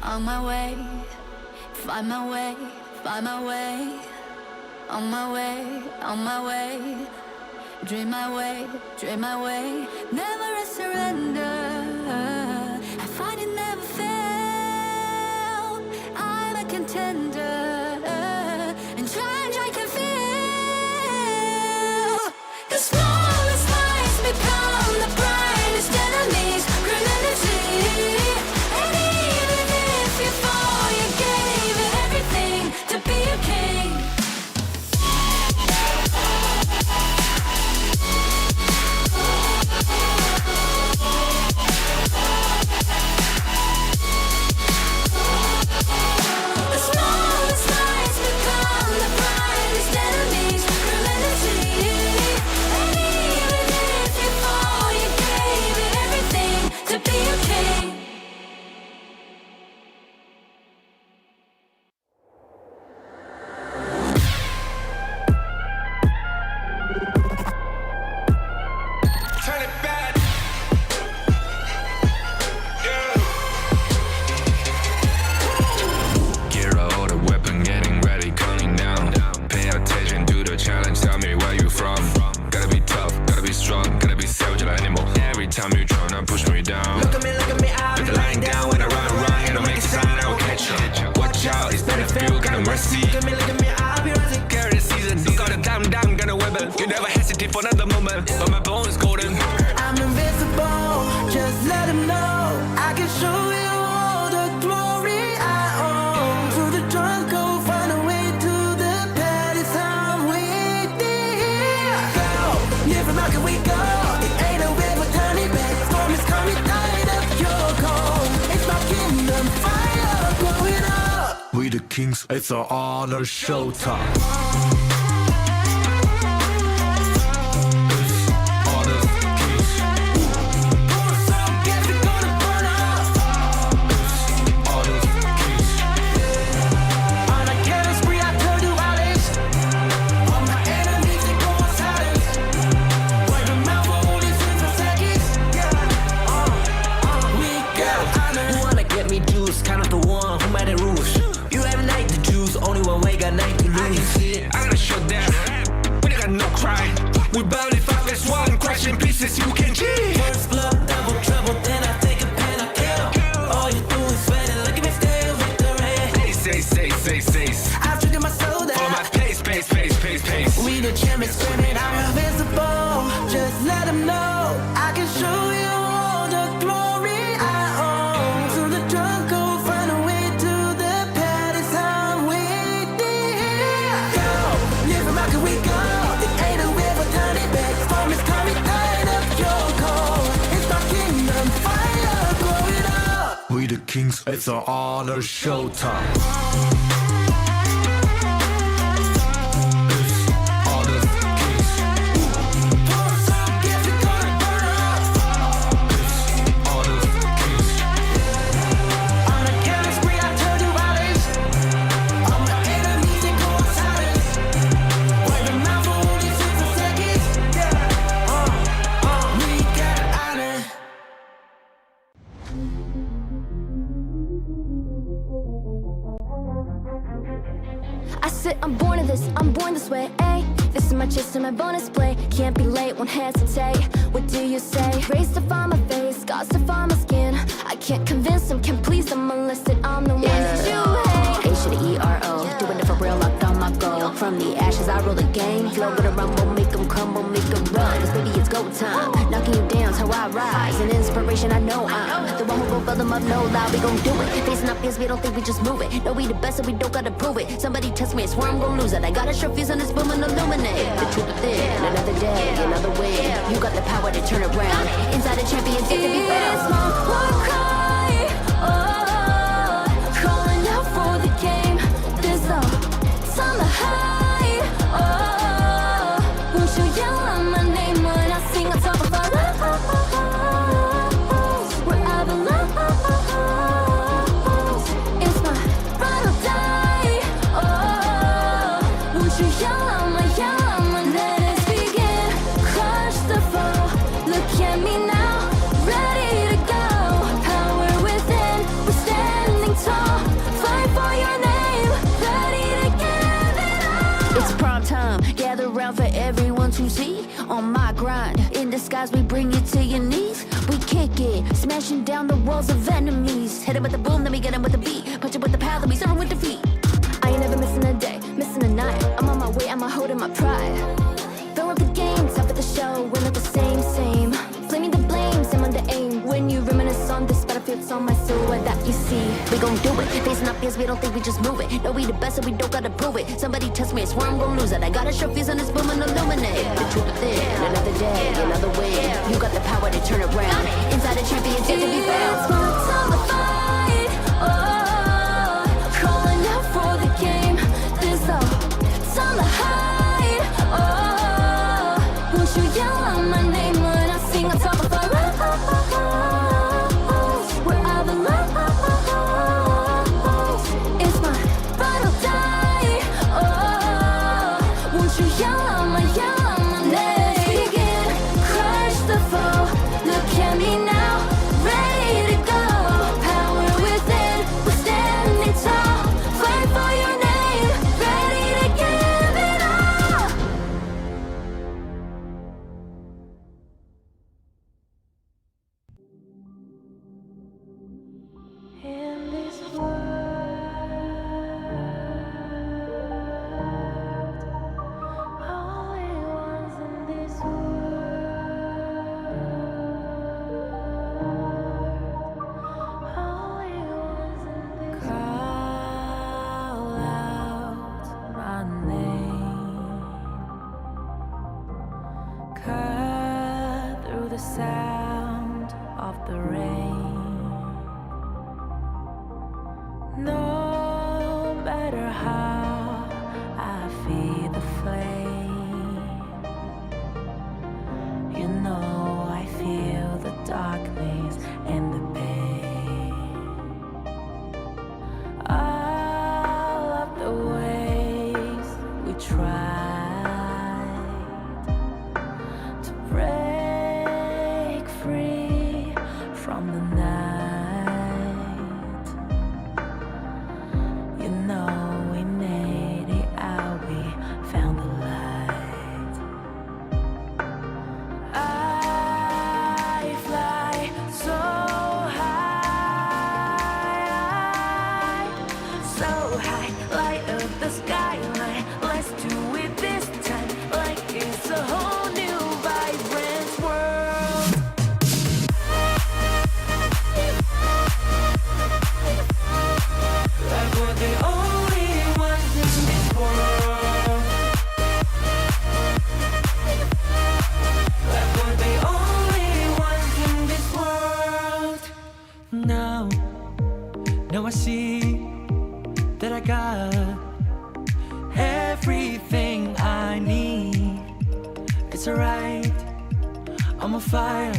On my way, find my way, find my way. On my way, on my way. Dream my way, dream my way. Never a surrender. I find it never fail. I'm a contender. And change I can feel. The smallest lies become the brightest enemies. Grenadity. And even if you fall, you gave it everything to be a king. Kings, it's an honor showtime. We barely found this one, crashing pieces, you can cheat. First blood, double trouble, then I take a pen, I kill. All you do is sweat it, look at me still victory. Say. I've triggered my soul down. For my pace. We the champions screaming, I'm invincible. Just let them know, I can show you all the glory I own. So the drunk go find a way to the palace, I'm waiting. Go, live from how can we go? It ain't a river, turn it back. Storm is coming, tired of your cold. It's my kingdom, fire, blow it up. We the Kings, it's an honor showtime. I'm born of this, I'm born this way, ayy. This is my chest and my bonus play. Can't be late, won't hesitate. What do you say? Rays to find my face, scars to find my skin. I can't convince them, can't please them unless that I'm the one that you hate. H to the E-R-O, doing it for real, locked on my goal. From the ashes, I roll the game. Flow with a rumble, make them crumble, make them run. Cause baby, it's go time. Knocking you down's how I rise. An inspiration, I know I'm the one who gon' fill them up, no lie, we gon' do it. Facing our fears, we don't think we just move it. No, we the best and we don't gotta prove it. Somebody test me, I swear I'm gon' lose it. I got a sure fuse on this boom and illuminate the truth within. Another day, another win. You got the power to turn around. Inside a champion, take to be found. It's my war cry, oh, calling out for the game. There's no time to hide, oh, won't you yell out my name when I sing on top of our lungs, where I belong. It's my ride or die, oh, won't you yell out my, let us begin. Crush the foe, look at me skies, we bring you to your knees. We kick it, smashing down the walls of enemies. Hit it with the boom, then we get it with the beat. Punch it with the power, then we serve it with defeat. I ain't never missing a day, missing a night. I'm on my way, I'm holding my pride. Fill up the game, top of the show, we're not the same. Flaming the blame, same on the aim. When you reminisce on this battlefield, it's on my silhouette that you see. We gon' do it, facing our fears, we don't think we just move it. No, we the best, so we don't gotta prove it. Somebody test me, I swear I'm gon' lose it. I got a sharp fuse on this boom and illuminate. The truth within, another day, another way. You got the power to turn around. Inside a champion's yet to be found. It's my time to fight. Oh, calling out for the game. There's no time to hide. Oh, won't you yell out my name when I sing on top of our we're out of love. It's my final day. Oh, won't you yell out my name? Let's begin. Crush the foe. Look at me now, ready to go. Power within, we're standing tall. Fight for your name, ready to give it all. In this sound of the rain. No matter how I feed the flame, you know I feel the darkness and the pain. All of the ways we tried to break free from the night, you know we made it out, we found the light. I fly so high, light up the skyline. Let's do it this time, like it's a whole new vibrant world. Like we're the only ones in this world. Like we're the only ones in this world. Now I see that I got everything I need. It's alright, I'm on fire,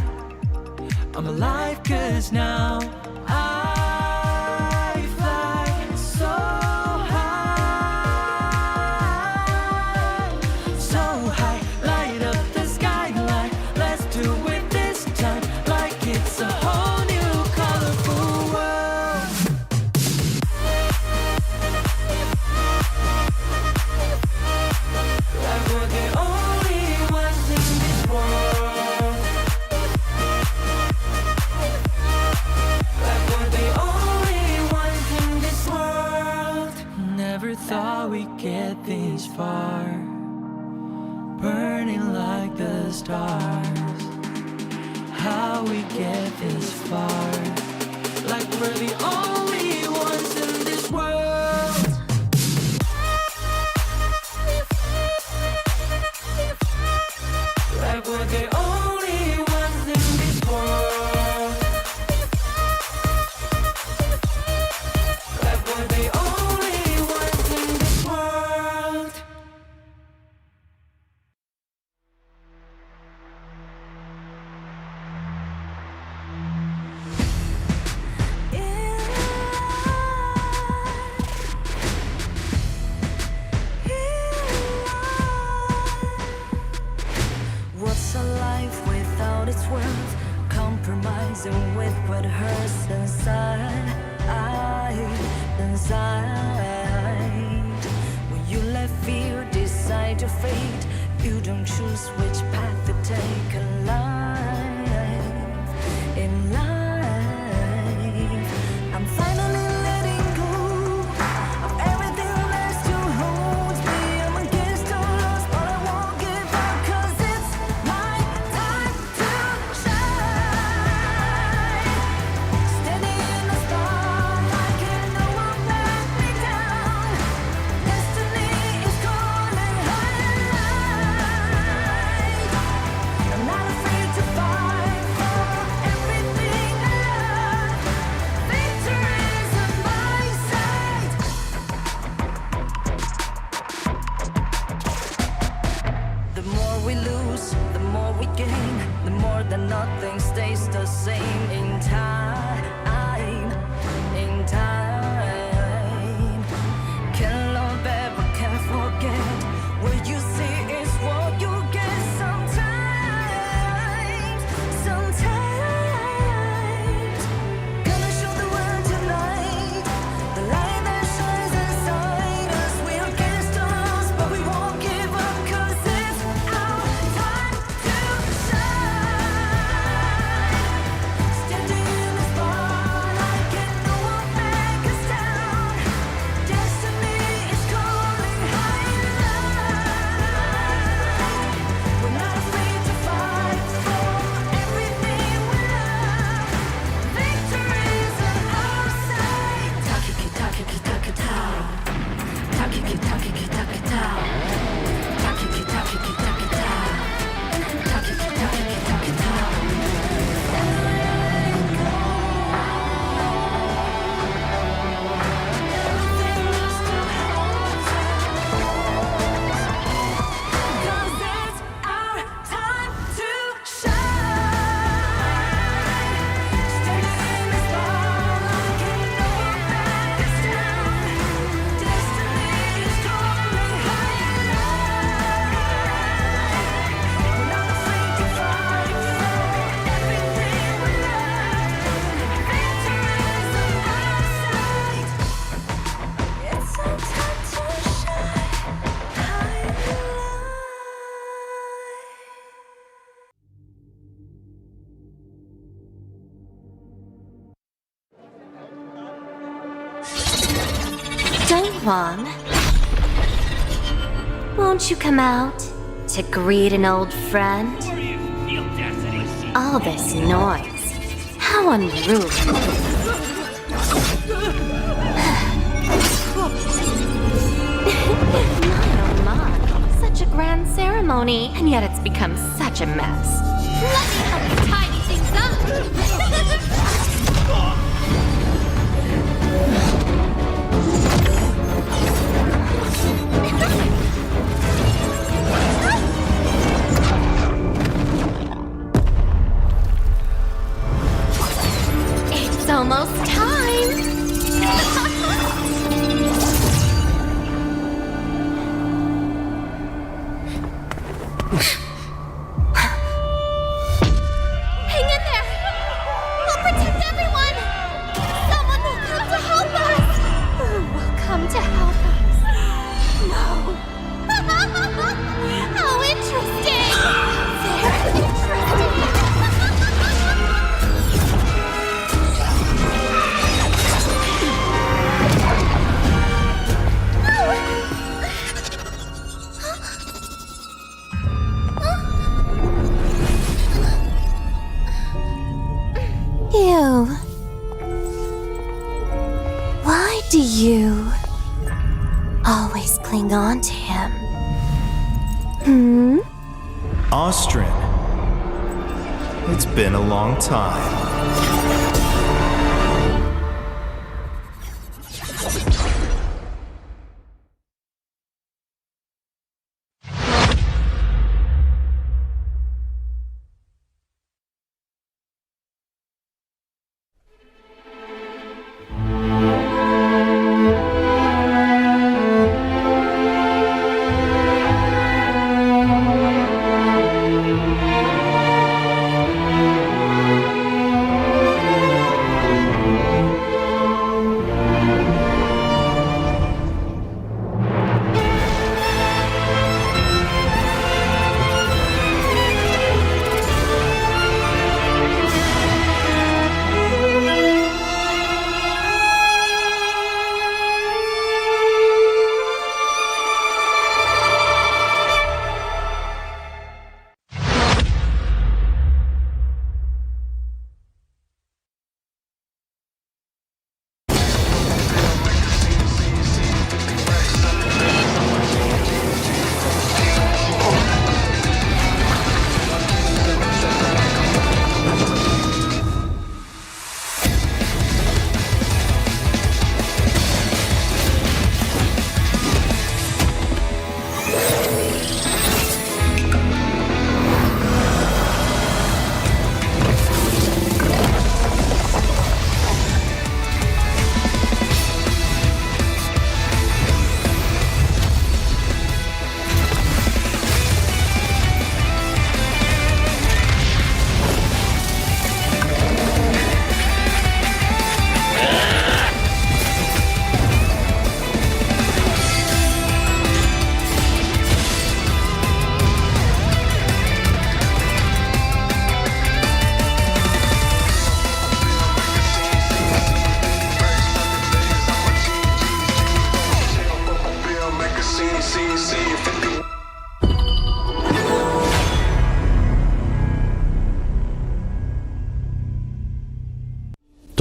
I'm alive, 'cause now I fly so high, light up the skyline. Let's do it this time, like it's a whole new colorful world. Like we're the only ones in this world. Like we're the only ones in this world. Never thought we'd get this far, burning like the stars. How we get this far, like we're the only ones in this world. Like we're the only ones in this world. Like we're the only ones in this world. What's a life without its worth? Compromising with what hurts inside. When you let fear decide your fate, you don't choose which path to take alive. nothing stays the same in time. In time, can't love ever, can't forget. What you see is what you get. Sometimes, gonna show the world tonight. The light that shines inside us. We're against the odds, but we won't give up, 'cause it's our time to shine. Standing in the spotlight, can no one back us down. Destiny is calling high and light. We're not afraid to fight for everything we love. Victory's on our side. Takiki takiki takitao. Takiki takiki takitao. Takiki takiki takitao. Takiki takiki takitao. Everything still holds Cause it's our time to shine. Standing in the spotlight, can no one back us down. Destiny is calling high and light. We're not afraid to fight for everything we love. Victory is on our side. It's our time to shine high and light. Donghuang, won't you come out to greet an old friend? All this noise, how unruly. My, such a grand ceremony, and yet it's become such a mess. Let me help you tidy things up. It's almost time. Hang in there. We'll protect everyone. Someone will come to help us. Who will come to help us? No. How interesting. Very interesting. You. Why do you always cling on to him? Hmm? Austrian. It's been a long time.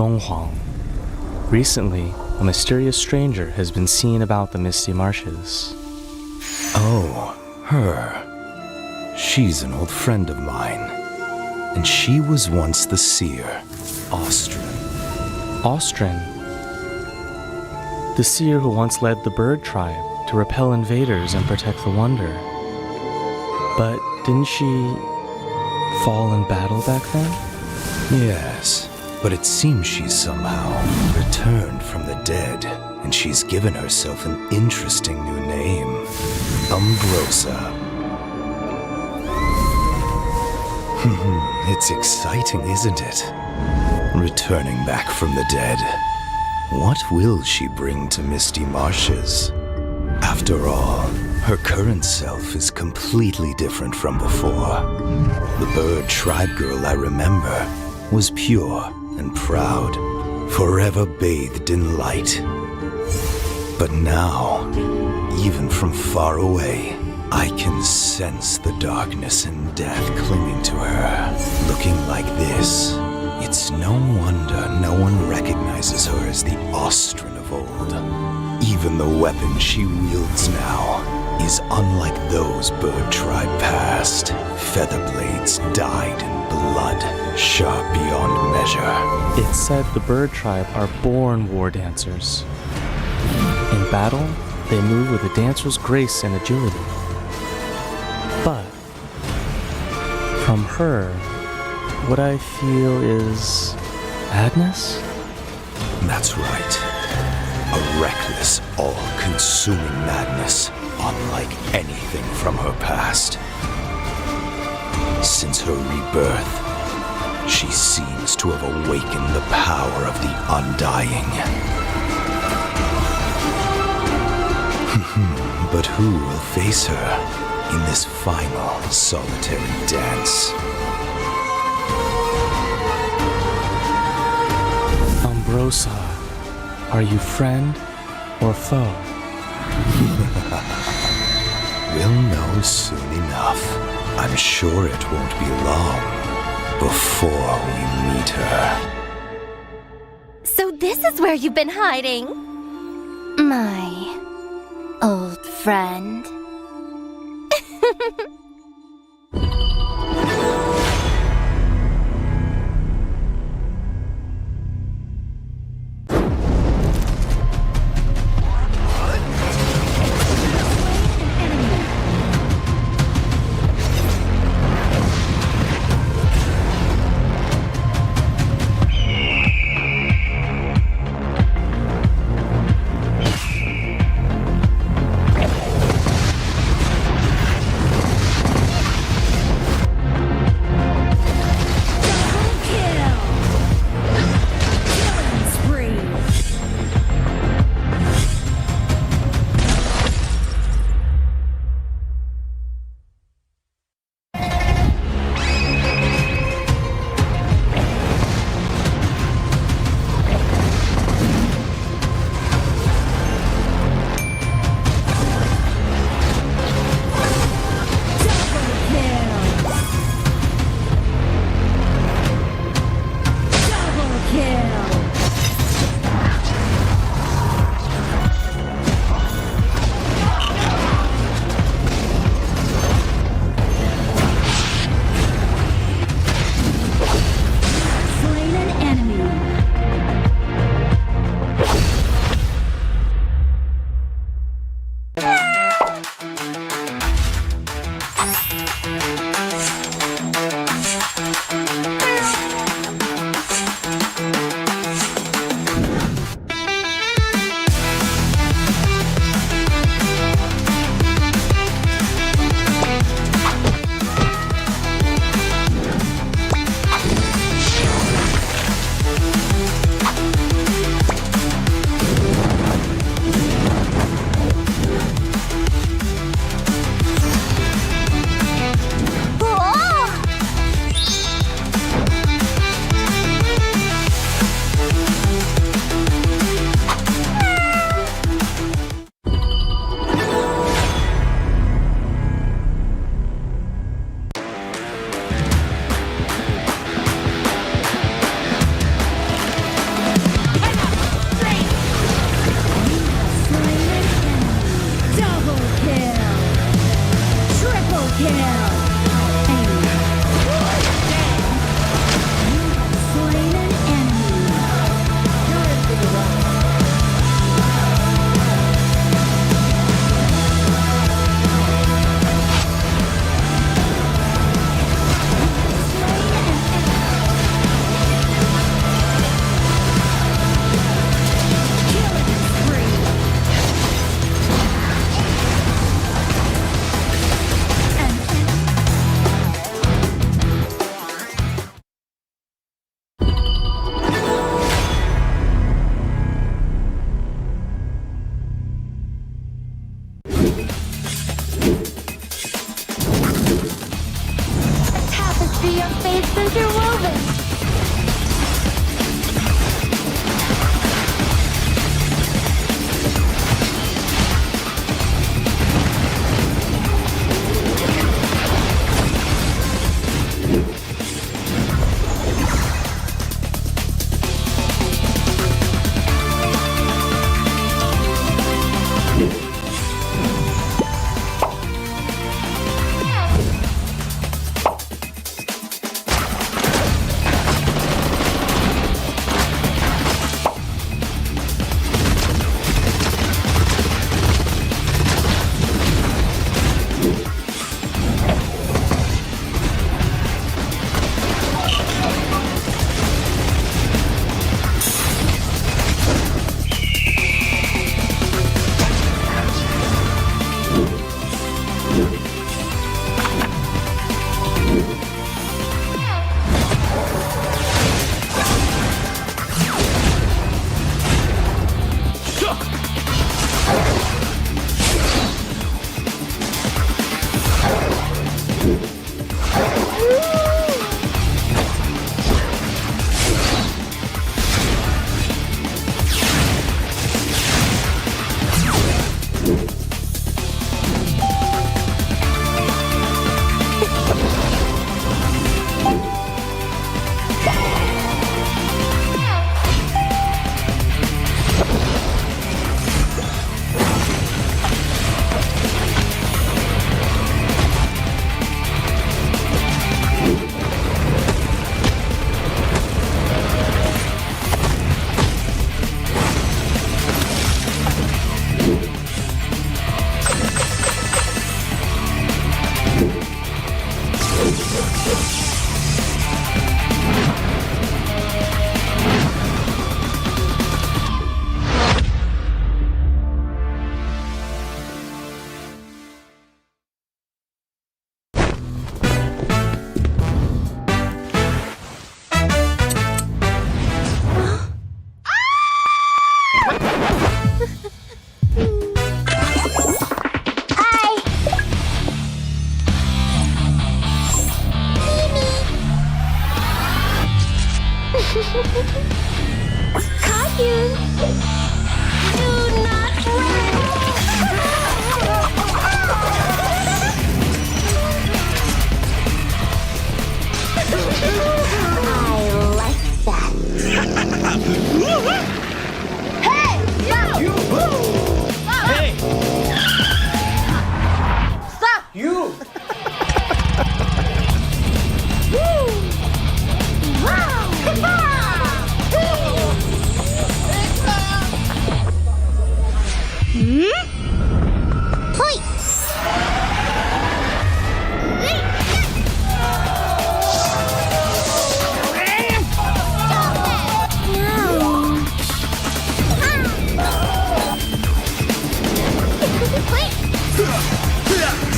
Donghuang. Recently, a mysterious stranger has been seen about the misty marshes. Oh, her. She's an old friend of mine. And she was once the seer, Austrian. Austrin, the seer who once led the bird tribe to repel invaders and protect the Wonder. But didn't she fall in battle back then? Yes, but it seems she's somehow returned from the dead, and she's given herself an interesting new name, Umbrosa. It's exciting, isn't it? Returning back from the dead. What will she bring to Misty Marshes? After all, her current self is completely different from before. The bird tribe girl I remember was pure and proud, forever bathed in light. But now, even from far away, I can sense the darkness and death clinging to her. Looking like this, it's no wonder no one recognizes her as the Austrian of old. Even the weapon she wields now is unlike those bird tribe past. Feather blades dyed in blood, sharp beyond measure. It's said the bird tribe are born war dancers. In battle, they move with a dancer's grace and agility. But from her, what I feel is madness? That's right. A reckless, all-consuming madness, unlike anything from her past. Since her rebirth, she seems to have awakened the power of the Undying. But who will face her in this final solitary dance? Umbrosa, are you friend or foe? We'll know soon enough. I'm sure it won't be long before we meet her. So this is where you've been hiding? My old friend. Caillou, do not I like that. Hey, you! Stop! Hey! Stop! You!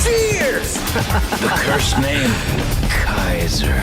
Cheers! The cursed name, Kaiser.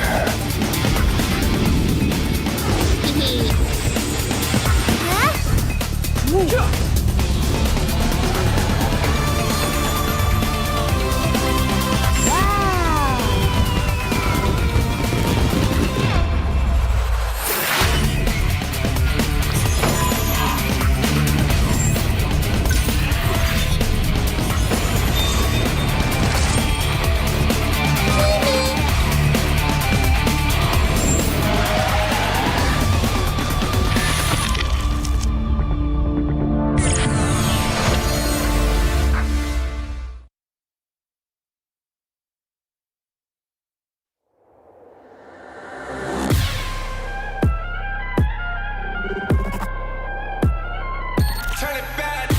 Turn it back.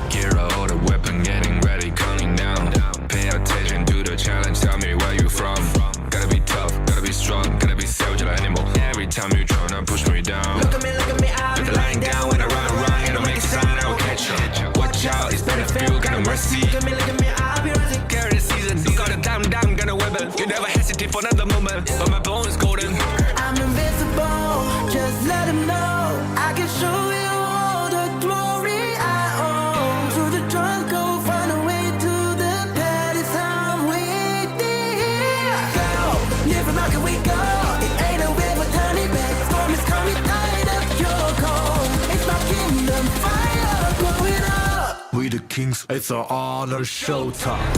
Gear out a weapon, getting ready, counting down. Pay attention to the challenge, tell me where you from. Gotta be tough, gotta be strong, gotta be soldier animal. Every time you tryna push me down. Look at me, I'll put the line down. When I run, it'll make a sign, I will catch you. Watch out, it's better feel, got no mercy. Look at me, I'll be rising. Carry the season, you got a damn, gonna weapon. You never hesitate for another moment, but my bone is golden. I'm invincible, just let him know I can show you all the glory I own. Through the trunk, go find a way to the pad. It's time waiting here. Go, live and rock and we go. It ain't a river, tiny bed. Storm is coming, tied up your cold. It's my kingdom, fire growing up. We the kings, it's our honor showtime.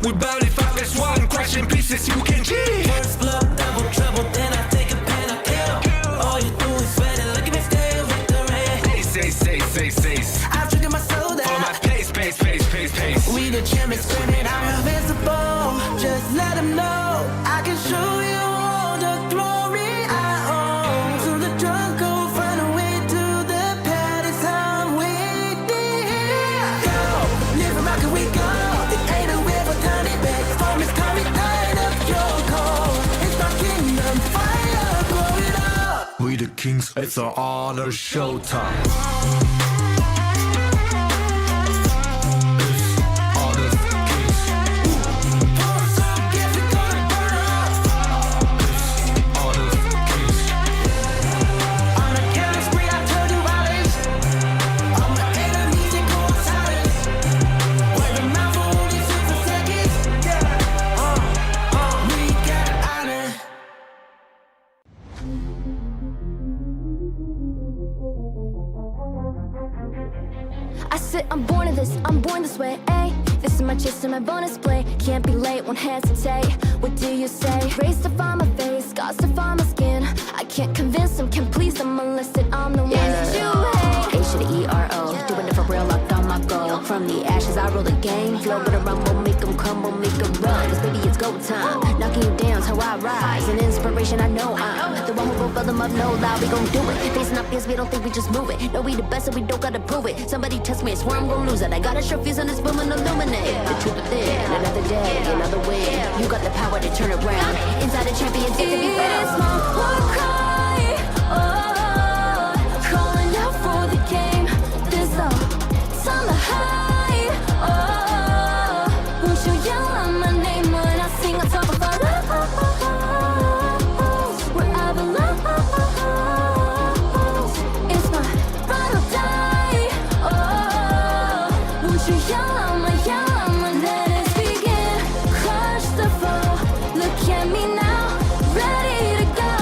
We barely fight as one, crashing pieces, you can cheat. First blood, double trouble, then I take a pen, I kill. All you do is sweat and look at me stay with the rain. Say. I've triggered my soul Follow my down. pace. We the champions screaming, I'm invincible. Just let him know I can show you all the glory I own. Through the trunk, go find a way to the pad. It's time waiting here. Go, live and rock and we go. It ain't a river, tiny bed. Storm is coming, tied up your cold. It's my kingdom, fire growing up. We the kings, it's our honor showtime. I said I'm born of this, I'm born this way, ayy. This is my chest and my bonus play. Can't be late, won't hesitate. What do you say? Race to find my face, scars to find my skin. I can't convince them, can't please them unless that I'm the one that you hate. H to the E-R-O, doing it for real, locked on my goal. From the ashes, I roll the game. Flow with a rumble, make them crumble, make them run. Cause baby, it's go time. Knocking you down's how I rise. An inspiration, I know I'm the one who gon' fill them up, no lie, we gon' do it. Facing up fears, we don't think we just move it. No, we the best, so we don't gotta prove it. Somebody test me, I swear I'm gon' lose it. I got a sure fuse on this boom and illuminate. The truth within, another day, another win. You got the power to turn around. Inside a champion, to be found. It's my war cry, oh, calling out for the game. This all, it's on the high, oh, won't you yell out my name when I sing on top of our lungs, where I belong. It's my ride or die, oh, won't you yell out my, let us begin. Crush the foe, look at me now, ready to go.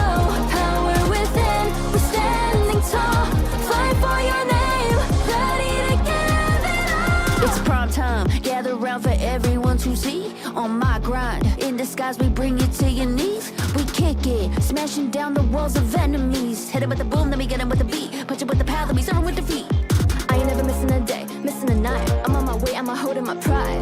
Power within, we're standing tall. Fight for your name, ready to give it all. It's prom time, gather round for everyone to see. On my grind, in disguise we bring you to your knees. We kick it, smashing down the walls of enemies. Hit it with the boom, then we get him with the beat. Punch it with the power, then we serve him with defeat. I ain't never missing a day, missing a night. I'm on my way, I'm holding my pride.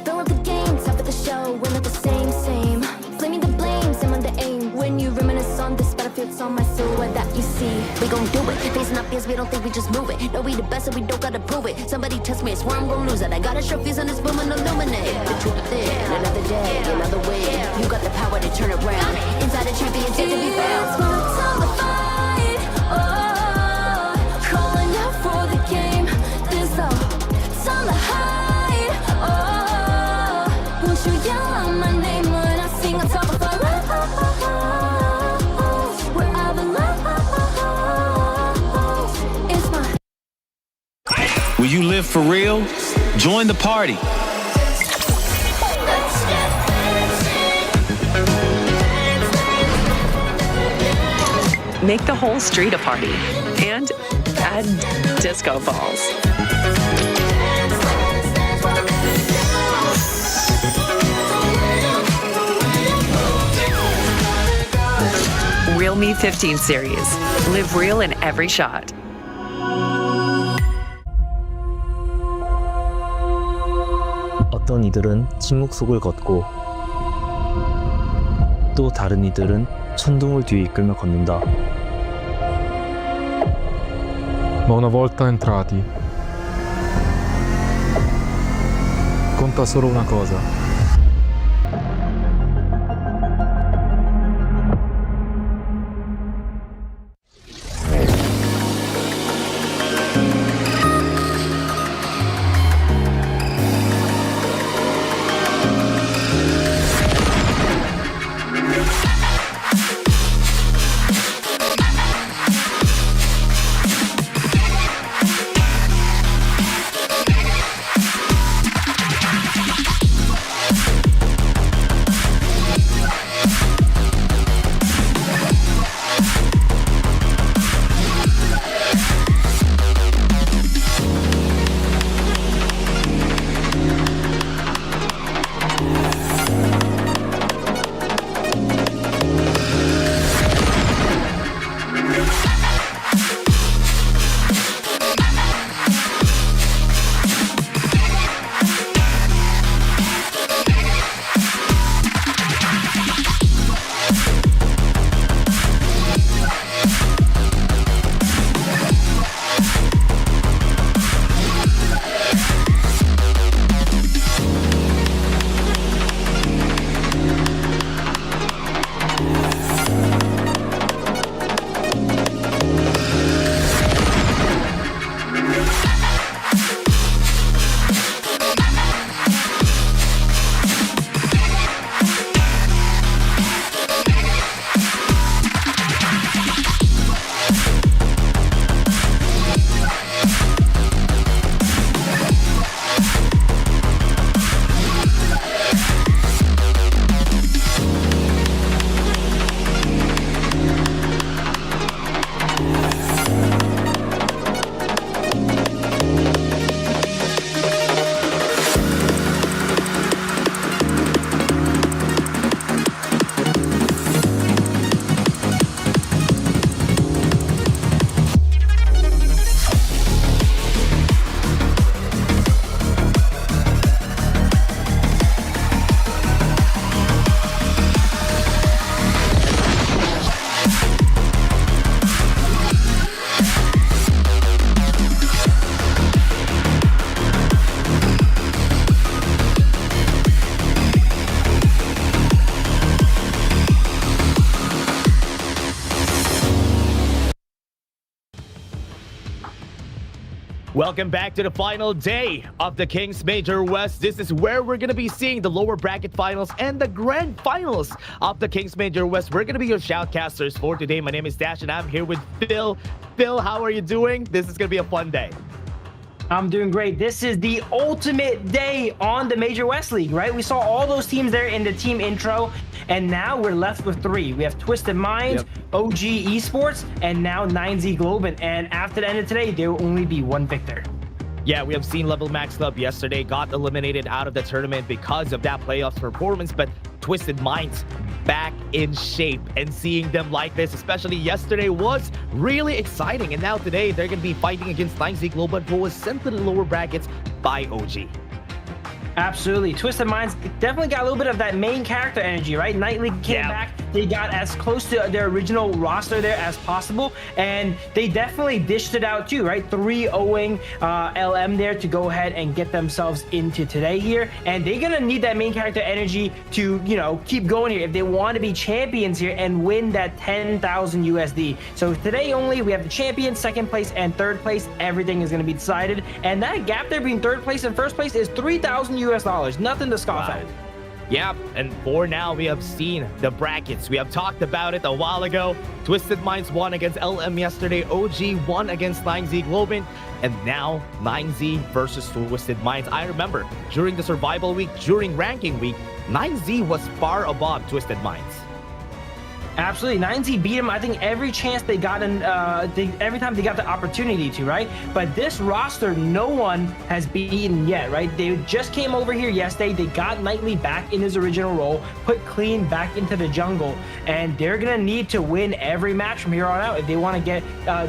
Throw up the game, top of the show, we're not the same. Flaming the blame, same on the aim. When you reminisce on this battlefield, it's on my silhouette that you see. We gon' do it, facing up fears, we don't think we just move it. No, we the best, so we don't gotta prove it. Somebody test me, I swear I'm gon' lose it. I got a sure fuse on this boom and illuminate. The truth within, another day, another win. You got the power to turn around. Inside a champion, to be found. It's my time to fight, oh, calling out for the game. This all, it's on the high, oh, won't you yell out my name when I sing on top of our lungs, where I belong. It's my Will you live for real? Join the party. Make the whole street a party and add disco balls. Real Me 15 series. Live real in every shot. 어떤 이들은 침묵 속을 걷고 또 다른 이들은 천둥을 뒤에 이끌며 걷는다. Ma una volta entrati, conta solo una cosa. Welcome back to the final day of the Kings Major West. This is where we're going to be seeing the lower bracket finals and the grand finals of the Kings Major West. We're going to be your shoutcasters for today. My name is Dash and I'm here with Phil. Phil, how are you doing? This is going to be a fun day. I'm doing great. This is the ultimate day on the Major West League, right? We saw all those teams there in the team intro, and now we're left with 3. We have Twisted Minds, OG Esports, and now 9Z Globin. And after the end of today, there will only be one victor. Yeah, we have seen Level Max Club yesterday got eliminated out of the tournament because of that playoffs performance, but Twisted Minds back in shape, and seeing them like this, especially yesterday, was really exciting. And now today, they're going to be fighting against 9Z Global, who was sent to the lower brackets by OG. Absolutely. Twisted Minds definitely got a little bit of that main character energy, right? Nightly came back. They got as close to their original roster there as possible, and they definitely dished it out too, right? 3-0ing LM there to go ahead and get themselves into today here. And they're going to need that main character energy to, you know, keep going here if they want to be champions here and win that 10,000 USD. So today only, we have the champion, second place, and third place. Everything is going to be decided. And that gap there between third place and first place is $3,000 US. Nothing to scoff at. Yeah, and for now, we have seen the brackets. We have talked about it a while ago. Twisted Minds won against LM yesterday. OG won against 9Z Globin. And now 9Z versus Twisted Minds. I remember during the survival week, during ranking week, 9Z was far above Twisted Minds. Absolutely. 9Z beat him, I think, every chance they got in, every time they got the opportunity to, right? But this roster, no one has beaten yet, right? They just came over here yesterday. They got Nightly back in his original role, put Clean back into the jungle, and they're going to need to win every match from here on out if they want to get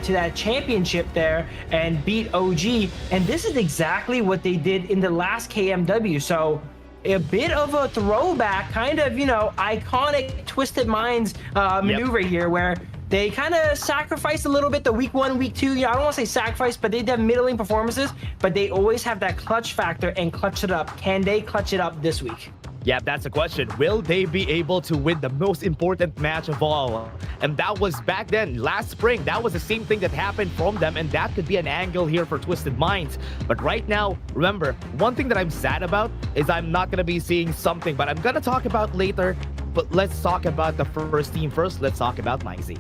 to that championship there and beat OG. And this is exactly what they did in the last KMW. So a bit of a throwback, kind of, you know, iconic Twisted Minds maneuver here, where they kind of sacrificed a little bit the week 1, week 2. You know, I don't want to say sacrifice, but they have middling performances, but they always have that clutch factor and clutch it up. Can they clutch it up this week? Yeah, that's the question. Will they be able to win the most important match of all? And that was back then, last spring. That was the same thing that happened from them, and that could be an angle here for Twisted Minds. But right now, remember, one thing that I'm sad about is I'm not going to be seeing something, but I'm going to talk about later. But let's talk about the first team first. Let's talk about 9Z.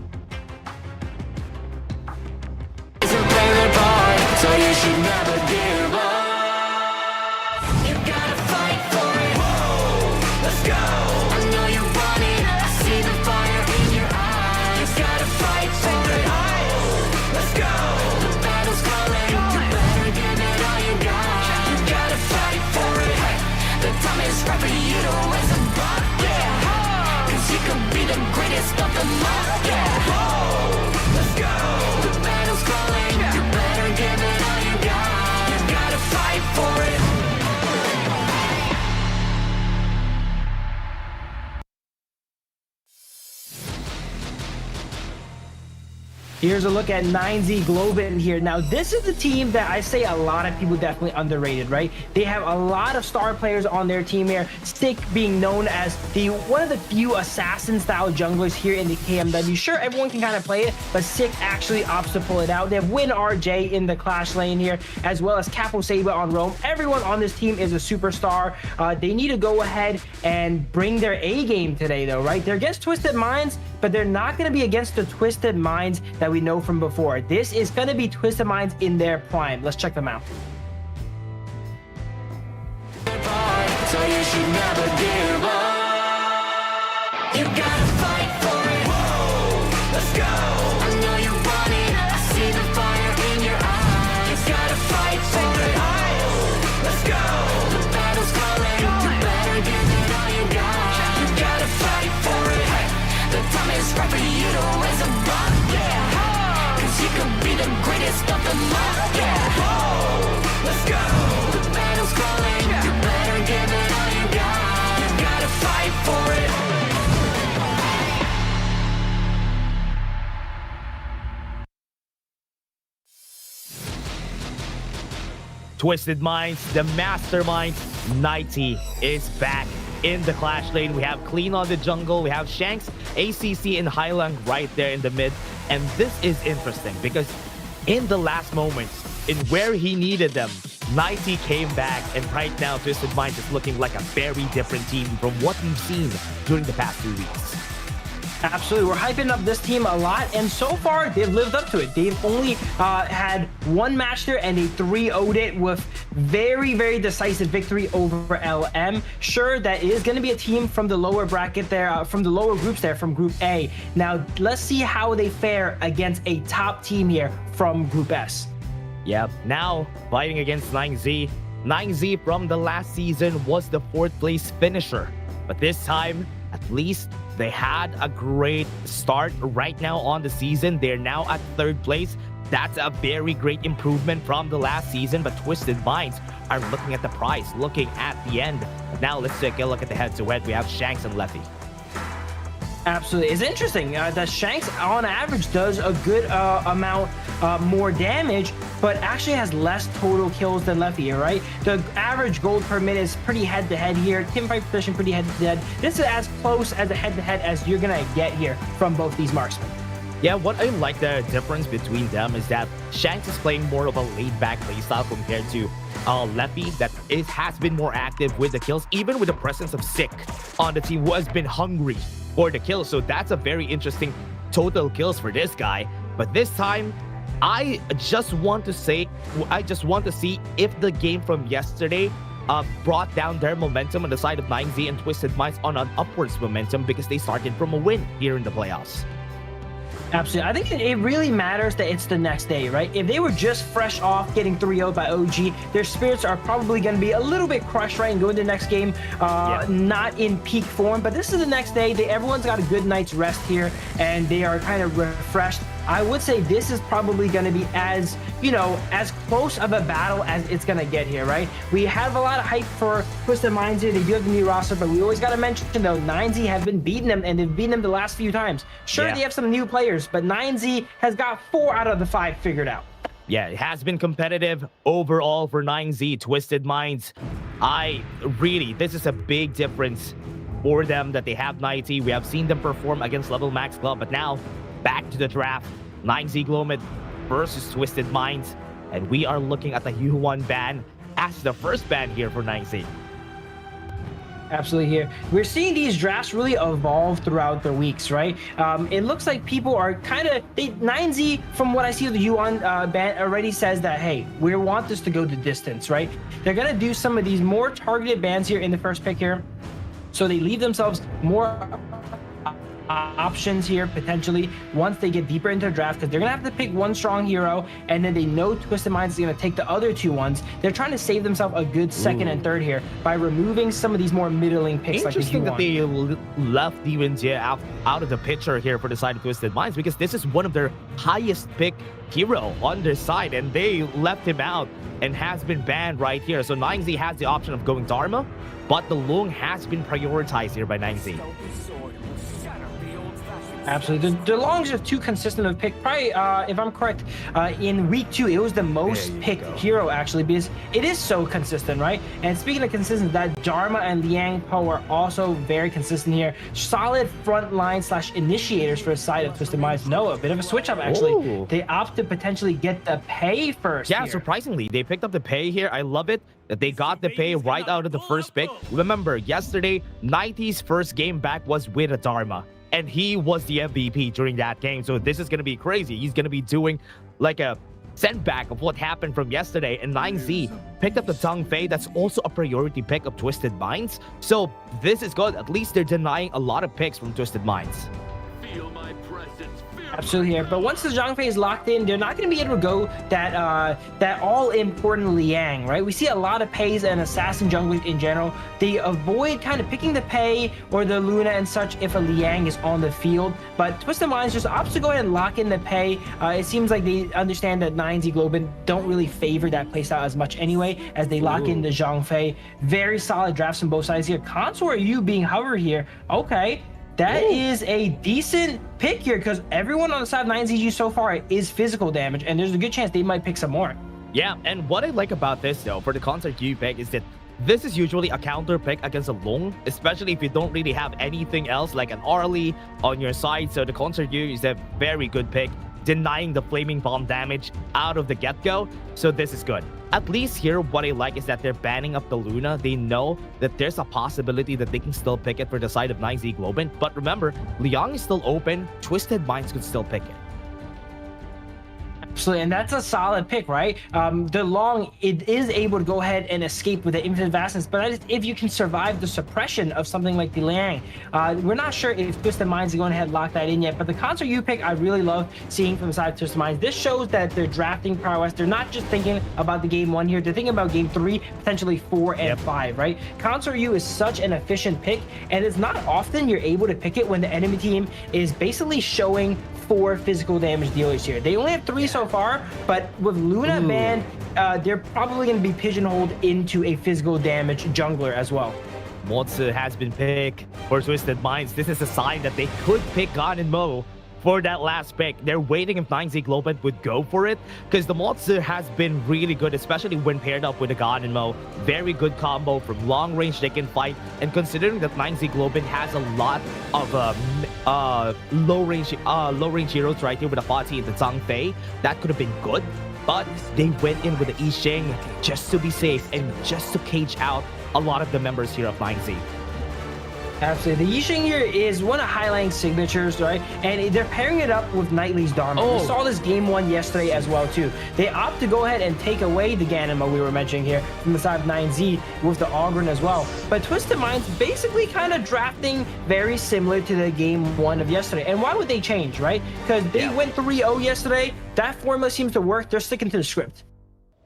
So you should never give up. You gotta fight for it. Whoa, let's go. I know you want it. I see the fire in your eyes. You gotta fight for it. Oh, let's go. The battle's calling. You better give it all you got. You gotta fight for it. The time is right for you to raise a bar. Yeah, 'cause you could be the greatest of them all. Yeah, oh, let's go. The battle's calling. You better give it all you got. You gotta fight for it. Here's a look at 9Z Globin here. Now, this is the team that I say a lot of people definitely underrated, right? They have a lot of star players on their team here. Stick being known as one of the few assassin-style junglers here in the KMW. Sure, everyone can kind of play it, but Stick actually opts to pull it out. They have Win RJ in the Clash lane here, as well as Capo Saber on Roam. Everyone on this team is a superstar. They need to go ahead and bring their A game today, though, right? They're against Twisted Minds, but they're not going to be against the Twisted Minds that we know from before. This is going to be Twisted Minds in their prime. Let's check them out. So you should never give up. You gotta fight for it. Whoa, let's go. I know you want it. I see the fire in your eyes. You gotta fight for it. Oh, let's go. The battle's calling. You better give it all you got. You gotta fight for it. The time is right for you to raise a bar. Yeah, 'cause you could be the greatest of them all. Yeah, oh, let's go. The battle's calling. You better give it all you got. You gotta fight for it. Twisted Minds, the mastermind, Nighty is back in the Clash lane. We have Clean on the jungle. We have Shanks, ACC, and Highlang right there in the mid. And this is interesting because in the last moments, in where he needed them, 90 came back, and right now Twisted Minds is looking like a very different team from what we've seen during the past 2 weeks. Absolutely. We're hyping up this team a lot, and so far they've lived up to it. They've only had one match there, and they 3-0'd it with very, very decisive victory over LM. Sure, that is going to be a team from the lower bracket there, from the lower groups there, from Group A. Now, let's see how they fare against a top team here from Group S. Yep, now fighting against 9Z. 9Z from the last season was the 4th place finisher, but this time, at least they had a great start right now on the season. They're now at 3rd place. That's a very great improvement from the last season, but Twisted Minds are looking at the prize, looking at the end. Now let's take a look at the head-to-head. We have Shanks and Leffy. Absolutely. It's interesting that Shanks on average does a good amount more damage, but actually has less total kills than Leffy here, right? The average gold per minute is pretty head-to-head here. Teamfight position pretty head-to-head. This is as close as a head-to-head as you're gonna get here from both these marksmen. Yeah, what I like the difference between them is that Shanks is playing more of a laid-back playstyle compared to Leffy that has been more active with the kills, even with the presence of Sick on the team, who has been hungry for the kills. So that's a very interesting total kills for this guy. But this time, I just want to see if the game from yesterday brought down their momentum on the side of 9Z and Twisted Minds on an upwards momentum, because they started from a win here in the playoffs. Absolutely. I think it really matters that it's the next day, right? If they were just fresh off getting 3-0 by OG, their spirits are probably going to be a little bit crushed, right? And go into the next game not in peak form. But this is the next day. Everyone's got a good night's rest here, and they are kind of refreshed. I would say this is probably going to be as close of a battle as it's going to get here, right? We have a lot of hype for Twisted Minds here. They do have the new roster, but we always got to mention, though, 9Z have been beating them, and they've beaten them the last few times. Sure, they have some new players, but 9Z has got 4 out of the 5 figured out. Yeah, it has been competitive overall for 9Z. Twisted Minds, this is a big difference for them that they have 90. We have seen them perform against Level Max Club, but now back to the draft. 9Z Glomid versus Twisted Minds, and we are looking at the U1 ban as the first ban here for 9Z. Absolutely here. We're seeing these drafts really evolve throughout the weeks, right? It looks like people are kind of... 9Z, from what I see of the U1 ban, already says that, hey, we want this to go the distance, right? They're going to do some of these more targeted bans here in the first pick here, so they leave themselves more options here potentially once they get deeper into the draft, because they're gonna have to pick one strong hero, and then they know Twisted Minds is gonna take the other 2 ones. They're trying to save themselves a good second and third here by removing some of these more middling picks. Interesting that they left Divenjie out of the picture here for the side of Twisted Minds, because this is one of their highest pick hero on their side, and they left him out and has been banned right here. So 9Z has the option of going Dharma, but the Lung has been prioritized here by 9Z. Absolutely. The Longs are too consistent of pick. Probably, if I'm correct, in week 2, it was the most picked hero, actually, because it is so consistent, right? And speaking of consistent, that Dharma and Liang Po are also very consistent here. Solid front line / initiators for the side of Twisted Minds. No, a bit of a switch up, actually. Ooh. They opt to potentially get the pay first. Yeah, here. Surprisingly, they picked up the pay here. I love it that they got the pay right out of the first pick. Remember, yesterday, 90's first game back was with a Dharma, and he was the MVP during that game. So this is going to be crazy. He's going to be doing like a send back of what happened from yesterday. And 9Z picked up the Zhang Fei. That's also a priority pick of Twisted Minds. So this is good. At least they're denying a lot of picks from Twisted Minds. Absolutely here. But once the Zhang Fei is locked in, they're not going to be able to go that all-important Liang, right? We see a lot of Peis and Assassin junglers in general. They avoid kind of picking the Pei or the Luna and such if a Liang is on the field. But Twisted Minds just opts to go ahead and lock in the Pei. It seems like they understand that 9Z Globin don't really favor that playstyle as much anyway, as they lock in the Zhang Fei. Very solid drafts from both sides here. Consort you being hover here. Okay. That is a decent pick here, because everyone on the side of 9ZG so far is physical damage, and there's a good chance they might pick some more. Yeah, and what I like about this, though, for the Consort you pick is that this is usually a counter pick against a Long, especially if you don't really have anything else like an Arlie on your side. So the Consort you is a very good pick denying the flaming bomb damage out of the get-go. So this is good. At least here, what I like is that they're banning up the Luna. They know that there's a possibility that they can still pick it for the side of 9Z Globin. But remember, Liang is still open. Twisted Minds could still pick it. Absolutely, and that's a solid pick, right? The Long, it is able to go ahead and escape with the infinite vastness, but that is if you can survive the suppression of something like the Liang. We're not sure if Twisted Minds are going ahead and lock that in yet, but the Concert U pick I really love seeing from the side of Twisted Minds. This shows that they're drafting prowess. They're not just thinking about the game 1 here, they're thinking about game 3, potentially 4 and 5, right? Concert U is such an efficient pick, and it's not often you're able to pick it when the enemy team is basically showing 4 physical damage dealers here. They only have 3 so far, but with Luna banned, they're probably going to be pigeonholed into a physical damage jungler as well. Motsu has been picked for Twisted Minds. This is a sign that they could pick Gan and Mo for that last pick. They're waiting if 9Z Globin would go for it, because the Motsu has been really good, especially when paired up with the Gan and Mo. Very good combo. From long range they can fight, and considering that 9Z Globin has a lot of low range heroes right here with the Fati and the Zhang Fei, that could have been good. But they went in with the I Ching just to be safe and just to cage out a lot of the members here of 9Z. Absolutely. The Yixing here is one of Highline's signatures, right? And they're pairing it up with Knightly's Dharma. We saw this game 1 yesterday as well, too. They opt to go ahead and take away the Ganima we were mentioning here from the side of 9Z with the Ogren as well. But Twisted Minds basically kind of drafting very similar to the game 1 of yesterday. And why would they change, right? Because they went 3-0 yesterday. That formula seems to work. They're sticking to the script.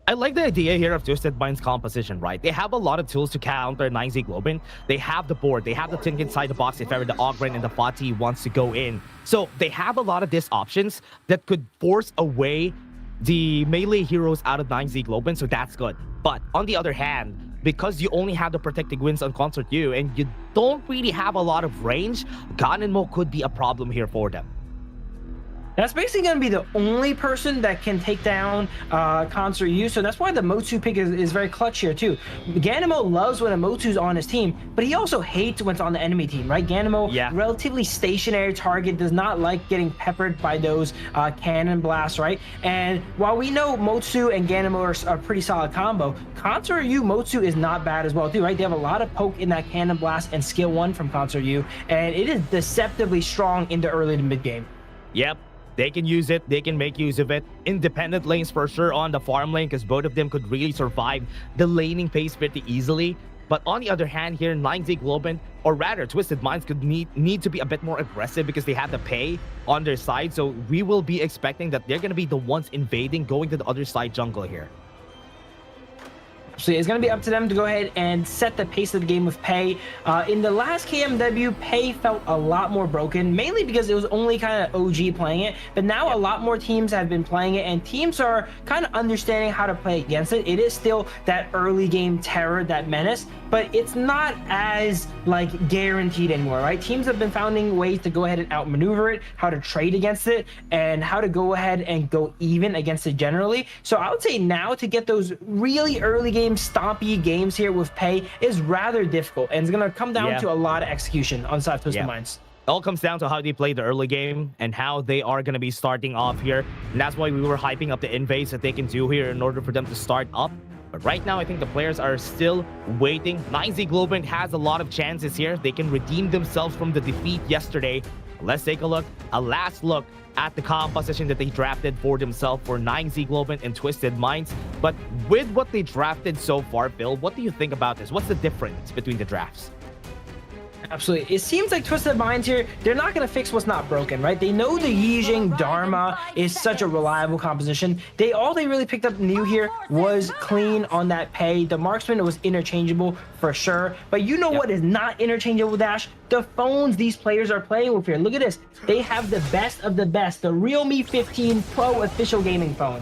I like the idea here of Twisted Minds composition, right? They have a lot of tools to counter 9Z Globin. They have the board. They have the think inside the box if ever the Ogren and the Fati wants to go in. So they have a lot of these options that could force away the melee heroes out of 9Z Globin, so that's good. But on the other hand, because you only have the protecting winds on Concert U and you don't really have a lot of range, Gan and Mo could be a problem here for them. That's basically going to be the only person that can take down Concert U, so that's why the Motsu pick is very clutch here too. Ganimo loves when a Motsu's on his team, but he also hates when it's on the enemy team, right? Ganimo, relatively stationary target, does not like getting peppered by those cannon blasts, right? And while we know Motsu and Ganimo are a pretty solid combo, Concert U Motsu is not bad as well too, right? They have a lot of poke in that cannon blast and skill 1 from Concert U, and it is deceptively strong in the early to mid game. Yep. They can use it. They can make use of it. Independent lanes for sure on the farm lane, because both of them could really survive the laning pace pretty easily. But on the other hand here, 9Z Globin, or rather Twisted Minds, could need to be a bit more aggressive because they have the pay on their side. So we will be expecting that they're going to be the ones invading, going to the other side jungle here. So it's going to be up to them to go ahead and set the pace of the game with Pei. In the last KMW, Pei felt a lot more broken, mainly because it was only kind of OG playing it. But now a lot more teams have been playing it, and teams are kind of understanding how to play against it. It is still that early game terror, that menace, but it's not as like guaranteed anymore, right? Teams have been finding ways to go ahead and outmaneuver it, how to trade against it, and how to go ahead and go even against it generally. So I would say now to get those really early game stompy games here with Pei is rather difficult, and it's going to come down to a lot of execution on side of Twisted Minds. It all comes down to how they play the early game and how they are going to be starting off here, and that's why we were hyping up the invades that they can do here in order for them to start up. But right now I think the players are still waiting. 9Z Globin has a lot of chances here. They can redeem themselves from the defeat yesterday. Let's take a look, a last look at the composition that they drafted for themselves for 9Z Globin and Twisted Minds. But with what they drafted so far, Bill, what do you think about this? What's the difference between the drafts? Absolutely. It seems like Twisted Minds here, they're not going to fix what's not broken, right? They know the Yijing Dharma is such a reliable composition. All they really picked up new here was clean on that Pei. The marksman was interchangeable for sure. But you know what is not interchangeable, Dash? The phones these players are playing with here. Look at this. They have the best of the best, the Realme 15 Pro official gaming phone.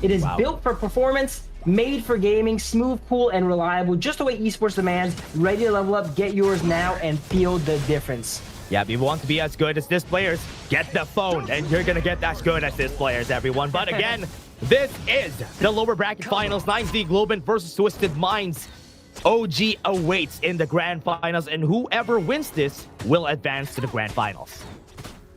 It is built for performance, made for gaming, smooth, cool, and reliable, just the way esports demands. Ready to level up, get yours now, and feel the difference. Yeah, if you want to be as good as these players, get the phone, and you're gonna get as good as these players, everyone. But again, this is the lower bracket finals. 9Z Globin versus Twisted Minds. OG awaits in the grand finals, and whoever wins this will advance to the grand finals.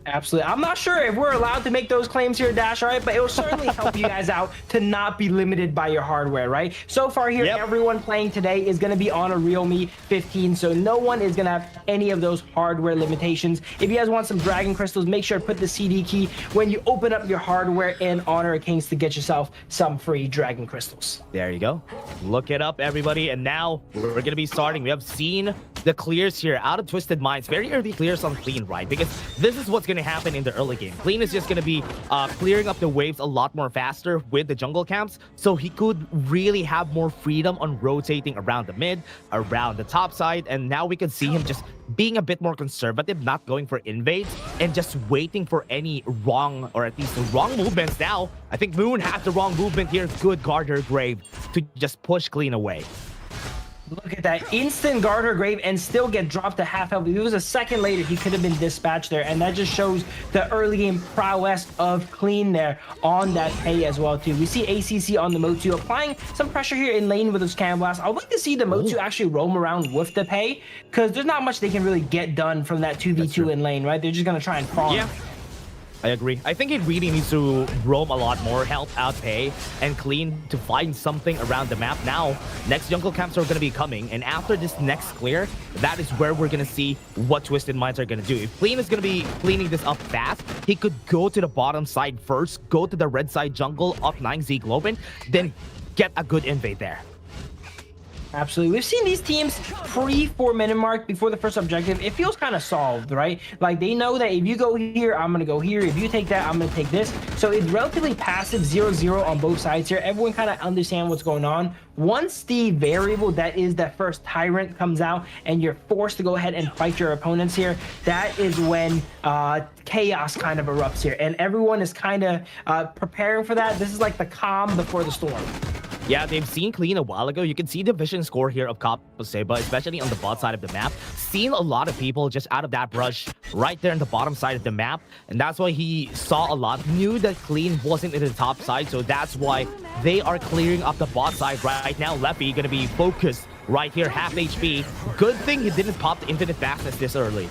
Absolutely. I'm not sure if we're allowed to make those claims here, Dash, all right? But it will certainly help you guys out to not be limited by your hardware, right? So far here, everyone playing today is going to be on a Realme 15, so no one is going to have any of those hardware limitations. If you guys want some Dragon Crystals, make sure to put the CD key when you open up your hardware in Honor of Kings to get yourself some free Dragon Crystals. There you go. Look it up, everybody. And now we're going to be starting. We have seen the clears here out of Twisted Minds. Very early clears on Clean, right? Because this is what's going to happen in the early game. Clean is just going to be clearing up the waves a lot more faster with the jungle camps, so he could really have more freedom on rotating around the mid, around the top side, and now we can see him just being a bit more conservative, not going for invades, and just waiting for any wrong, or at least the wrong movements. Now, I think Moon has the wrong movement here. Good Garter Grave to just push Clean away. Look at that instant Garter Grave and still get dropped to half health. If it was a second later, he could have been dispatched there, and that just shows the early game prowess of Clean there on that pay as well too. We see ACC on the Motu applying some pressure here in lane with those Cannon Blasts. I would like to see the Motu actually roam around with the pay, because there's not much they can really get done from that 2v2 in lane, right? They're just gonna try and farm. Yeah, I agree. I think he really needs to roam a lot more, help out Pei and Clean to find something around the map. Now, next jungle camps are going to be coming, and after this next clear, that is where we're going to see what Twisted Minds are going to do. If Clean is going to be cleaning this up fast, he could go to the bottom side first, go to the red side jungle, up 9Z Globin, then get a good invade there. Absolutely. We've seen these teams pre-4-minute mark before the first objective. It feels kind of solved, right? Like, they know that if you go here, I'm going to go here. If you take that, I'm going to take this. So it's relatively passive 0-0 on both sides here. Everyone kind of understands what's going on. Once the variable that is that first Tyrant comes out and you're forced to go ahead and fight your opponents here, that is when chaos kind of erupts here. And everyone is kind of preparing for that. This is like the calm before the storm. Yeah, they've seen Clean a while ago. You can see the vision score here of Kapuseba, especially on the bot side of the map. Seen a lot of people just out of that brush right there in the bottom side of the map. And that's why he saw a lot. Knew that Clean wasn't in the top side. So that's why they are clearing up the bot side right now. Leffy going to be focused right here, half HP. Good thing he didn't pop the infinite fastness this early.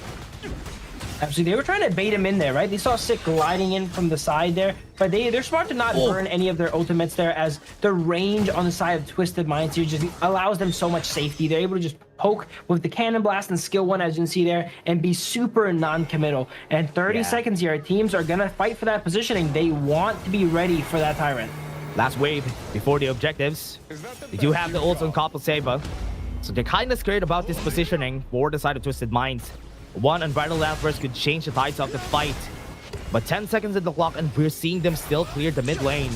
Absolutely, they were trying to bait him in there, right? They saw Sick gliding in from the side there, but they're smart to not burn any of their ultimates there, as the range on the side of Twisted Minds here just allows them so much safety. They're able to just poke with the Cannon Blast and Skill 1, as you can see there, and be super non-committal. And 30 seconds here, teams are gonna fight for that positioning. They want to be ready for that Tyrant. Last wave before the objectives. They do have the ults on Kapuseba, so they're kind of scared about this positioning for the side of Twisted Minds. One unbridled outburst could change the tides of the fight. But 10 seconds in the clock, and we're seeing them still clear the mid lane.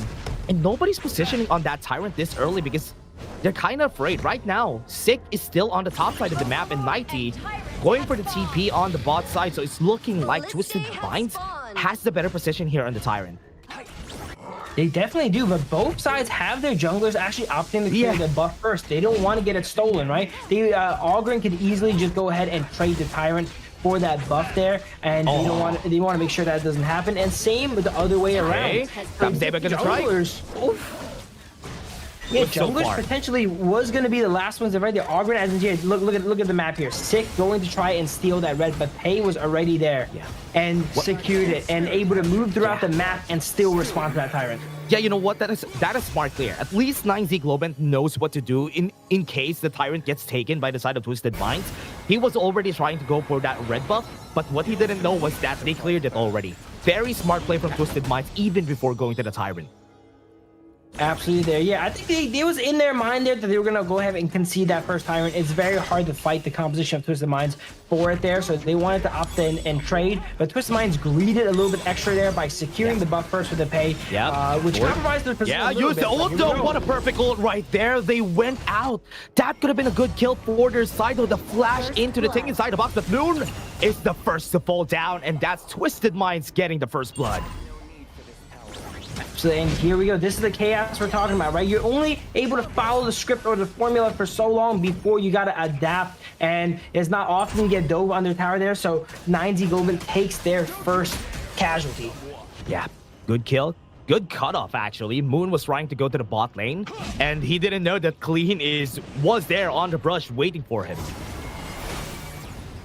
And nobody's positioning on that Tyrant this early because they're kind of afraid. Right now, Sick is still on the top side of the map, and Nighty going for the TP on the bot side. So it's looking like Twisted Minds has the better position here on the Tyrant. They definitely do, but both sides have their junglers actually opting to clear the buff first. They don't want to get it stolen, right? They Ogren could easily just go ahead and trade the Tyrant for that buff there, and they don't want they want to make sure that doesn't happen. And same with the other way around. Junglers, yeah, junglers potentially was going to be the last ones that right there. Ogren, as in here, look at the map here. Sick going to try and steal that red, but Pei was already there and secured it and able to move throughout the map and still respond to that Tyrant. Yeah, you know what? That is smart clear. At least 9Z Globin knows what to do in case the Tyrant gets taken by the side of Twisted Minds. He was already trying to go for that red buff, but what he didn't know was that they cleared it already. Very smart play from Twisted Minds even before going to the Tyrant. Absolutely there. Yeah, I think they was in their mind there that they were going to go ahead and concede that first Tyrant. It's very hard to fight the composition of Twisted Minds for it there, so they wanted to opt in and trade, but Twisted Minds greeded a little bit extra there by securing the buff first with the Pei, which compromised their position a little use bit. the ult though. What a perfect ult right there. They went out. That could have been a good kill for their side though. The flash into the thing inside the box, but Moon is the first to fall down, and that's Twisted Minds getting the first blood. So, and here we go. This is the chaos we're talking about, right? You're only able to follow the script or the formula for so long before you got to adapt. And it's not often you get dove under tower there. So 9Z Globin takes their first casualty. Yeah, good kill. Good cutoff, actually. Moon was trying to go to the bot lane, and he didn't know that Clean was there on the brush waiting for him.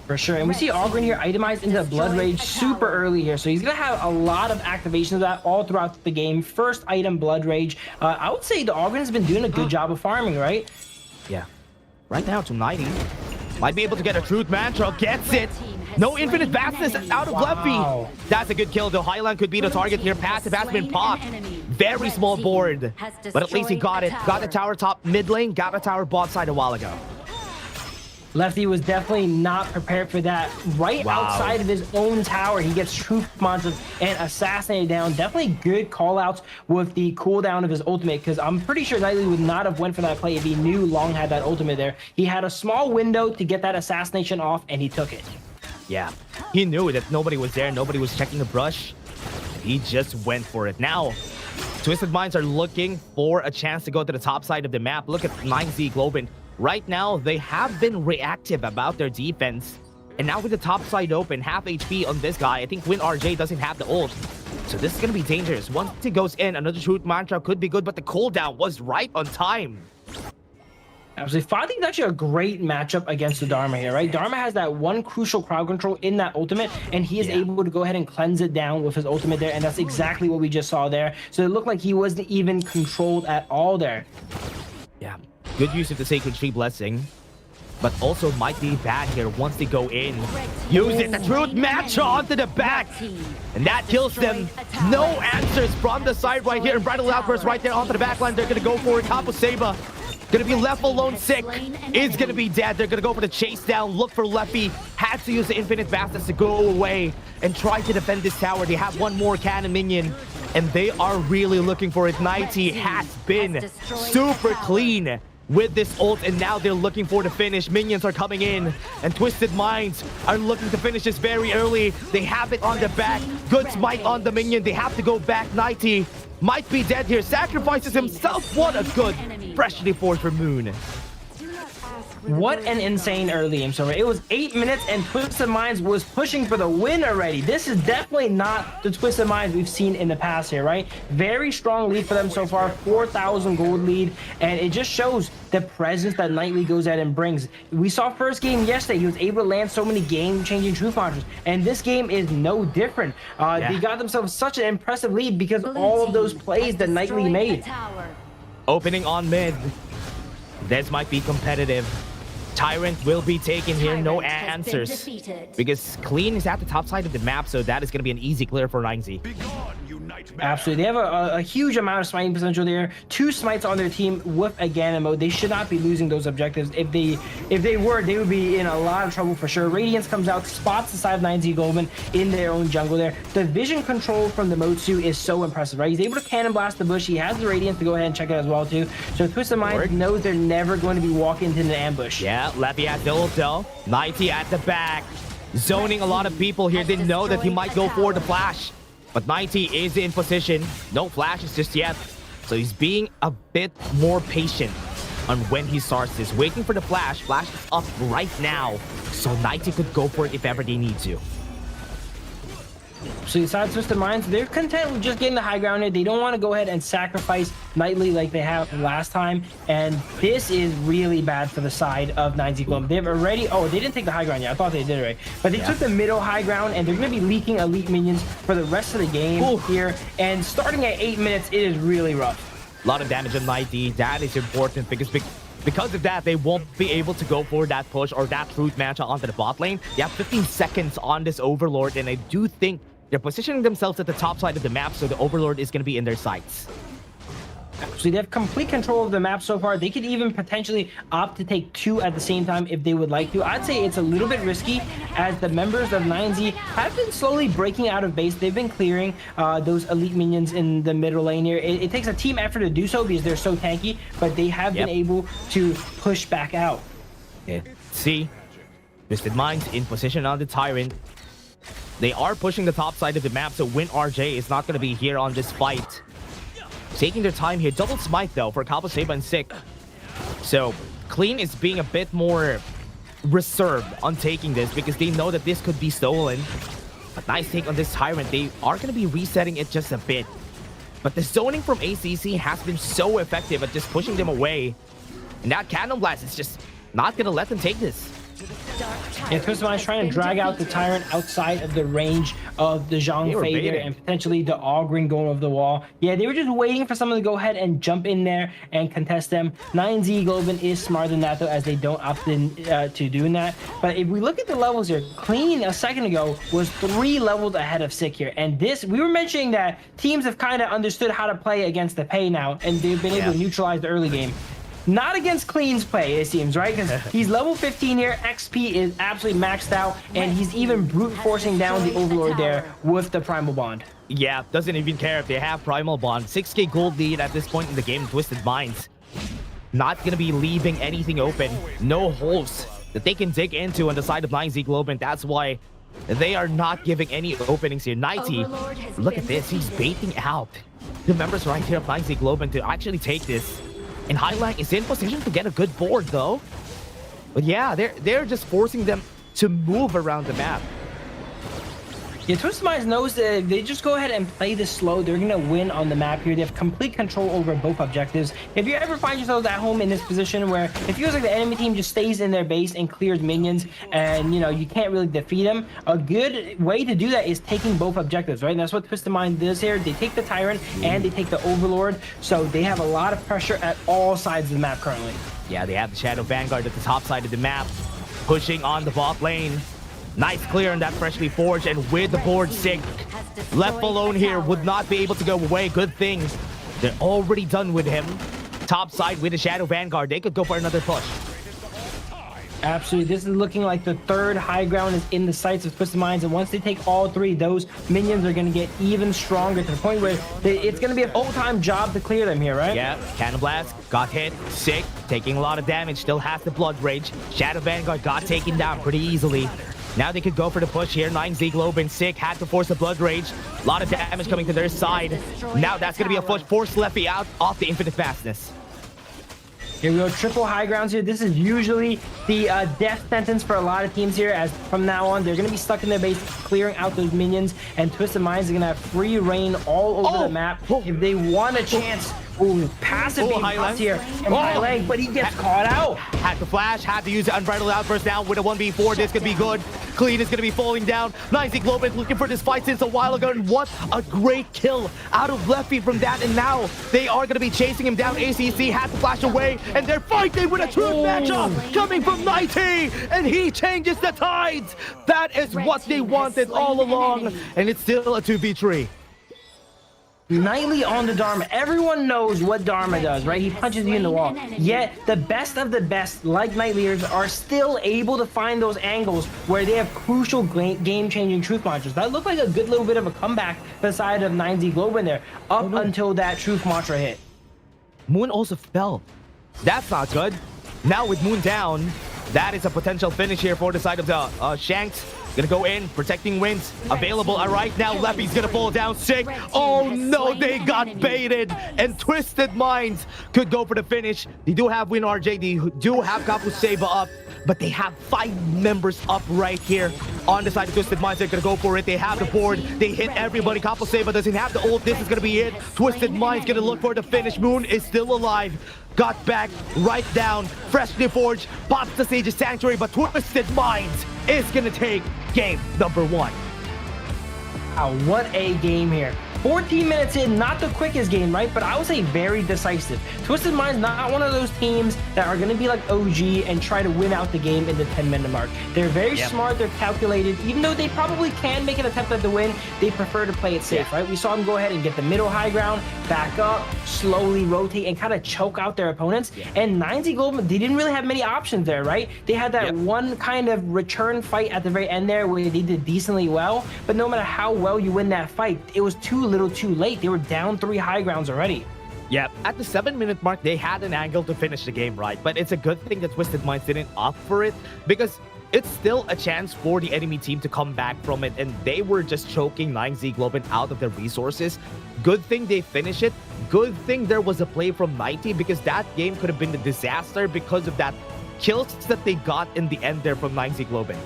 For sure. And we see Ogren here itemized into Blood Rage super early here. So he's going to have a lot of activation of that all throughout the game. First item, Blood Rage. I would say the Ogren has been doing a good job of farming, right? Yeah. Right now, 290. Might be able to get a Truth Mantra. Gets it. No infinite vastness out of Leffy. That's a good kill, though. Highland could be the target here. Passive has been popped. Very small board. But at least he got it. Got the tower top mid lane. Got the tower bot side a while ago. Lefty was definitely not prepared for that. Right outside of his own tower, he gets Truth Mantras and assassinated down. Definitely good call-outs with the cooldown of his ultimate, because I'm pretty sure Knightley would not have went for that play if he knew Long had that ultimate there. He had a small window to get that assassination off, and he took it. Yeah, he knew that nobody was there. Nobody was checking the brush. He just went for it. Now, Twisted Minds are looking for a chance to go to the top side of the map. Look at 9Z Globin. Right now, they have been reactive about their defense. And now with the top side open, half HP on this guy, I think WinRJ doesn't have the ult. So this is going to be dangerous. Once it goes in, another Truth Mantra could be good, but the cooldown was right on time. Absolutely. Fadi is actually a great matchup against the Dharma here, right? Dharma has that one crucial crowd control in that ultimate, and he is able to go ahead and cleanse it down with his ultimate there, and that's exactly what we just saw there. So it looked like he wasn't even controlled at all there. Yeah, good use of the Sacred Tree Blessing, but also might be bad here once they go in. Use it, the Truth Mantra onto the back, and that kills them. No answers from the side right here. Bridal Outburst right there onto the back line. They're going to go for it. Capo Seba gonna be left alone. Sick is gonna be dead. They're gonna go for the chase down. Look for Leffy. Had to use the infinite vastness to go away and try to defend this tower. They have one more cannon minion, and they are really looking for it. 90 has been super clean with this ult, and now they're looking for the finish. Minions are coming in, and Twisted Minds are looking to finish this very early. They have it on the back. Good smite on the minion. They have to go back. 90 might be dead here. Sacrifices himself. What a good, freshly forged for Moon. What an insane early game. So it was 8 minutes and Twisted Minds was pushing for the win already. This is definitely not the Twisted Minds we've seen in the past here, right? Very strong lead for them so far, 4,000 gold lead, and it just shows the presence that Knightley goes out and brings. We saw first game yesterday, he was able to land so many game-changing Truth Mantras, and this game is no different. They got themselves such an impressive lead because all of those plays that Knightley made. Opening on mid. This might be competitive. Tyrant will be taken here, no answers. Because Clean is at the top side of the map, so that is going to be an easy clear for 9Z. Absolutely. They have a huge amount of smiting potential there. 2 smites on their team with a Ganon mode. They should not be losing those objectives. If they were, they would be in a lot of trouble for sure. Radiance comes out, spots the side of 9Z Goldman in their own jungle there. The vision control from the Motsu is so impressive, right? He's able to cannon blast the bush. He has the Radiance to go ahead and check it as well, too. So Twisted Minds knows they're never going to be walking into the ambush. Yeah, Leffy at the ult though. 90 at the back. Zoning a lot of people here. Didn't know that he might go for the flash. But 90 is in position. No flashes just yet. So he's being a bit more patient on when he starts this. Waiting for the flash. Flash is up right now. So 90 could go for it if ever they need to. So besides Twisted Minds, they're content with just getting the high ground here. They don't want to go ahead and sacrifice Knightley like they have last time. And this is really bad for the side of 9Z Gloom. They've already... Oh, they didn't take the high ground yet. I thought they did, right? But they took the middle high ground, and they're going to be leaking elite minions for the rest of the game here. And starting at 8 minutes, it is really rough. A lot of damage on 90. That is important because of that, they won't be able to go for that push or that Truth Mantra onto the bot lane. They have 15 seconds on this Overlord, and I do think they're positioning themselves at the top side of the map, so the Overlord is going to be in their sights. So they have complete control of the map so far. They could even potentially opt to take 2 at the same time if they would like to. I'd say it's a little bit risky as the members of 9Z have been slowly breaking out of base. They've been clearing those elite minions in the middle lane here. It takes a team effort to do so because they're so tanky, but they have been able to push back out. Yeah. See, Twisted Minds in position on the Tyrant. They are pushing the top side of the map, so WinRJ is not going to be here on this fight. Taking their time here. Double smite, though, for Capo Seba and Sick. So, Clean is being a bit more reserved on taking this because they know that this could be stolen. But nice take on this Tyrant. They are going to be resetting it just a bit. But the zoning from ACC has been so effective at just pushing them away. And that Cannon Blast is just not going to let them take this. Yeah, Twisted Mind's trying to drag out the Tyrant outside of the range of the Zhang They were Fei there baiting. and potentially the Ogren going over the wall. Yeah, they were just waiting for someone to go ahead and jump in there and contest them. 9Z Globin is smarter than that though, as they don't opt in to doing that. But if we look at the levels here, Clean a second ago was 3 levels ahead of Sick here. And this, we were mentioning that teams have kind of understood how to play against the Pei now, and they've been able to neutralize the early game. Not against Clean's play, it seems, right? Because he's level 15 here, XP is absolutely maxed out, and he's even brute forcing down the Overlord there with the Primal Bond. Yeah, doesn't even care if they have Primal Bond. 6k gold lead at this point in the game. Twisted Minds not going to be leaving anything open. No holes that they can dig into on the side of 9Z Globin. That's why they are not giving any openings here. 90, look at this. He's baiting out the members right here of 9Z Globin to actually take this. And Highlight is in position to get a good board though. But yeah, they're just forcing them to move around the map. Yeah, Twisted Minds knows that if they just go ahead and play this slow, they're going to win on the map here. They have complete control over both objectives. If you ever find yourselves at home in this position where it feels like the enemy team just stays in their base and clears minions and, you know, you can't really defeat them, a good way to do that is taking both objectives, right? And that's what Twisted Mind does here. They take the Tyrant and they take the Overlord, so they have a lot of pressure at all sides of the map currently. Yeah, they have the Shadow Vanguard at the top side of the map, pushing on the bot lane. Nice clear on that freshly forged, and with the board Sick left alone here, would not be able to go away. Good thing they're already done with him. Top side with the Shadow Vanguard, they could go for another push. Absolutely. This is looking like the third high ground is in the sights of Twisted Minds, and once they take all 3, those minions are going to get even stronger to the point where it's going to be a full-time job to clear them here, right? Yeah, Cannon Blast got hit. Sick, taking a lot of damage, still has the Blood Rage. Shadow Vanguard got taken down pretty easily. Now they could go for the push here. 9Z Globin Sick had to force the Blood Rage. A lot of damage coming to their side. Now that's going to be a push. Force Leffy out off the Infinite Fastness. Here we go, triple high grounds here. This is usually the death sentence for a lot of teams here, as from now on, they're going to be stuck in their base, clearing out those minions, and Twisted Minds are going to have free reign all over the map. If they want a chance, passive being popped here, and high leg, but he gets caught out. Had to flash, had to use the Unbridled Outburst now with a 1v4. This could be good. Clean is going to be falling down. 9Z Globin looking for this fight since a while ago, and what a great kill out of Leffy from that, and now they are going to be chasing him down. ACC had to flash away, and they're fighting with a truth matchup coming from 90, and he changes the tides. That is what they wanted all along, and it's still a 2v3. Nightly on the Dharma. Everyone knows what Dharma does, right? He punches you in the wall. Yet, the best of the best, like Nightliers, are still able to find those angles where they have crucial game-changing truth mantra. That looked like a good little bit of a comeback for the side of 9Z Globin there, up until that truth mantra hit. Moon also fell. That's not good. Now with Moon down, that is a potential finish here for the side of the Shanks. Gonna go in, protecting wins available right now. Leffy's gonna fall down. Sick. Oh no, they got baited, and Twisted Minds could go for the finish. They do have Win RJ, they do have Kapuseva up, but they have 5 members up right here on the side of Twisted Minds. They're gonna go for it. They have the board. They hit everybody. Kapuseva doesn't have the ult. This is gonna be it. Twisted Minds gonna look for the finish. Moon is still alive. Got back, right down, freshly forged, pops the Sage's Sanctuary, but Twisted Minds is gonna take game number 1. Wow, what a game here. 14 minutes in, not the quickest game, right? But I would say very decisive. Twisted Mind's not one of those teams that are going to be like OG and try to win out the game in the 10-minute mark. They're very smart, they're calculated. Even though they probably can make an attempt at the win, they prefer to play it safe, right? We saw them go ahead and get the middle high ground, back up, slowly rotate, and kind of choke out their opponents. And 9Z Globin, they didn't really have many options there, right? They had that one kind of return fight at the very end there where they did decently well, but no matter how well you win that fight, it was too little too late. They were down 3 high grounds already. Yeah, at the 7-minute mark, they had an angle to finish the game, right? But it's a good thing that Twisted Minds didn't opt for it, because it's still a chance for the enemy team to come back from it, and they were just choking 9Z Globin out of their resources. Good thing they finish it. Good thing there was a play from 90, because that game could have been a disaster because of that kills that they got in the end there from 9Z Globin.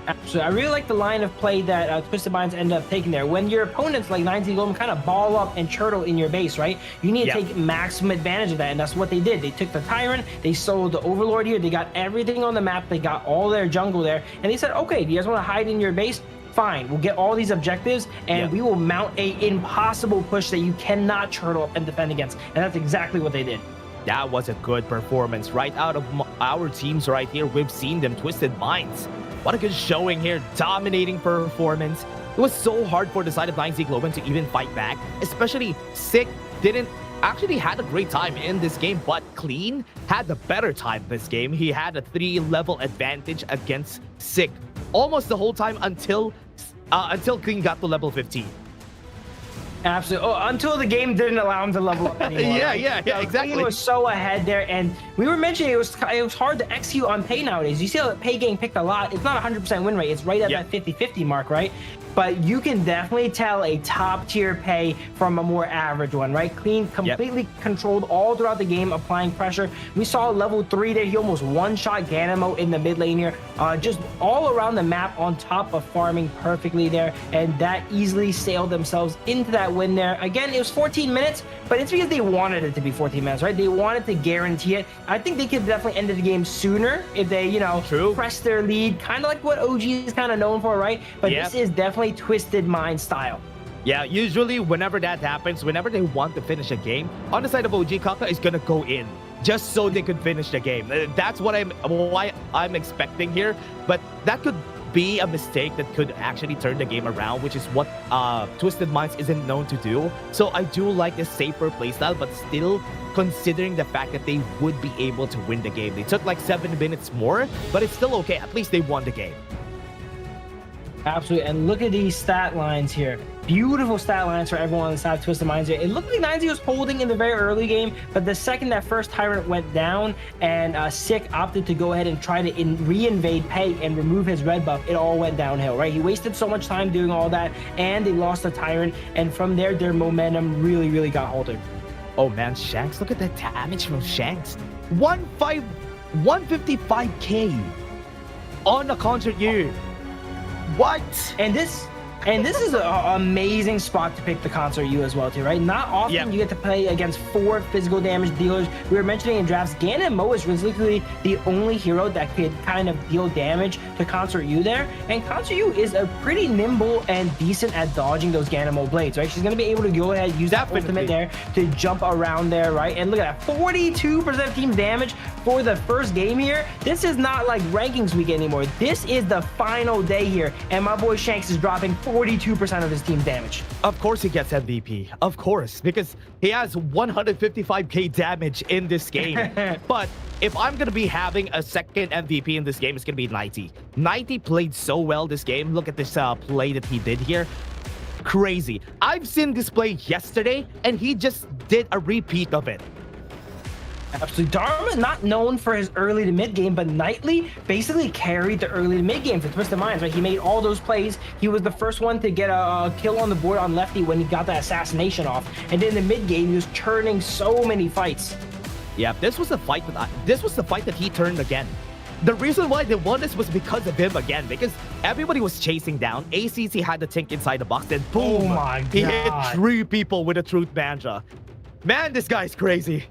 Absolutely. I really like the line of play that Twisted Minds end up taking there. When your opponents like 90 Golden kind of ball up and turtle in your base, right? You need to take maximum advantage of that, and that's what they did. They took the Tyrant, they soloed the Overlord here, they got everything on the map, they got all their jungle there, and they said, okay, do you guys want to hide in your base? Fine, we'll get all these objectives, and we will mount a impossible push that you cannot turtle up and defend against, and that's exactly what they did. That was a good performance right out of our teams right here. We've seen them, Twisted Minds. What a good showing here, dominating performance. It was so hard for the side of 9Z Globan to even fight back, especially Sick didn't actually had a great time in this game, but Clean had the better time this game. He had a 3-level advantage against Sick almost the whole time until Clean got to level 15. Absolutely. Oh, until the game didn't allow him to level up anymore. yeah, exactly. He was so ahead there, and we were mentioning it was hard to execute on Pay nowadays. You see how Pay getting picked a lot. It's not 100% win rate. It's right at that 50-50 mark, right? But you can definitely tell a top tier Pay from a more average one, right? Clean completely controlled all throughout the game, applying pressure. We saw level 3 there. He almost one-shot Ganemo in the mid lane here. Just all around the map on top of farming perfectly there. And that easily sailed themselves into that win there. Again, it was 14 minutes, but it's because they wanted it to be 14 minutes, right? They wanted to guarantee it. I think they could definitely end the game sooner if they, you know, press their lead, kind of like what OG is kind of known for, right? But this is definitely Twisted Mind style. Yeah, usually whenever that happens, whenever they want to finish a game, on the side of OG, Kaka is gonna go in just so they could finish the game. That's why I'm expecting here, but that could be a mistake that could actually turn the game around, which is what Twisted Minds isn't known to do. So I do like the safer playstyle, but still considering the fact that they would be able to win the game. They took like 7 minutes more, but it's still okay. At least they won the game. Absolutely, and look at these stat lines here. Beautiful stat lines for everyone on the side of Twisted Minds here. It looked like 9Z was holding in the very early game, but the second that first Tyrant went down and Sick opted to go ahead and try to re-invade Pay and remove his red buff, it all went downhill, right? He wasted so much time doing all that, and they lost the Tyrant, and from there, their momentum really got halted. Oh man, Shanks, look at that damage from Shanks. 155k on a concert year. What? And this is an amazing spot to pick the Concert U as well too, right? Not often you get to play against 4 physical damage dealers. We were mentioning in drafts, Ganemo is literally the only hero that could kind of deal damage to Concert U there. And Concert U is a pretty nimble and decent at dodging those Ganemo blades, right? She's going to be able to go ahead and use that ultimate there to jump around there, right? And look at that, 42% team damage for the first game here. This is not like rankings week anymore. This is the final day here. And my boy Shanks is dropping 42% of his team's damage. Of course he gets MVP. Of course, because he has 155k damage in this game. But if I'm going to be having a second MVP in this game, it's going to be 90. 90 played so well this game. Look at this play that he did here. Crazy. I've seen this play yesterday, and he just did a repeat of it. Absolutely. Dharma not known for his early to mid game, but Nightly basically carried the early to mid game for Twisted Minds, right? He made all those plays. He was the first one to get a kill on the board on Lefty when he got that assassination off. And then in the mid game, he was turning so many fights. Yeah, this was the fight that he turned again. The reason why they won this was because of him again, because everybody was chasing down. ACC had the tank inside the box, and boom! Oh my God. He hit 3 people with a Truth Manja. Man, this guy's crazy.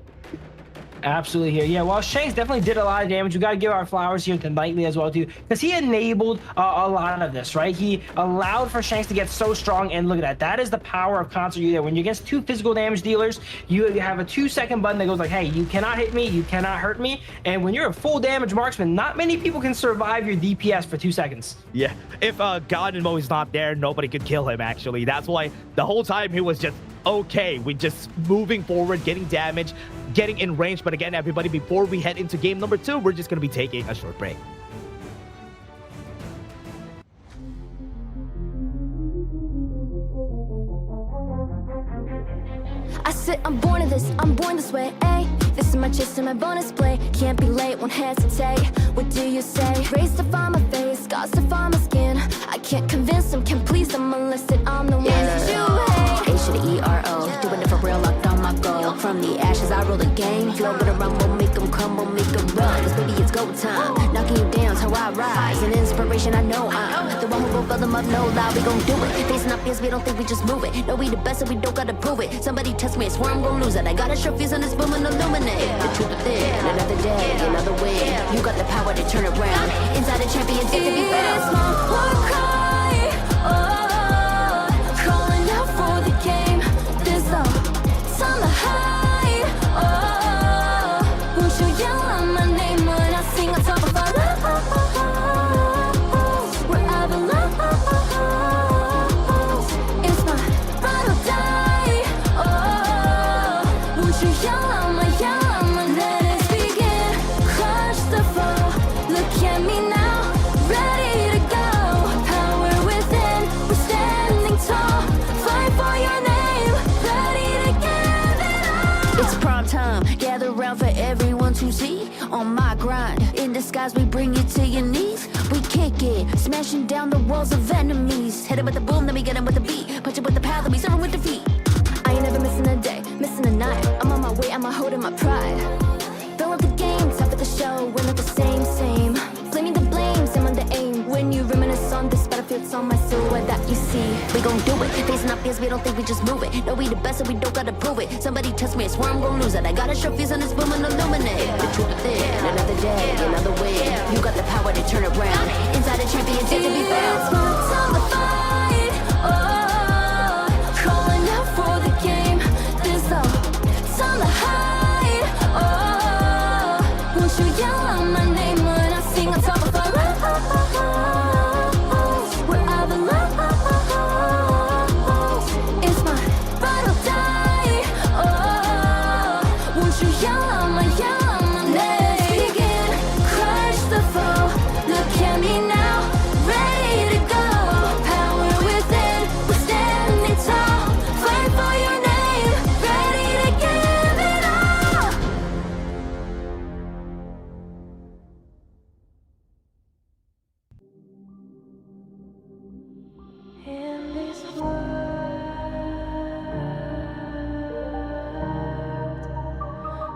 Absolutely here. Yeah, well, Shanks definitely did a lot of damage. We got to give our flowers here to Nightly as well, too, because he enabled a lot of this, right? He allowed for Shanks to get so strong, and look at that. That is the power of Concert U there. When you're against 2 physical damage dealers, you have a 2-second button that goes like, hey, you cannot hit me, you cannot hurt me, and when you're a full damage marksman, not many people can survive your DPS for 2 seconds. Yeah, if Ganemo is not there, nobody could kill him, actually. That's why the whole time he was just okay with just moving forward, getting damage, getting in range. But again, everybody, before we head into game number 2, we're just going to be taking a short break. I said I'm born of this, I'm born this way, ayy. This is my chest and my bonus play. Can't be late, won't hesitate. What do you say? Race to find my face, scars to find my skin. I can't convince them, can't please them unless that I'm the one that you hate. H to the E-R-O, doing it for real, locked on my goal. From the ashes, I roll the game. Flow with a rumble, make them crumble, make them run. Cause baby, it's go time. Knocking you down, how how I rise. An inspiration, I know I'm the one who gon' fill them up, no lie, we gon' do it. Facing our fears, we don't think we just move it. No, we the best, so we don't gotta prove it. Somebody test me, I swear I'm gon' lose it. I got a sure fuse on this boom and illuminate. The truth within, another day, another win. You got the power to turn around. Inside a champion, yet to be found. It's my war cry, oh, calling out for the game. There's no time to hide, oh, won't you yell out my name when I sing on top of our lungs? Wherever love, it's my ride or die, oh, won't you yell out my let us begin, crush the foe, look at me now, ready to go, power within, we're standing tall, fight for your name, ready to give it all. It's prom time, gather round for everyone to see. On my grind, in disguise, we bring you to your knees. We kick it, smashing down the walls of enemies. Hit it with the boom, then we get him with the beat. Punch it with the power, then we serve him with defeat. I ain't never missing a day, missing a night. I'm on my way, I'm holding my pride. Fill up the game, top of the show, we're not the same. Blaming the blame, same on the aim. When you reminisce on this battlefield, it's on my silhouette that you see. We gon' do it, facing our fears, we don't think we just move it. No, we the best, so we don't gotta prove it. Somebody test me, I swear I'm gon' lose it. I got a sure fuse on this boom and illuminate. The truth within, another day, another win. You got the power to turn around. Inside a champion, yet to be found. It's my time to fight, oh, calling out for the game. There's no time to hide, oh, won't you yell out my name when I sing on top of our lungs? Wherever love, it's my ride or die, oh, won't you yell out my let us begin, crush the foe, look at me now, ready to go, power within, we're standing tall, fight for your name, ready to give it all. In this world,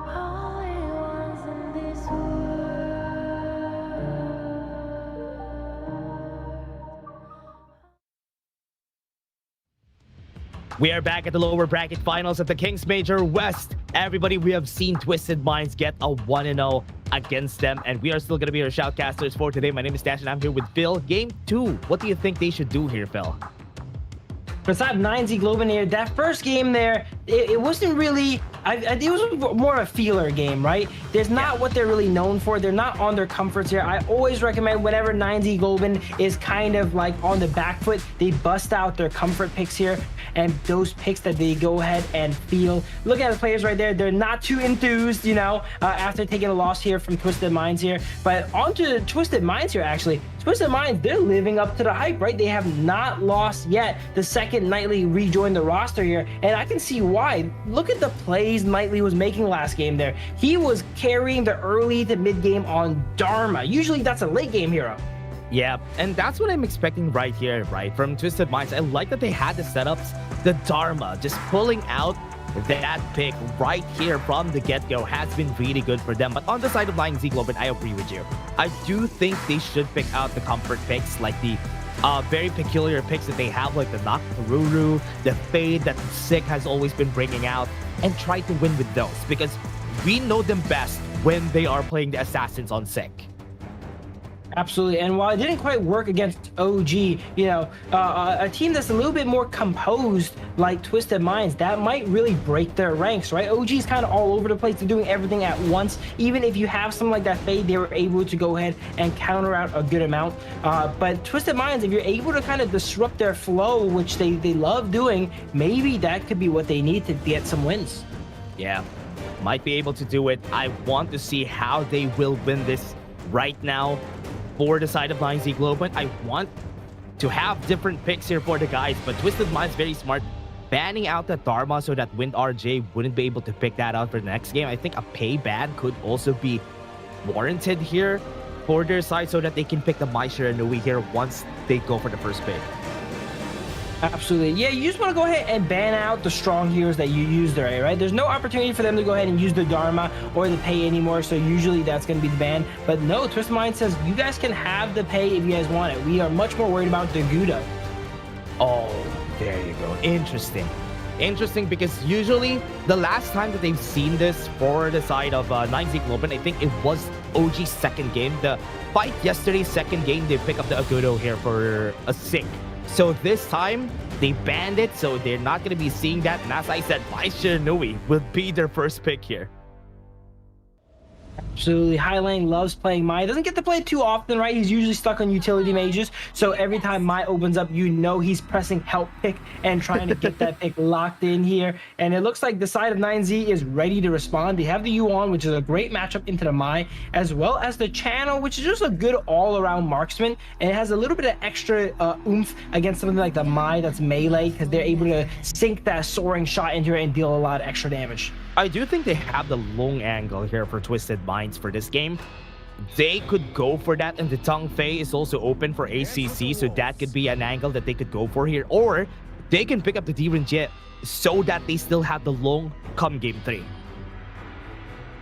only ones in this We are back at the lower bracket finals at the Kings Major West. Everybody, we have seen Twisted Minds get a 1-0 against them, and we are still going to be your shoutcasters for today. My name is Dash, and I'm here with Phil. Game 2. What do you think they should do here, Phil? Besides 9Z Globen here, that first game there, it wasn't really, it was more a feeler game, right? There's not what they're really known for. They're not on their comforts here. I always recommend whenever 9Z Globen is kind of like on the back foot, they bust out their comfort picks here, and those picks that they go ahead and feel. Look at the players right there. They're not too enthused, you know, after taking a loss here from Twisted Minds here. But on to Twisted Minds here, actually. Twisted Minds, they're living up to the hype, right? They have not lost yet. The second Knightley rejoined the roster here, and I can see why. Look at the plays Knightley was making last game there. He was carrying the early to mid game on Dharma. Usually that's a late game hero. Yeah, and that's what I'm expecting right here, right? From Twisted Minds. I like that they had the setups, the Dharma, just pulling out that pick right here from the get-go has been really good for them. But on the side of 9Z Globen, I agree with you. I do think they should pick out the comfort picks, like the very peculiar picks that they have, like the Nakaruru, the Fade that Sick has always been bringing out, and try to win with those, because we know them best when they are playing the Assassins on Sick. Absolutely, and while it didn't quite work against OG, you know, a team that's a little bit more composed like Twisted Minds, that might really break their ranks, right? OG's kind of all over the place. They're doing everything at once. Even if you have something like that Fade, they were able to go ahead and counter out a good amount. But Twisted Minds, if you're able to kind of disrupt their flow, which they love doing, maybe that could be what they need to get some wins. Yeah, might be able to do it. I want to see how they will win this right now. For the side of 9Z Globen, I want to have different picks here for the guys, but Twisted Minds very smart, banning out the Dharma so that Wind RJ wouldn't be able to pick that out for the next game. I think a pay ban could also be warranted here for their side so that they can pick the Mai Shiranui here once they go for the first pick. Absolutely. Yeah, you just want to go ahead and ban out the strong heroes that you used already, right? There's no opportunity for them to go ahead and use the Dharma or the pay anymore, so usually that's going to be the ban. But no, Twisted Mind says you guys can have the pay if you guys want it. We are much more worried about the Gudo. Oh, there you go. Interesting. Interesting, because usually the last time that they've seen this for the side of 9Z Globin, I think it was OG's second game. The fight yesterday's second game, they pick up the Agudo here for a sick. So this time, they banned it, so they're not going to be seeing that. And as I said, Mai Shiranui will be their first pick here. Absolutely. Highline loves playing Mai. Doesn't get to play it too often, right? He's usually stuck on utility mages. So every time Mai opens up, you know he's pressing help pick and trying to get that pick locked in here. And it looks like the side of 9Z is ready to respond. They have the Yuan, which is a great matchup into the Mai, as well as the Channel, which is just a good all-around marksman. And it has a little bit of extra oomph against something like the Mai that's melee, because they're able to sink that soaring shot into it and deal a lot of extra damage. I do think they have the long angle here for Twisted Minds for this game. They could go for that, and the Tong Fei is also open for ACC, so that could be an angle that they could go for here. Or they can pick up the D-Ren Jet so that they still have the long come game 3.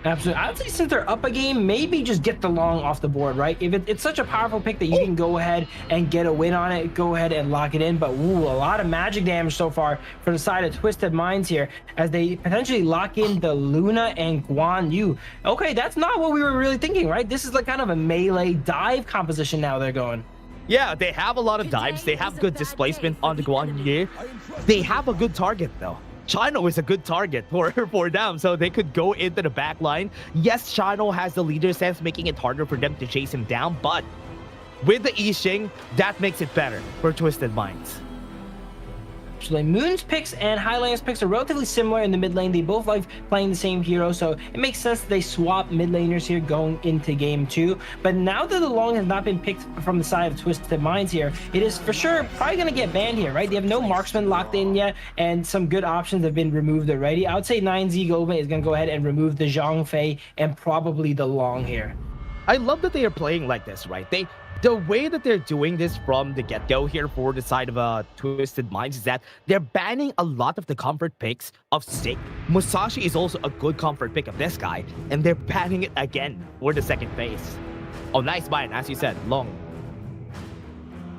Absolutely. I'd say since they're up a game, maybe just get the long off the board, right? If it's such a powerful pick that you can go ahead and get a win on it, go ahead and lock it in. But ooh, a lot of magic damage so far for the side of Twisted Minds here, as they potentially lock in the Luna and Guan Yu. Okay, that's not what we were really thinking, right? This is like kind of a melee dive composition now they're going. Yeah, they have a lot of dives. They have good displacement on the Guan Yu. They have a good target, though. Chino is a good target for them, so they could go into the back line. Yes, Chino has the leader sense, making it harder for them to chase him down, but with the Yixing, that makes it better for Twisted Minds. Actually, Moon's picks and Highline's picks are relatively similar in the mid lane. They both like playing the same hero, so it makes sense that they swap mid laners here going into game 2. But now that the long has not been picked from the side of Twisted Minds here, it is for sure probably going to get banned here, right? They have no marksman locked in yet, and some good options have been removed already. I would say 9Z Globin is going to go ahead and remove the Zhang Fei and probably the long here. I love that they are playing like this, right? The way that they're doing this from the get-go here for the side of Twisted Minds is that they're banning a lot of the comfort picks of Stick. Musashi is also a good comfort pick of this guy, and they're banning it again for the second phase. Oh, nice buy, as you said, long.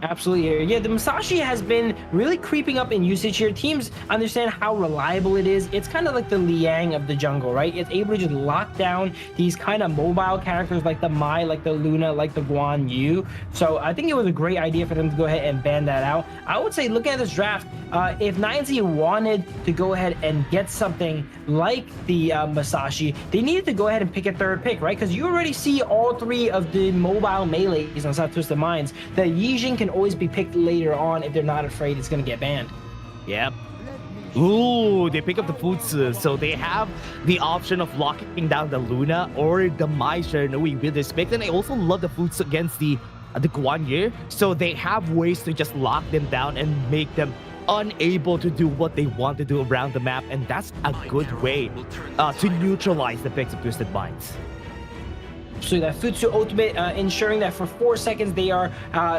Absolutely. Yeah, the Musashi has been really creeping up in usage here. Teams understand how reliable it is. It's kind of like the Liang of the jungle, right? It's able to just lock down these kind of mobile characters like the Mai, like the Luna, like the Guan Yu. So I think it was a great idea for them to go ahead and ban that out. I would say, looking at this draft, if 9Z wanted to go ahead and get something like the Musashi, they needed to go ahead and pick a third pick, right? Because you already see all 3 of the mobile melees on South Twisted Minds. The Yixing can always be picked later on if they're not afraid it's going to get banned. Yep. Ooh, they pick up the Futsu, so they have the option of locking down the Luna or the Mai Shiranui with this pick. And I also love the Futsu against the Guan Yu, so they have ways to just lock them down and make them unable to do what they want to do around the map, and that's a good way to neutralize the picks of Twisted Minds. So that Futsu ultimate, ensuring that for 4 seconds they are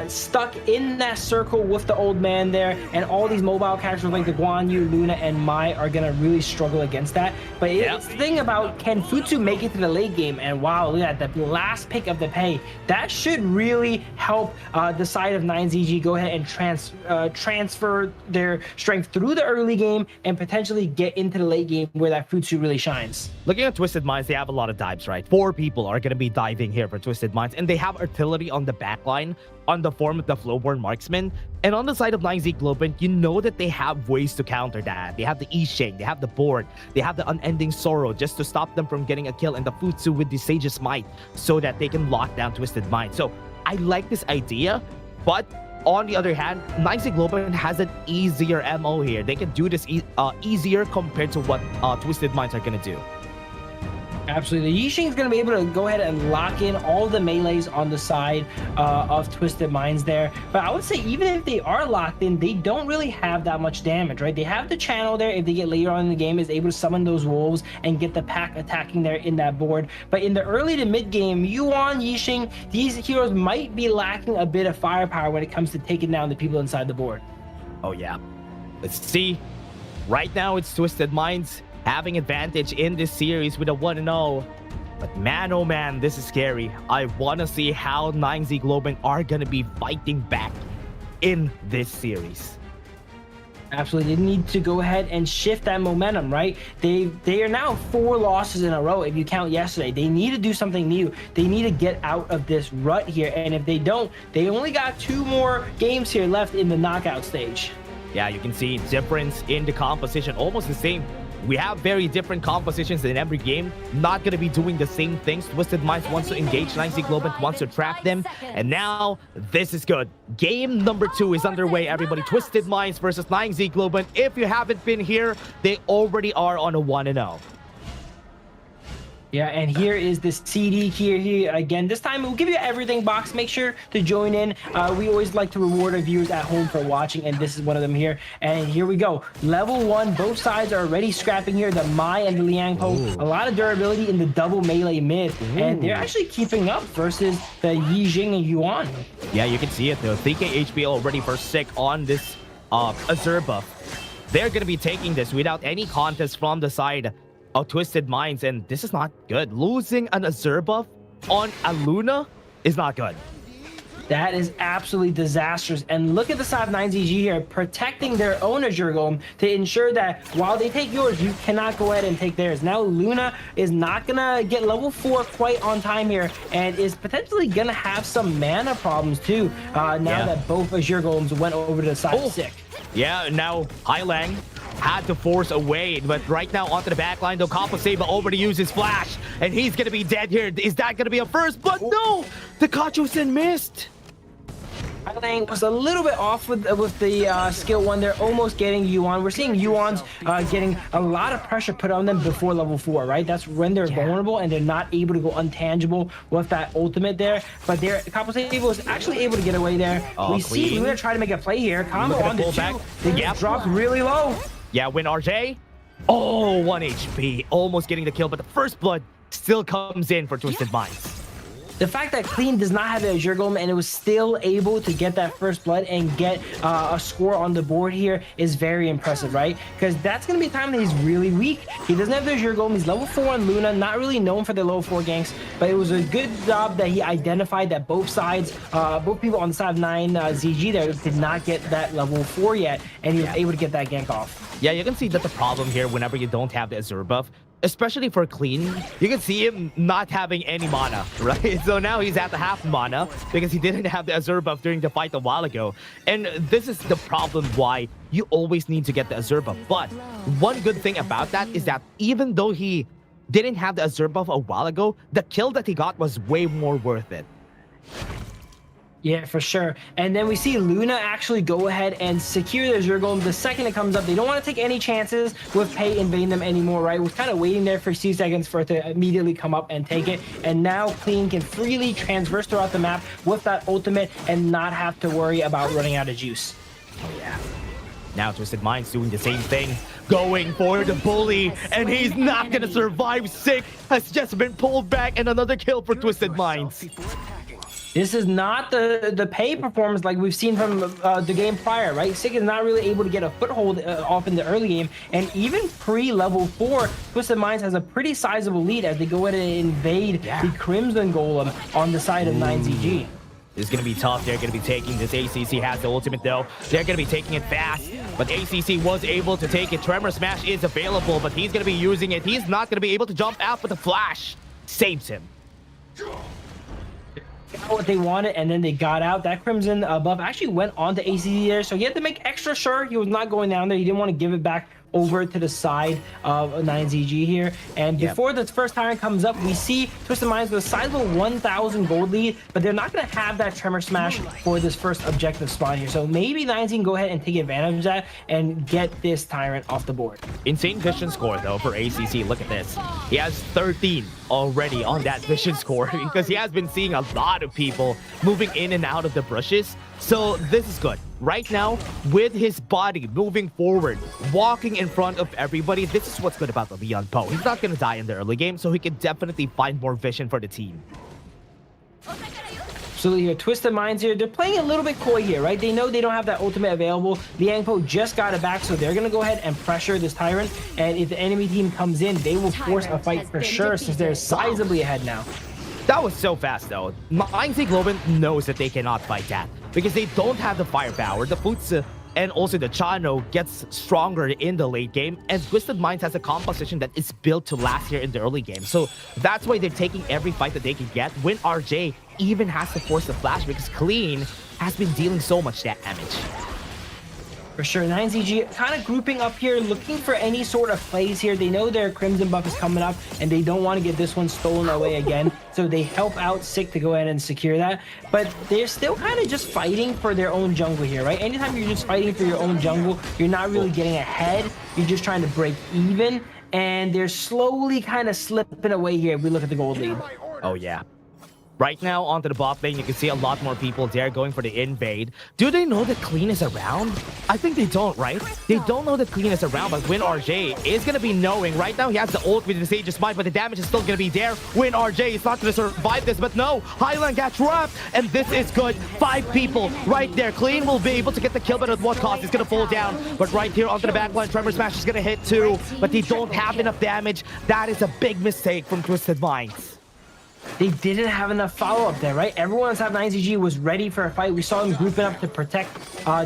stuck in that circle with the old man there, and all these mobile characters like the Guan Yu, Luna, and Mai are gonna really struggle against that. But it's the thing about, can Futsu make it to the late game? And wow, look at that, the last pick of the pay. That should really help the side of 9ZG go ahead and transfer their strength through the early game and potentially get into the late game where that Futsu really shines. Looking at Twisted Minds, they have a lot of dives, right? 4 people are gonna be diving here for Twisted Minds, and they have artillery on the backline on the form of the Flowborn Marksman. And on the side of 9Z Globin, you know that they have ways to counter that. They have the Yixing, they have the board, they have the Unending Sorrow just to stop them from getting a kill, and the Futsu with the Sage's Might so that they can lock down Twisted Minds. So I like this idea, but on the other hand, 9Z Globin has an easier MO here. They can do this easier compared to what Twisted Minds are gonna do. Absolutely. Yixing is going to be able to go ahead and lock in all the melees on the side of Twisted Minds there. But I would say even if they are locked in, they don't really have that much damage, right? They have the channel there. If they get later on in the game, is able to summon those wolves and get the pack attacking there in that board. But in the early to mid game, Yuan, Yixing, these heroes might be lacking a bit of firepower when it comes to taking down the people inside the board. Oh, yeah. Let's see. Right now, it's Twisted Minds having advantage in this series with a 1-0. But man, oh man, this is scary. I want to see how 9Z Globen are going to be fighting back in this series. Absolutely, they need to go ahead and shift that momentum, right? They are now 4 losses in a row if you count yesterday. They need to do something new. They need to get out of this rut here, and if they don't, they only got 2 more games here left in the knockout stage. Yeah, you can see difference in the composition, almost the same. We have very different compositions in every game. Not going to be doing the same things. Twisted Minds wants to engage 9Z Globen, wants to trap them. And now, this is good. Game number 2 is underway, everybody. Twisted Minds versus 9Z Globen. If you haven't been here, they already are on a 1-0. Yeah, and here is the CD here again. This time we'll give you everything box. Make sure to join in. We always like to reward our viewers at home for watching, and this is one of them here. And here we go. Level 1, both sides are already scrapping here. The Mai and the Liang Po. A lot of durability in the double melee mid. And they're actually keeping up versus the Yi Jing and Yuan. Yeah, you can see it though. 3k HP already for Sick on this Azure buff. They're going to be taking this without any contest from the side of Twisted Minds, and this is not good. Losing an Azure buff on a Luna is not good. That is absolutely disastrous. And look at the side of 9ZG here, protecting their own Azure Golem to ensure that while they take yours, you cannot go ahead and take theirs. Now Luna is not gonna get level 4 quite on time here, and is potentially gonna have some mana problems too, now that both Azure Golems went over to the side of Sick. Yeah, now Hailang had to force away, but right now onto the back line, though, Compo Saba over to use his flash, and he's gonna be dead here. Is that gonna be a first? But no! The Kachosen missed! Hailang was a little bit off with the skill 1. They're almost getting Yuan. We're seeing Yuan's getting a lot of pressure put on them before level 4, right? That's when they're vulnerable and they're not able to go untangible with that ultimate there. But their Combo Saba was actually able to get away there. We see Luna try to make a play here. Combo on the 2. They just dropped really low. Yeah, win RJ. Oh, 1 HP. Almost getting the kill, but the first blood still comes in for Twisted Minds. The fact that Clean does not have the Azure Golem and it was still able to get that first blood and get a score on the board here is very impressive, right? Because that's going to be a time that he's really weak. He doesn't have the Azure Golem. He's level 4 on Luna, not really known for the level 4 ganks, but it was a good job that he identified that both sides, both people on the side of 9ZG there did not get that level 4 yet, and he was able to get that gank off. Yeah, you can see that the problem here whenever you don't have the Azure buff, especially for Clean, you can see him not having any mana, right? So now he's at the half mana because he didn't have the Azure buff during the fight a while ago. And this is the problem why you always need to get the Azure buff. But one good thing about that is that even though he didn't have the Azure buff a while ago, the kill that he got was way more worth it. Yeah, for sure. And then we see Luna actually go ahead and secure the Azure Golem the second it comes up. They don't want to take any chances with Pei invading them anymore, right? We're kind of waiting there for a few seconds for it to immediately come up and take it. And now Clean can freely transverse throughout the map with that ultimate and not have to worry about running out of juice. Oh, yeah. Now Twisted Minds doing the same thing, going for the bully, and he's not going to survive. Sick has just been pulled back, and another kill for Twisted Minds. This is not the Pei performance like we've seen from the game prior, right? Sick is not really able to get a foothold off in the early game, and even pre-level 4, Twisted Minds has a pretty sizable lead as they go ahead and invade the Crimson Golem on the side of 9ZG. It's going to be tough. They're going to be taking this. ACC has the ultimate, though. They're going to be taking it fast. But ACC was able to take it. Tremor Smash is available, but he's going to be using it. He's not going to be able to jump out, but the flash saves him. What they wanted, and then they got out. That Crimson buff actually went on to ACC there, so he had to make extra sure he was not going down there. He didn't want to give it back over to the side of 9ZG here. And before the first tyrant comes up, we see Twisted Minds with a sizable 1,000 gold lead, but they're not going to have that Tremor Smash for this first objective spawn here. So maybe 9Z can go ahead and take advantage of that and get this tyrant off the board. Insane vision score, though, for ACC. Look at this. He has 13 already on that vision score because he has been seeing a lot of people moving in and out of the brushes. So this is good. Right now, with his body moving forward, walking in front of everybody, this is what's good about the Liang Po. He's not going to die in the early game, so he can definitely find more vision for the team. Absolutely. Here, Twisted Minds here. They're playing a little bit coy here, right? They know they don't have that ultimate available. Liangpo just got it back, so they're going to go ahead and pressure this Tyrant. And if the enemy team comes in, they will force a fight for sure since they're sizably ahead now. That was so fast, though. 9Z Globin knows that they cannot fight that because they don't have the firepower. The Futsu and also the Chano gets stronger in the late game, and Twisted Minds has a composition that is built to last here in the early game. So that's why they're taking every fight that they can get. When RJ even has to force the flash because Clean has been dealing so much damage. For sure, 9ZG kind of grouping up here, looking for any sort of plays here. They know their Crimson buff is coming up, and they don't want to get this one stolen away again. So they help out Sick to go ahead and secure that. But they're still kind of just fighting for their own jungle here, right? Anytime you're just fighting for your own jungle, you're not really getting ahead. You're just trying to break even. And they're slowly kind of slipping away here if we look at the gold lead. Oh, yeah. Right now, onto the bot lane, you can see a lot more people there going for the invade. Do they know that Clean is around? I think they don't, right? They don't know that Clean is around, but Win RJ is going to be knowing. Right now, he has the ult with the Sage's Might, but the damage is still going to be there. Win RJ is not going to survive this, but no, Highland got trapped, and this is good. 5 people right there. Clean will be able to get the kill, but at what cost? He's going to fall down. But right here onto the backline, Tremor Smash is going to hit too, but they don't have enough damage. That is a big mistake from Twisted Minds. They didn't have enough follow-up there, right? Everyone on top 9ZG was ready for a fight. We saw them grouping up to protect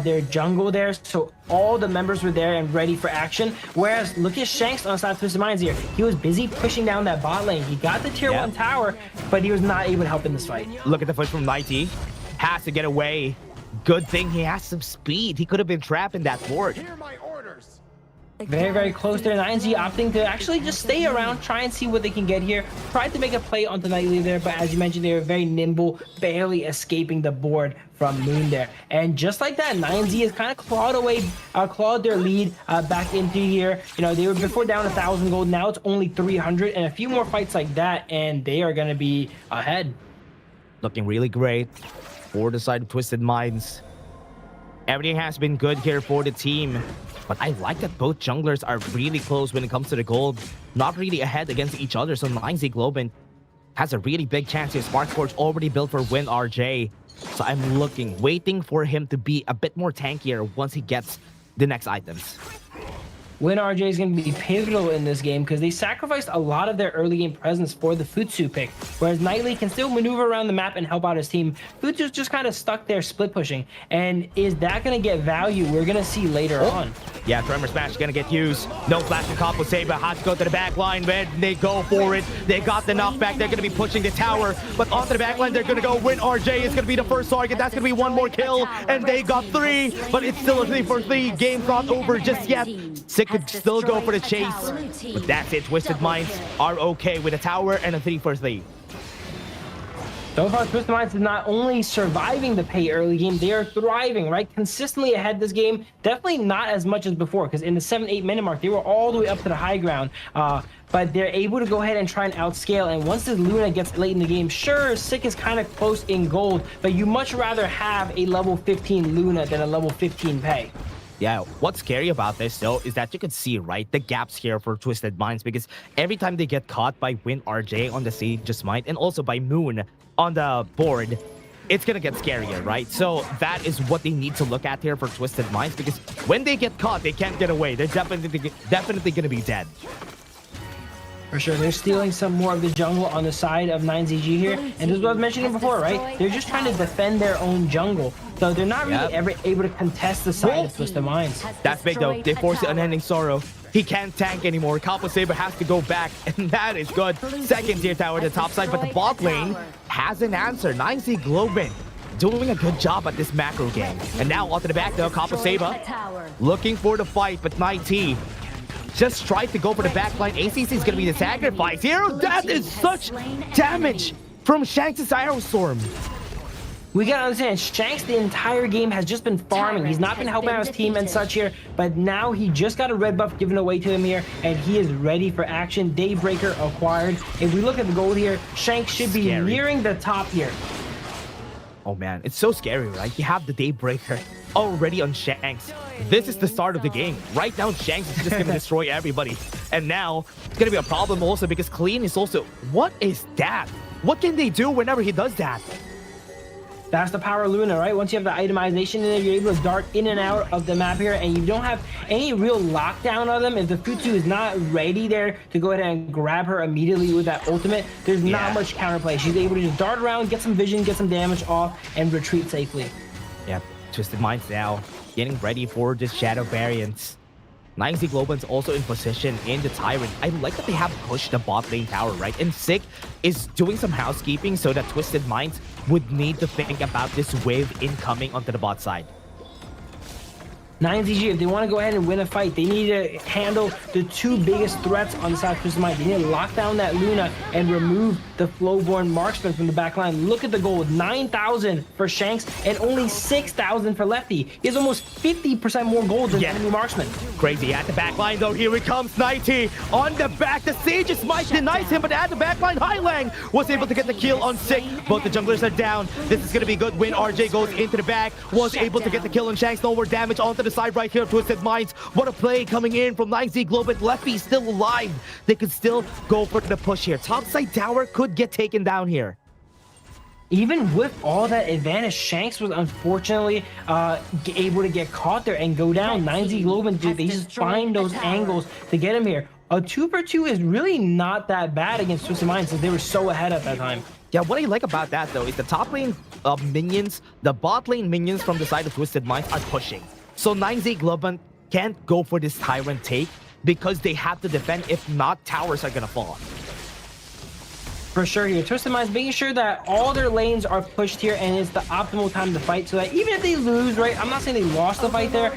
their jungle there. So all the members were there and ready for action. Whereas, look at Shanks on the side of Twisted Minds here. He was busy pushing down that bot lane. He got the tier 1 tower, but he was not able to help in this fight. Look at the push from 90. Has to get away. Good thing he has some speed. He could have been trapped in that ward. Very, very close there. 9Z opting to actually just stay around, try and see what they can get here. Tried to make a play onto Nightly there, but as you mentioned, they were very nimble, barely escaping the board from Moon there. And just like that, 9Z has kind of clawed their lead back into here. You know, they were before down 1,000 gold. Now it's only 300, and a few more fights like that, and they are going to be ahead. Looking really great for the side of Twisted Minds. Everything has been good here for the team. But I like that both junglers are really close when it comes to the gold. Not really ahead against each other. So 9Z Globin has a really big chance here. Spark Forge already built for Win RJ. So I'm waiting for him to be a bit more tankier once he gets the next items. Win RJ is going to be pivotal in this game because they sacrificed a lot of their early game presence for the Futsu pick, whereas Nightly can still maneuver around the map and help out his team. Futsu's just kind of stuck there split pushing, and is that going to get value? We're going to see later on. Yeah, Tremor Smash is going to get used. No flash to comp with Saber. Has to go to the back line. When they go for it, they got the knockback. They're going to be pushing the tower, but onto the back line, they're going to go. Win RJ is going to be the first target. That's going to be one more kill, and they got 3, but it's still a 3-for-3. Game's not over just yet. Sick could still go for the chase, but that's it. Twisted Minds are okay with a tower and a 3-for-3. So far, Twisted Minds is not only surviving the pay early game, they are thriving, right? Consistently ahead this game. Definitely not as much as before, because in the 7-8 minute mark, they were all the way up to the high ground. But they're able to go ahead and try and outscale. And once this Luna gets late in the game, sure, Sick is kind of close in gold, but you much rather have a level 15 Luna than a level 15 pay. Yeah, what's scary about this, though, is that you can see, right, the gaps here for Twisted Minds, because every time they get caught by Win RJ on the Sage's Might and also by Moon on the board, it's gonna get scarier, right? So that is what they need to look at here for Twisted Minds, because when they get caught, they can't get away. They're definitely gonna be dead. For sure, they're stealing some more of the jungle on the side of 9ZG here. And this is what I was mentioning before, right? They're just trying to defend their own jungle. So they're not really ever able to contest the side of Twisted Minds. That's big, though. They force the Unending Sorrow. He can't tank anymore. Copper Saber has to go back, and that is good. Second tier tower at the top side, but the bot lane has an answer. 9Z Globin doing a good job at this macro game. And now onto the back, though, Copper Saber looking for the fight, but 9T just tried to go for the backline. ACC is going to be the sacrifice here. That is such damage from Shanks' Arrow Storm. We gotta understand, Shanks the entire game has just been farming. He's not been helping out his team and such here, but now he just got a red buff given away to him here, and he is ready for action. Daybreaker acquired. If we look at the gold here, Shanks should be nearing the top here. Oh man, it's so scary, right? You have the Daybreaker already on Shanks. This is the start of the game. Right now, Shanks is just going to destroy everybody. And now, it's going to be a problem also because Clean is also... What is that? What can they do whenever he does that? That's the power of Luna, right? Once you have the itemization in there, you're able to dart in and out of the map here, and you don't have any real lockdown of them. If the Futsu is not ready there to go ahead and grab her immediately with that ultimate, there's not much counterplay. She's able to just dart around, get some vision, get some damage off, and retreat safely. Yeah, Twisted Minds now getting ready for this Shadow variant. 9Z Globan's also in position in the Tyrant. I like that they have pushed the bot lane tower, right? And Sick is doing some housekeeping so that Twisted Minds would need to think about this wave incoming onto the bot side. 9ZG, if they want to go ahead and win a fight, they need to handle the two biggest threats on the side of Twisted Mind. They need to lock down that Luna and remove the Flowborn Marksman from the back line. Look at the gold, 9,000 for Shanks and only 6,000 for Lefty. He has almost 50% more gold than the enemy Marksman. Crazy at the back line though. Here it comes, 90 on the back. The Sage's Might denies him, but at the back line, Highlang was able to get the kill on Sick. Both the junglers are down. This is going to be good win. RJ goes into the back, was able to get the kill on Shanks. No more damage onto the side right here. Twisted Minds. What a play coming in from 9Z Globan. Lefty still alive. They could still go for the push here. Topside tower could get taken down here. Even with all that advantage, Shanks was unfortunately able to get caught there and go down. 9Z Globan, they just find those angles to get him here. A 2-for-2 is really not that bad against Twisted Minds since they were so ahead at that time. Yeah, what I like about that though is the top lane minions, the bot lane minions from the side of Twisted Minds are pushing. So 9Z Globan can't go for this Tyrant take because they have to defend. If not, towers are gonna fall. For sure here, Twisted Minds making sure that all their lanes are pushed here and it's the optimal time to fight so that even if they lose, right, I'm not saying they lost the fight there,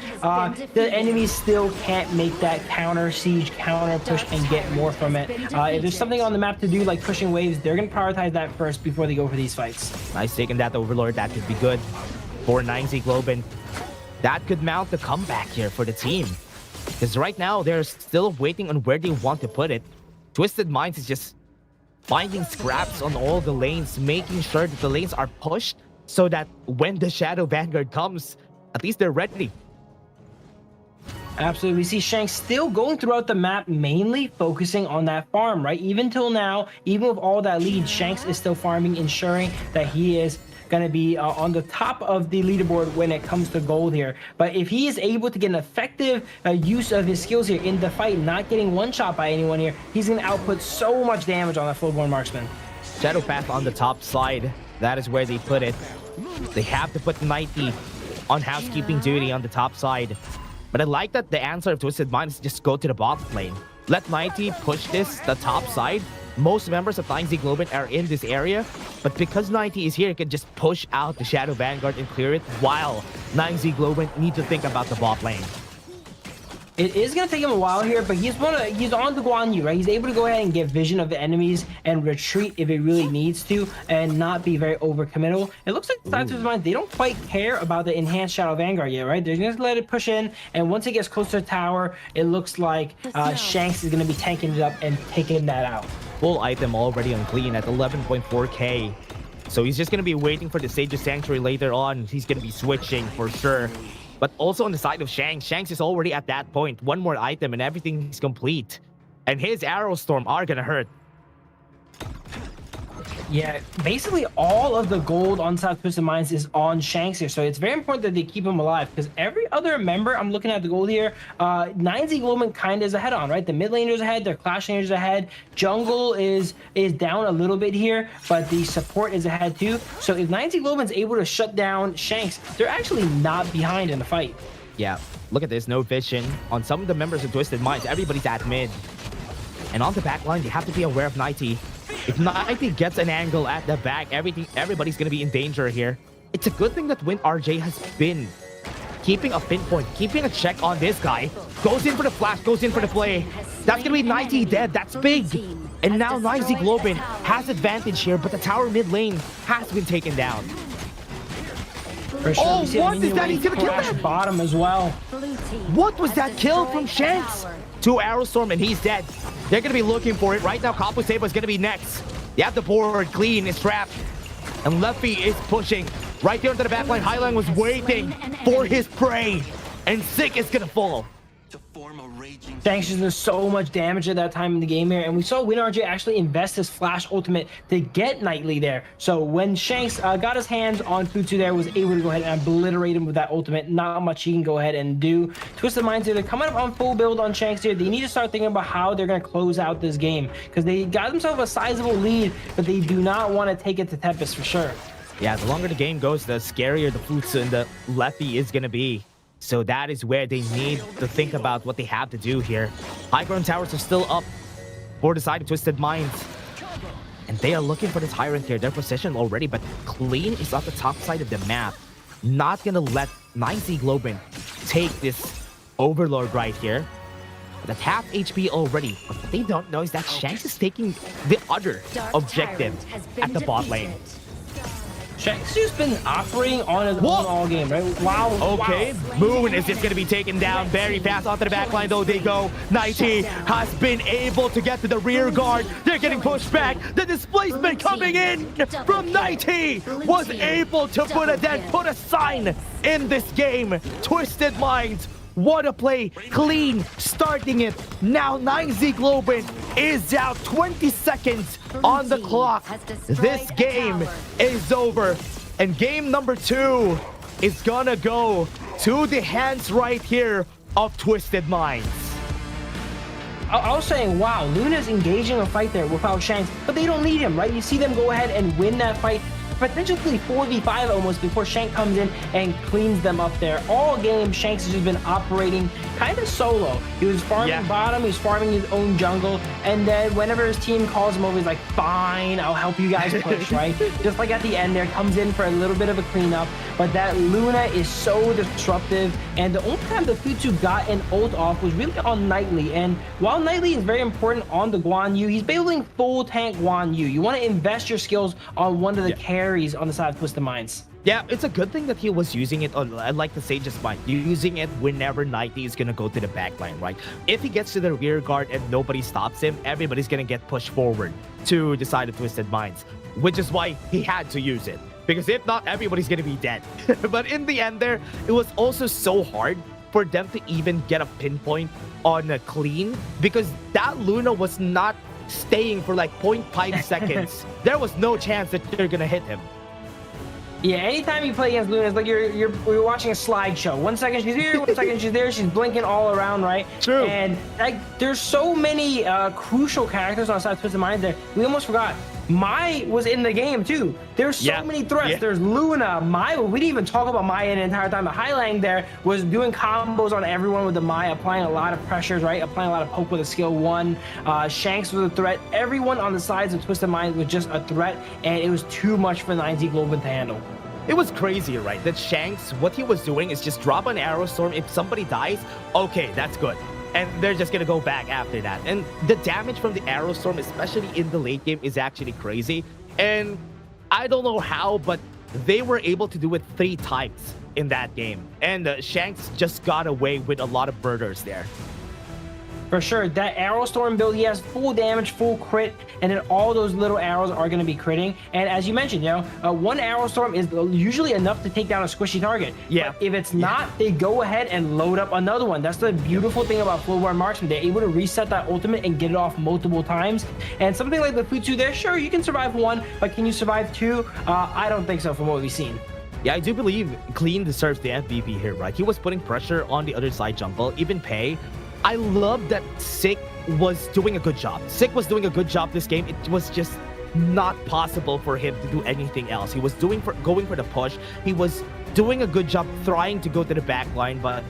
the enemies still can't make that counter siege, counter push and get more from it. If there's something on the map to do like pushing waves, they're going to prioritize that first before they go for these fights. Nice taking that Overlord. That could be good for 9Z Globan. That could mount the comeback here for the team. Because right now, they're still waiting on where they want to put it. Twisted Minds is just finding scraps on all the lanes, making sure that the lanes are pushed so that when the Shadow Vanguard comes, at least they're ready. Absolutely. We see Shanks still going throughout the map, mainly focusing on that farm, right? Even till now, even with all that lead, Shanks is still farming, ensuring that he is going to be on the top of the leaderboard when it comes to gold here. But if he is able to get an effective use of his skills here in the fight, not getting one shot by anyone here, he's going to output so much damage on that Flowborn Marksman. Shadow Path on the top side. That is where they put it. They have to put 90 on housekeeping duty on the top side. But I like that the answer of Twisted Minds is just go to the bot lane. Let 90 push this, the top side. Most members of 9Z Globan are in this area, but because 90 is here, it can just push out the Shadow Vanguard and clear it, while 9Z Globan need to think about the bot lane. It is going to take him a while here, but he's on the Guan Yu, right? He's able to go ahead and get vision of the enemies and retreat if it really needs to and not be very overcommittal. It looks like side to his mind, they don't quite care about the enhanced Shadow Vanguard yet, right? They're going to let it push in, and once it gets closer to the tower, it looks like Shanks is going to be tanking it up and taking that out. Full item already on clean at 11.4k. So he's just going to be waiting for the Sage's Sanctuary later on. He's going to be switching for sure. But also on the side of Shanks, Shanks is already at that point. One more item and everything is complete. And his Arrow Storm are going to hurt. Yeah, basically all of the gold on South Twisted Minds is on Shanks here, so it's very important that they keep him alive because every other member, I'm looking at the gold here, 9Z Globan kind of is ahead on, right? The mid laners ahead, their Clash laners ahead, jungle is down a little bit here, but the support is ahead too. So if 9Z Globan's able to shut down Shanks, they're actually not behind in the fight. Yeah, look at this, no vision on some of the members of Twisted Minds. Everybody's at mid. And on the back line, they have to be aware of 90. If 90 gets an angle at the back, everybody's going to be in danger here. It's a good thing that WinRJ has been keeping a pinpoint, keeping a check on this guy. Goes in for the flash, goes in for the play. That's going to be 90 dead. That's big. And now 9Z Globan has advantage here, but the tower mid lane has been taken down. For sure, oh, what is that? He's going to kill that him. Bottom as well. What was that kill from Shanks? 2 Arrow Storm and he's dead. They're going to be looking for it. Right now, Kapu Seba is going to be next. They have the board clean, is trapped. And Lefty is pushing. Right there into the backline, Highline was waiting for his prey. And Sick is going to fall. Shanks just does so much damage at that time in the game here, and we saw WinRJ actually invest his flash ultimate to get Knightley there. So when Shanks got his hands on Futsu there, was able to go ahead and obliterate him with that ultimate. Not much he can go ahead and do. Twisted Minds here, they're coming up on full build on Shanks here. They need to start thinking about how they're going to close out this game, because they got themselves a sizable lead, but they do not want to take it to Tempest for sure. Yeah, the longer the game goes, the scarier the Futsu and the Lefty is going to be. So that is where they need to think about what they have to do here. High ground towers are still up for the side of Twisted Minds. And they are looking for the Tyrant here. They're positioned already, but Clean is on the top side of the map. Not going to let 9Z Globin take this Overlord right here. At half HP already. But what they don't know is that Shanks is taking the other objective at the bot lane. Shanks has been operating on his own all game, right? Wow. Okay, wow. Moon is just going to be taken down very fast. Onto the back line, though they go. Nighty has been able to get to the rear guard. They're getting pushed back. The displacement coming in from Nighty was able to put a sign in this game. Twisted Minds. What a play. Clean starting it. Now 9Z Globin is out. 20 seconds on the clock. This game is over. And game number 2 is gonna go to the hands right here of Twisted Minds. I was saying, wow, Luna's engaging a fight there without Shanks, but they don't need him, right? You see them go ahead and win that fight. Potentially 4v5 almost before Shank comes in and cleans them up there. All game, Shanks has just been operating kind of solo. He was farming bottom, he was farming his own jungle, and then whenever his team calls him over, he's like, fine, I'll help you guys push, right? Just like at the end there, comes in for a little bit of a cleanup, but that Luna is so disruptive, and the only time the Futsu got an ult off was really on Knightley, and while Knightley is very important on the Guan Yu, he's building full tank Guan Yu. You want to invest your skills on one of the carries on the side of Twisted Minds. Yeah, it's a good thing that he was using it on, I'd like to say just by using it whenever Knightley is going to go to the back line, right? If he gets to the rear guard and nobody stops him, everybody's going to get pushed forward to the side of Twisted Minds, which is why he had to use it. Because if not, everybody's going to be dead. But in the end there, it was also so hard for them to even get a pinpoint on a Clean, because that Luna was not staying for like 0.5 seconds. There was no chance that you're going to hit him. Yeah, anytime you play against Luna, it's like you're watching a slideshow. 1 second she's here, 1 second she's there, she's blinking all around, right? True. And like, there's so many crucial characters on side of Twisted Minds there. We almost forgot. Mai was in the game too. There's so many threats. There's Luna, Mai. We didn't even talk about Mai the entire time. The Highlang there was doing combos on everyone with the Mai, applying a lot of pressures, right? Applying a lot of poke with a skill 1. Shanks was a threat. Everyone on the sides of Twisted Minds was just a threat, and it was too much for 9Z Globin to handle. It was crazy, right? That Shanks, what he was doing is just drop an arrow storm. If somebody dies, okay, that's good. And they're just gonna go back after that. And the damage from the arrow storm, especially in the late game, is actually crazy. And I don't know how, but they were able to do it 3 times in that game. And Shanks just got away with a lot of murders there. For sure, that arrow storm build, he has full damage, full crit, and then all those little arrows are going to be critting. And as you mentioned, you know, 1 arrow storm is usually enough to take down a squishy target. Yeah. But if it's not, they go ahead and load up another one. That's the beautiful thing about Flowborn Marksman. They're able to reset that ultimate and get it off multiple times. And something like the Futsu there, sure, you can survive 1, but can you survive 2? I don't think so from what we've seen. Yeah, I do believe Clean deserves the MVP here, right? He was putting pressure on the other side jungle, even Pei. I love that Sick was doing a good job. Sick was doing a good job this game. It was just not possible for him to do anything else. He was going for the push. He was doing a good job trying to go to the back line, but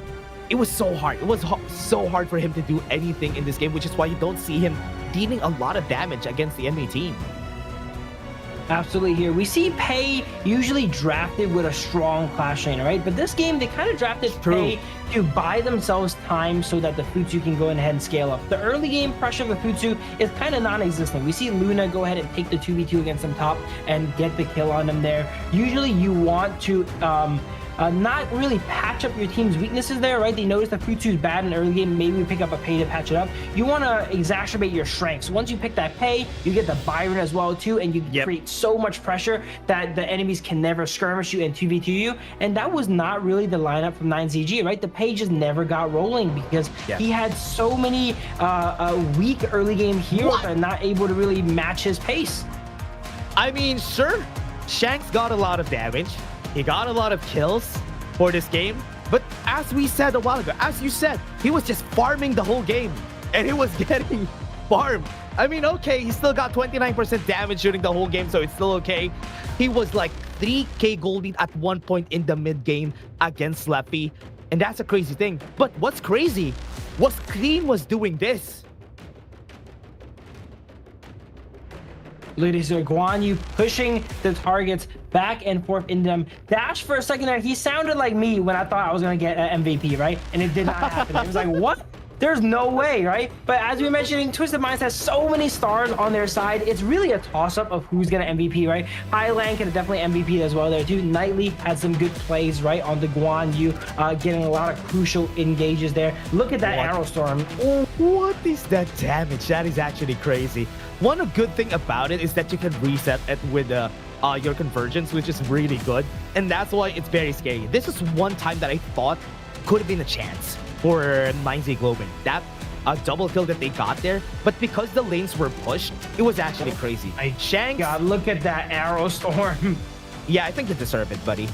it was so hard. It was so hard for him to do anything in this game, which is why you don't see him dealing a lot of damage against the enemy team. Absolutely here. We see Pei usually drafted with a strong Clash laner, right? But this game, they kind of drafted Pei to buy themselves time so that the Futsu can go ahead and scale up. The early game pressure of the Futsu is kind of non-existent. We see Luna go ahead and take the 2v2 against them top and get the kill on them there. Usually you want to not really patch up your team's weaknesses there, right? They notice the Futsu's bad in the early game, maybe pick up a Pei to patch it up. You want to exacerbate your strengths. Once you pick that Pei, you get the Byron as well too, and you create so much pressure that the enemies can never skirmish you and 2v2 you. And that was not really the lineup from 9ZG, right? The Pei just never got rolling because he had so many weak early game heroes that are not able to really match his pace. I mean, sure, Shanks got a lot of damage. He got a lot of kills for this game. But as we said a while ago, as you said, he was just farming the whole game. And he was getting farmed. I mean, okay, he still got 29% damage during the whole game, so it's still okay. He was like 3k gold lead at one point in the mid game against Leffy. And that's a crazy thing. But what's crazy was Clean was doing this. Look at this, Guan Yu pushing the targets back and forth in them. Dash for a second there, he sounded like me when I thought I was going to get an MVP, right? And it did not happen. It was like, what? There's no way, right? But as we were mentioning, Twisted Minds has so many stars on their side. It's really a toss-up of who's gonna MVP, right? Highland can definitely MVP as well there too. Knightley had some good plays, right, on the Guan Yu, getting a lot of crucial engages there. Look at that arrow storm. Oh, what is that damage? That is actually crazy. One good thing about it is that you can reset it with your convergence, which is really good. And that's why it's very scary. This is one time that I thought could have been a chance for 9Z Globin. That double kill that they got there, but because the lanes were pushed, it was actually crazy. Shanks, God, look at that arrow storm. Yeah, I think you deserve it, buddy.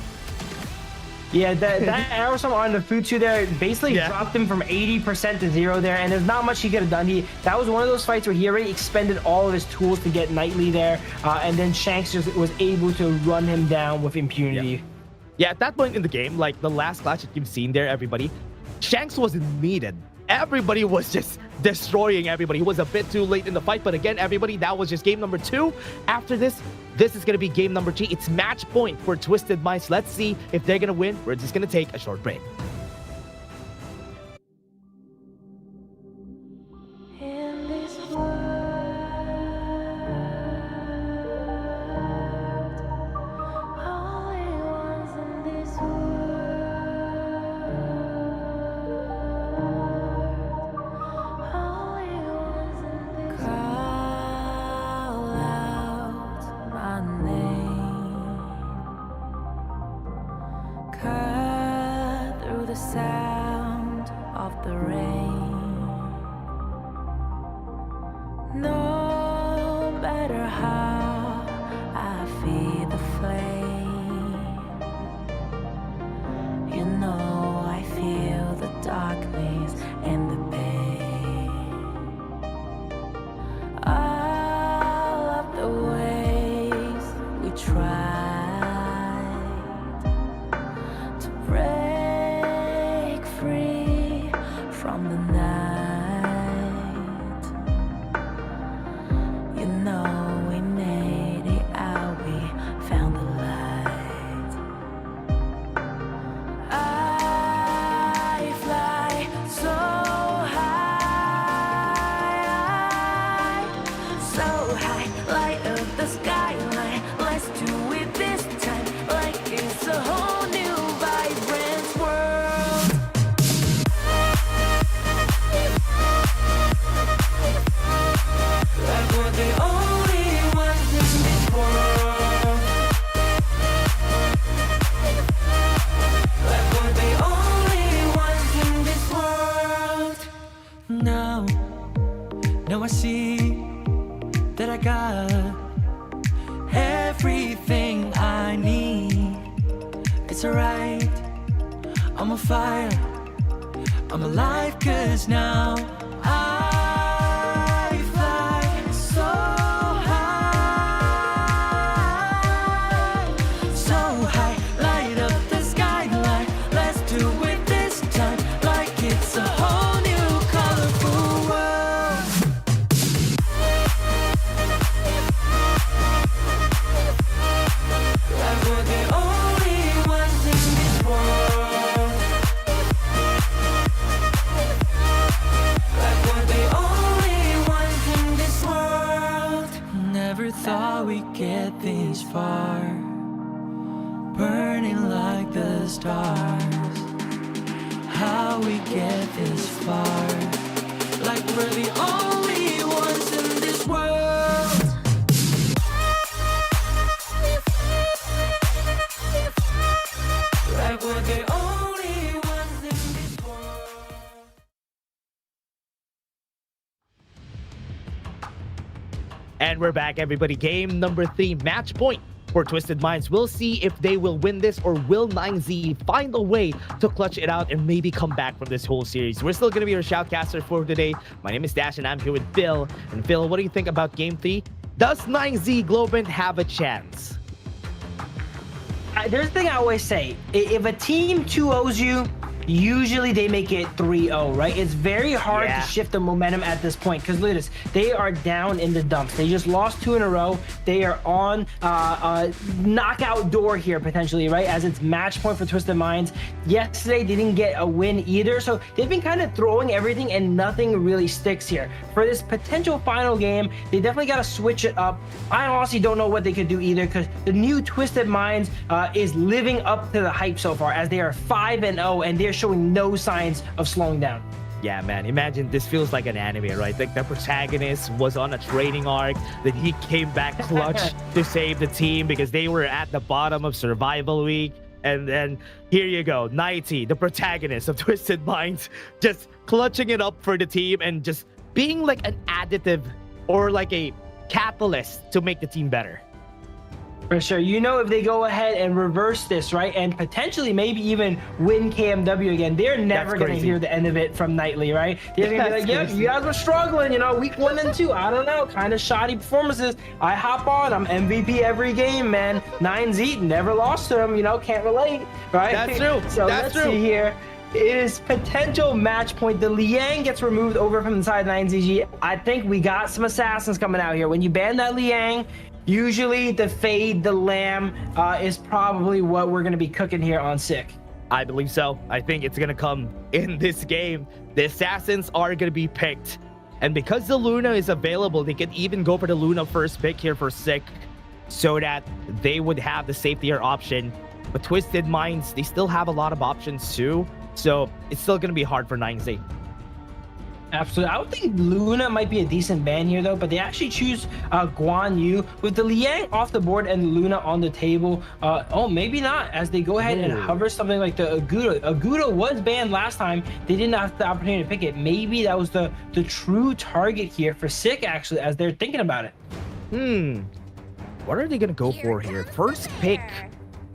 Yeah, that arrow storm on the Futsu there basically dropped him from 80% to 0 there, and there's not much he could have done. That was one of those fights where he already expended all of his tools to get Knightley there, and then Shanks just was able to run him down with impunity. Yeah, at that point in the game, like the last clash that you've seen there, everybody, Shanks wasn't needed. Everybody was just destroying everybody. He was a bit too late in the fight, but again, everybody, that was just game number 2. After this is going to be game number 3. It's match point for Twisted Minds. Let's see if they're going to win. We're just going to take a short break. Sound of the rain. No matter how I feed the flame, you know I feel the darkness and the pain. All of the ways we tried to break free from the night, you know we made it out, we found the light. I fly so high, light up the skyline. Let's do it this time, like it's a whole new vibrant world. Like we're the only ones in this world. Like we're the only ones in this world. Now I see that I got everything I need. It's alright, I'm on fire, I'm alive, 'cause now I fly so high, light up the skyline. Let's do it this time, like it's a whole new colorful world. Like we're the only ones in this world. Like we're the how we get this far. Like we're the only ones in this world. Like we're the only ones in this world. And we're back, everybody. Game number 3, match point for Twisted Minds. We'll see if they will win this, or will 9Z find a way to clutch it out and maybe come back from this whole series. We're still going to be your shoutcaster for today. My name is Dash, and I'm here with Phil. And Phil, what do you think about Game 3? Does 9Z Globant have a chance? There's a thing I always say. If a team 2-0s you, usually they make it 3-0, right? It's very hard to shift the momentum at this point, because look at this. They are down in the dumps. They just lost 2 in a row. They are on a knockout door here, potentially, right? As it's match point for Twisted Minds. Yesterday, they didn't get a win either, so they've been kind of throwing everything and nothing really sticks here. For this potential final game, they definitely got to switch it up. I honestly don't know what they could do either, because the new Twisted Minds is living up to the hype so far, as they are 5-0, and they're showing no signs of slowing down. Yeah, man, imagine this feels like an anime, right? Like the protagonist was on a training arc, then he came back clutch to save the team because they were at the bottom of survival week. And then here you go, 90, the protagonist of Twisted Minds, just clutching it up for the team and just being like an additive or like a catalyst to make the team better. For sure. You know, if they go ahead and reverse this, right, and potentially maybe even win KMW again, they're never going to hear the end of it from Nightly, right? They're going to be like, yeah, you guys were struggling, you know, week 1 and 2. I don't know, kind of shoddy performances. I hop on, I'm MVP every game, man. 9Z, never lost to them, you know, can't relate, right? That's true. So let's see here. It is potential match point. The Liang gets removed over from inside 9ZG. I think we got some assassins coming out here. When you ban that Liang, usually the Fade, the Lamb is probably what we're going to be cooking here on Sick. I believe so. I think it's going to come in this game. The Assassins are going to be picked. And because the Luna is available, they could even go for the Luna first pick here for Sick, so that they would have the safetier option. But Twisted Minds, they still have a lot of options too. So it's still going to be hard for 9Z. Absolutely. I would think Luna might be a decent ban here, though, but they actually choose Guan Yu with the Liang off the board and Luna on the table. Oh, maybe not, as they go ahead and hover something like the Agudo. Agudo was banned last time. They didn't have the opportunity to pick it. Maybe that was the true target here for Sick, actually, as they're thinking about it. What are they going to go for here? First pick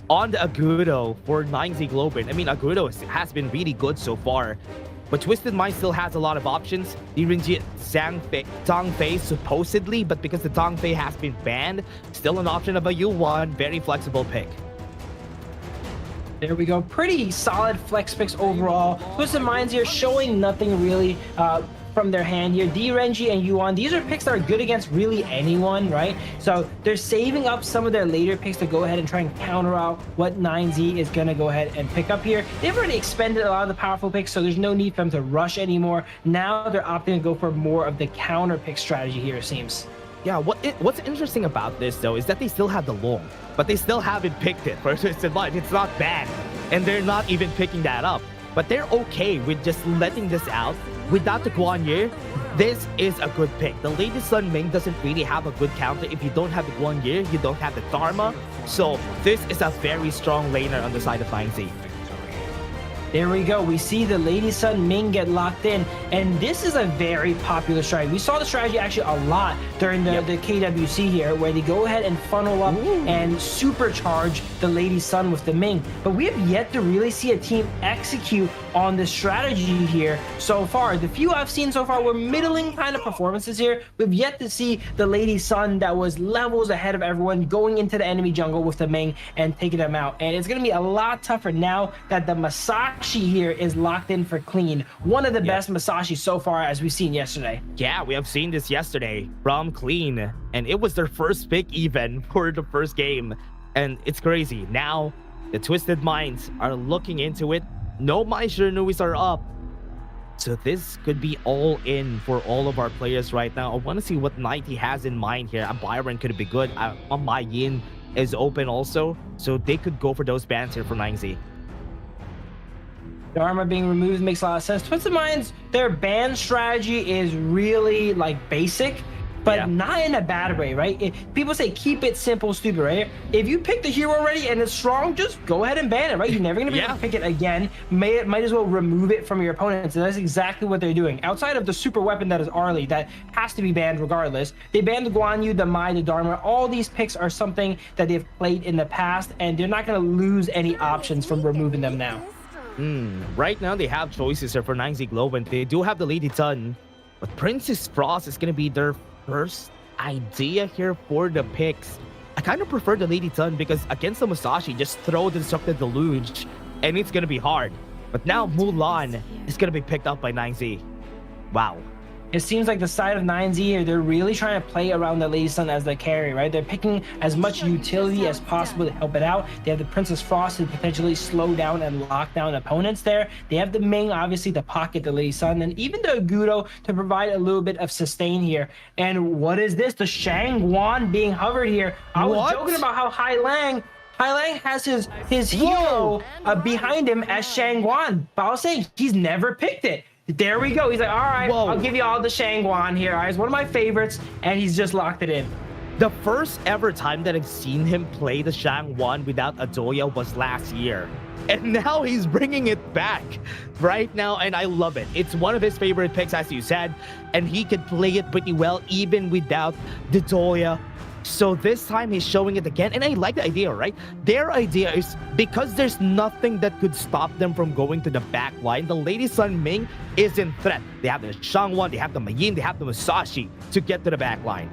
on the Agudo for 9Z Globant. I mean, Agudo has been really good so far. But Twisted Mind still has a lot of options. Direnji Zhangfei supposedly, but because the Zhangfei has been banned, still an option of a U1, very flexible pick. There we go. Pretty solid flex picks overall. Twisted Minds here showing nothing really from their hand here. Direnji and Yuan, these are picks that are good against really anyone, right? So they're saving up some of their later picks to go ahead and try and counter out what 9Z is going to go ahead and pick up here. They've already expended a lot of the powerful picks, so there's no need for them to rush anymore. Now they're opting to go for more of the counter pick strategy here, it seems. Yeah, what's interesting about this, though, is that they still have the long, but they still haven't picked it for Twisted Mind. It's not bad, and they're not even picking that up. But they're okay with just letting this out. Without the Guan Yu, this is a good pick. The Lady Sun Ming doesn't really have a good counter. If you don't have the Guan Yu, you don't have the Dharma. So this is a very strong laner on the side of 9Z. There we go. We see the Lady Sun Ming get locked in, and this is a very popular strategy. We saw the strategy actually a lot during the KWC here, where they go ahead and funnel up and supercharge the Lady Sun with the Ming. But we have yet to really see a team execute on this strategy here so far. The few I've seen so far were middling kind of performances here. We've yet to see the Lady Sun that was levels ahead of everyone going into the enemy jungle with the Ming and taking them out. And it's going to be a lot tougher now that the Masashi here is locked in for Clean. One of the best Masashi so far, as we've seen yesterday. Yeah, we have seen this yesterday from Clean, and it was their first pick even for the first game. And it's crazy. Now, the Twisted Minds are looking into it. No My Shiranuis are up. So this could be all in for all of our players right now. I want to see what 90 has in mind here. Byron could be good. My Yin is open also. So they could go for those bans here for 9Z. Dharma being removed makes a lot of sense. Twisted Minds, their ban strategy is really like basic, but not in a bad way, right? People say keep it simple, stupid, right? If you pick the hero already and it's strong, just go ahead and ban it, right? You're never gonna be able to pick it again. Might as well remove it from your opponents. And that's exactly what they're doing. Outside of the super weapon that is Arlie, that has to be banned regardless. They banned the Guan Yu, the Mai, the Dharma. All these picks are something that they've played in the past, and they're not gonna lose any options from removing them now. Right now they have choices here for 9Z Globe, and they do have the Lady Sun, but Princess Frost is gonna be their first idea here for the picks. I kind of prefer the Lady Sun because against the Musashi, just throw the Destructive Deluge and it's gonna be hard. But now Mulan is gonna be picked up by 9Z. Wow. It seems like the side of 9Z here, they're really trying to play around the Lady Sun as the carry, right? They're picking as much utility as possible to help it out. They have the Princess Frost to potentially slow down and lock down opponents there. They have the Ming, obviously, to pocket the Lady Sun, and even the Agudo to provide a little bit of sustain here. And what is this? The Shangguan being hovered here. I was joking about how Hai Lang has his hero behind him as Shangguan, but I was saying he's never picked it. There we go. He's like, all right, I'll give you all the Shangguan here. It's one of my favorites, and he's just locked it in. The first ever time that I've seen him play the Shangguan without Adoya was last year. And now he's bringing it back right now, and I love it. It's one of his favorite picks, as you said, and he can play it pretty well even without the Doya. So this time he's showing it again, and I like the idea, right? Their idea is because there's nothing that could stop them from going to the back line, the Lady Sun Ming is in threat. They have the Shangguan, they have the Mayin, they have the Musashi to get to the back line.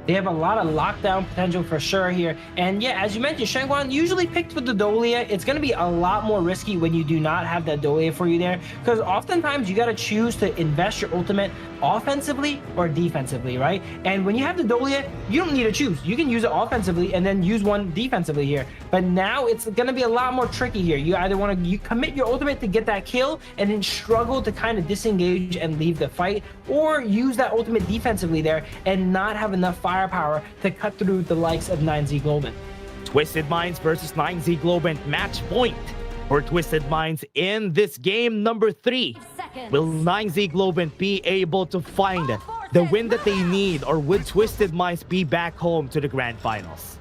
They have a lot of lockdown potential for sure here. And yeah, as you mentioned, Shangguan usually picked with the Dolia. It's going to be a lot more risky when you do not have that Dolia for you there, because oftentimes you got to choose to invest your ultimate offensively or defensively, right? And when you have the Dolia, you don't need to choose. You can use it offensively and then use one defensively here. But now it's going to be a lot more tricky here. You either want to commit your ultimate to get that kill and then struggle to kind of disengage and leave the fight, or use that ultimate defensively there and not have enough firepower to cut through the likes of 9Z Globin. Twisted Minds versus 9Z Globin. Match point for Twisted Minds in this game number 3. Will 9Z Globin be able to find the win that they need, or would Twisted Minds be back home to the grand finals?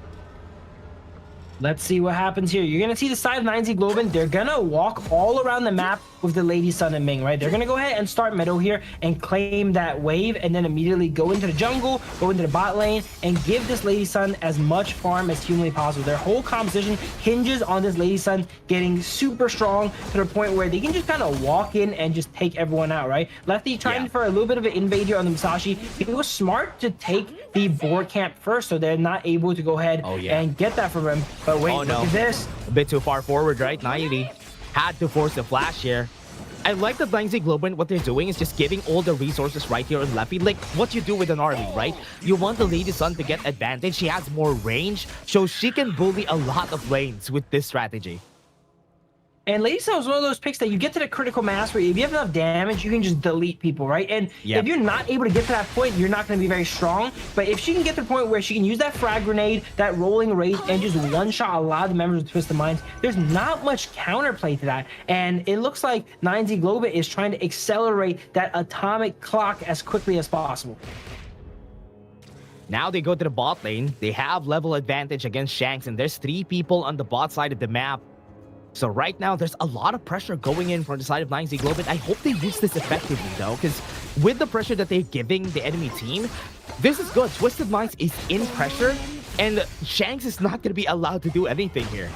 Let's see what happens here. You're going to see the side of 9Z Globin. They're going to walk all around the map with the Lady Sun and Ming, right? They're going to go ahead and start middle here and claim that wave, and then immediately go into the jungle, go into the bot lane, and give this Lady Sun as much farm as humanly possible. Their whole composition hinges on this Lady Sun getting super strong to the point where they can just kind of walk in and just take everyone out, right? Lefty trying for a little bit of an invade here on the Musashi. It was smart to take the board camp first, so they're not able to go ahead and get that from him. But wait, look at this. A bit too far forward, right? 90 had to force the flash here. I like that 9Z Globin, what they're doing is just giving all the resources right here on Lefty. Like what you do with an army, right? You want the Lady Sun to get advantage. She has more range, so she can bully a lot of lanes with this strategy. And Lady Sun is one of those picks that you get to the critical mass where if you have enough damage, you can just delete people, right? And if you're not able to get to that point, you're not going to be very strong. But if she can get to the point where she can use that frag grenade, that rolling rage, and just one-shot a lot of the members of Twisted Minds, there's not much counterplay to that. And it looks like 9Z Globin is trying to accelerate that atomic clock as quickly as possible. Now they go to the bot lane. They have level advantage against Shanks, and there's 3 people on the bot side of the map. So right now, there's a lot of pressure going in from the side of 9Z Globin. I hope they use this effectively, though, because with the pressure that they're giving the enemy team, this is good. Twisted Minds is in pressure, and Shanks is not going to be allowed to do anything here.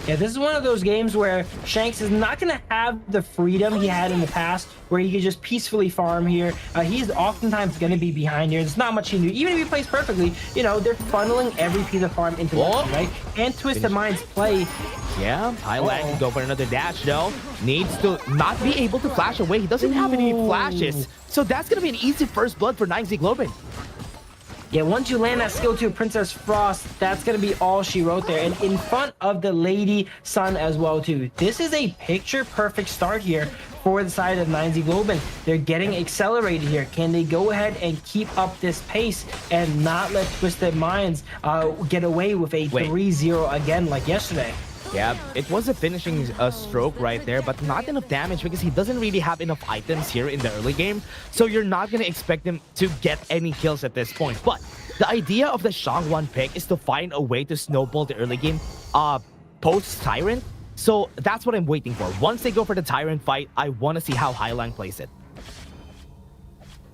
Yeah, this is one of those games where Shanks is not going to have the freedom he had in the past, where he could just peacefully farm here. He's oftentimes going to be behind here. There's not much he can do. Even if he plays perfectly, you know, they're funneling every piece of farm into Lefty, right? And Twisted Minds play. Yeah, Hai Lang can go for another dash, though. Needs to not be able to flash away. He doesn't have any flashes. So that's going to be an easy first blood for 9Z Globin. Yeah, once you land that skill to Princess Frost, that's going to be all she wrote there. And in front of the Lady Sun as well, too. This is a picture-perfect start here for the side of 9Z Globin. They're getting accelerated here. Can they go ahead and keep up this pace and not let Twisted Minds get away with a 3-0 again like yesterday? Yeah, it was a finishing stroke right there, but not enough damage because he doesn't really have enough items here in the early game. So you're not going to expect him to get any kills at this point. But the idea of the Shangwan pick is to find a way to snowball the early game post-Tyrant. So that's what I'm waiting for. Once they go for the Tyrant fight, I want to see how Highline plays it.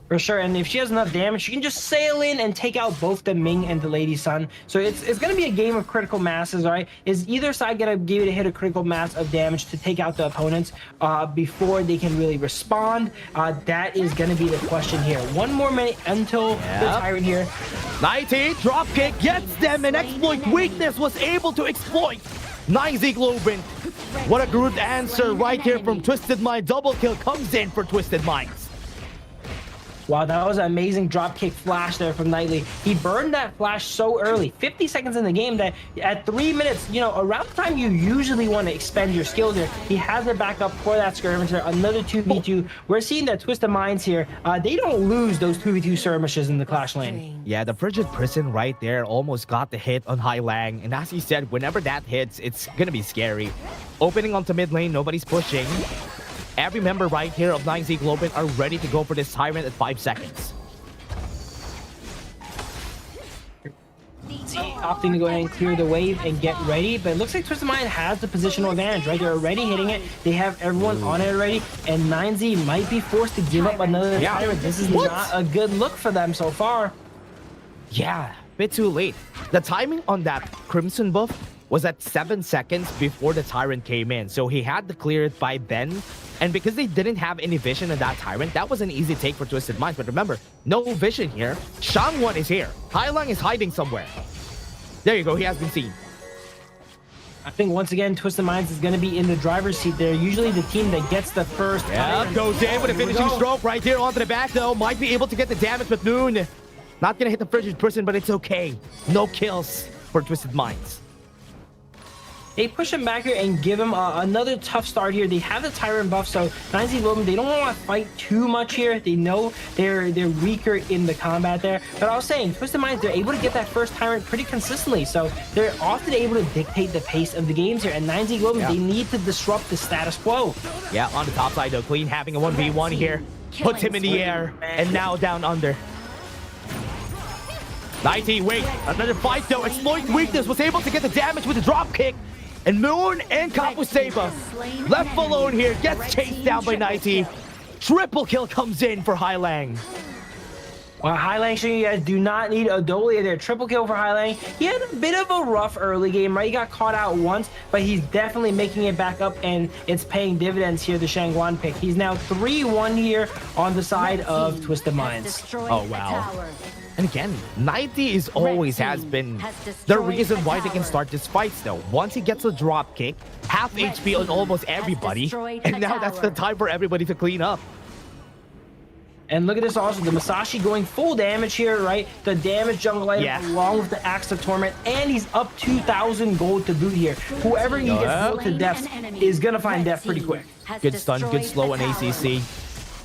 For sure, and if she has enough damage, she can just sail in and take out both the Ming and the Lady Sun. So it's going to be a game of critical masses, all right? Is either side going to give it a hit a critical mass of damage to take out the opponents before they can really respond? That is going to be the question here. 1 more minute until the Tyrant here. 90, dropkick gets them, and exploit weakness was able to exploit 9Z Globin. What a good answer right here from Twisted Mind. Double kill comes in for Twisted Minds. Wow, that was an amazing dropkick flash there from Knightley. He burned that flash so early, 50 seconds in the game, that at 3 minutes, you know, around the time you usually want to expend your skills there, he has it back up for that skirmisher. Another 2v2. We're seeing that Twisted Minds here, they don't lose those 2v2 skirmishes in the Clash lane. Yeah, the Frigid Prison right there almost got the hit on Hai Lang. And as he said, whenever that hits, it's going to be scary. Opening onto mid lane, nobody's pushing. Every member right here of 9Z Globin are ready to go for this Tyrant at 5 seconds. Opting to go ahead and clear the wave and get ready, but it looks like Twisted Mind has the positional advantage, right? They're already hitting it. They have everyone on it already, and 9Z might be forced to give up another Tyrant. This is not a good look for them so far. Yeah, bit too late. The timing on that Crimson buff was at 7 seconds before the Tyrant came in, so he had to clear it by then. And because they didn't have any vision on that Tyrant, that was an easy take for Twisted Minds. But remember, no vision here. Shangwan is here. Hailang is hiding somewhere. There you go, he has been seen. I think once again, Twisted Minds is going to be in the driver's seat. They're usually the team that gets the first. Yeah, goes in with a finishing stroke right here onto the back though. Might be able to get the damage, but Noon not going to hit the Frigid Prison, but it's okay. No kills for Twisted Minds. They push him back here and give him another tough start here. They have the Tyrant buff, so 9Z Globin, they don't want to fight too much here. They know they're weaker in the combat there. But I was saying, Twisted Minds, they're able to get that first Tyrant pretty consistently, so they're often able to dictate the pace of the games here. And 9Z Globin, they need to disrupt the status quo. Yeah, on the top side though, Clean having a 1v1 here. Puts him in the air, and now down under. 90, wait, another fight though. Exploit weakness, was able to get the damage with the drop kick. And Moon and Kapuseva left alone here, gets chased down by 90. Triple kill comes in for Hai Lang. Well, Hai Lang showing you guys do not need Adolia there. Triple kill for Hai Lang. He had a bit of a rough early game, right? He got caught out once, but he's definitely making it back up, and it's paying dividends here, the Shangwan pick. He's now 3-1 here on the side of Twisted Minds. Oh, wow. And again, 90 is always has been the reason why they can start these fights though. Once he gets a drop kick, half HP on almost everybody, and now that's the time for everybody to clean up. And look at this also, the Masashi going full damage here, right? The damage jungle item along with the Axe of Torment, and he's up 2,000 gold to boot here. Whoever he gets put to death is gonna find death pretty quick. Good stun, good slow on ACC.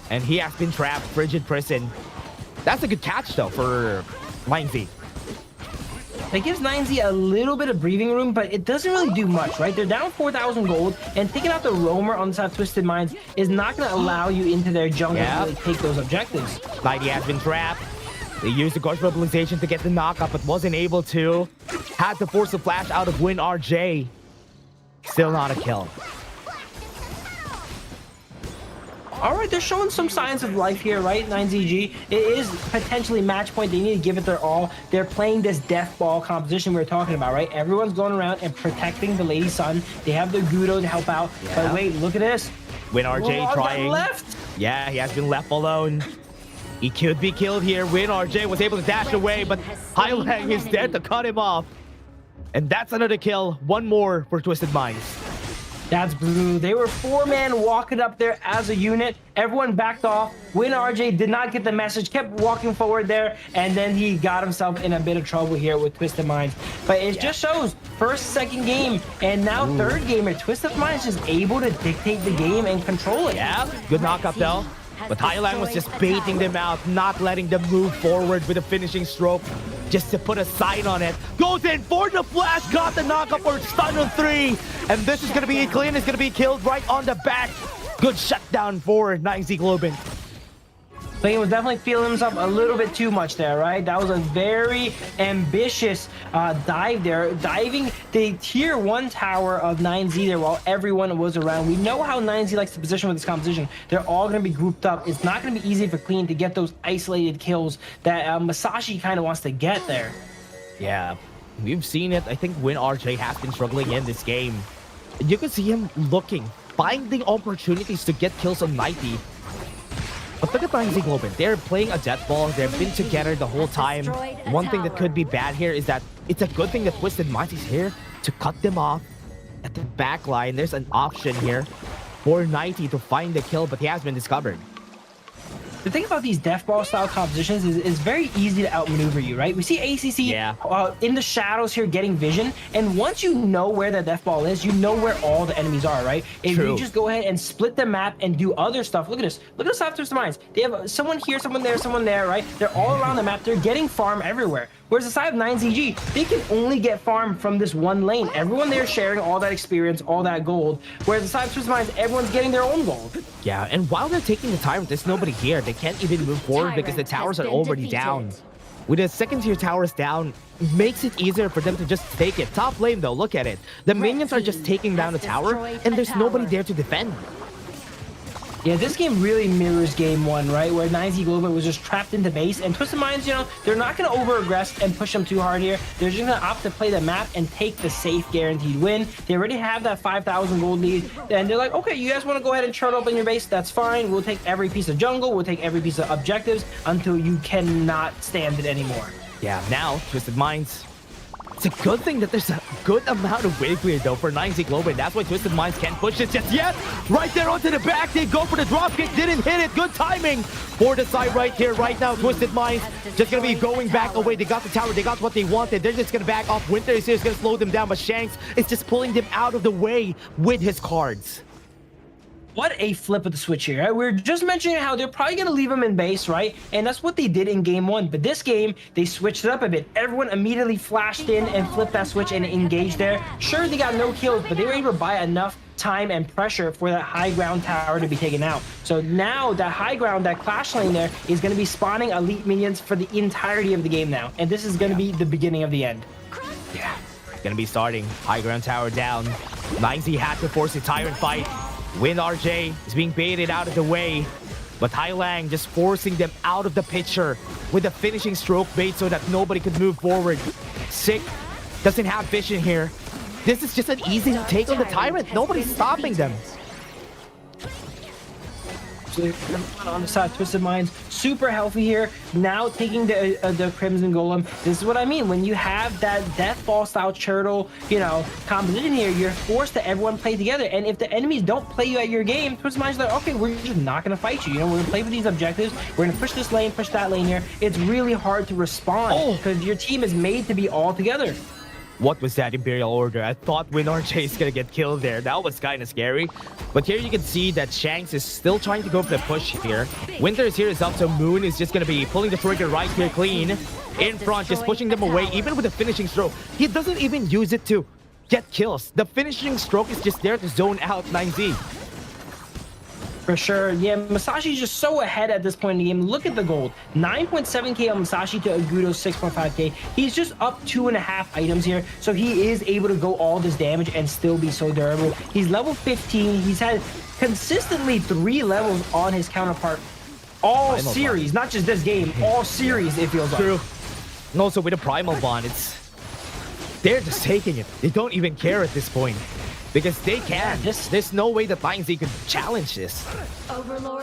And he has been trapped, Frigid Prison. That's a good catch though for 9Z. That gives 9Z a little bit of breathing room, but it doesn't really do much, right? They're down 4,000 gold, and taking out the roamer on the side of Twisted Minds is not going to allow you into their jungle to really take those objectives. 90 has been trapped. They used the Ghost Mobilization to get the knockup, but wasn't able to. Had to force a flash out of WinRJ. Still not a kill. All right, they're showing some signs of life here, right? 9ZG. It is potentially match point. They need to give it their all. They're playing this death ball composition we were talking about, right? Everyone's going around and protecting the Lady Sun. They have the Gudo to help out. But wait, look at this. WinRJ trying. Left. Yeah, he has been left alone. He could be killed here. WinRJ was able to dash away, but Hai Lang is there to cut him off. And that's another kill. One more for Twisted Minds. That's blue. They were 4-man walking up there as a unit. Everyone backed off. WinRJ did not get the message, kept walking forward there, and then he got himself in a bit of trouble here with Twisted Minds. But it just shows first, second game, and now third gamer. Twisted Minds is able to dictate the game and control it. Yeah, good knockup though. But Hai Lang was just baiting them out, not letting them move forward with a finishing stroke. just to put a sign on it. Goes in for the flash, got the knockup for stun on 3. And this is going to be clean. It's going to be killed right on the back. Good shutdown for 9Z Globin. He was definitely feeling himself a little bit too much there, right? That was a very ambitious dive there, diving the tier 1 tower of 9Z there while everyone was around. We know how 9Z likes to position with this composition. They're all going to be grouped up. It's not going to be easy for Clean to get those isolated kills that Masashi kind of wants to get there. Yeah, we've seen it. I think WinRJ has been struggling in this game. You can see him looking, finding opportunities to get kills on 90. But look at 9Z Globin. They're playing a death ball. They've been together the whole time. One thing that could be bad here is that it's a good thing that Twisted Minds is here to cut them off at the back line. There's an option here for 90 to find the kill, but he has been discovered. The thing about these death ball style compositions is it's very easy to outmaneuver you, right? We see ACC in the shadows here getting vision, and once you know where the death ball is, you know where all the enemies are, right? If you just go ahead and split the map and do other stuff, look at this. Look at the Soft Twisted Minds. They have someone here, someone there, right? They're all around the map. They're getting farm everywhere. Whereas the side of 9ZG, they can only get farm from this one lane. Everyone there sharing all that experience, all that gold. Whereas the side of Twisted Minds, everyone's getting their own gold. Yeah, and while they're taking the Tyrant, there's nobody here. They can't even move forward because the towers are already down. With the second tier towers down, makes it easier for them to just take it. Top lane though, look at it. The minions are just taking down the tower, and there's nobody there to defend. Yeah, this game really mirrors game 1, right? Where 9Z Globin was just trapped into base, and Twisted Minds, you know, they're not going to over-aggress and push them too hard here. They're just going to opt to play the map and take the safe guaranteed win. They already have that 5,000 gold lead, and they're like, okay, you guys want to go ahead and turtle up in your base? That's fine. We'll take every piece of jungle. We'll take every piece of objectives until you cannot stand it anymore. Yeah, now, Twisted Minds. It's a good thing that there's a good amount of wave clear though for 9Z Globin. That's why Twisted Minds can't push it just yet. Right there onto the back, they go for the drop kick, didn't hit it. Good timing for the side right here, right now. Twisted Minds just gonna be going back away. They got the tower, they got what they wanted. They're just gonna back off. Winter is here, is gonna slow them down, but Shanks is just pulling them out of the way with his cards. What a flip of the switch here, right? We are just mentioning how they're probably going to leave him in base, right? And that's what they did in game 1. But this game, they switched it up a bit. Everyone immediately flashed in and flipped that switch and engaged there. Sure, they got no kills, but they were able to buy enough time and pressure for that high ground tower to be taken out. So now that high ground, that clash lane there is going to be spawning elite minions for the entirety of the game now. And this is going to be the beginning of the end. Yeah, gonna be starting. High ground tower down. 9Z had to force a Tyrant fight. WinRJ is being baited out of the way, but Lang just forcing them out of the picture with a finishing stroke bait so that nobody could move forward. Sick doesn't have vision here. This is just an easy take on the Tyrant. Nobody's stopping them. On the side, Twisted Minds, super healthy here. Now taking the Crimson Golem. This is what I mean. When you have that Death Ball style turtle, you know, composition here, you're forced to everyone play together. And if the enemies don't play you at your game, Twisted Minds are like, okay, we're just not going to fight you. You know, we're going to play with these objectives. We're going to push this lane, push that lane here. It's really hard to respond because your team is made to be all together. What was that Imperial Order? I thought WinRJ is gonna get killed there. That was kind of scary. But here you can see that Shanks is still trying to go for the push here. Winter is here as well, so Moon is just gonna be pulling the trigger right here clean. In front, just pushing them away, even with the finishing stroke. He doesn't even use it to get kills. The finishing stroke is just there to zone out 9Z. For sure. Yeah, Masashi's just so ahead at this point in the game. Look at the gold. 9.7k on Masashi to Agudo's 6.5k. He's just up 2.5 items here. So he is able to go all this damage and still be so durable. He's level 15. He's had consistently 3 levels on his counterpart all series. Not just this game. All series, it feels like. True. And also with a Primal Bond, they're just taking it. They don't even care at this point. Because they can. There's no way that 9Z could challenge this.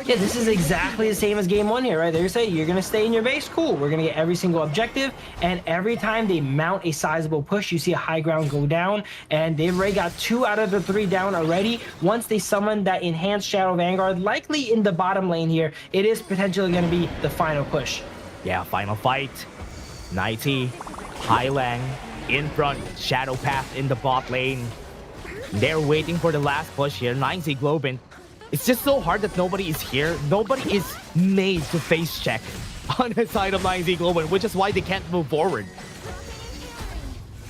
Yeah, this is exactly the same as game 1 here, right? They say you're going to stay in your base. Cool. We're going to get every single objective. And every time they mount a sizable push, you see a high ground go down. And they've already got 2 out of the 3 down already. Once they summon that enhanced Shadow Vanguard, likely in the bottom lane here, it is potentially going to be the final push. Yeah, final fight. 90, Lang in front, Shadow Path in the bot lane. They're waiting for the last push here. 9Z Globin. It's just so hard that nobody is here. Nobody is made to face check on the side of 9Z Global, which is why they can't move forward.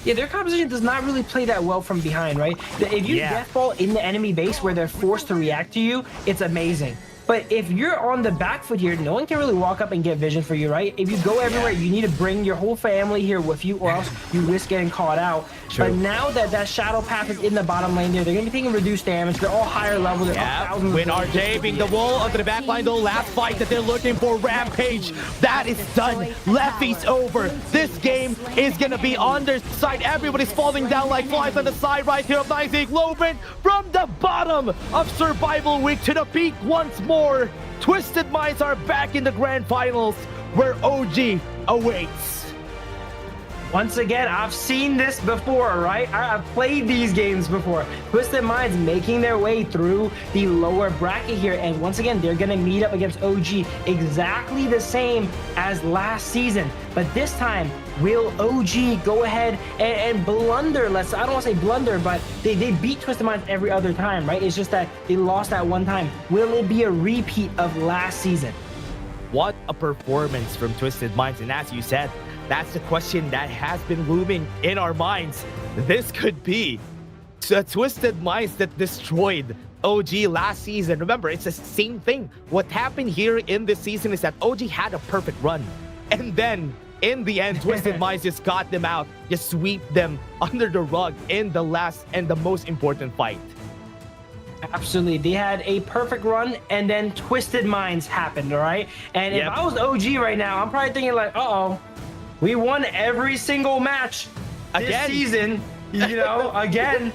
Yeah, their composition does not really play that well from behind, right? If you death ball in the enemy base where they're forced to react to you, it's amazing. But if you're on the back foot here, no one can really walk up and get vision for you, right? If you go everywhere, you need to bring your whole family here with you, or else you risk getting caught out. True. But now that that Shadow Path is in the bottom lane there, they're going to be taking reduced damage. They're all higher level. They're up thousands of Win damage. RJ being the wall onto the back line, though. Last fight that they're looking for, Rampage. That is done. Lefty's over. This game is going to be on their side. Everybody's falling down like flies on the side right here of 9Z Globin. From the bottom of Survival Week to the peak once more. Twisted Minds are back in the grand finals where OG awaits. Once again, I've seen this before, right? I've played these games before. Twisted Minds making their way through the lower bracket here. And once again, they're going to meet up against OG exactly the same as last season. But this time, will OG go ahead and blunder? I don't want to say blunder, but they beat Twisted Minds every other time, right? It's just that they lost that one time. Will it be a repeat of last season? What a performance from Twisted Minds. And as you said, that's the question that has been looming in our minds. This could be the Twisted Minds that destroyed OG last season. Remember, it's the same thing. What happened here in this season is that OG had a perfect run. And then, in the end, Twisted Minds just got them out, just sweep them under the rug in the last and the most important fight. Absolutely. They had a perfect run, and then Twisted Minds happened, all right? And if I was OG right now, I'm probably thinking like, uh-oh, we won every single match this season, you know, again.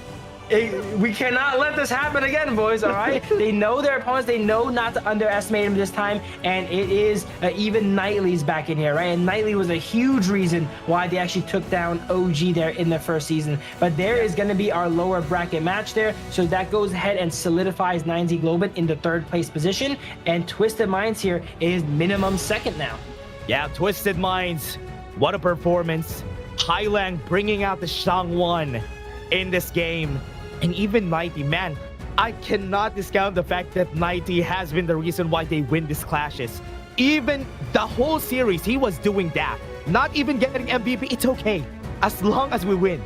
We cannot let this happen again, boys, all right? They know their opponents. They know not to underestimate them this time, and it is even Knightley's back in here, right? And Knightley was a huge reason why they actually took down OG there in the first season. But there is going to be our lower bracket match there, so that goes ahead and solidifies 9Z Globin in the third place position, and Twisted Minds here is minimum second now. Yeah, Twisted Minds, what a performance. Highland bringing out the Shangwan in this game. And even 90, man, I cannot discount the fact that 90 has been the reason why they win these clashes. Even the whole series, he was doing that. Not even getting MVP, it's okay. As long as we win.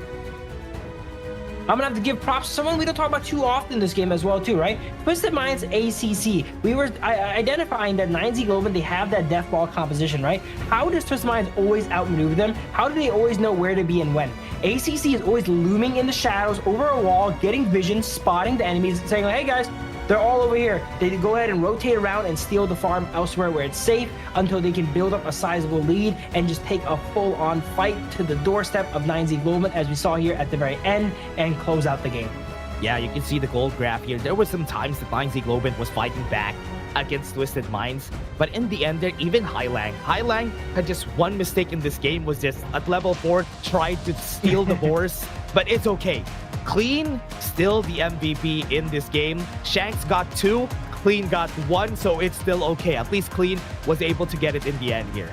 I'm gonna have to give props to someone we don't talk about too often in this game as well, too, right? Twisted Minds ACC. We were identifying that 9Z Globin, they have that death ball composition, right? How does Twisted Minds always outmaneuver them? How do they always know where to be and when? ACC is always looming in the shadows over a wall, getting vision, spotting the enemies, saying, like, hey guys, they're all over here. They go ahead and rotate around and steal the farm elsewhere where it's safe until they can build up a sizable lead and just take a full-on fight to the doorstep of 9Z Globin, as we saw here at the very end, and close out the game. Yeah, you can see the gold graph here. There were some times that 9Z Globin was fighting back against Twisted Minds, but in the end there, even Highlang had just one mistake in this game, was just at level 4 tried to steal the boars, but it's okay. Clean still the MVP in this game. Shanks got 2, Clean got 1, so it's still okay. At least Clean was able to get it in the end here.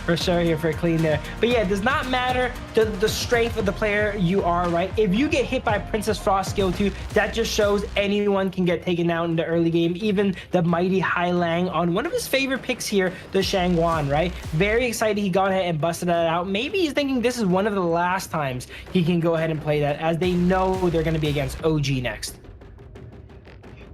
For sure here for Clean there. But yeah, it does not matter the strength of the player you are, right? If you get hit by Princess Frost skill 2, that just shows anyone can get taken out in the early game. Even the mighty Highlang on one of his favorite picks here, the Shangwan, right? Very excited he got ahead and busted that out. Maybe he's thinking this is one of the last times he can go ahead and play that, as they know they're going to be against OG next.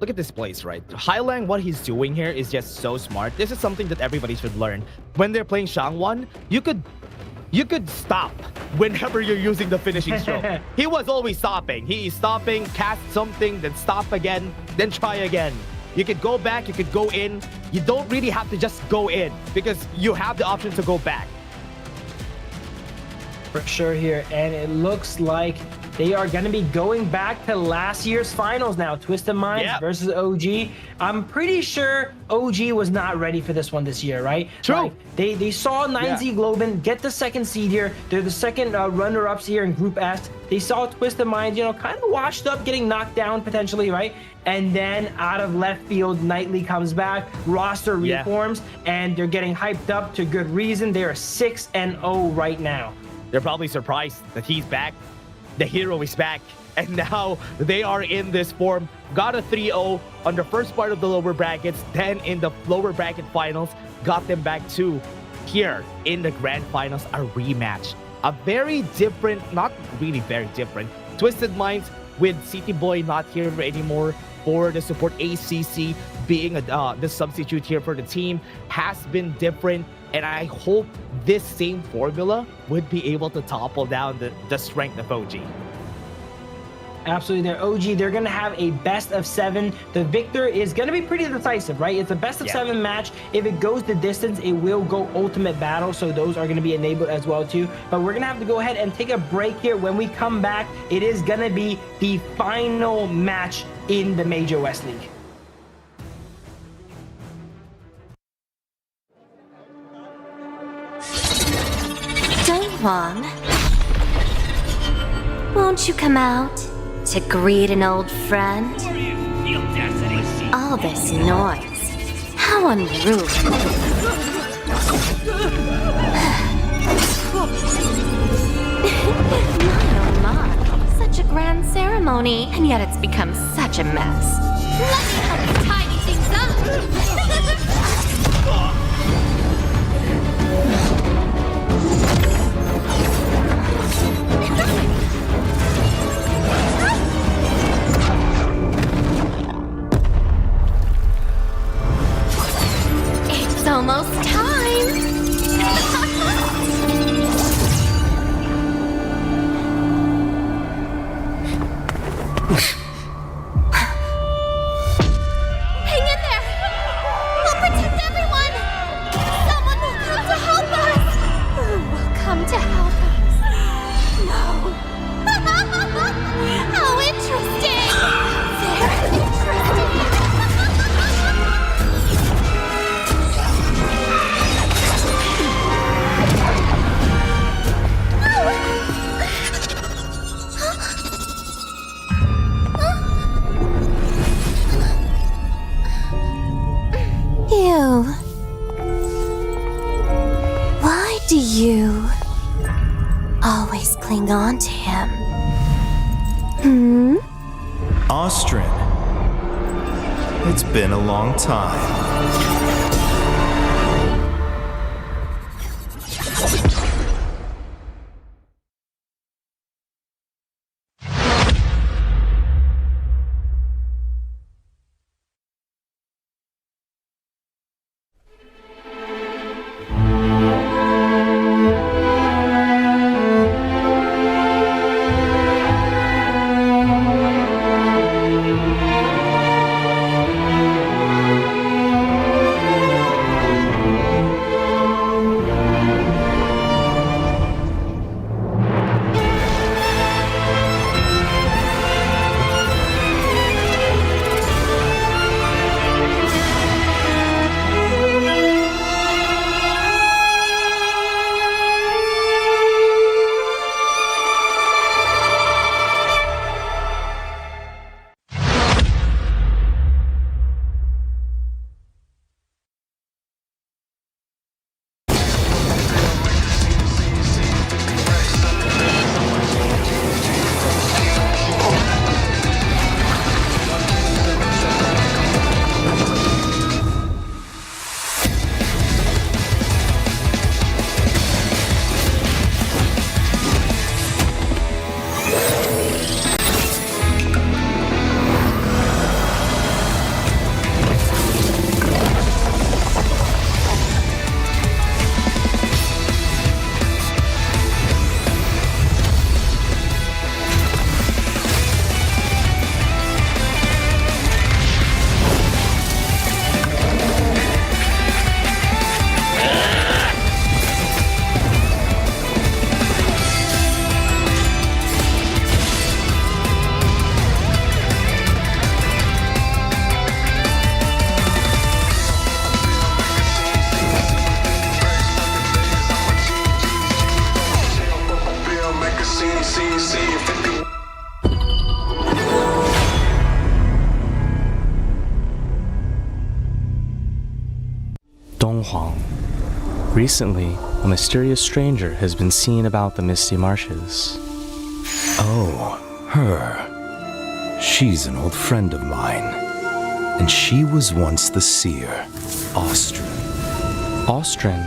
Look at this place, right? Highlang, what he's doing here is just so smart. This is something that everybody should learn. When they're playing Shangwan, you could stop whenever you're using the finishing stroke. He was always stopping. He's stopping, cast something, then stop again, then try again. You could go back, you could go in. You don't really have to just go in, because you have the option to go back. For sure here, and it looks like they are going to be going back to last year's finals now. Twisted Minds versus OG. I'm pretty sure OG was not ready for this one this year, right? True. Like, they saw 9Z Globin get the second seed here. They're the second runner-ups here in Group S. They saw Twisted Minds, you know, kind of washed up, getting knocked down potentially, right? And then out of left field, Knightley comes back, roster reforms, and they're getting hyped up to good reason. They are 6-0 right now. They're probably surprised that he's back. The hero is back, and now they are in this form. Got a 3-0 on the first part of the lower brackets, then in the lower bracket finals, got them back to here in the grand finals, a rematch. A very different, not really very different, Twisted Minds with City Boy not here anymore for the support. ACC being the substitute here for the team has been different, and I hope this same formula would be able to topple down the strength of OG. Absolutely, they're OG. They're going to have a best of 7. The victor is going to be pretty decisive, right? It's a best of 7 match. If it goes the distance, it will go ultimate battle. So those are going to be enabled as well too. But we're going to have to go ahead and take a break here. When we come back, it is going to be the final match in the Major West League. Donghuang, won't you come out to greet an old friend? All this noise, how unruly. My, such a grand ceremony, and yet it's become such a mess. Let me help you tidy things up. It's almost time. Hang in there. We'll protect everyone. Someone will come to help us. Who will come to help us? No. How interesting. Very interesting. You. Why do you always cling on to him? Austrin. It's been a long time. Donghuang. Recently, a mysterious stranger has been seen about the Misty Marshes. Oh, her. She's an old friend of mine, and she was once the seer, Austrin. Austrin.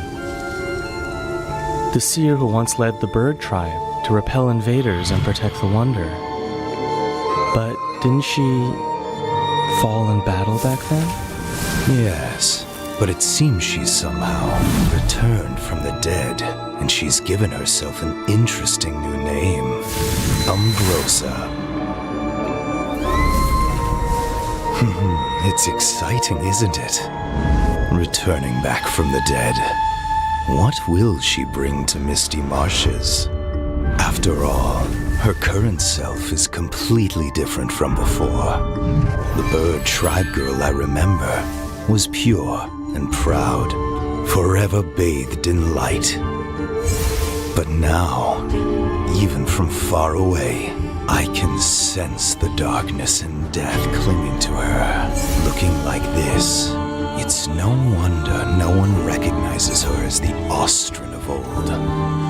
The seer who once led the bird tribe to repel invaders and protect the Wonder. But didn't she fall in battle back then? Yes, but it seems she's somehow returned from the dead, and she's given herself an interesting new name, Umbrosa. It's exciting, isn't it? Returning back from the dead. What will she bring to Misty Marshes? After all, her current self is completely different from before. The bird tribe girl I remember was pure and proud, forever bathed in light. But now, even from far away, I can sense the darkness and death clinging to her. Looking like this, it's no wonder no one recognizes her as the Austrin of old.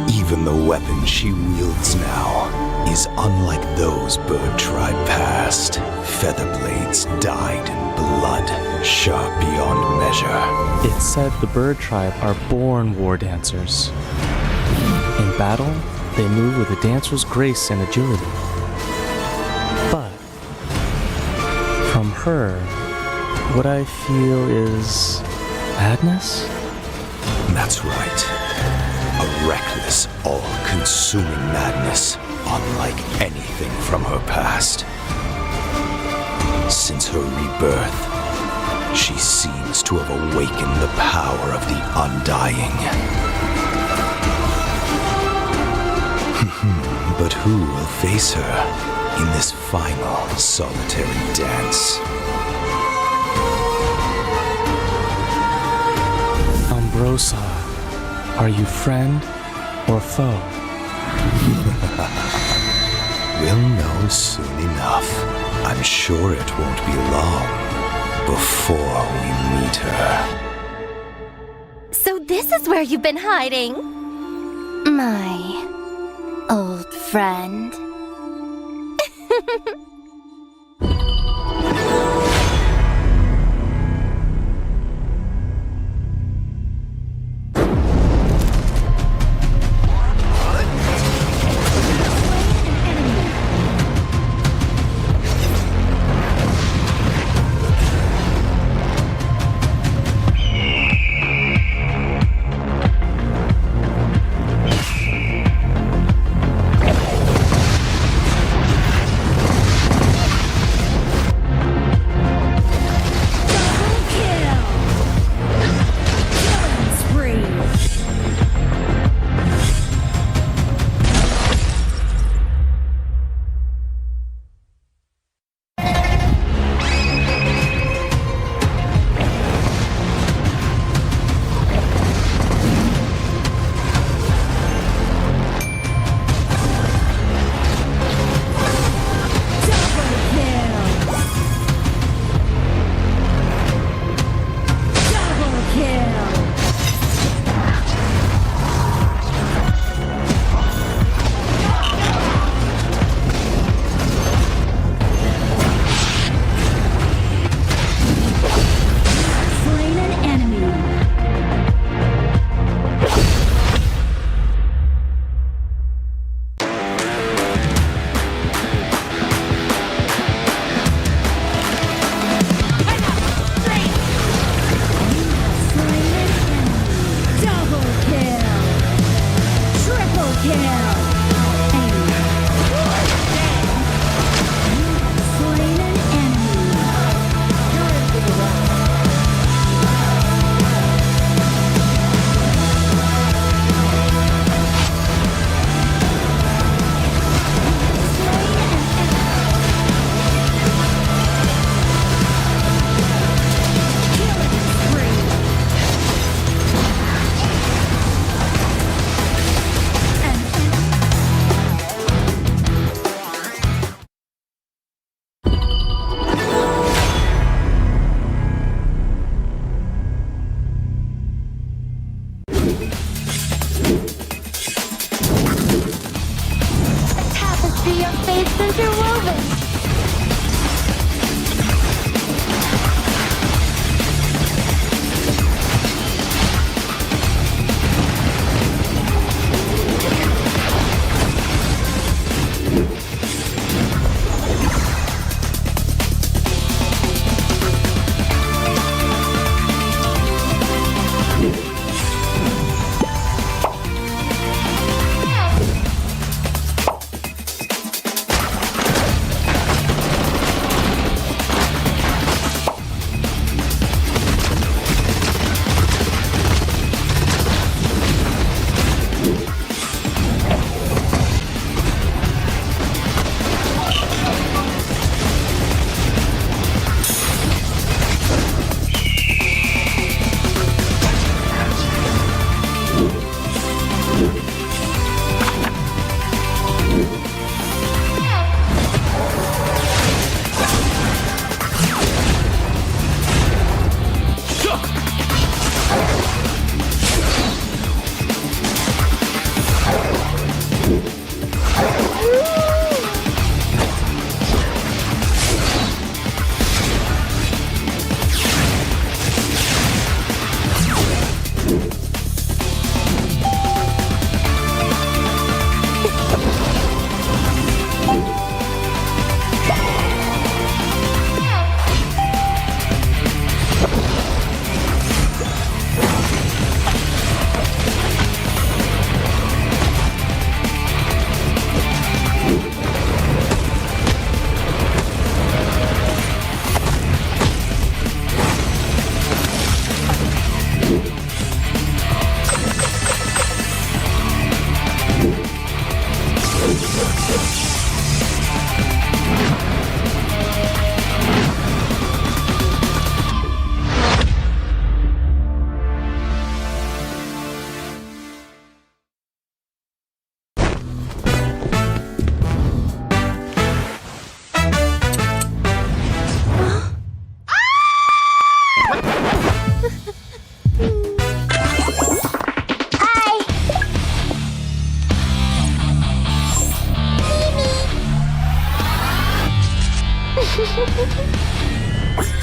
Even the weapon she wields now is unlike those bird tribe past. Feather blades dyed in blood, sharp beyond measure. It's said the bird tribe are born war dancers. In battle, they move with a dancer's grace and agility. But from her, what I feel is madness? That's right. A reckless, all-consuming madness, unlike anything from her past. Since her rebirth, she seems to have awakened the power of the Undying. But who will face her in this final solitary dance? Umbrosa, are you friend or foe? We'll know soon enough. I'm sure it won't be long before we meet her. So this is where you've been hiding? My old friend.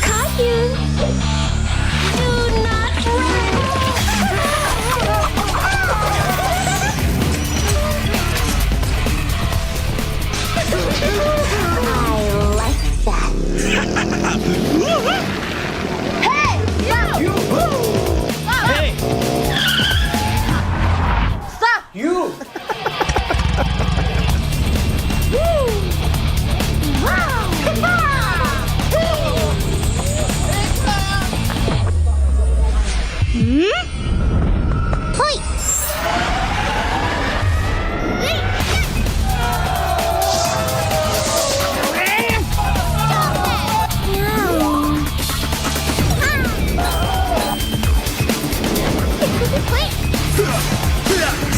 Caillou! Do not I like that. Hey! You! Hey! Stop! You!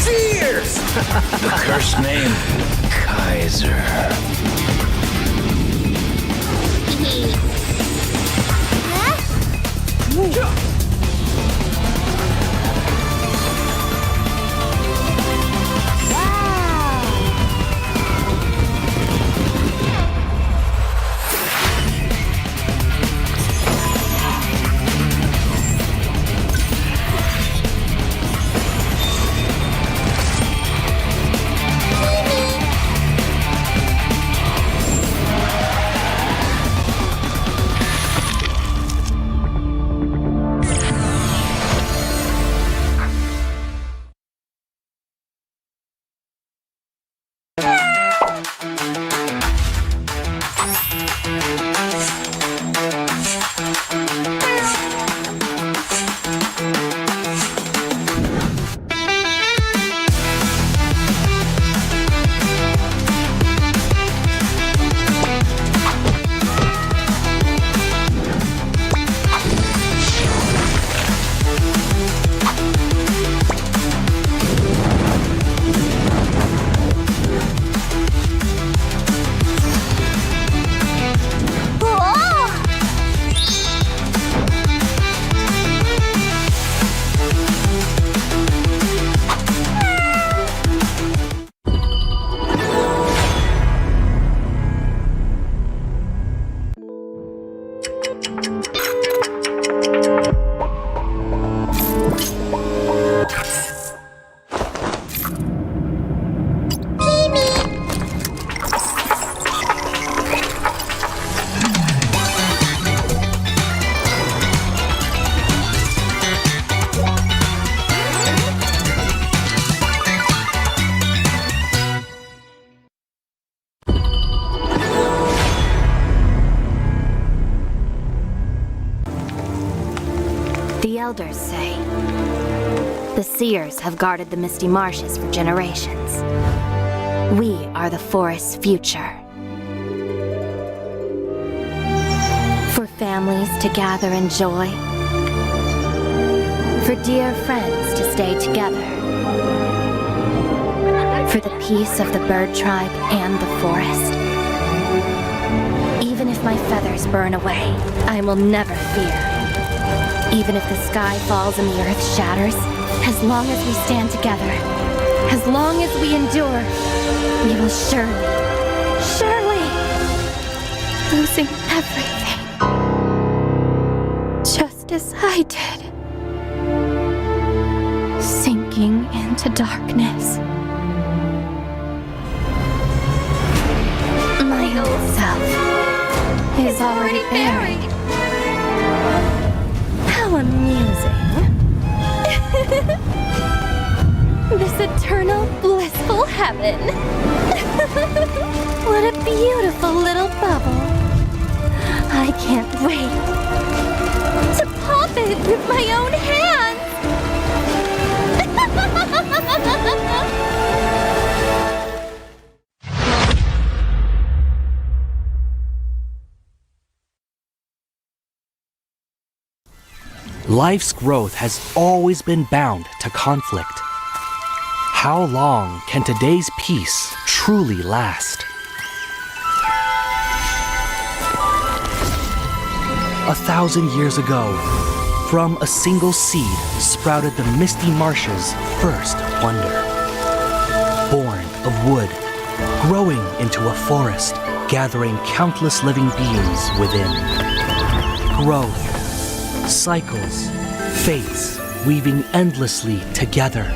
Cheers! The cursed name, Kaiser. The elders say the seers have guarded the misty marshes for generations. We are the forest's future. For families to gather in joy. For dear friends to stay together. For the peace of the bird tribe and the forest. Even if my feathers burn away, I will never fear. Even if the sky falls and the earth shatters, as long as we stand together, as long as we endure, we will surely, losing everything. Just as I did. Sinking into darkness. My old self is already buried. How amusing. This eternal, blissful heaven. What a beautiful little bubble. I can't wait to pop it with my own hands. Life's growth has always been bound to conflict. How long can today's peace truly last? 1,000 years ago, from a single seed sprouted the misty marshes' first wonder. Born of wood, growing into a forest, gathering countless living beings within. growth, cycles, fates weaving endlessly together.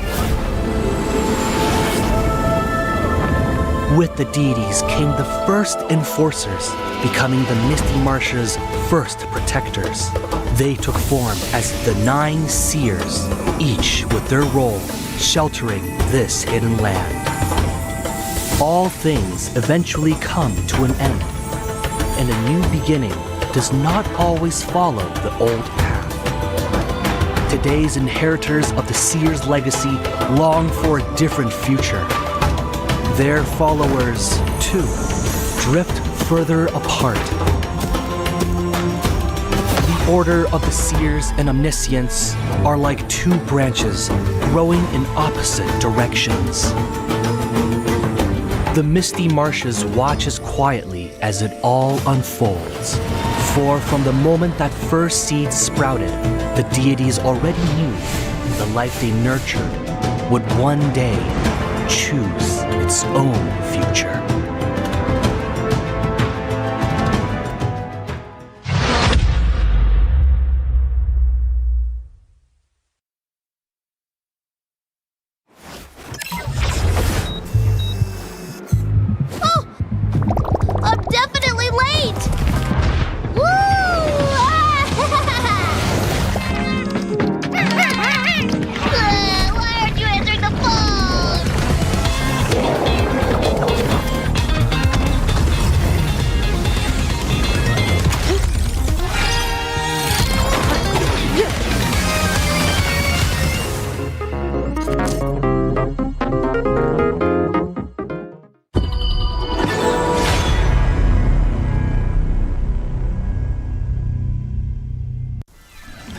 With the deities came the first enforcers, becoming the Misty Marsh's first protectors. They took form as the 9 seers, each with their role sheltering this hidden land. All things eventually come to an end, and a new beginning does not always follow the old path. Today's inheritors of the seer's legacy long for a different future. Their followers, too, drift further apart. The Order of the Seers and Omniscients are like 2 branches growing in opposite directions. The Misty Marshes watches quietly as it all unfolds. For from the moment that first seed sprouted, the deities already knew the life they nurtured would one day choose its own future. I'm definitely late! Woo! Why aren't you answering the phone?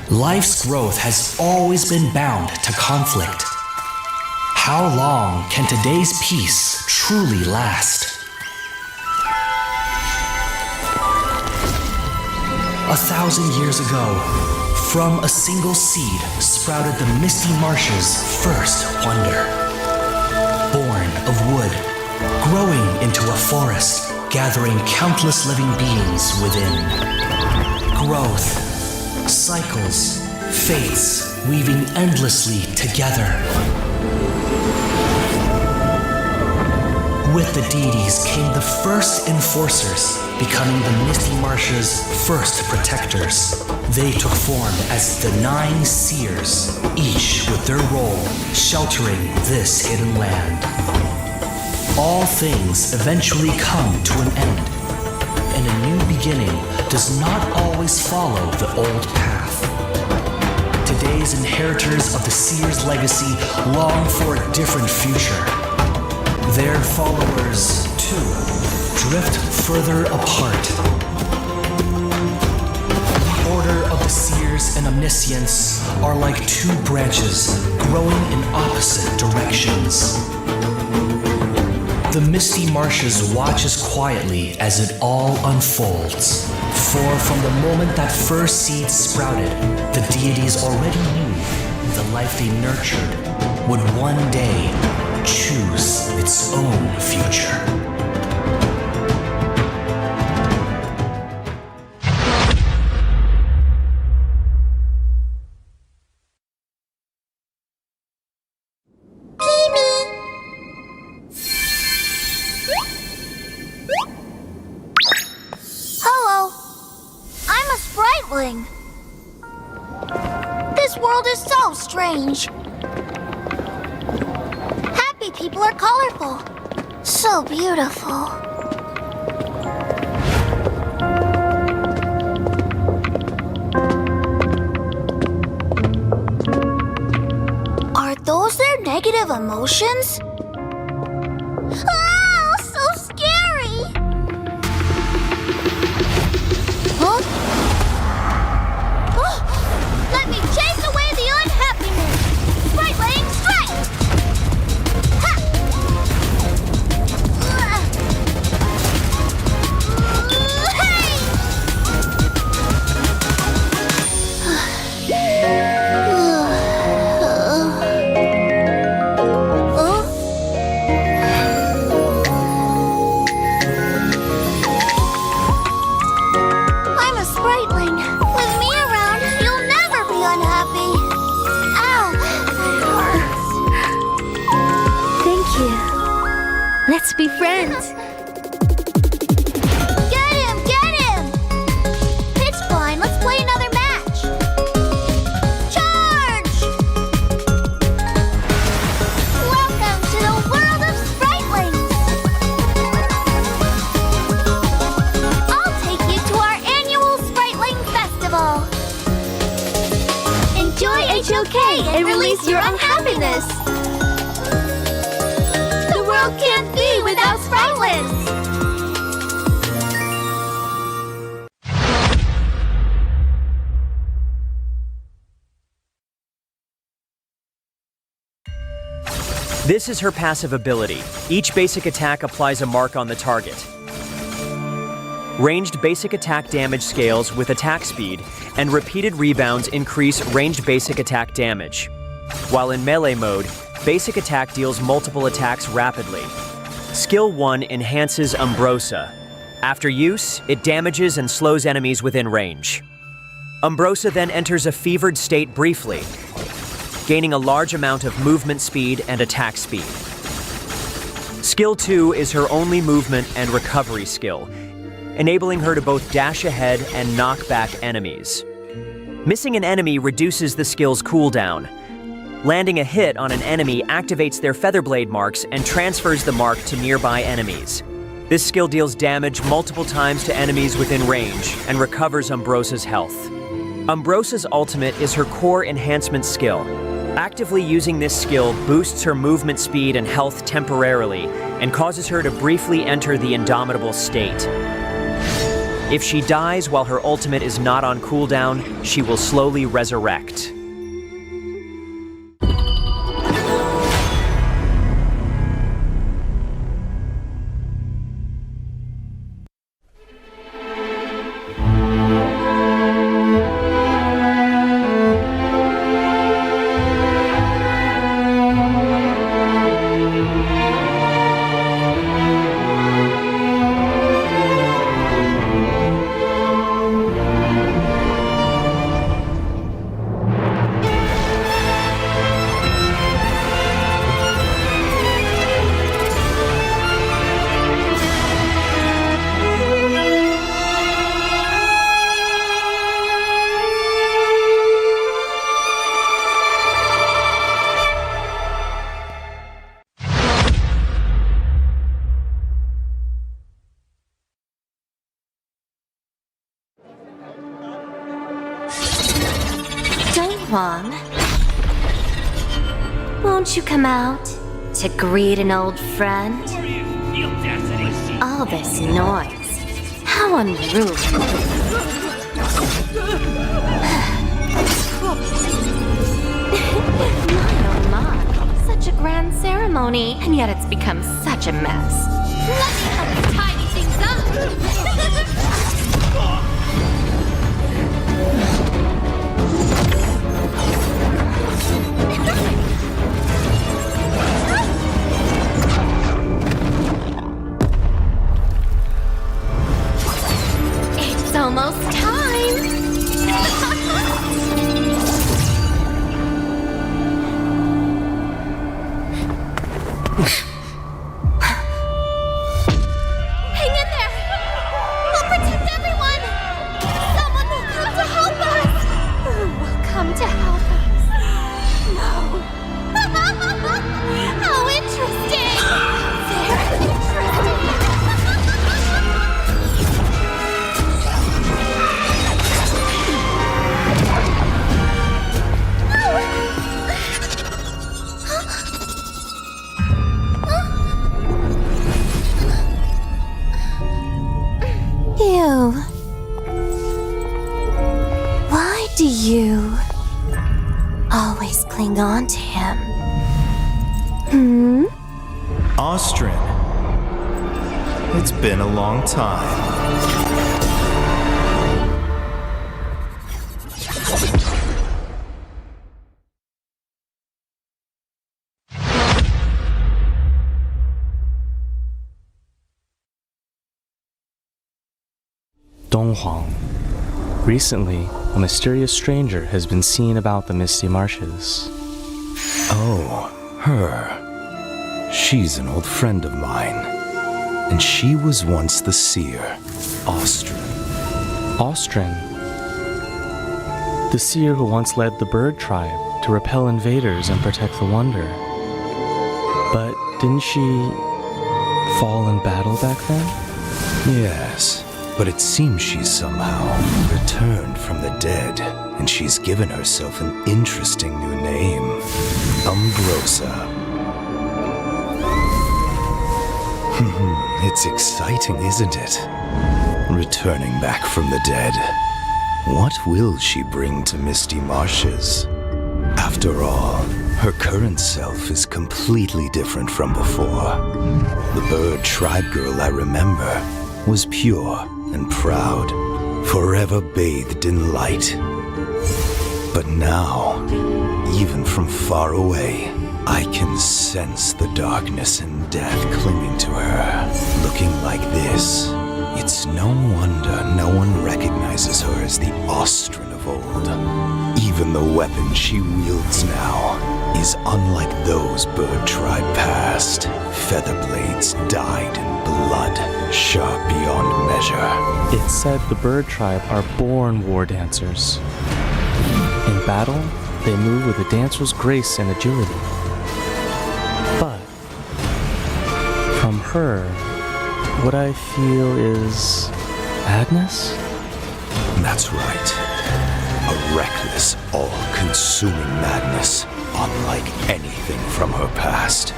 Life's growth has always been bound to conflict. How long can today's peace truly last? 1,000 years ago, from a single seed sprouted the Misty Marsh's first wonder. Born of wood, growing into a forest, gathering countless living beings within. Growth, cycles, fates weaving endlessly together. With the deities came the first enforcers, becoming the Misty Marsh's first protectors. They took form as the 9 seers, each with their role sheltering this hidden land. All things eventually come to an end, and a new beginning does not always follow the old path. Today's inheritors of the seer's legacy long for a different future. Their followers, too, drift further apart. The Order of the Seers and Omniscients are like 2 branches growing in opposite directions. The Misty Marshes watches quietly as it all unfolds. For from the moment that first seed sprouted, the deities already knew the life they nurtured would one day choose its own future. Hello. I'm a spriteling. This world is so strange. Happy people are colorful. So beautiful. Are those their negative emotions? Oh, so scary! Huh? Oh, let me chase away the unhappiness! Spriteling strike! Ha! Hey! be friends. Get him! Get him! Pitch blind, let's play another match! Charge! Welcome to the world of Spritelings! I'll take you to our annual Spriteling Festival! Enjoy HOK and release your unhappiness! The world can't be without Spritelings! This is her passive ability. Each basic attack applies a mark on the target. Ranged basic attack damage scales with attack speed, and repeated rebounds increase ranged basic attack damage. While in melee mode, basic attack deals multiple attacks rapidly. Skill 1 enhances Umbrosa. After use, it damages and slows enemies within range. Umbrosa then enters a fevered state briefly, gaining a large amount of movement speed and attack speed. Skill 2 is her only movement and recovery skill, enabling her to both dash ahead and knock back enemies. Missing an enemy reduces the skill's cooldown. Landing a hit on an enemy activates their Featherblade marks and transfers the mark to nearby enemies. This skill deals damage multiple times to enemies within range and recovers Umbrosa's health. Umbrosa's ultimate is her core enhancement skill. Actively using this skill boosts her movement speed and health temporarily and causes her to briefly enter the Indomitable state. If she dies while her ultimate is not on cooldown, she will slowly resurrect. Huang, won't you come out to greet an old friend? All this noise, how unruly. My, such a grand ceremony, and yet it's become such a mess. Let me help you tidy things up! It's almost time! Hang in there! We'll protect everyone! Someone will come to help us! Who will come to help us? No. How interesting! Very interesting. You. Why do you always cling on to him? Austrin. It's been a long time. Donghuang. Recently, a mysterious stranger has been seen about the Misty Marshes. Oh, her. She's an old friend of mine. and she was once the seer, Austrin. Austrin. The seer who once led the bird tribe to repel invaders and protect the Wonder. But didn't she fall in battle back then? Yes, but it seems she's somehow returned from the dead, and she's given herself an interesting new name, Umbrosa. It's exciting, isn't it? Returning back from the dead. What will she bring to Misty Marshes? After all, her current self is completely different from before. The bird tribe girl I remember was pure and proud, forever bathed in light. But now, even from far away, I can sense the darkness and death clinging to her. Looking like this, it's no wonder no one recognizes her as the Austrin of old. Even the weapon she wields now is unlike those bird tribe past. Feather blades dyed in blood, sharp beyond measure. It's said the bird tribe are born war dancers. In battle, they move with a dancer's grace and agility. But from her, what I feel is madness? That's right. A reckless, all-consuming madness, unlike anything from her past.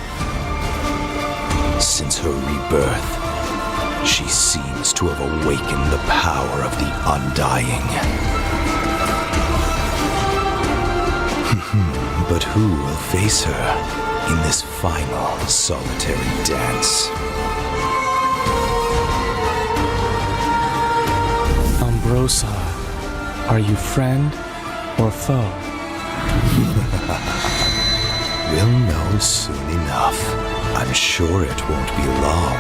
Since her rebirth, she seems to have awakened the power of the Undying. But who will face her in this final solitary dance? Umbrosa, are you friend or foe? We'll know soon enough. I'm sure it won't be long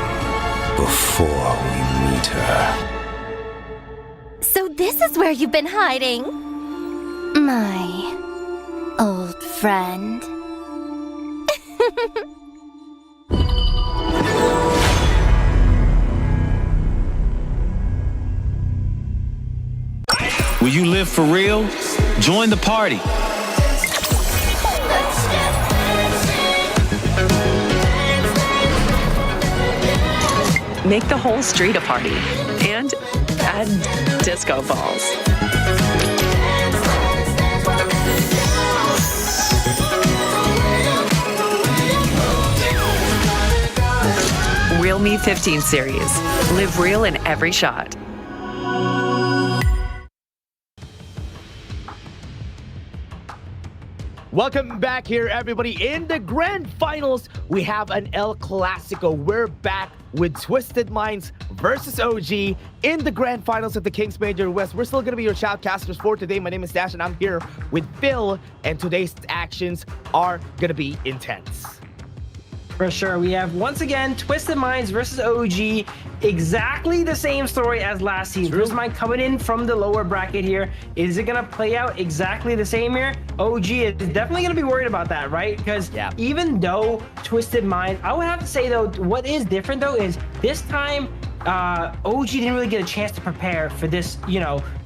before we meet her. So this is where you've been hiding? My old friend. Will you live for real? Join the party. Make the whole street a party and add disco balls. Real Me 15 series. Live real in every shot. Welcome back here, everybody. In the grand finals, we have an El Clasico. We're back with Twisted Minds versus OG in the grand finals of the Kings Major West. We're still going to be your shoutcasters for today. My name is Dash, and I'm here with Phil, and today's actions are going to be intense. For sure. We have, once again, Twisted Minds versus OG. Exactly the same story as last season. Twisted Mind coming in from the lower bracket here. Is it going to play out exactly the same here? OG is definitely going to be worried about that, right? Because even though Twisted Mind, I would have to say, though, what is different, though, is this time, OG didn't really get a chance to prepare for this,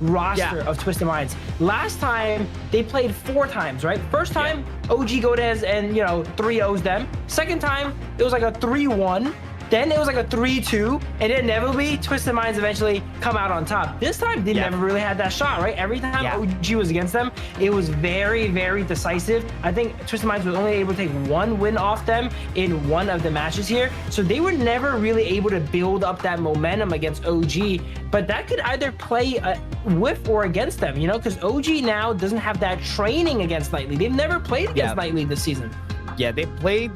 roster of Twisted Minds. Last time, they played 4 times, right? First time, OG Godez and, 3-0s them. Second time, it was like a 3-1. Then it was like a 3-2, and then inevitably, Twisted Minds eventually come out on top. This time, they never really had that shot, right? Every time OG was against them, it was very, very decisive. I think Twisted Minds was only able to take 1 win off them in one of the matches here. So they were never really able to build up that momentum against OG, but that could either play with or against them, because OG now doesn't have that training against Nightly. They've never played against Nightly this season. Yeah, they played...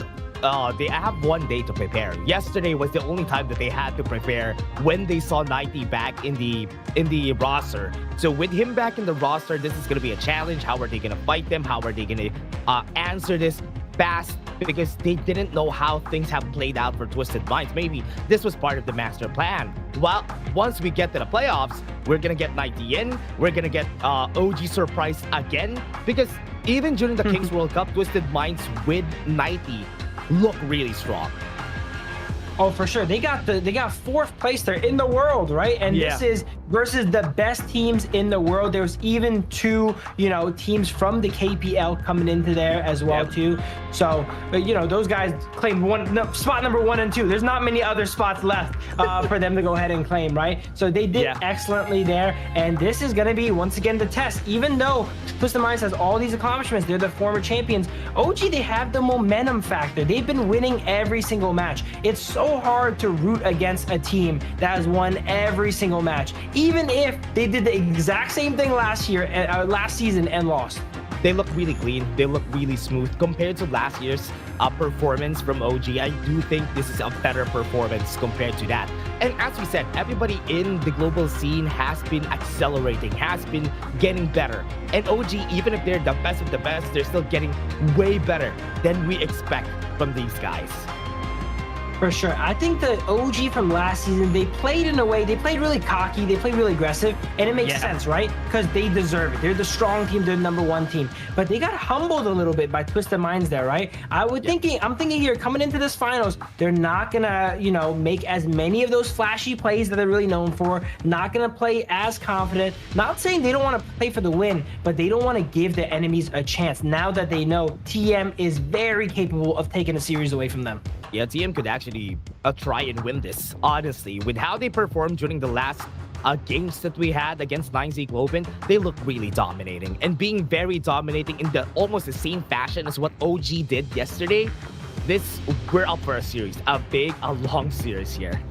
they have 1 day to prepare. Yesterday was the only time that they had to prepare when they saw Nighty back in the roster. So with him back in the roster, this is going to be a challenge. How are they going to fight them? How are they going to answer this fast? Because they didn't know how things have played out for Twisted Minds. Maybe this was part of the master plan. Well, once we get to the playoffs, we're going to get Nighty in. We're going to get OG surprise again. Because even during the Kings World Cup, Twisted Minds with Nighty look really strong. Oh, for sure. They got 4th place there in the world, right? And this is versus the best teams in the world. There's even 2, teams from the KPL coming into there as well too. So, those guys claimed spot number 1 and 2. There's not many other spots left for them to go ahead and claim, right? So they did excellently there. And this is going to be, once again, the test. Even though Twisted Minds has all these accomplishments, they're the former champions. OG, they have the momentum factor. They've been winning every single match. It's so hard to root against a team that has won every single match, even if they did the exact same thing last season and lost. They look really clean. They look really smooth compared to last year's performance from OG. I do think this is a better performance compared to that. And as we said, everybody in the global scene has been accelerating, has been getting better. And OG, even if they're the best of the best, they're still getting way better than we expect from these guys. For sure. I think the OG from last season, they played in a way, they played really cocky, they played really aggressive, and it makes sense, right? Because they deserve it. They're the strong team, they're the #1 team. But they got humbled a little bit by Twisted Minds there, right? I'm thinking here, coming into this finals, they're not gonna, make as many of those flashy plays that they're really known for, not gonna play as confident. Not saying they don't want to play for the win, but they don't want to give the enemies a chance now that they know TM is very capable of taking a series away from them. Yeah, TM could actually try and win this, honestly. With how they performed during the last games that we had against 9Z Globin, they look really dominating. And being very dominating in almost the same fashion as what OG did yesterday, we're up for a series. A long series here.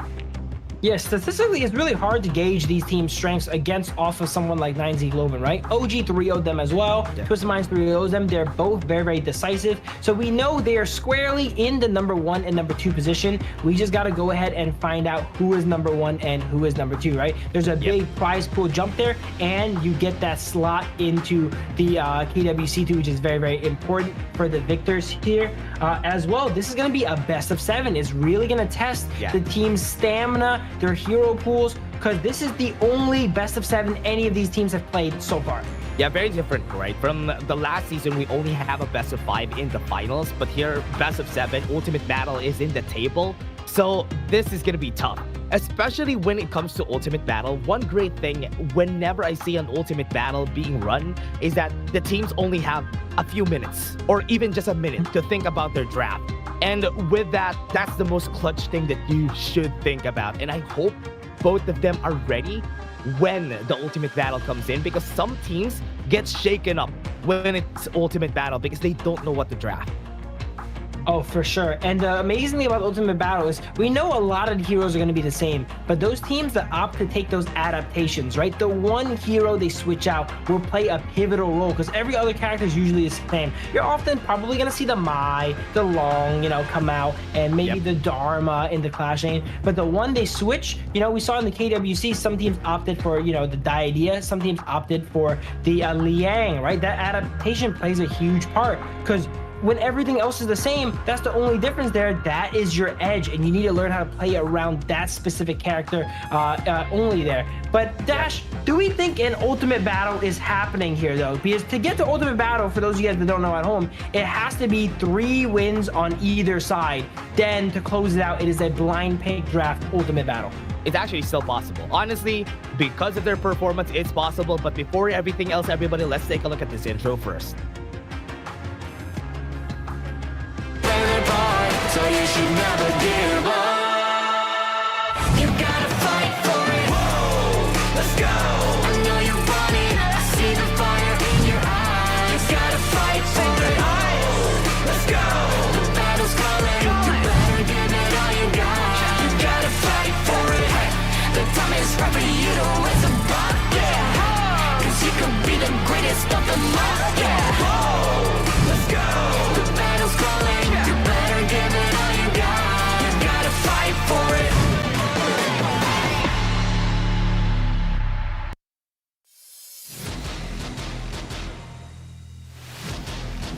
Yeah, statistically, it's really hard to gauge these teams' strengths off of someone like 9Z Globin, right? OG 3-0'd them as well. Twisted Minds 3-0'd them. They're both very, very decisive. So we know they are squarely in the #1 and #2 position. We just got to go ahead and find out who is #1 and who is #2, right? There's a big prize pool jump there, and you get that slot into the KWC2, which is very, very important for the victors here. As well, this is going to be a best of 7. It's really going to test the team's stamina, their hero pools, because this is the only best of 7 any of these teams have played so far. Yeah, very different, right? From the last season, we only have a best of 5 in the finals, but here, best of 7, Ultimate Battle is in the table. So this is going to be tough, especially when it comes to Ultimate Battle. One great thing whenever I see an Ultimate Battle being run is that the teams only have a few minutes or even just a minute to think about their draft. And with that, that's the most clutch thing that you should think about. And I hope both of them are ready when the Ultimate Battle comes in, because some teams get shaken up when it's Ultimate Battle because they don't know what to draft. Oh, for sure. And the amazing thing about Ultimate Battle is we know a lot of the heroes are going to be the same, but those teams that opt to take those adaptations, right? The one hero they switch out will play a pivotal role because every other character is usually the same. You're often probably going to see the Mai, the Long, come out, and maybe the Dharma in the Clash lane. But the one they switch, we saw in the KWC, some teams opted for, the Diadea, some teams opted for the Liang, right? That adaptation plays a huge part because when everything else is the same, that's the only difference there. That is your edge, and you need to learn how to play around that specific character only there. But Dash, do we think an Ultimate Battle is happening here, though? Because to get to Ultimate Battle, for those of you guys that don't know at home, it has to be 3 wins on either side. Then to close it out, it is a blind pick draft Ultimate Battle. It's actually still possible. Honestly, because of their performance, it's possible. But before everything else, everybody, let's take a look at this intro first. So you should never give up. You gotta fight for it. Whoa, let's go. I know you want it. I see the fire in your eyes. You gotta fight for it. Let's go. The battle's calling. You better give it all you got. You gotta fight for it. The time is right for you to win some buck. Yeah. Cause you could be the greatest of them all. Yeah. Whoa, let's go. The battle's calling. You better give it.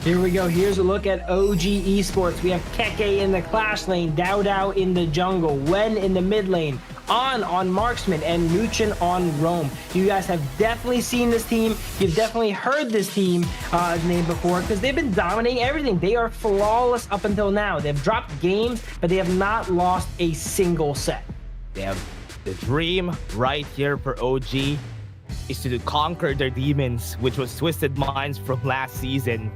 Here we go. Here's a look at OG Esports. We have Keke in the Clash lane, Dao Dao in the jungle, Wen in the mid lane, on Marksman and Nuchin on Rome. You guys have definitely seen this team. You've definitely heard this team name before because they've been dominating everything. They are flawless up until now. They've dropped games, but they have not lost a single set. They have the dream right here for OG is to conquer their demons, which was Twisted Minds from last season.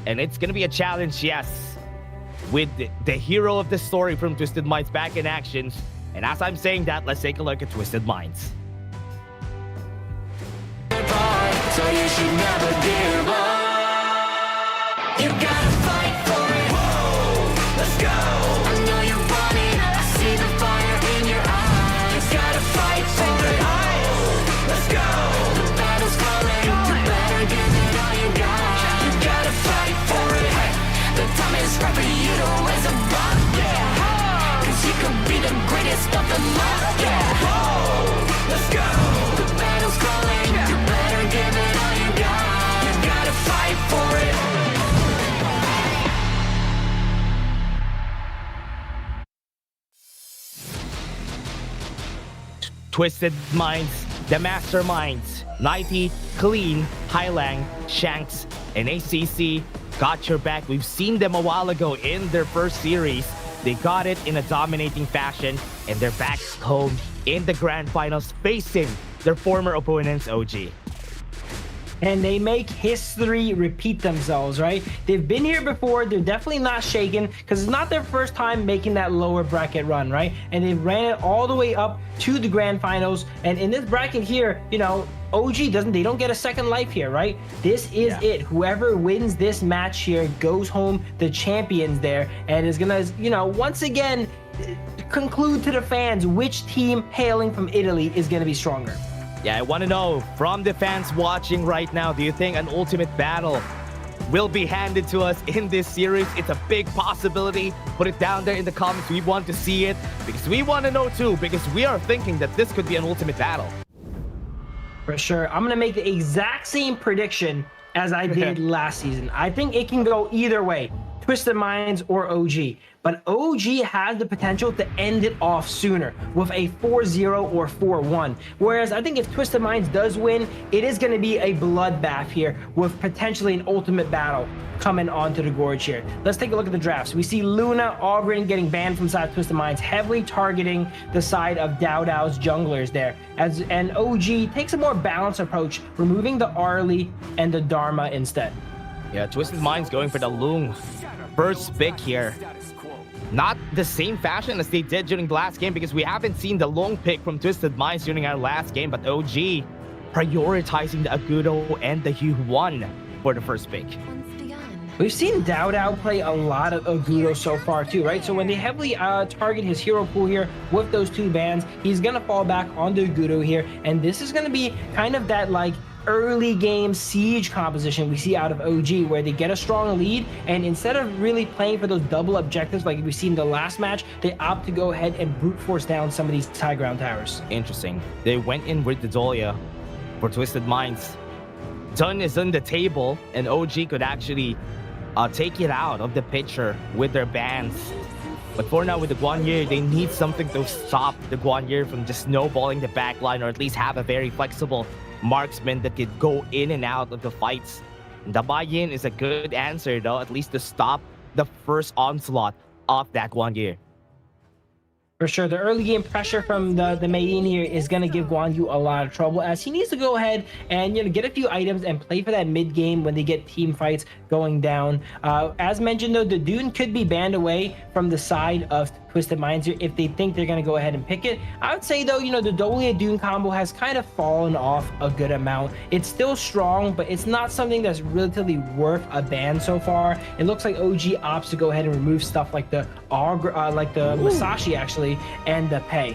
And it's going to be a challenge, yes, with the hero of the story from Twisted Minds back in action. And as I'm saying that, let's take a look at Twisted Minds. So you should never give up. You gotta fight for it. Whoa, let's go. I know you want it. I see the fire in your eyes. You gotta fight for it. Let's go. The battle's calling. You better give it all you got. You gotta fight for it. The time is right for you to raise a bar. Yeah. Cause you could be the greatest of them all. Yeah. Whoa, let's go. The battle's calling. You better give it all you got. You gotta fight for it. Twisted Minds, the masterminds, 90, Clean, Highlang, Shanks, and ACC got your back. We've seen them a while ago in their first series. They got it in a dominating fashion, and they're back home in the grand finals facing their former opponents, OG. And they make history repeat themselves, right? They've been here before. They're definitely not shaken because it's not their first time making that lower bracket run, right? And they ran it all the way up to the grand finals. And in this bracket here, you know, OG they don't get a second life here, right? This is it. Whoever wins this match here goes home the champions there and is gonna, you know, once again conclude to the fans which team hailing from Italy is gonna be stronger. Yeah, I want to know from the fans watching right now, do you think an ultimate battle will be handed to us in this series? It's a big possibility. Put it down there in the comments. We want to see it because we want to know too, because we are thinking that this could be an ultimate battle. For sure. I'm going to make the exact same prediction as I did last season. I think it can go either way, Twisted Minds or OG. But OG has the potential to end it off sooner with a 4-0 or 4-1. Whereas I think if Twisted Minds does win, it is going to be a bloodbath here with potentially an ultimate battle coming onto the gorge here. Let's take a look at the drafts. We see Luna, Auburn getting banned from side of Twisted Minds, heavily targeting the side of Dao Dao's junglers there. And OG takes a more balanced approach, removing the Arlie and the Dharma instead. Yeah, Twisted Minds going for the Lung first pick here. Not the same fashion as they did during the last game because we haven't seen the long pick from Twisted Minds during our last game, but OG prioritizing the Agudo and the Hu1 for the first pick. We've seen Dao Dao play a lot of Agudo so far too, right? So when they heavily target his hero pool here with those two bans, he's gonna fall back onto Agudo here, and this is gonna be kind of that like early game siege composition we see out of OG where they get a strong lead and instead of really playing for those double objectives like we've seen in the last match, they opt to go ahead and brute force down some of these high ground towers. Interesting. They went in with the Dahlia for Twisted Minds. Dun is on the table and OG could actually take it out of the picture with their bans. But for now with the Guanyu, they need something to stop the Guanyu from just snowballing the backline or at least have a very flexible marksman that could go in and out of the fights. The Bayin is a good answer though, at least to stop the first onslaught of that Guanyu. For sure, the early game pressure from the Mayin here is going to give Guan Yu a lot of trouble as he needs to go ahead and, you know, get a few items and play for that mid game when they get team fights going down. As mentioned though, the Dune could be banned away from the side of Twisted Minds here if they think they're going to go ahead and pick it. I would say though, you know, the Dolia Dune combo has kind of fallen off a good amount. It's still strong, but it's not something that's relatively worth a ban so far. It looks like OG opts to go ahead and remove stuff like the Masashi actually and the Pei.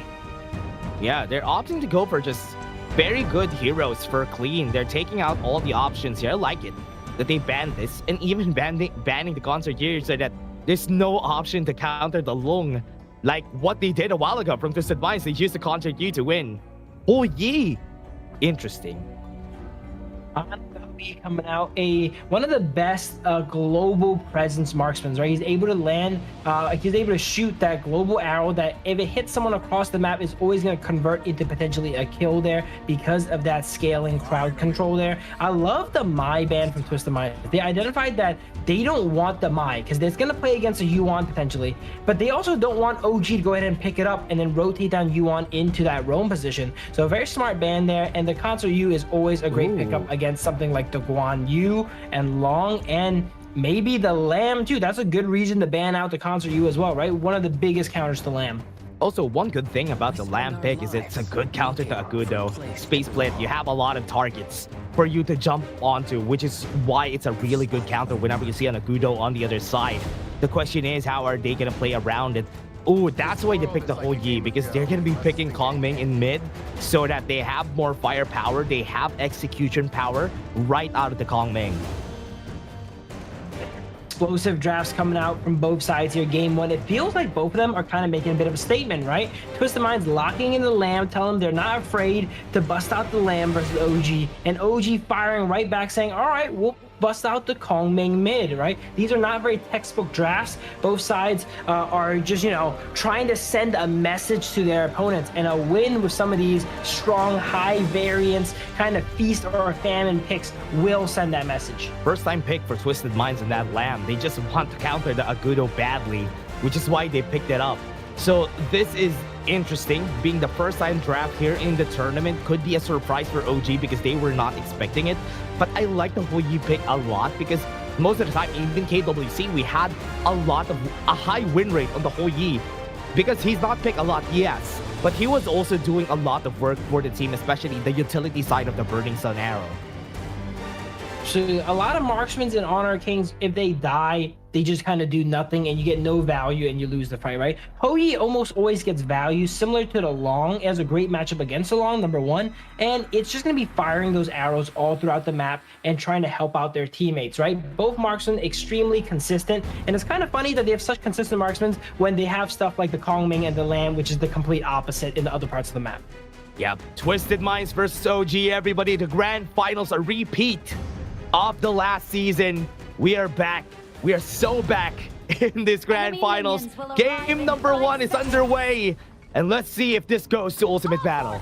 Yeah, they're opting to go for just very good heroes for clean. They're taking out all the options here. I like it that they banned this and even banning the concert here so that there's no option to counter the Lung like what they did a while ago from Twisted Minds. They used the concert you to win. Oh yeah, interesting. On the KMW coming out, one of the best global presence marksmen, right? He's able to land, he's able to shoot that global arrow that if it hits someone across the map is always going to convert into potentially a kill there because of that scaling crowd control there. I love the Mai ban from Twisted Minds. They identified that they don't want the Mai because it's going to play against a Yuan potentially, but they also don't want OG to go ahead and pick it up and then rotate down Yuan into that roam position. So a very smart ban there, and the Concert U is always a great pickup against something like the Guan Yu and Long and maybe the Lamb too. That's a good reason to ban out the Concert U as well, right? One of the biggest counters to Lamb. Also, one good thing about the Lamb pick is it's a good counter to Agudo. Space Blade, you have a lot of targets for you to jump onto, which is why it's a really good counter whenever you see an Agudo on the other side. The question is, how are they going to play around it? Oh, that's why they picked the whole Yi, because they're going to be picking Kong Ming in mid so that they have more firepower, they have execution power right out of the Kong Ming. Explosive drafts coming out from both sides here. Game one, it feels like both of them are kind of making a bit of a statement, right? Twisted Minds locking in the Lamb, telling them they're not afraid to bust out the Lamb versus OG, and OG firing right back saying, all right, we'll bust out the Kong Ming mid, right? These are not very textbook drafts. Both sides are just, you know, trying to send a message to their opponents, and a win with some of these strong, high variance, kind of feast or famine picks will send that message. First time pick for Twisted Minds in that Lamb. They just want to counter the Agudo badly, which is why they picked it up. So this is interesting. Being the first time draft here in the tournament could be a surprise for OG because they were not expecting it. But I like the whole Yi pick a lot because most of the time, even KWC, we had a high win rate on the whole Yi because he's not picked a lot, yes, but he was also doing a lot of work for the team, especially the utility side of the Burning Sun arrow. So a lot of marksmen in Honor Kings, if they die, they just kind of do nothing and you get no value and you lose the fight, right? Hou-Yi almost always gets value similar to the Long. It has a great matchup against the Long, number one, and it's just going to be firing those arrows all throughout the map and trying to help out their teammates, right? Both marksmen extremely consistent, and it's kind of funny that they have such consistent marksmen when they have stuff like the Kong Ming and the Lamb, which is the complete opposite in the other parts of the map. Yeah, Twisted Minds versus OG, everybody. The grand finals, a repeat of the last season. We are back. We are so back in this grand finals. Game number one is underway. And let's see if this goes to Ultimate Battle.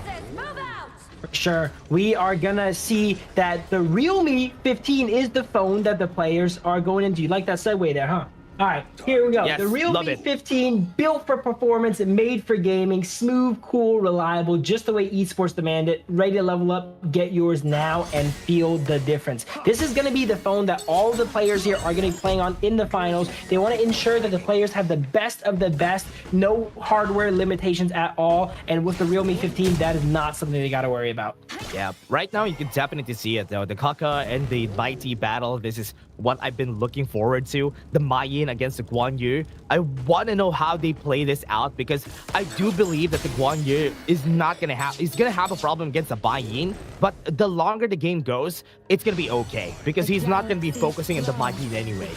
For sure. We are gonna see that the Realme 15 is the phone that the players are going into. You like that segue there, huh? All right, here we go. Yes, the Realme 15, built for performance, made for gaming, smooth, cool, reliable, just the way esports demand it. Ready to level up, get yours now, and feel the difference. This is going to be the phone that all the players here are going to be playing on in the finals. They want to ensure that the players have the best of the best, no hardware limitations at all. And with the Realme 15, that is not something they got to worry about. Yeah, right now you can definitely see it though. The Kaka and the Mighty battle, this is what I've been looking forward to. The Mayin against the Guan Yu. I want to know how they play this out because I do believe that the Guan Yu is not going to have, he's going to have a problem against the Mayin, but the longer the game goes, it's going to be okay because he's not going to be focusing on the Mayin anyway.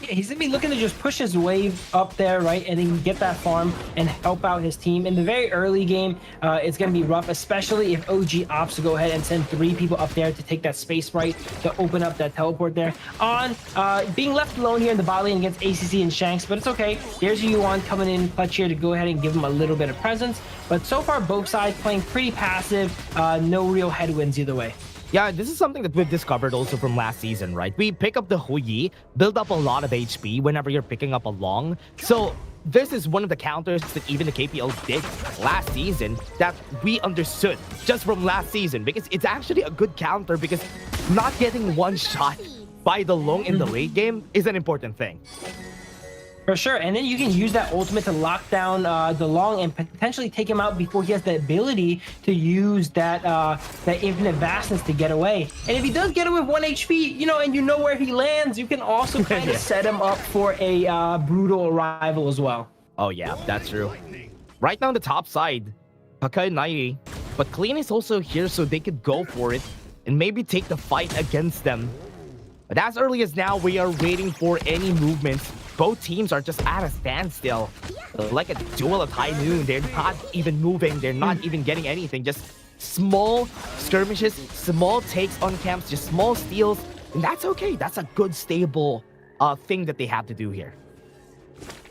He's gonna be looking to just push his wave up there, right, and then get that farm and help out his team. In the very early game, it's gonna be rough, especially if OG opts to go ahead and send 3 people up there to take that space right to open up that teleport there. On being left alone here in the bot lane against ACC and Shanks, but it's okay. There's Yuan coming in clutch here to go ahead and give him a little bit of presence. But so far, both sides playing pretty passive, no real headwinds either way. Yeah, this is something that we've discovered also from last season, right? We pick up the Hou-Yi, build up a lot of HP whenever you're picking up a Long. So this is one of the counters that even the KPL did last season that we understood just from last season because it's actually a good counter because not getting one shot by the Long in the late game is an important thing. For sure, and then you can use that ultimate to lock down the Long and potentially take him out before he has the ability to use that that infinite vastness to get away. And if he does get away with 1 HP, you know, and you know where he lands, you can also kind of set him up for a brutal arrival as well. Oh yeah, that's true. Right now on the top side, Kaka and Nairi, but Clean is also here so they could go for it and maybe take the fight against them. But as early as now, we are waiting for any movements. Both teams are just at a standstill. Like a duel at high noon. They're not even moving. They're not even getting anything. Just Small skirmishes, small takes on camps, just small steals, and that's okay. That's a good, stable thing that they have to do here.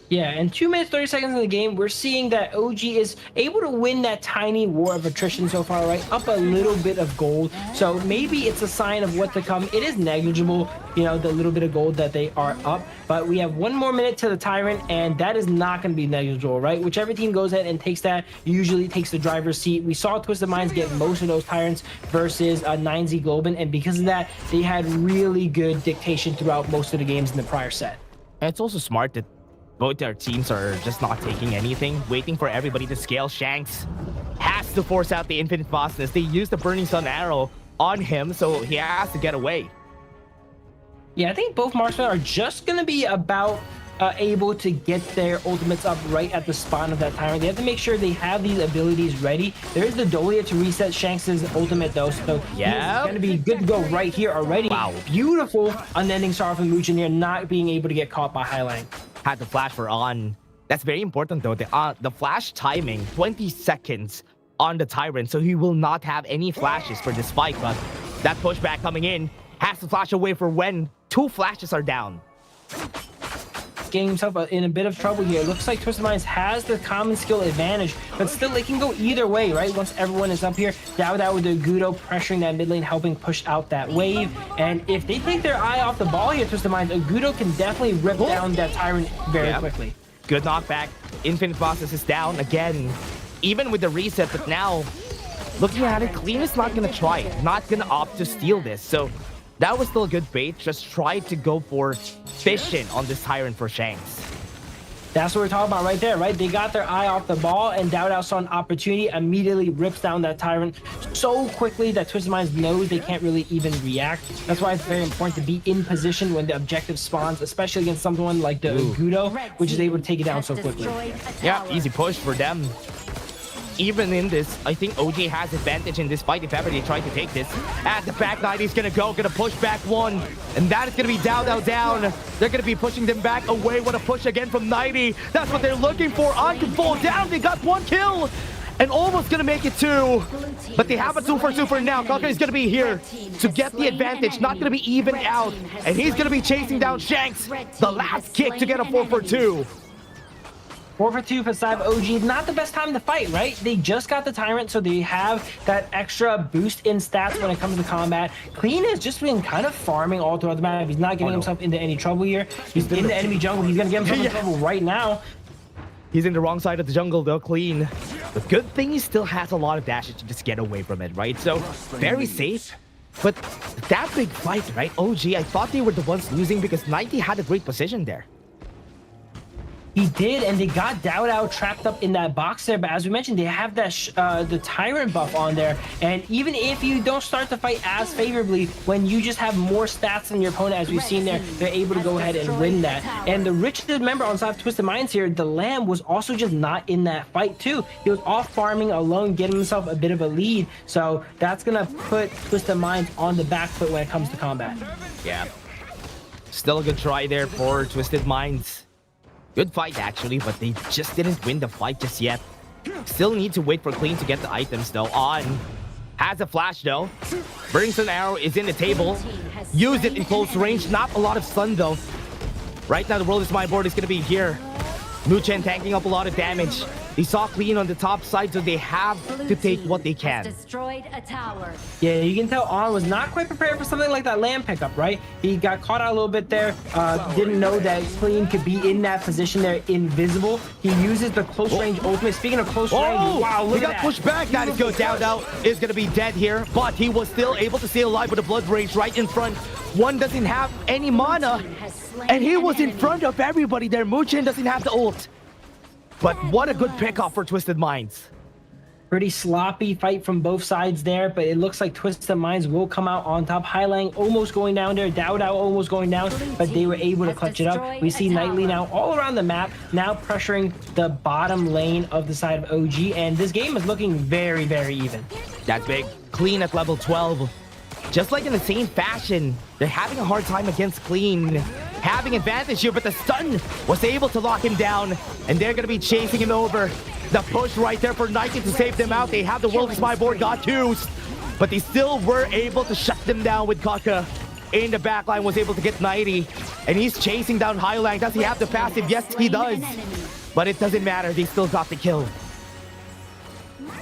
Yeah, and 2 minutes 30 seconds in the game, we're seeing that OG is able to win that tiny war of attrition so far, right? Up a little bit of gold. So maybe it's a sign of what to come. It is negligible, you know, the little bit of gold that they are up. But we have 1 more minute to the Tyrant, and that is not going to be negligible, right? Whichever team goes ahead and takes that usually takes the driver's seat. We saw Twisted Minds get most of those Tyrants versus 9Z Globin, and because of that, they had really good dictation throughout most of the games in the prior set. And it's also smart that both their teams are just not taking anything, waiting for everybody to scale. Shanks has to force out the infinite fastness. They use the Burning Sun arrow on him, so he has to get away. Yeah, I think both marksmen are just going to be about able to get their ultimates up right at the spawn of that Tyrant. They have to make sure they have these abilities ready. There is the Dolia to reset Shanks' ultimate though, so yeah, he's going to be good to go right here already. Wow. Beautiful unending sorrow from Muchin here, not being able to get caught by Highline. Had the flash for on. That's very important though. The flash timing, 20 seconds on the Tyrant, so he will not have any flashes for this fight. But that pushback coming in has to flash away for when 2 flashes are down. Getting himself in a bit of trouble here. Looks like Twisted Minds has the common skill advantage, but still it can go either way, right? Once everyone is up here, Dao with the Gudo pressuring that mid lane, helping push out that wave. And if they take their eye off the ball here, Twisted Minds, Gudo can definitely rip down that Tyrant very quickly. Good knockback. Infinite Fastness is down again, even with the reset. But now, looking at it, Clean is not going to try it, not going to opt to steal this. So that was still a good bait. Just try to go for fishing on this Tyrant for Shanks. That's what we're talking about right there, right? They got their eye off the ball, and Dao saw an opportunity, immediately rips down that Tyrant so quickly that Twisted Minds knows they can't really even react. That's why it's very important to be in position when the objective spawns, especially against someone like the Gudo, which is able to take it down so quickly. Yeah, easy push for them. Even in this, I think OG has advantage in this fight if ever they try to take this. At the back, 90's gonna push back one. And that is gonna be down. They're gonna be pushing them back away. What a push again from 90. That's what they're looking for. On can fall down. They got 1 kill. And almost gonna make it 2. But they have a 2-for-2 for now. Kalka is gonna be here to get the advantage. Not gonna be even out. And he's gonna be chasing down Shanks. The last kick to get a 4-for-2. 4-for-2 for side of OG. Not the best time to fight, right? They just got the Tyrant, so they have that extra boost in stats when it comes to combat. Clean has just been kind of farming all throughout the map. He's not getting himself into any trouble here. He's in the enemy jungle. He's gonna get himself in trouble right now. He's in the wrong side of the jungle though, Clean. The good thing he still has a lot of dashes to just get away from it, right? So very safe. But that big fight, right? OG, I thought they were the ones losing because 90 had a great position there. He did, and they got Dao trapped up in that box there. But as we mentioned, they have that the Tyrant buff on there. And even if you don't start the fight as favorably, when you just have more stats than your opponent, as we've seen there, they're able to go ahead and win that. And the richest member on side of Twisted Minds here, the Lamb, was also just not in that fight too. He was off farming alone, getting himself a bit of a lead. So that's gonna put Twisted Minds on the back foot when it comes to combat. Yeah. Still a good try there for Twisted Minds. Good fight actually, but they just didn't win the fight just yet. Still need to wait for Clean to get the items though. On has a flash though. Burning Sun arrow is in the table. Use it in close range. Not a lot of stun though. Right now the World is My Board is gonna be here. Muchen tanking up a lot of damage. They saw Clean on the top side, so they have to take what they can. Destroyed a tower. Yeah, you can tell On was not quite prepared for something like that Lamb pickup, right? He got caught out a little bit there. Didn't know that Clean could be in that position there, invisible. He uses the close range ultimate. Speaking of close range, wow, look at that. He got pushed back. That is good. Down is going to be dead here, but he was still able to stay alive with the blood rage right in front. One doesn't have any mana, and he was in front of everybody there. Muchen doesn't have the ult. But what a good pickup for Twisted Minds. Pretty sloppy fight from both sides there, but it looks like Twisted Minds will come out on top. Highline almost going down there, Dao almost going down, but they were able to clutch it up. We see Nightly now all around the map, now pressuring the bottom lane of the side of OG, and this game is looking very, very even. That's big. Clean at level 12. Just like in the same fashion, they're having a hard time against Clean. Having advantage here, but the stun was able to lock him down, and they're going to be chasing him over. The push right there for Nike to save them out. They have the World Spy board got used, but they still were able to shut them down with Kaka. In the backline was able to get 90, and he's chasing down Highline. Does he have the passive? Yes, he does. But it doesn't matter. They still got the kill.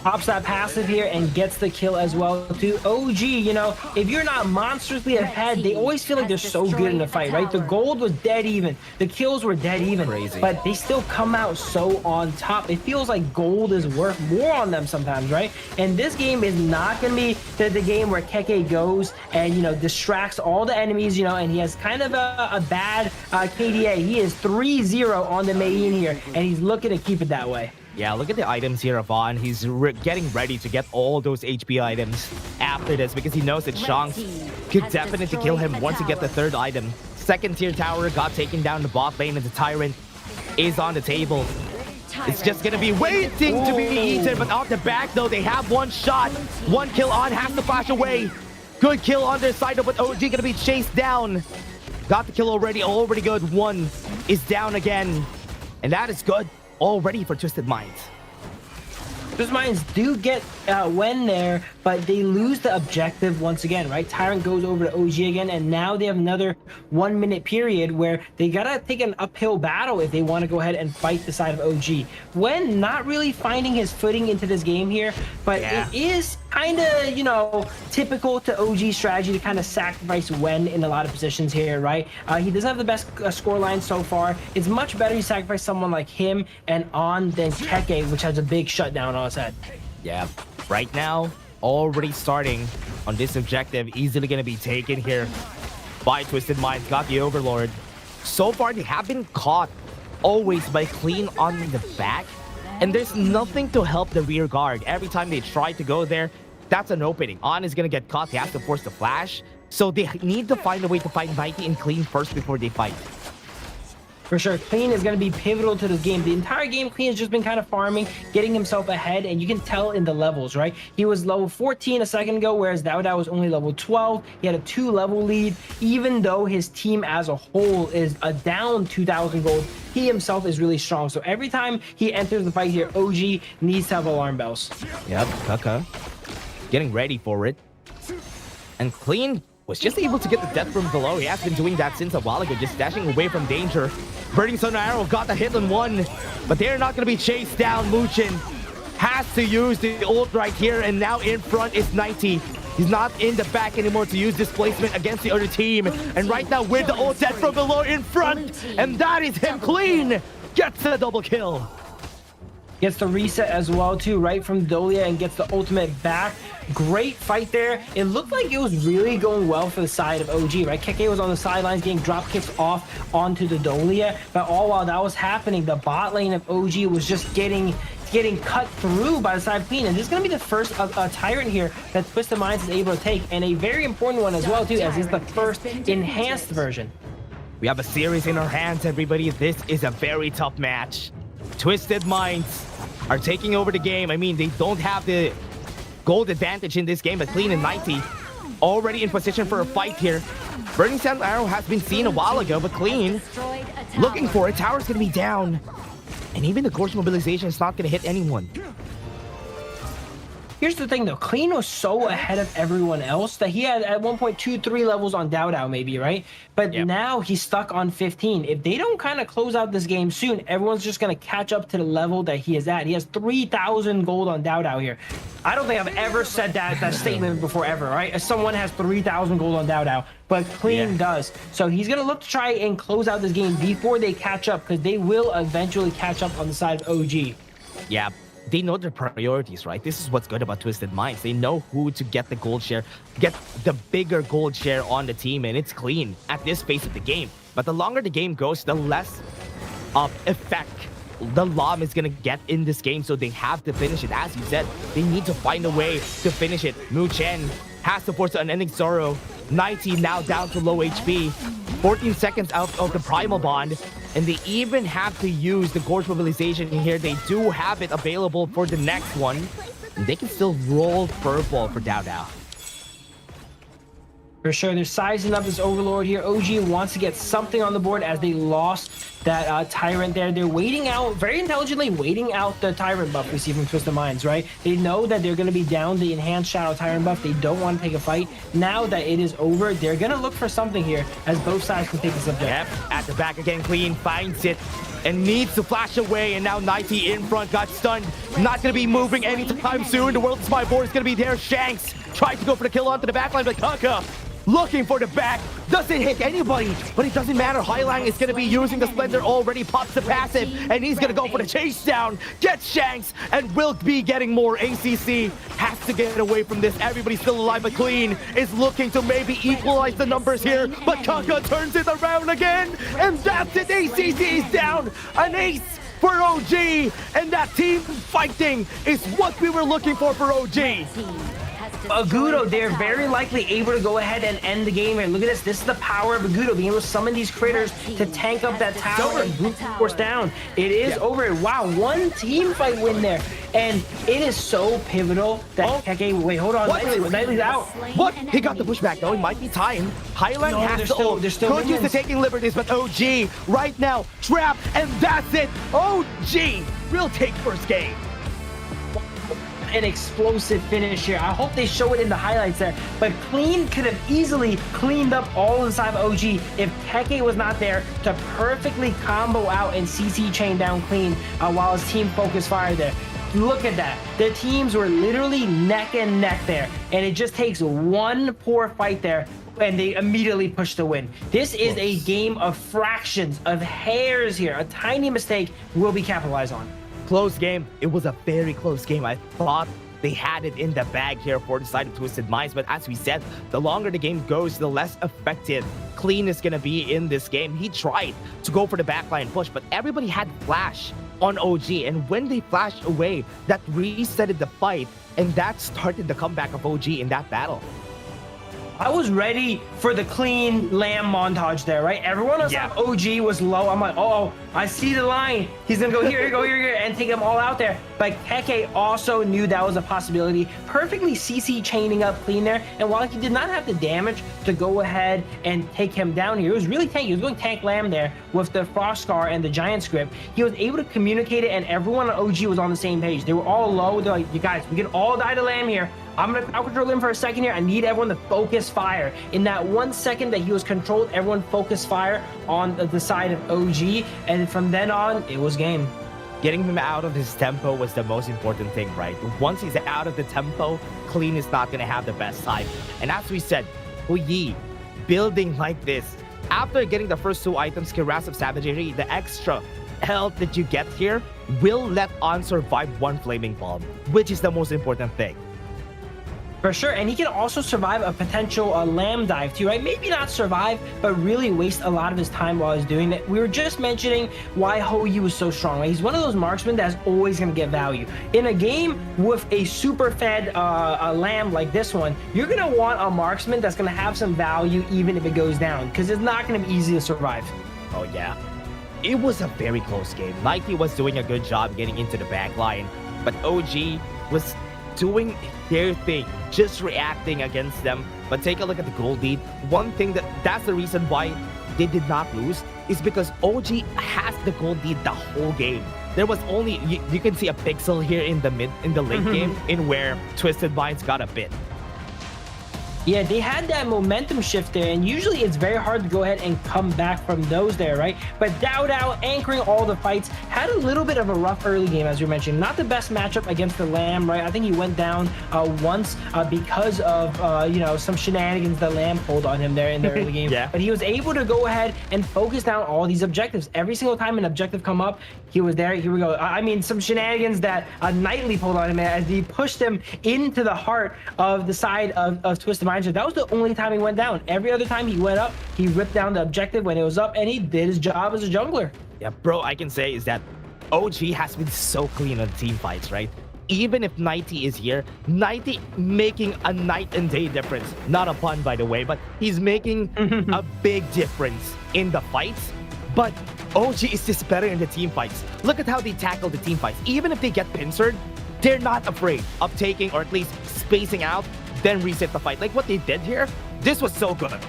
Pops that passive here and gets the kill as well too. OG, you know, if you're not monstrously ahead, they always feel like they're so good in the fight, right? The gold was dead even. The kills were dead even. Crazy. But they still come out so on top. It feels like gold is worth more on them sometimes, right? And this game is not going to be the game where Keke goes and, you know, distracts all the enemies, you know, and he has kind of a bad KDA. He is 3-0 on the main here, and he's looking to keep it that way. Yeah, look at the items here, Avon. He's getting ready to get all those HP items after this because he knows that Shanks could definitely kill him once he gets the third item. Second tier tower got taken down the bot lane and the Tyrant is on the table. It's just gonna be waiting to be eaten, but off the back though, they have one shot. One kill on, has to flash away. Good kill on their side though, but OG gonna be chased down. Got the kill already good. One is down again, and that is good. Already for Twisted Minds. Twisted Minds do get win there, but they lose the objective once again, right? Tyrant goes over to OG again, and now they have another 1 minute period where they gotta take an uphill battle if they want to go ahead and fight the side of OG. Wen not really finding his footing into this game here, but it is kind of, you know, typical to OG strategy to kind of sacrifice Wen in a lot of positions here, right? He doesn't have the best score line so far. It's much better to sacrifice someone like him and On than Keke, which has a big shutdown on his head. Yeah, right now, already starting on this objective, easily going to be taken here by Twisted Minds. Got the Overlord. So far, they have been caught always by Clean on the back, and there's nothing to help the rear guard. Every time they try to go there, that's an opening. On is going to get caught. He has to force the flash. So they need to find a way to find Mighty and Clean first before they fight. For sure, Clean is going to be pivotal to this game. The entire game, Clean has just been kind of farming, getting himself ahead, and you can tell in the levels, right? He was level 14 a second ago, whereas Dao was only level 12. He had a 2-level lead, even though his team as a whole is down 2,000 gold. He himself is really strong. So every time he enters the fight here, OG needs to have alarm bells. Yep, Kaka getting ready for it. And Clean was just able to get the death from below. He has been doing that since a while ago, just dashing away from danger. Burning Sun Arrow got the hit on one, but they're not going to be chased down. Muchin has to use the ult right here, and now in front is 90. He's not in the back anymore to use displacement against the other team. And right now with the ult death from below in front, and that is him. Clean gets the double kill. Gets the reset as well too, right from Dolia, and gets the ultimate back. Great fight there. It looked like it was really going well for the side of OG, right? Keke was on the sidelines getting drop kicks off onto the Dolia, but all while that was happening, the bot lane of OG was just getting cut through by the side of Clean. And this is going to be the first Tyrant here that Twisted Minds is able to take, and a very important one as well too, as it's the first enhanced version. We have a series in our hands, everybody. This is a very tough match. Twisted Minds are taking over the game. I mean, they don't have the gold advantage in this game, but Clean and 90 already in position for a fight here. Burning Sun Arrow has been seen a while ago, but Clean looking for it. Tower's gonna be down, and even the Gorge mobilization is not gonna hit anyone. Here's the thing though, Clean was so ahead of everyone else that he had at one point 2-3 levels on Dao maybe, right? But now he's stuck on 15. If they don't kind of close out this game soon, everyone's just going to catch up to the level that he is at. He has 3,000 gold on Dao here. I don't think I've ever said that statement before ever, right? As someone has 3,000 gold on Dao, but Clean does. So he's going to look to try and close out this game before they catch up, because they will eventually catch up on the side of OG. Yeah. They know their priorities, right? This is what's good about Twisted Minds. They know who to get the gold share, get the bigger gold share on the team, and it's Clean at this phase of the game. But the longer the game goes, the less effect the LOM is gonna get in this game, so they have to finish it. As you said, they need to find a way to finish it. Mu Chen has to force an Unending Sorrow. 90 now down to low HP. 14 seconds out of the Primal Bond. And they even have to use the Gorge mobilization here. They do have it available for the next one. And they can still roll Furball for Dao. For sure, they're sizing up this Overlord here. OG wants to get something on the board as they lost that Tyrant there. They're waiting out, very intelligently waiting out the Tyrant buff we see from Twisted Minds, right? They know that they're going to be down the Enhanced Shadow Tyrant buff. They don't want to take a fight. Now that it is over, they're going to look for something here as both sides can take this objective. Yep, at the back again, Clean finds it and needs to flash away, and now 90 in front got stunned. Not going to be moving anytime soon. The World's Spy board is going to be there. Shanks tried to go for the kill onto the backline, but Kaka looking for the back, doesn't hit anybody, but it doesn't matter. Highline is going to be using the Splendor already, pops the passive, and he's going to go for the chase down, gets Shanks, and will be getting more. ACC has to get away from this. Everybody's still alive, but Clean is looking to maybe equalize the numbers here, but Kaka turns it around again, and that's it. ACC is down, an ace for OG, and that team fighting is what we were looking for OG. Agudo, they're very likely able to go ahead and end the game here. Look at this. This is the power of Agudo, being able to summon these critters to tank up that tower and brute force down. It is over. Wow, one team fight win there. And it is so pivotal that Keke, wait, hold on. Knightley's out. What? He got the pushback though. It might be time. Highland has to ult. Could use the taking liberties, but OG right now trapped, and that's it. OG will take first game. An explosive finish here. I hope they show it in the highlights there, but Clean could have easily cleaned up all inside of OG if Keke was not there to perfectly combo out and CC chain down Clean while his team focused fire there. Look at that. The teams were literally neck and neck there, and it just takes one poor fight there and they immediately push the win. This is a game of fractions, of hairs here. A tiny mistake will be capitalized on. Close game. It was a very close game. I thought they had it in the bag here for the side of Twisted Minds, but as we said, the longer the game goes, the less effective Clean is going to be in this game. He tried to go for the backline push, but everybody had flash on OG, and when they flashed away, that resetted the fight, and that started the comeback of OG in that battle. I was ready for the Clean Lamb montage there, right? Everyone else on OG was low. I'm like, oh, I see the line. He's gonna go here, and take them all out there. But Keke also knew that was a possibility. Perfectly CC chaining up Clean there. And while he did not have the damage to go ahead and take him down here, it was really tanky. He was going tank Lamb there with the Frost Scar and the Giant Script. He was able to communicate it, and everyone on OG was on the same page. They were all low. They're like, you guys, we can all die to Lamb here. I'm going to crowd control him for a second here. I need everyone to focus fire. In that 1 second that he was controlled, everyone focused fire on the side of OG. And from then on, it was game. Getting him out of his tempo was the most important thing, right? Once he's out of the tempo, Clean is not going to have the best time. And as we said, Puyi, building like this, after getting the first 2 items, Kiras of Savagery, the extra health that you get here will let On survive 1 Flaming Palm, which is the most important thing. For sure, and he can also survive a potential Lamb dive too, right? Maybe not survive, but really waste a lot of his time while he's doing it. We were just mentioning why Hou-Yi was so strong, right? He's one of those marksmen that's always going to get value. In a game with a super fed a Lamb like this one, you're going to want a marksman that's going to have some value even if it goes down, because it's not going to be easy to survive. Oh yeah. It was a very close game. Nike was doing a good job getting into the back line, but OG was doing their thing, just reacting against them. But take a look at the gold lead. One thing that's the reason why they did not lose is because OG has the gold lead the whole game. There was only, you can see a pixel here in the late game in where Twisted Minds got a bit. Yeah, they had that momentum shift there, and usually it's very hard to go ahead and come back from those there, right? But Dao anchoring all the fights, had a little bit of a rough early game, as you mentioned. Not the best matchup against the Lamb, right? I think he went down once because of, some shenanigans the Lamb pulled on him there in the early game. Yeah. But he was able to go ahead and focus down all these objectives. Every single time an objective come up, he was there. Here we go. I mean, some shenanigans that Knightley pulled on him as he pushed him into the heart of the side of Twisted Minds. That was the only time he went down. Every other time he went up, he ripped down the objective when it was up, and he did his job as a jungler. Yeah, bro, I can say is that OG has been so clean on team fights, right? Even if 90 is here, 90 making a night and day difference. Not a pun, by the way, but he's making a big difference in the fights. But OG is just better in the team fights. Look at how they tackle the team fights. Even if they get pincered, they're not afraid of taking, or at least spacing out, then reset the fight. Like what they did here, This was so good.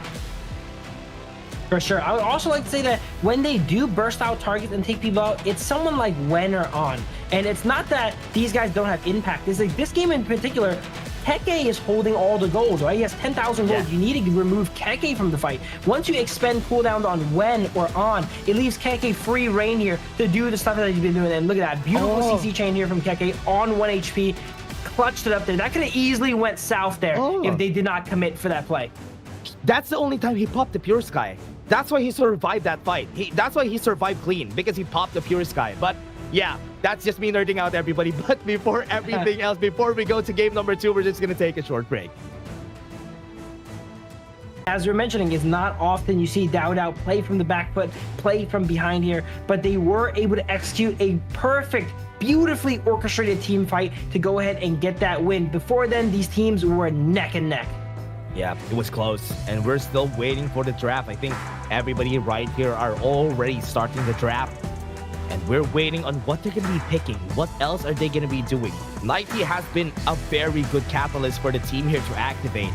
For sure. I would also like to say that when they do burst out targets and take people out, it's someone like Wen or On. And it's not that these guys don't have impact. It's like this game in particular, Keke is holding all the gold, right? He has 10,000 gold. You need to remove Keke from the fight. Once you expend cooldowns on Wen or On, it leaves Keke free reign here to do the stuff that he's been doing. And look at that. Beautiful CC chain here from Keke on 1 HP. Clutched it up there. That could have easily went south there if they did not commit for that play. That's the only time he popped the Pure Sky. That's why he survived that fight. That's why he survived clean, because he popped the Pure Sky. But yeah, that's just me nerding out, everybody. But before everything else, before we go to game number 2, we're just going to take a short break. As we're mentioning, it's not often you see Dao play from the back foot, play from behind here, but they were able to execute a perfect, beautifully orchestrated team fight to go ahead and get that win. Before then, these teams were neck and neck. Yeah, it was close, and we're still waiting for the draft. I think everybody right here are already starting the draft, and we're waiting on what they're going to be picking. What else are they going to be doing? Nighty has been a very good catalyst for the team here to activate,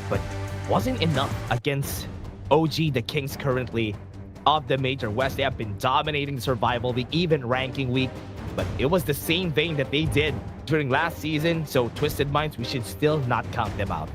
but wasn't enough against OG, the Kings currently of the Major West. They have been dominating the Survival League, even Ranking Week, but it was the same vein that they did during last season, so Twisted Minds, we should still not count them out.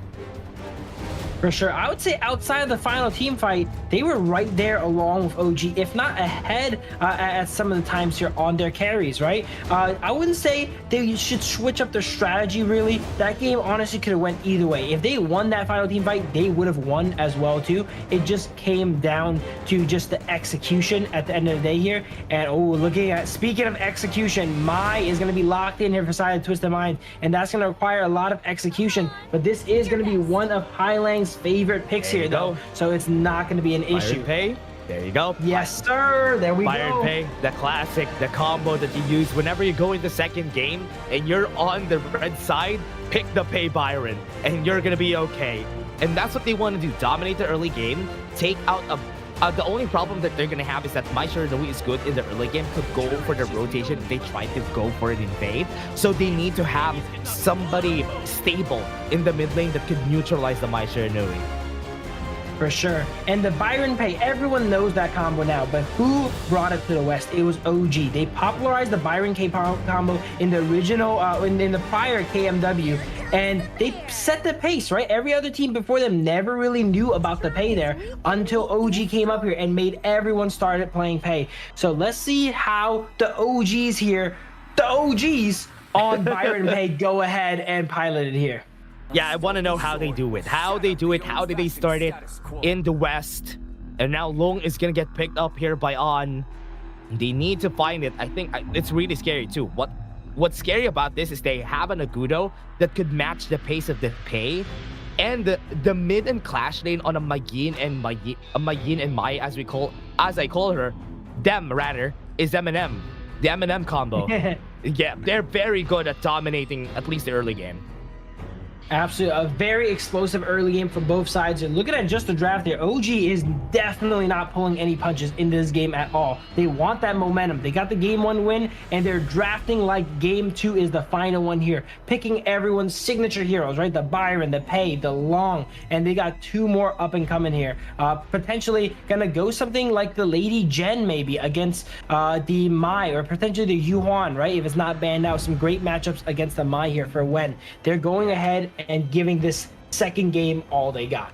For sure. I would say outside of the final team fight, they were right there along with OG, if not ahead at some of the times here on their carries, right? I wouldn't say they should switch up their strategy, really. That game honestly could have went either way. If they won that final team fight, they would have won as well, too. It just came down to just the execution at the end of the day here. And, speaking of execution, Mai is going to be locked in here for side of Twisted Mind, and that's going to require a lot of execution. But this is going to be one of Highlang's favorite picks here, though, so it's not going to be an issue. Pay, there you go. Yes, sir. There we Byron go. Pay, the classic, the combo that you use whenever you go in the second game and you're on the red side, pick the Pay Byron, and you're going to be okay. And that's what they want to do. Dominate the early game, take out a the only problem that they're going to have is that My Shiranui is good in the early game, could go for the rotation if they try to go for it in Fade. So they need to have somebody stable in the mid lane that could neutralize the My Shiranui. For sure. And the Byron Pay, everyone knows that combo now, but who brought it to the West? It was OG. They popularized the Byron K combo in the original, in the prior KMW, and they set the pace, right? Every other team before them never really knew about the Pay there until OG came up here and made everyone started playing Pay. So let's see how the OGs here, the OGs on Byron Pay, go ahead and pilot it here. Yeah, I want to know how they do it. How they do it, how did they start it in the West? And now Long is going to get picked up here by On. They need to find it. I think it's really scary too. What's scary about this is they have an Agudo that could match the pace of the Pay. And the mid and clash lane on a Magin and Mai, as I call her, them rather, is Eminem. The Eminem combo. Yeah, they're very good at dominating at least the early game. Absolutely, a very explosive early game from both sides. And looking at just the draft there, OG is definitely not pulling any punches in this game at all. They want that momentum. They got the game 1 win, and they're drafting like game 2 is the final one here, picking everyone's signature heroes, right? The Byron, the Pay, the Long, and they got 2 more up and coming here. Potentially gonna go something like the Lady Jen maybe against the Mai, or potentially the Yuan, right? If it's not banned out, some great matchups against the Mai here for Wen. They're going ahead and giving this second game all they got.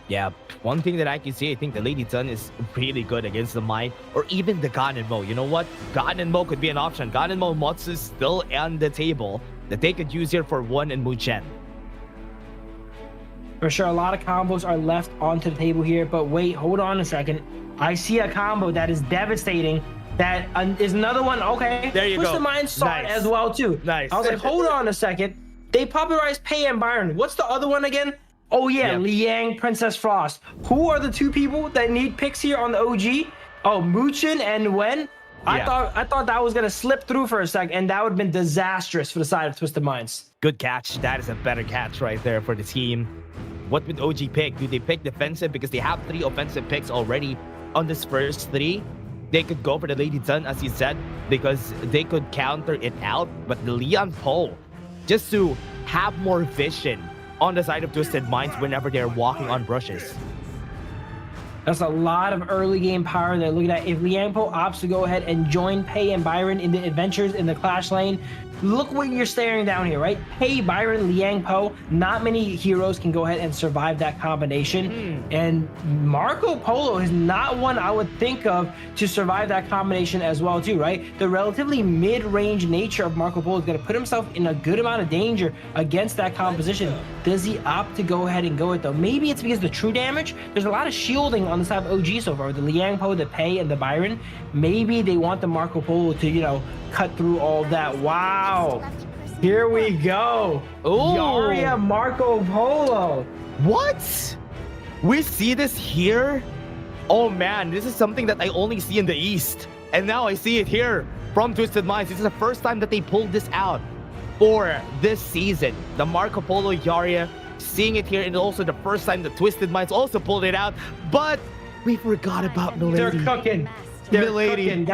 Yeah, one thing that I can see, I think the Lady Zun is really good against the Mai, or even the Ganenmo. You know what? Ganenmo could be an option. Ganenmo mods is still on the table that they could use here for One and Muchen. For sure, a lot of combos are left onto the table here, but wait, hold on a second. I see a combo that is devastating. That is another one. Okay, there you go. Twisted Mind saw it as well too. Nice. I was like, hold on a second. They popularized Pay and Byron. What's the other one again? Oh yeah, Liang, Princess Frost. Who are the 2 people that need picks here on the OG? Oh, Muchen and Wen. Yeah. I thought that was gonna slip through for a second, and that would have been disastrous for the side of Twisted Minds. Good catch. That is a better catch right there for the team. What would OG pick? Do they pick defensive because they have 3 offensive picks already on this first 3? They could go for the Lady Zun, as you said, because they could counter it out. But the Leon Poe, just to have more vision on the side of Twisted Minds whenever they're walking on brushes. That's a lot of early game power they're looking at. If Liang Po opts to go ahead and join Pei and Byron in the adventures in the Clash lane, look what you're staring down here, right? Pei, Byron, Liang Po, not many heroes can go ahead and survive that combination. And Marco Polo is not one I would think of to survive that combination as well too, right? The relatively mid-range nature of Marco Polo is going to put himself in a good amount of danger against that composition. Does he opt to go ahead and go it though? Maybe it's because the true damage, there's a lot of shielding on the side of OG so far, the Liang Po, the Pei, and the Byron. Maybe they want the Marco Polo to, you know, cut through all that. Wow. Here we go. Ooh. Yarria Marco Polo. What? We see this here? Oh man, this is something that I only see in the East. And now I see it here from Twisted Minds. This is the first time that they pulled this out for this season. The Marco Polo Yarria, seeing it here, and also the first time the Twisted Minds also pulled it out. But we forgot about Milady. They're cooking. They're cooking.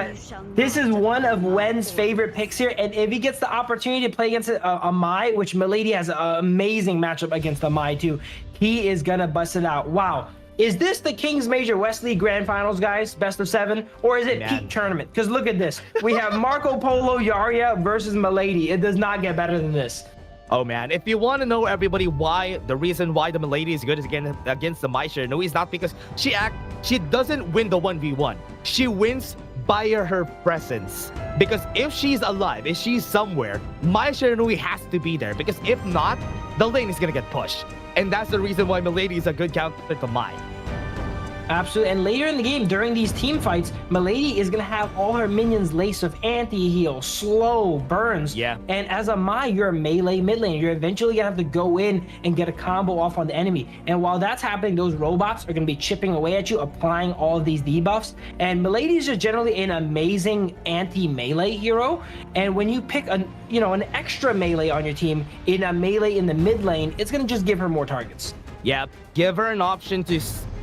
This is one of Wen's favorite picks here, and if he gets the opportunity to play against a Mai, which Milady has an amazing matchup against the Mai too, he is gonna bust it out. Wow. Is this the Kings Major West League Grand Finals, guys? Best of 7? Or is it peak tournament? Because look at this. We have Marco Polo Yarria versus Milady. It does not get better than this. Oh man, if you want to know, everybody, why the reason why the Milady is good is against the Mai Shiranui, it's not because she doesn't win the 1v1. She wins by her presence. Because if she's alive, if she's somewhere, Mai Shiranui has to be there. Because if not, the lane is gonna get pushed. And that's the reason why Milady is a good counter to Mai. Absolutely. And later in the game, during these team fights, Milady is going to have all her minions laced with anti-heal, slow, burns. Yeah. And as a Mai, you're a melee mid lane. You're eventually going to have to go in and get a combo off on the enemy. And while that's happening, those robots are going to be chipping away at you, applying all of these debuffs. And Milady is just generally an amazing anti-melee hero. And when you pick an extra melee on your team in a melee in the mid lane, it's going to just give her more targets. Yeah. Give her an option to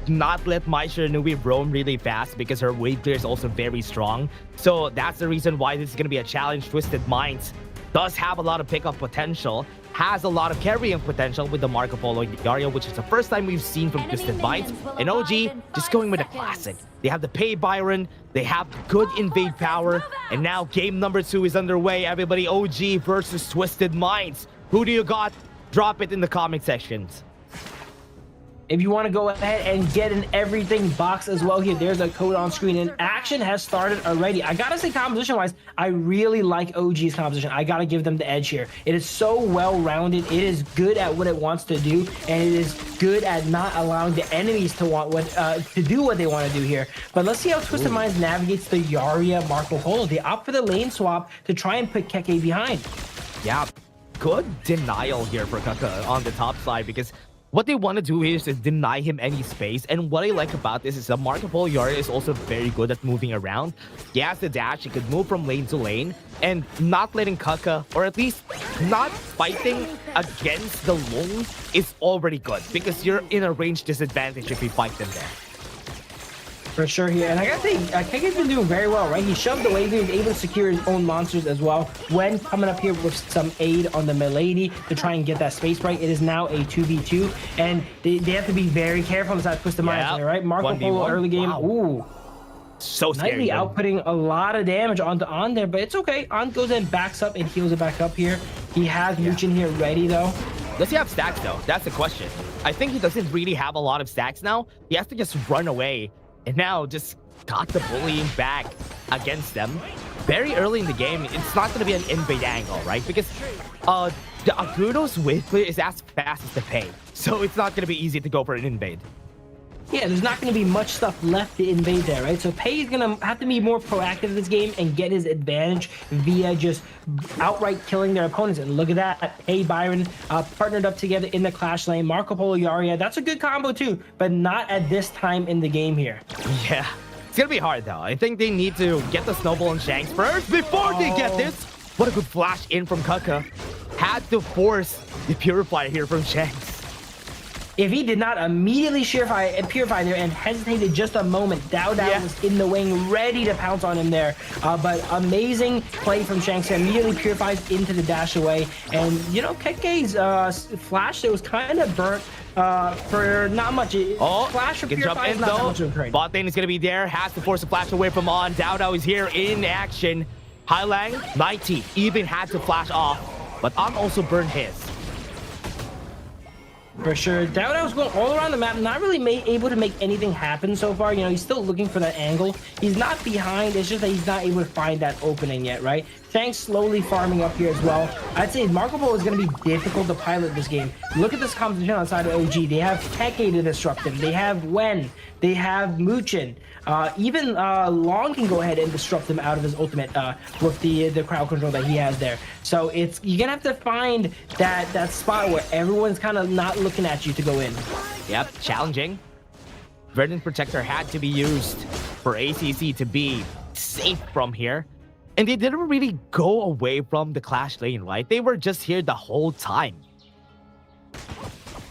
not let Mai Shiranui roam really fast because her wave clear is also very strong. So that's the reason why this is going to be a challenge. Twisted Minds does have a lot of pickup potential, has a lot of carrying potential with the Marco Polo Yarria, which is the first time we've seen from Twisted Minds. And OG just going with a classic. They have the Pei Byron, they have good invade power, and now game number 2 is underway. Everybody, OG versus Twisted Minds. Who do you got? Drop it in the comment sections. If you want to go ahead and get an everything box as well here, there's a code on screen, and action has started already. I gotta say, composition wise, I really like OG's composition. I gotta give them the edge here. It is so well rounded. It is good at what it wants to do, and it is good at not allowing the enemies to do what they want to do here. But let's see how Twisted Minds navigates the Yarria Marco Polo. They opt for the lane swap to try and put Keke behind. Yeah, good denial here for Kaka on the top side, because what they want to do is deny him any space. And what I like about this is that Marco Polo Yarria is also very good at moving around. He has the dash, he could move from lane to lane, and not letting Kaka, or at least not fighting against the Lung, is already good, because you're in a range disadvantage if you fight them there. For sure here. And I gotta say, Keke's been doing very well, right? He shoved away, he was able to secure his own monsters as well. When coming up here with some aid on the Milady to try and get that space break, it is now a 2v2. And they have to be very careful on the side of Twisted Minds, right? Marco Polo early game. Wow. Ooh. So scary. Nightly outputting a lot of damage onto On there, but it's okay. On goes and backs up and heals it back up here. He has Muchin here ready though. Does he have stacks though? That's the question. I think he doesn't really have a lot of stacks now. He has to just run away. And now just got the bullying back against them. Very early in the game, it's not going to be an invade angle, right? Because the Agudo's wave clear is as fast as the Pei. So it's not going to be easy to go for an invade. Yeah, there's not going to be much stuff left to invade there, right? So Pei is going to have to be more proactive this game and get his advantage via just outright killing their opponents. And look at that. Pei Byron partnered up together in the Clash lane. Marco Polo Yarria, that's a good combo too, but not at this time in the game here. Yeah, it's going to be hard though. I think they need to get the Snowball and Shanks first before they get this. What a good flash in from Kaka. Had to force the Purifier here from Shanks. If he did not immediately purify there and hesitated just a moment, Dao was in the wing, ready to pounce on him there. But amazing play from Shanks. Immediately purifies into the dash away. And, you know, Keke's flash, it was kind of burnt for not much. Flash for can purify jump is in not that though. much of a trade. Bot lane is going to be there. Has to force a flash away from On. Dao is here in action. Highlang, 90, even had to flash off. But On also burned his. For sure. Dao was going all around the map, not really able to make anything happen so far. You know, he's still looking for that angle. He's not behind. It's just that he's not able to find that opening yet, right? Shanks slowly farming up here as well. I'd say Marco Polo is going to be difficult to pilot this game. Look at this competition on the side of OG. They have Keke to disrupt him. They have Wen. They have Muchin. Even Long can go ahead and disrupt him out of his ultimate with the crowd control that he has there. So you're gonna have to find that spot where everyone's kind of not looking at you to go in. Yep, challenging. Verdant Protector had to be used for ACC to be safe from here. And they didn't really go away from the Clash lane, right? They were just here the whole time.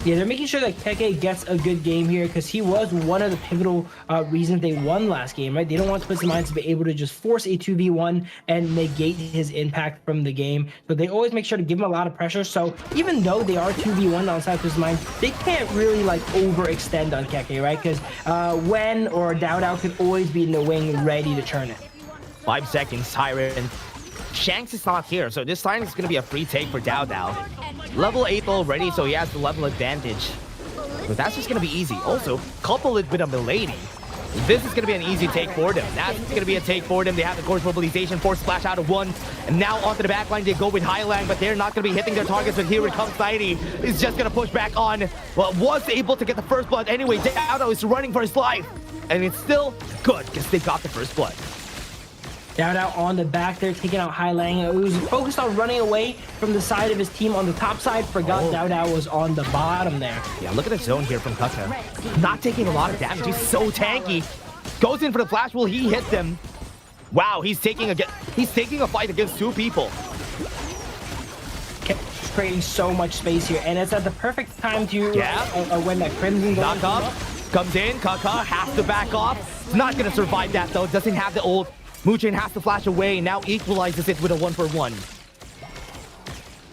Yeah, they're making sure that Keke gets a good game here because he was one of the pivotal reasons they won last game, right? They don't want Twisted Minds to be able to just force a 2v1 and negate his impact from the game. So they always make sure to give him a lot of pressure. So even though they are 2v1 outside Twisted Minds, they can't really like overextend on Keke, right? Because Wen or Dao could always be in the wing ready to turn it. 5 seconds, Tyrant. Shanks is not here, so this time it's going to be a free take for Dao. Level 8 already, so he has the level advantage. But that's just going to be easy. Also, couple it with a Milady. This is going to be an easy take for them. That's going to be a take for them. They have the course mobilization, force splash out of 1. And now onto the backline, they go with Highland, but they're not going to be hitting their targets. But here it comes, Mighty. Is just going to push back on. Well, was able to get the first blood anyway. Dao is running for his life. And it's still good because they got the first blood. Dao on the back there, taking out Highlang. He was focused on running away from the side of his team on the top side. Forgot Dao was on the bottom there. Yeah, look at the zone here from Kaka. Not taking a lot of damage. He's so tanky. Goes in for the flash. Will he hit them? Wow, he's taking a fight against 2 people. Creating so much space here, and it's at the perfect time to when that Crimson Knock up comes in. Kaka has to back off. Not gonna survive that though. Doesn't have the ult. Muchin has to flash away, now equalizes it with a 1-for-1.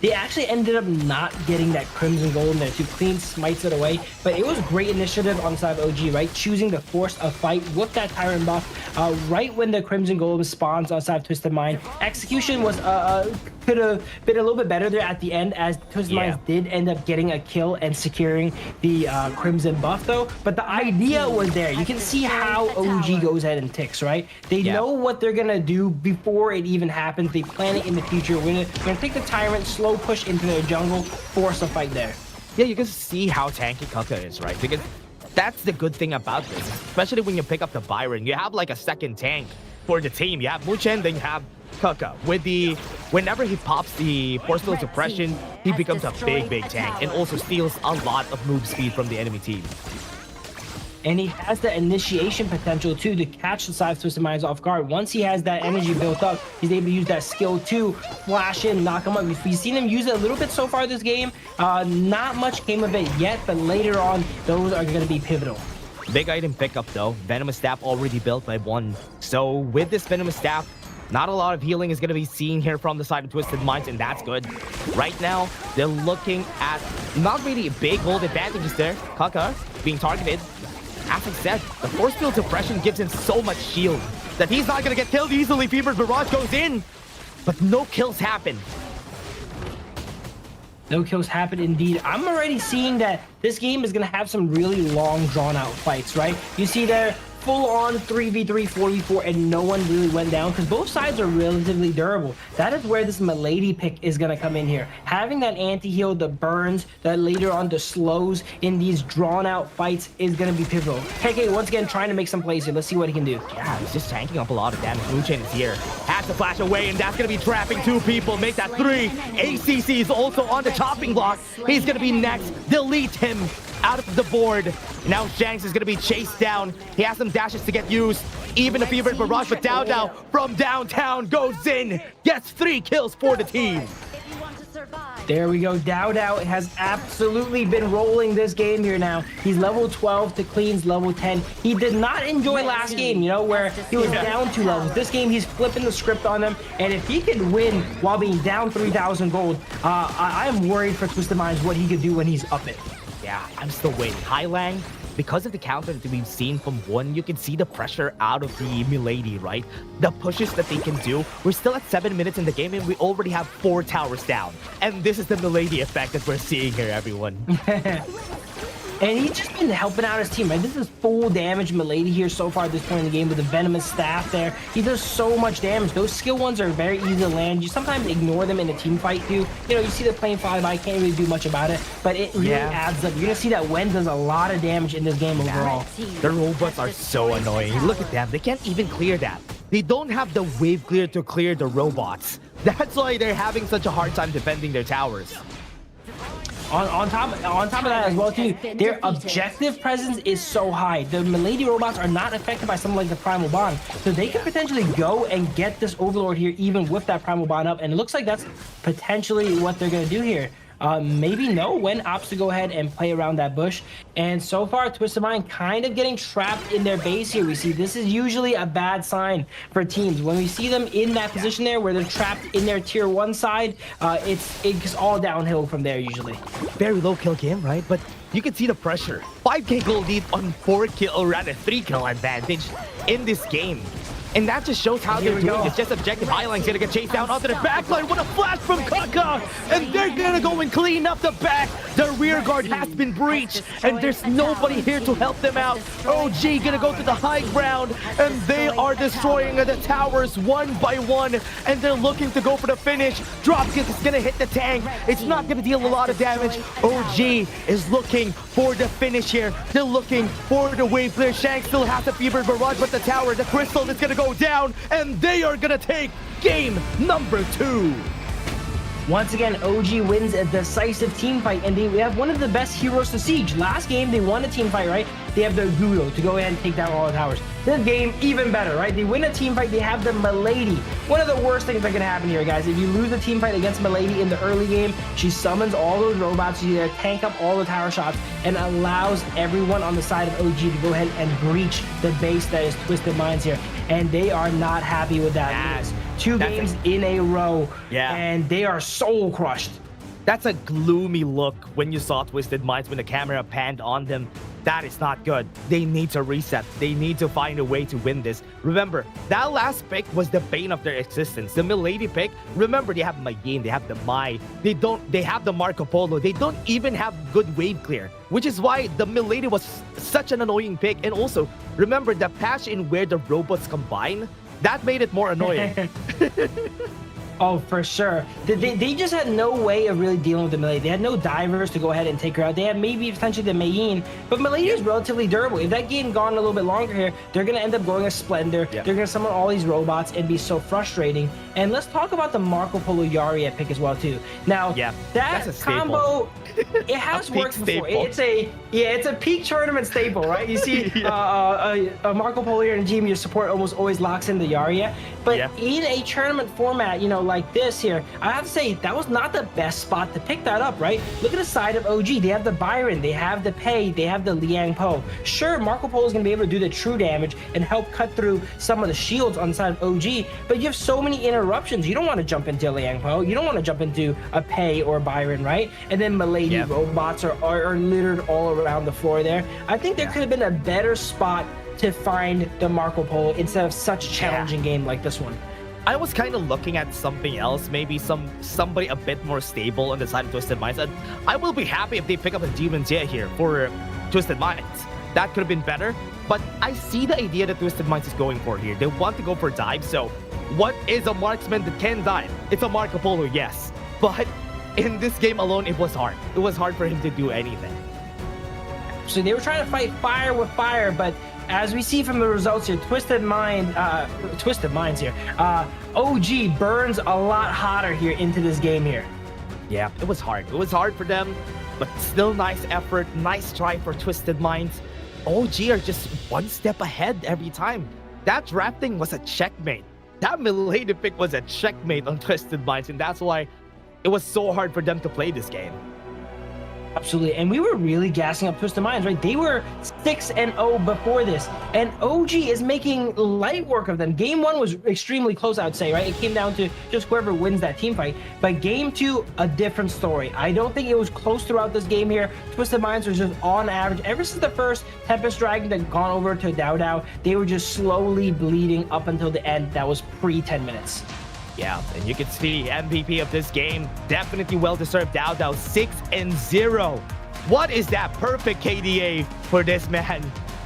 They actually ended up not getting that Crimson Golem there to clean smites it away, but it was great initiative on the side of OG, right? Choosing to force a fight with that Tyrant buff right when the Crimson Golem spawns on the side of Twisted Mind. Execution was could have been a little bit better there at the end, as Twisted Minds did end up getting a kill and securing the Crimson buff though, but the idea was there. You can see how OG goes ahead and ticks, right? They know what they're gonna do before it even happens. They plan it in the future. We're gonna take the Tyrant, slow push into their jungle, force a fight there. Yeah, you can see how tanky Kaka is, right? Because that's the good thing about this, especially when you pick up the Byron. You have like a second tank for the team. You have Muchen, then you have Kaka. Whenever he pops the Force Field Suppression, he becomes a big tank and also steals a lot of move speed from the enemy team. And he has the initiation potential too to catch the side of Twisted Minds off guard. Once he has that energy built up, he's able to use that skill to flash in, knock him up. We've seen him use it a little bit so far this game. Not much came of it yet, but later on, those are going to be pivotal. Big item pickup though. Venomous Staff already built by 1. So with this Venomous Staff, not a lot of healing is going to be seen here from the side of Twisted Minds, and that's good. Right now, they're looking at not really big gold advantages there. Kaka being targeted. As I said, the Force Field Suppression gives him so much shield that he's not going to get killed easily. Fever's Barrage goes in, but no kills happen. No kills happen indeed. I'm already seeing that this game is going to have some really long, drawn-out fights, right? You see there, full-on 3v3, 4v4, and no one really went down because both sides are relatively durable. That is where this Milady pick is going to come in here. Having that anti-heal, the burns, that later on the slows in these drawn-out fights is going to be pivotal. KK, once again, trying to make some plays here. Let's see what he can do. Yeah, he's just tanking up a lot of damage. Muchen is here. Has to flash away, and that's going to be trapping 2 people. Make that 3. ACC is also on the chopping block. He's going to be next. Delete him out of the board. Now Shanks is going to be chased down. He has some dashes to get used. Even a Fevered Barrage, but Dao from downtown goes in. Gets 3 kills for the team. If you want to survive, There we go. Dowd has absolutely been rolling this game here now. He's level 12 to Clean's level 10. He did not enjoy last game, you know, where he was down 2 levels. This game, he's flipping the script on them. And if he could win while being down 3,000 gold, I am worried for Twisted Minds what he could do when he's up it. Yeah, I'm still waiting. Highlang, because of the counter that we've seen from one, you can see the pressure out of the Milady, right? The pushes that they can do. We're still at 7 minutes in the game and we already have 4 towers down. And this is the Milady effect that we're seeing here, everyone. And he's just been helping out his team, right? This is full damage Milady here so far at this point in the game with the Venomous Staff there. He does so much damage. Those skill ones are very easy to land. You sometimes ignore them in a team fight too. You know, you see the plane fly by, can't really do much about it, but it really adds up. You're gonna see that Wen does a lot of damage in this game overall. The robots are so annoying. Look at them. They can't even clear that. They don't have the wave clear to clear the robots. That's why they're having such a hard time defending their towers. On top of that as well too, their objective presence is so high. The Milady robots are not affected by something like the Primal Bond, so they could potentially go and get this Overlord here even with that Primal Bond up, and it looks like that's potentially what they're gonna do here. Maybe no, Wen opts to go ahead and play around that bush. And so far, Twisted Mind kind of getting trapped in their base here. We see this is usually a bad sign for teams. When we see them in that position there where they're trapped in their tier 1 side, it's all downhill from there usually. Very low kill game, right? But you can see the pressure. 5k gold lead on 4 kill, or rather 3 kill advantage in this game. And that just shows how they're doing this. Just objective. Highlang's gonna get chased down onto the backline. What a flash from Kaka! And they're gonna go and clean up the back. The rear guard has been breached, and there's nobody here to help them out. OG gonna go to the high ground, and they are destroying the towers one by one, and they're looking to go for the finish. Dropkick is gonna hit the tank. It's not gonna deal a lot of damage. OG is looking for the finish here. They're looking for the wave clear. Shank still has the Fever Barrage, but the tower, the crystal is gonna go down, and they are gonna take game number 2. Once again, OG wins a decisive team fight, and we have one of the best heroes to siege. Last game, they won a team fight, right? They have the Gudo to go ahead and take down all the towers. This game, even better, right? They win a team fight, they have the Milady. One of the worst things that can happen here, guys. If you lose a team fight against Milady in the early game, she summons all those robots, she's there, tank up all the tower shots, and allows everyone on the side of OG to go ahead and breach the base that is Twisted Minds here. And they are not happy with that news. 2 games in a row, and they are soul crushed. That's a gloomy look when you saw Twisted Minds when the camera panned on them. That is not good. They need to reset. They need to find a way to win this. Remember, that last pick was the bane of their existence. The Milady pick, remember, they have Mayin, they have the Mai, they have the Marco Polo. They don't even have good wave clear, which is why the Milady was such an annoying pick. And also, remember the patch in where the robots combine, that made it more annoying. Oh, for sure. They just had no way of really dealing with the Milady. They had no divers to go ahead and take her out. They had maybe potentially the Mayin, but Milady is relatively durable. If that game gone a little bit longer here, they're going to end up going a Splendor. They're going to summon all these robots and be so frustrating. And let's talk about the Marco Polo Yaria pick as well, too. Now, that combo, it has worked before. It's a peak tournament staple, right? You see a Marco Polo here in GM, your support almost always locks in the Yaria. But in a tournament format, you know, like this here, I have to say that was not the best spot to pick that up, right? Look at the side of OG. They have the Byron, they have the Pei, they have the Liang Po. Sure, Marco Polo is going to be able to do the true damage and help cut through some of the shields on the side of OG, but you have so many interruptions. You don't want to jump into Liang Po. You don't want to jump into a Pei or Byron, right? And then Milady robots are littered all around the floor there. I think there could have been a better spot to find the Marco Polo instead of such a challenging game like this one. I was kind of looking at something else, maybe somebody a bit more stable on the side of Twisted Minds. And I will be happy if they pick up a Demon Jia here for Twisted Minds. That could have been better, but I see the idea that Twisted Minds is going for here. They want to go for dive, so what is a marksman that can dive? It's a Marco Polo, yes, but in this game alone, it was hard. It was hard for him to do anything. So they were trying to fight fire with fire, but as we see from the results here, Twisted Minds here, OG burns a lot hotter here into this game here. Yeah, it was hard. It was hard for them, but still nice effort, nice try for Twisted Minds. OG are just one step ahead every time. That drafting was a checkmate. That Milady pick was a checkmate on Twisted Minds, and that's why it was so hard for them to play this game. Absolutely, and we were really gassing up Twisted Minds, right? They were 6-0 before this, and OG is making light work of them. Game 1 was extremely close, I would say, right? It came down to just whoever wins that team fight. But Game 2, a different story. I don't think it was close throughout this game here. Twisted Minds was just on average. Ever since the first Tempest Dragon that gone over to Dao, they were just slowly bleeding up until the end. That was pre-10 minutes. Yeah, and you can see MVP of this game, definitely well-deserved. Dao 6-0. What is that perfect KDA for this man?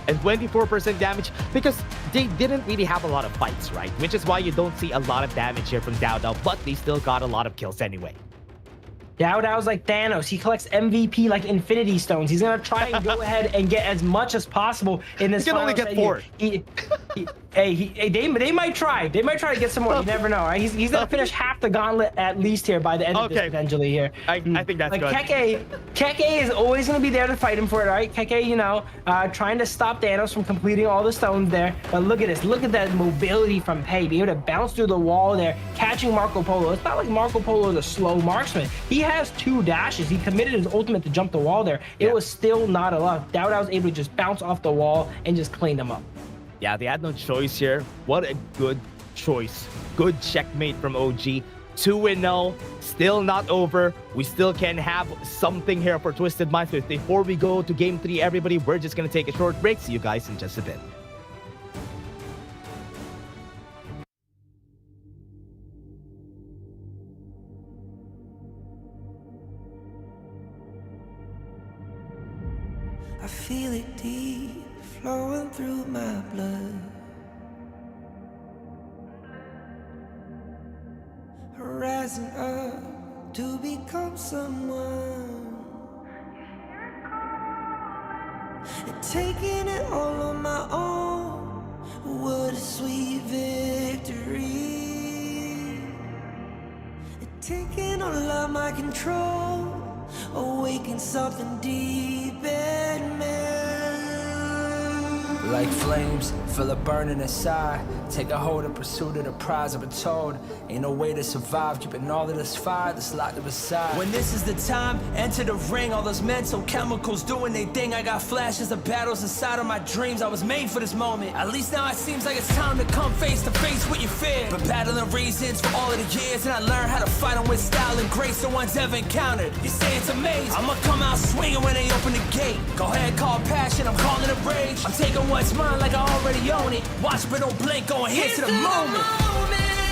And 24% damage, because they didn't really have a lot of fights, right? Which is why you don't see a lot of damage here from Dao, but they still got a lot of kills anyway. Dao's like Thanos. He collects MVP like Infinity Stones. He's gonna try and go ahead and get as much as possible in this. He can only get 4. They might try. They might try to get some more. You never know. Right? He's gonna finish half the gauntlet at least here by the end of this potentially here. I think that's like good. Keke is always gonna be there to fight him for it, right? Keke, you know, trying to stop Thanos from completing all the stones there. But look at this. Look at that mobility from Pei. Being able to bounce through the wall there, catching Marco Polo. It's not like Marco Polo is a slow marksman. He has 2 dashes. He committed his ultimate to jump the wall there. It was still not enough. Dao was able to just bounce off the wall and just clean them up. Yeah, they had no choice here. What a good choice. Good checkmate from OG. 2-0, still not over. We still can have something here for Twisted Minds. But before we go to Game 3, everybody, we're just going to take a short break. See you guys in just a bit. I feel it deep flowing through my blood. Rising up to become someone. And taking it all on my own. What a sweet victory. And taking all of my control. Awaken something deep in me. Like flames, feel it burning inside. Take a hold in pursuit of the prize. I've been told, ain't no way to survive. Keeping all of this fire that's locked up inside. When this is the time, enter the ring. All those mental chemicals doing their thing. I got flashes of battles inside of my dreams. I was made for this moment. At least now it seems like it's time to come face to face with your fear. Been battling reasons for all of the years, and I learned how to fight them with style and grace no one's ever encountered. You say it's amazing. I'ma come out swinging when they open the gate. Go ahead, call passion, I'm calling it rage. I'm taking what's mine like I already own it. Watch but don't blink, going here to the moment.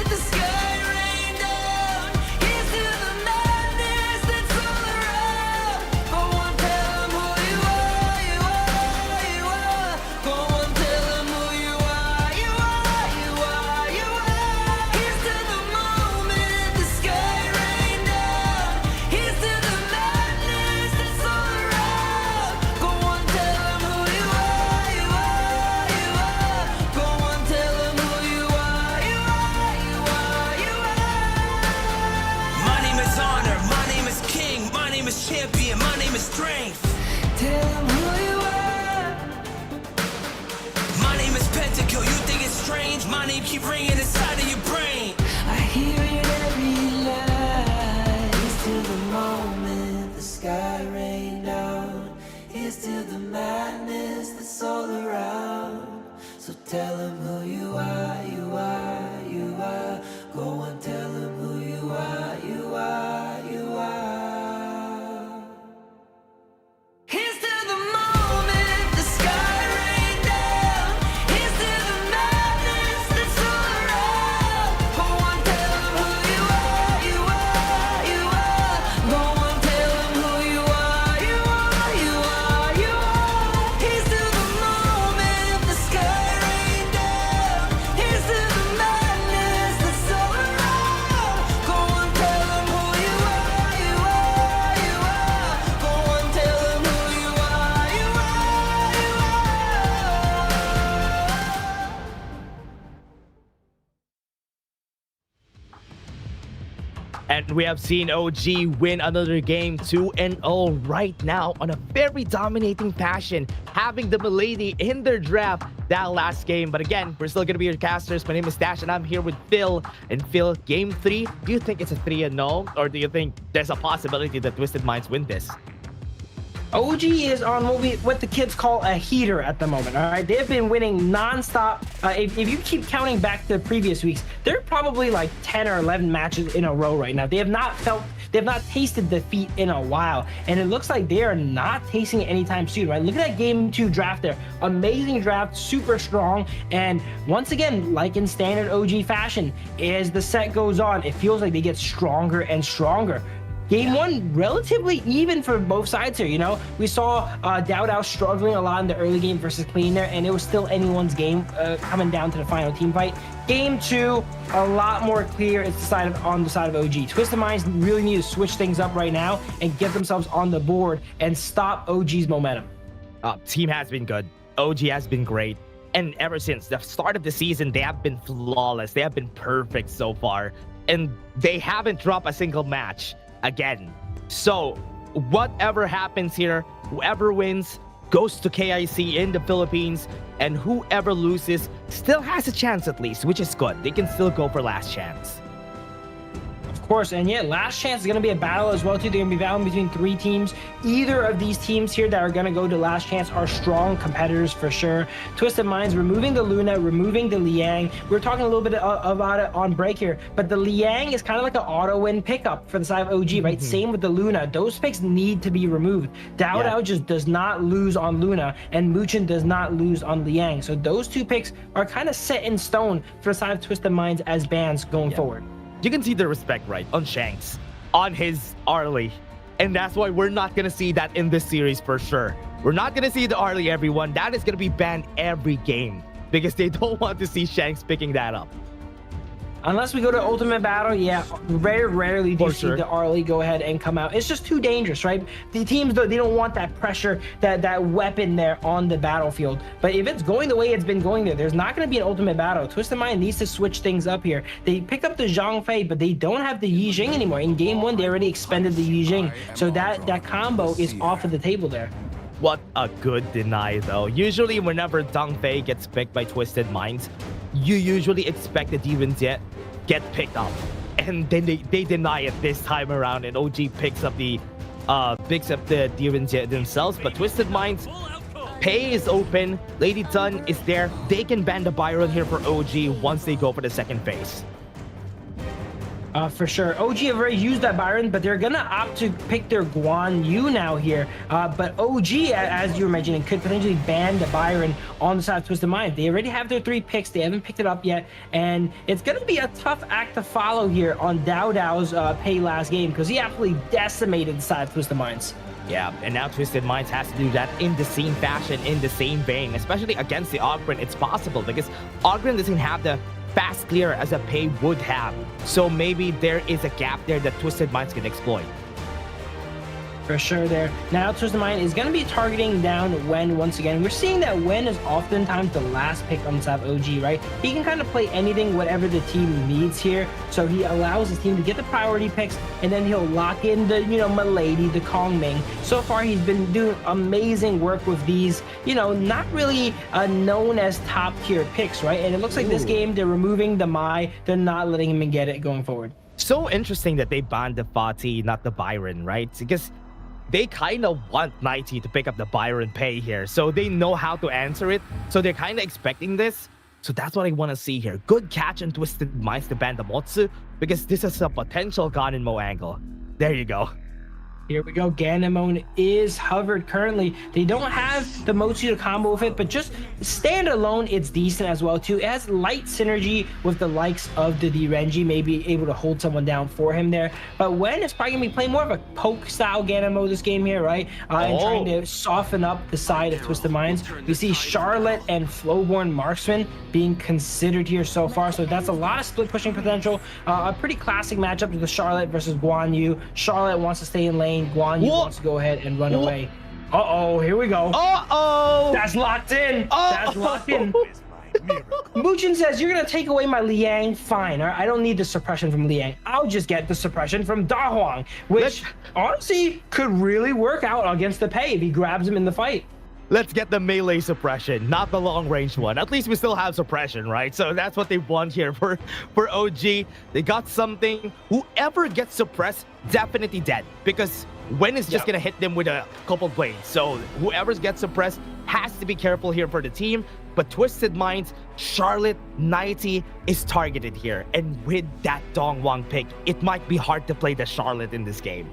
The sky rain down. Here's to the madness that's all around. Go on, tell them who you are, you are, you are. Go on, tell them who you are, you are, you are, you are. Here's to the moment, the sky rain down. Here's to the madness that's all around. Go on, tell them who you are, you are, you are. Go on, tell them who you are, you are, you are, you are. My name is honor, my name is king, my name is champion, my name is strength. Tell them who you are. My name is Pentakill, you think it's strange? My name keep ringing inside of your brain. I hear it every line. Here's to the moment the sky rain down. Here's to the madness that's all around. So tell them who you are, you are, you are. Go and tell them who you are, you are, you are. Here's to the moment the sky rain down. Here's to the madness that's all around. And we have seen OG win another game 2-0 right now on a very dominating fashion, having the Milady in their draft that last game. But again, we're still going to be your casters. My name is Dash, and I'm here with Phil. And Phil, game 3, do you think it's a 3-0? Or do you think there's a possibility that Twisted Minds win this? OG is on what the kids call a heater at the moment. All right, they've been winning nonstop. If you keep counting back to the previous weeks, they're probably like 10 or 11 matches in a row right now. They have not tasted defeat in a while, and it looks like they are not tasting it anytime soon. Right? Look at that game 2 draft there. Amazing draft, super strong, and once again, like in standard OG fashion, as the set goes on, it feels like they get stronger and stronger. Game 1, relatively even for both sides here, you know? We saw Dowdow struggling a lot in the early game versus Clean there, and it was still anyone's game coming down to the final team fight. Game 2, a lot more clear. It's decided on the side of OG. Twisted Minds really need to switch things up right now and get themselves on the board and stop OG's momentum. Team has been good. OG has been great. And ever since the start of the season, they have been flawless. They have been perfect so far. And they haven't dropped a single match again. So whatever happens here, whoever wins goes to KIC in the Philippines, and whoever loses still has a chance at least, which is good. They can still go for last chance. Of course, and yeah, last chance is going to be a battle as well too. They're going to be battling between 3 teams. Either of these teams here that are going to go to last chance are strong competitors for sure. Twisted Minds removing the Luna, removing the Liang. We were talking a little bit about it on break here, but the Liang is kind of like an auto win pickup for the side of OG, right? Same with the Luna. Those picks need to be removed. Dowdow just does not lose on Luna, and Muchen does not lose on Liang. So those 2 picks are kind of set in stone for the side of Twisted Minds as bans going forward. You can see the respect, right, on Shanks, on his Arlie. And that's why we're not going to see that in this series for sure. We're not going to see the Arlie, everyone. That is going to be banned every game because they don't want to see Shanks picking that up. Unless we go to Ultimate Battle, yeah, very rarely do you see the Arlie go ahead and come out. It's just too dangerous, right? The teams, they don't want that pressure, that weapon there on the battlefield. But if it's going the way it's been going there's not going to be an Ultimate Battle. Twisted Mind needs to switch things up here. They pick up the Zhang Fei, but they don't have the Yi Jing anymore. In game 1, they already expended the Yi Jing. So that combo is off of the table there. What a good deny, though. Usually, whenever Zhang Fei gets picked by Twisted Minds, you usually expect the Demon Jet get picked up, and then they deny it this time around, and OG picks up the Demon Jet themselves. But Twisted Minds, Pei is open, Lady Tun is there. They can ban the Byron here for OG once they go for the second phase. For sure. OG have already used that Byron, but they're going to opt to pick their Guan Yu now here. But OG, as you were mentioning, could potentially ban the Byron on the side of Twisted Mind. They already have their 3 picks. They haven't picked it up yet. And it's going to be a tough act to follow here on Dowdow's Pei last game because he absolutely decimated the side of Twisted Minds. Yeah, and now Twisted Minds has to do that in the same fashion, in the same vein, especially against the Ogren. It's possible because Ogren doesn't have the fast clear as a Pei would have. So maybe there is a gap there that Twisted Minds can exploit. For sure there. Now Twisted Mind is going to be targeting down Wen once again. We're seeing that Wen is oftentimes the last pick on the side of OG, right? He can kind of play anything, whatever the team needs here. So he allows his team to get the priority picks, and then he'll lock in the, Milady, the Kong Ming. So far, he's been doing amazing work with these, not really known as top tier picks, right? And it looks like this game, they're removing the Mai. They're not letting him get it going forward. So interesting that they banned the Fati, not the Byron, right? Because they kind of want Nighty to pick up the Byron Pei here. So they know how to answer it. So they're kind of expecting this. So that's what I want to see here. Good catch and Twisted Minds to ban the Motsu, because this is a potential Ganenmo angle. There you go. Here we go. Ganamon is hovered currently. They don't have the Motsu to combo with it, but just stand alone, it's decent as well too. It has light synergy with the likes of the Renji, maybe able to hold someone down for him there. But Wen is probably going to be playing more of a poke style Ganamo this game here, right? And trying to soften up the side of Twisted Minds. We see Charlotte and Flowborn Marksman being considered here so far. So that's a lot of split pushing potential. A pretty classic matchup to the Charlotte versus Guan Yu. Charlotte wants to stay in lane. Guan Yu wants to go ahead and run away. Uh-oh, here we go. Uh-oh! That's locked in. That's locked in. Muchin says, you're going to take away my Liang? Fine. All right? I don't need the suppression from Liang. I'll just get the suppression from Da Huang, which honestly could really work out against the Pei if he grabs him in the fight. Let's get the melee suppression, not the long-range one. At least we still have suppression, right? So that's what they want here for OG. They got something. Whoever gets suppressed, definitely dead. Because Wen is just going to hit them with a couple blades. So whoever gets suppressed has to be careful here for the team. But Twisted Minds, Charlotte 90 is targeted here. And with that Dongwon pick, it might be hard to play the Charlotte in this game.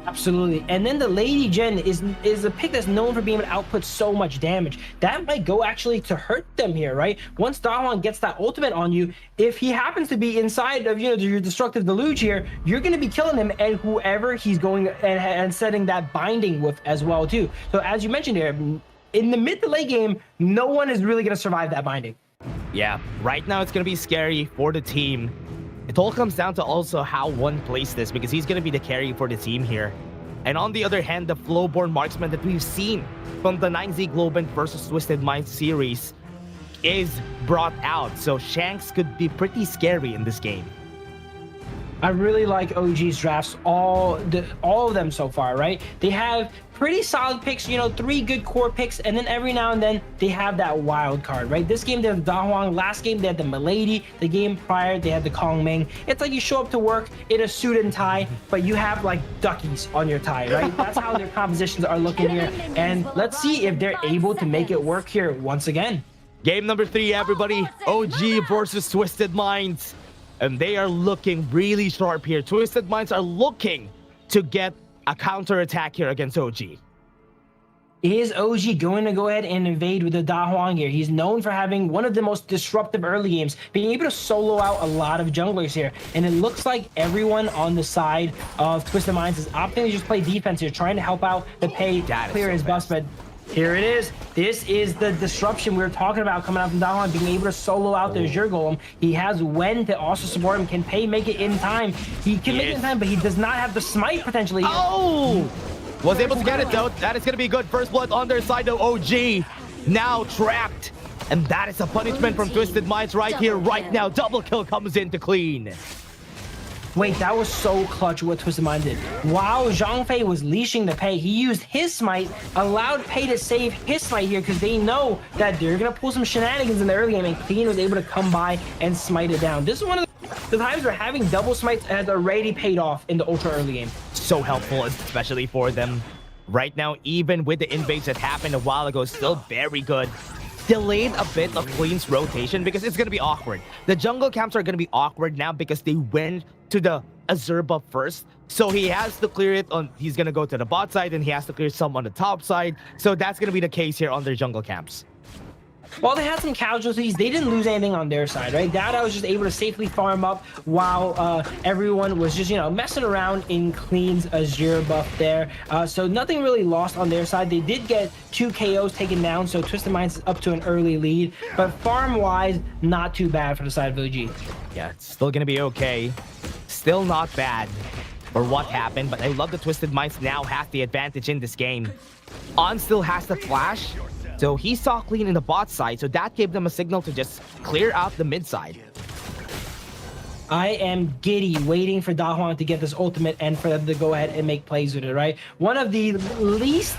Absolutely. And then the Lady Gen is a pick that's known for being able to output so much damage. That might go actually to hurt them here, right? Once Da Huang gets that ultimate on you, if he happens to be inside of, your destructive deluge here, you're going to be killing him and whoever he's going and setting that binding with as well too. So as you mentioned here, in the mid to late game, no one is really going to survive that binding. Yeah, right now it's going to be scary for the team. It all comes down to also how one plays this, because he's going to be the carry for the team here. And on the other hand, the Flowborn Marksman that we've seen from the 9Z Globant versus Twisted Minds series is brought out. So Shanks could be pretty scary in this game. I really like OG's drafts, all of them so far, right? They have pretty solid picks, 3 good core picks, and then every now and then they have that wild card, right? This game they had the Da Huang, last game they had the Milady, the game prior they had the Kong Ming. It's like you show up to work in a suit and tie, but you have like duckies on your tie, right? That's how their compositions are looking here, and let's see if they're able to make it work here once again. Game number 3, everybody. OG versus Twisted Minds. And they are looking really sharp here. Twisted Minds are looking to get a counter attack here against OG. Is OG going to go ahead and invade with the Da Huang here? He's known for having one of the most disruptive early games, being able to solo out a lot of junglers here. And it looks like everyone on the side of Twisted Minds is opting to just play defense here, trying to help out the Pei clear his bus. But here it is. This is the disruption we were talking about coming out from Da Huang, being able to solo out the Azure Golem. He has Wen to also support him. Can Pei make it in time? He can make it in time, but he does not have the smite potentially. Oh! Was able to get it though. That is going to be good. First blood on their side though. OG now trapped. And that is a punishment from Twisted Minds right here, right now. Double kill comes in to clean. Wait, that was so clutch what Twisted Mind did. While Zhang Fei was leashing the Pei, he used his smite, allowed Pei to save his smite here because they know that they're going to pull some shenanigans in the early game, and Clean was able to come by and smite it down. This is one of the times where having double smites has already paid off in the ultra early game. So helpful, especially for them. Right now, even with the invades that happened a while ago, still very good. Delayed a bit of Clean's rotation because it's going to be awkward. The jungle camps are going to be awkward now because they went to the Azure buff first. So he has to clear it on, he's going to go to the bot side and he has to clear some on the top side. So that's going to be the case here on their jungle camps. While they had some casualties, they didn't lose anything on their side, right? Dada was just able to safely farm up while everyone was just, messing around in Clean's Azure buff there. So nothing really lost on their side. They did get 2 KOs taken down, so Twisted Minds is up to an early lead. But farm-wise, not too bad for the side of OG. Yeah, it's still going to be okay. Still not bad for what happened, but I love the Twisted Minds now has the advantage in this game. On still has the flash. So he saw Clean in the bot side, so that gave them a signal to just clear out the mid side. I am giddy waiting for Da Huang to get this ultimate and for them to go ahead and make plays with it, right? One of the least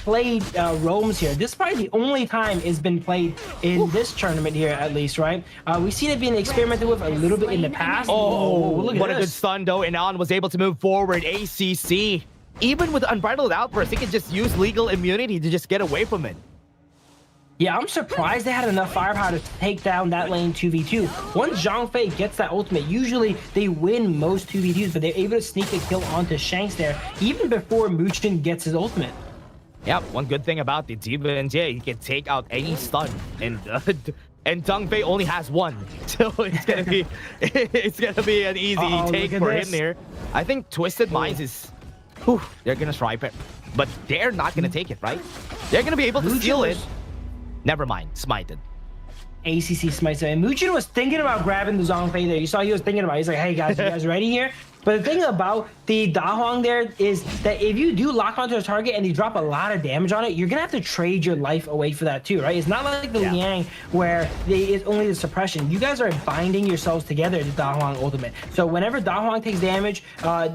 played roams here. This is probably the only time it's been played in this tournament here, at least, right? We've seen it being experimented with a little bit in the past. Oh, look at what this. a good stun, though. And On was able to move forward. ACC. Even with Unbridled Outburst, he can just use legal immunity to just get away from it. Yeah, I'm surprised they had enough firepower to take down that lane 2v2. Once Zhang Fei gets that ultimate, usually they win most 2v2s, but they're able to sneak a kill onto Shanks there, even before Muchin gets his ultimate. Yeah, one good thing about the defense, yeah, he can take out any stun, and Zhang Fei only has 1, so it's gonna be an easy take for him here. I think Twisted Minds is. Whew, they're gonna stripe it, but they're not gonna take it, right? They're gonna be able to steal it. Never mind, smited. ACC smites it. And Muchin was thinking about grabbing the Zhang Fei there. You saw he was thinking about it. He's like, hey guys, you guys ready here? But the thing about the Da Huang there is that if you do lock onto a target and you drop a lot of damage on it, you're gonna have to trade your life away for that too, right? It's not like the Liang where it's only the suppression. You guys are binding yourselves together to Da Huang ultimate. So whenever Da Huang takes damage,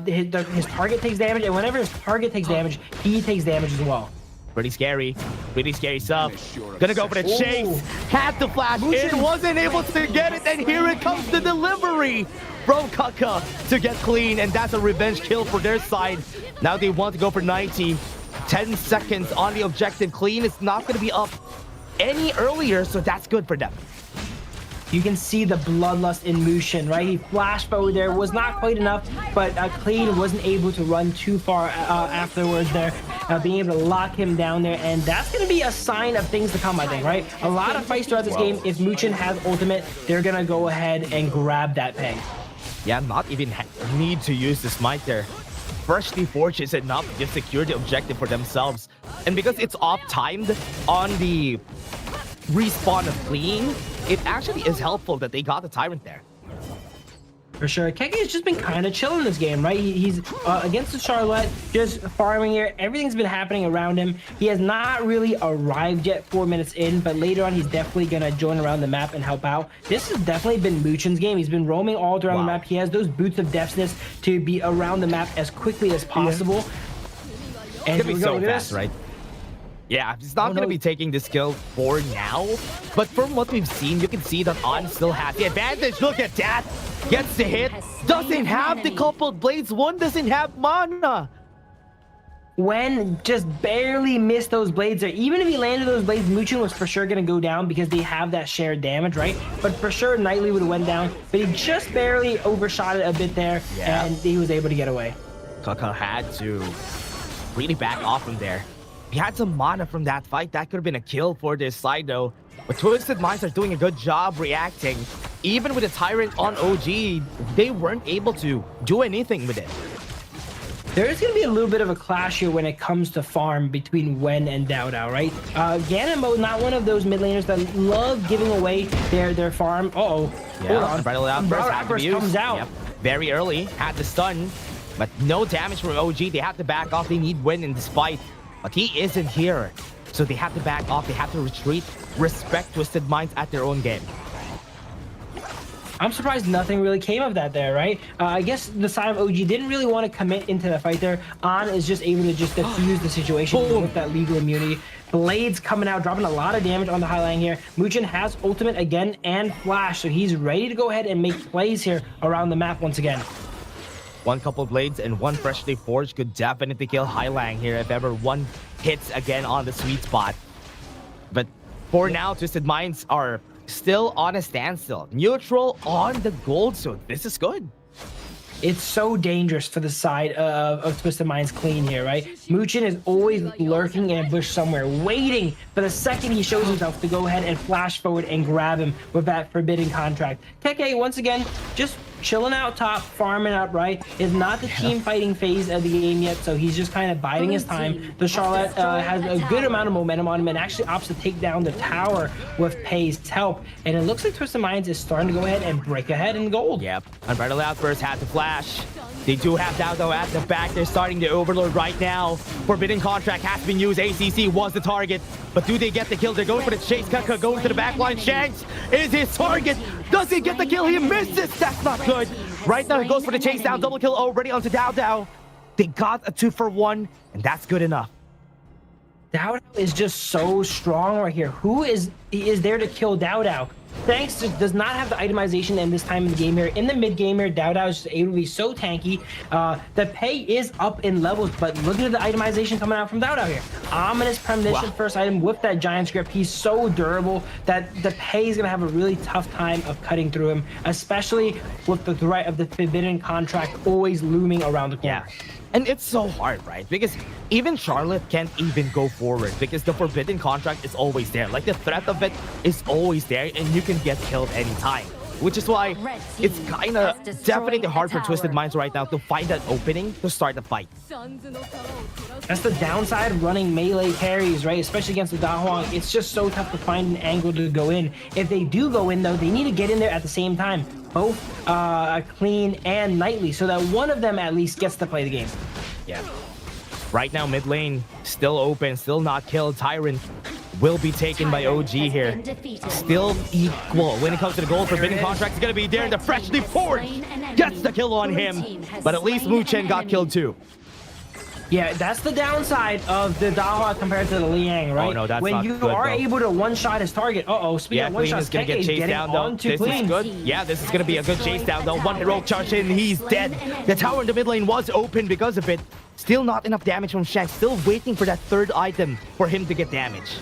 his target takes damage, and whenever his target takes damage, he takes damage as well. Pretty scary stuff. Gonna go for the chase. Had to flash in, wasn't able to get it, and here it comes the delivery from Kaka to get clean, and that's a revenge kill for their side. Now they want to go for 90. 10 seconds on the objective. Clean is not gonna be up any earlier, so that's good for them. You can see the bloodlust in Mushin, right? He flashed forward there, was not quite enough, but Clean wasn't able to run too far afterwards there, being able to lock him down there, and that's going to be a sign of things to come, I think, right? A lot of fights throughout this game, if Mushin has ultimate, they're going to go ahead and grab that peg. Yeah, not even need to use the smite there. Freshly Forged is enough to just secure the objective for themselves. And because it's off-timed on the respawn of Clean, it actually is helpful that they got the Tyrant there. For sure. Keke has just been kind of chilling this game, right? He's against the Charlotte, just farming here. Everything's been happening around him. He has not really arrived yet 4 minutes in, but later on, he's definitely going to join around the map and help out. This has definitely been Muchin's game. He's been roaming all around the map. He has those boots of deftness to be around the map as quickly as possible. And it's going to be so fast, right? Yeah, he's not going to be taking this kill for now, but from what we've seen, you can see that On still has the advantage. Look at that! Gets the hit, doesn't have the coupled blades, one doesn't have mana. When just barely missed those blades there. Even if he landed those blades, Muchin was for sure going to go down because they have that shared damage, right? But for sure, Knightley would have went down, but he just barely overshot it a bit there, and he was able to get away. Kaka had to really back off from there. He had some mana from that fight. That could have been a kill for this side, though. But Twisted Minds are doing a good job reacting. Even with a Tyrant on OG, they weren't able to do anything with it. There is going to be a little bit of a clash here when it comes to farm between Wen and Dao Dao, right? Ganonbo, not one of those mid laners that love giving away their farm. Uh-oh. Yeah, hold on. Bridal Outburst comes out. Yep. Very early, had the stun, but no damage from OG. They have to back off. They need Wen in this fight. But he isn't here, so they have to back off. They have to retreat, respect Twisted Minds at their own game. I'm surprised nothing really came of that there, right? I guess the side of OG didn't really want to commit into the fight there. On is just able to just defuse the situation with that legal immunity. Blades coming out, dropping a lot of damage on the Highline here. Muchin has ultimate again and flash, so he's ready to go ahead and make plays here around the map once again. One couple blades and one freshly forged could definitely kill Highlang here if ever one hits again on the sweet spot. But for now, Twisted Minds are still on a standstill. Neutral on the gold, so this is good. It's so dangerous for the side of Twisted Minds Clean here, right? Muchin is always lurking in a bush somewhere, waiting for the second he shows himself to go ahead and flash forward and grab him with that forbidden contract. Keke, once again, just chilling out top, farming up, right? Is not the team fighting phase of the game yet, so he's just kind of biding his time. The Charlotte has a good amount of momentum on him and actually opts to take down the tower with Pei's help. And it looks like Twisted Minds is starting to go ahead and break ahead in gold. Yep. Unbridled Outburst had to flash. They do have Dao Dao at the back. They're starting the Overlord right now. Forbidden Contract has been used. ACC was the target. But do they get the kill? They're going for the chase. Kaka going to the back line. Shanks is his target. Does he get the kill? He misses. That's not good. Right now he goes for the chase down. Double kill already onto Dao Dao. They got a 2-for-1, and that's good enough. Dao Dao is just so strong right here. Who is there to kill Dao Dao? Thanks does not have the itemization in this time in the game here. In the mid game here, Dao Dao is just able to be so tanky. The Pei is up in levels, but look at the itemization coming out from Dao Dao here. Ominous Premonition first item with that giant script. He's so durable that the Pei is going to have a really tough time of cutting through him, especially with the threat of the Forbidden Contract always looming around the corner. Yeah. And it's so hard, right? Because even Charlotte can't even go forward because the Forbidden Contract is always there. Like, the threat of it is always there, and you can get killed anytime. which is why it's kind of definitely hard for Twisted Minds right now to find that opening to start the fight. That's the downside of running melee carries, right? Especially against the Da Huang. It's just so tough to find an angle to go in. If they do go in, though, they need to get in there at the same time. Both Clean and Nightly, so that one of them at least gets to play the game. Yeah. Right now, mid lane still open, still not killed. Tyrant will be taken by OG here. Still equal when it comes to the gold. Forbidden Contract is going to be there. The freshly forged gets the kill on him. But at least Mu Chen got killed too. Yeah, that's the downside of the Dahua compared to the Liang, right? Oh, no, that's when not you good, are though. able to one-shot his target. Speaking Yeah, of Clean one-shots, is going to Keke get is chased getting down, though. onto This Clean. is good. Yeah, this is going to be a good chase down, though. One heroic charge in, he's dead. The tower in the mid lane was open because of it. Still not enough damage from Shanks. Still waiting for that third item for him to get damage.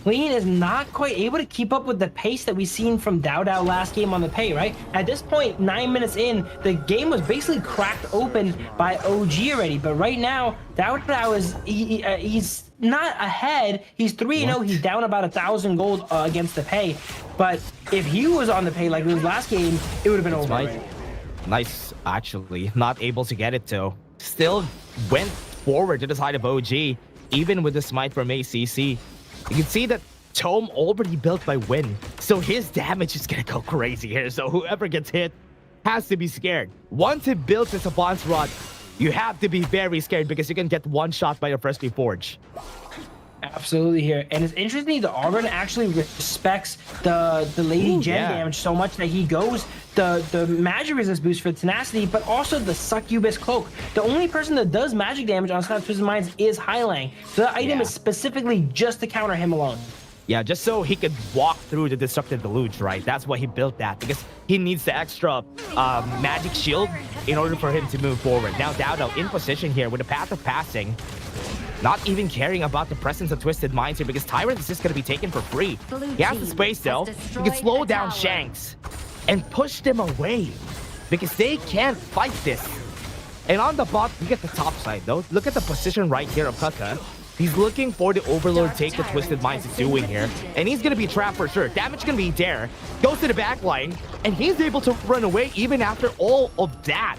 Clean is not quite able to keep up with the pace that we've seen from Dao Dao last game on the pay, right? At this point, 9 minutes in, the game was basically cracked open by OG already. But right now, Dao Dao is he's not ahead. He's 3-0. He's down about 1,000 gold against the pay. But if he was on the pay like his last game, it would have been over. Right? Nice, actually. Not able to get it, though. Still went forward to the side of OG, even with the smite from ACC. You can see that Tome already built by Win, so his damage is gonna go crazy here. So whoever gets hit has to be scared. Once he builds his Savant's Rod, you have to be very scared because you can get one shot by a freshly forge. Absolutely here. And it's interesting, the Auburn actually respects the Lady Gen damage so much that he goes the magic resist boost for tenacity, but also the Succubus Cloak. The only person that does magic damage on Snap Twisted Minds is Highlang. So that item is specifically just to counter him alone. Yeah, just so he could walk through the Disrupted Deluge, right? That's why he built that, because he needs the extra magic shield in order for him to move forward. Now Dao Dao in position here with a path of passing. Not even caring about the presence of Twisted Minds here because Tyrant is just going to be taken for free. He has the space though. He can slow down Shanks and push them away because they can't fight this. And on the bot, you get the top side though. Look at the position right here of Kaka. He's looking for the Overlord take that Twisted Minds is doing here. And he's going to be trapped for sure. Damage going to be there. Goes to the back line. And he's able to run away even after all of that.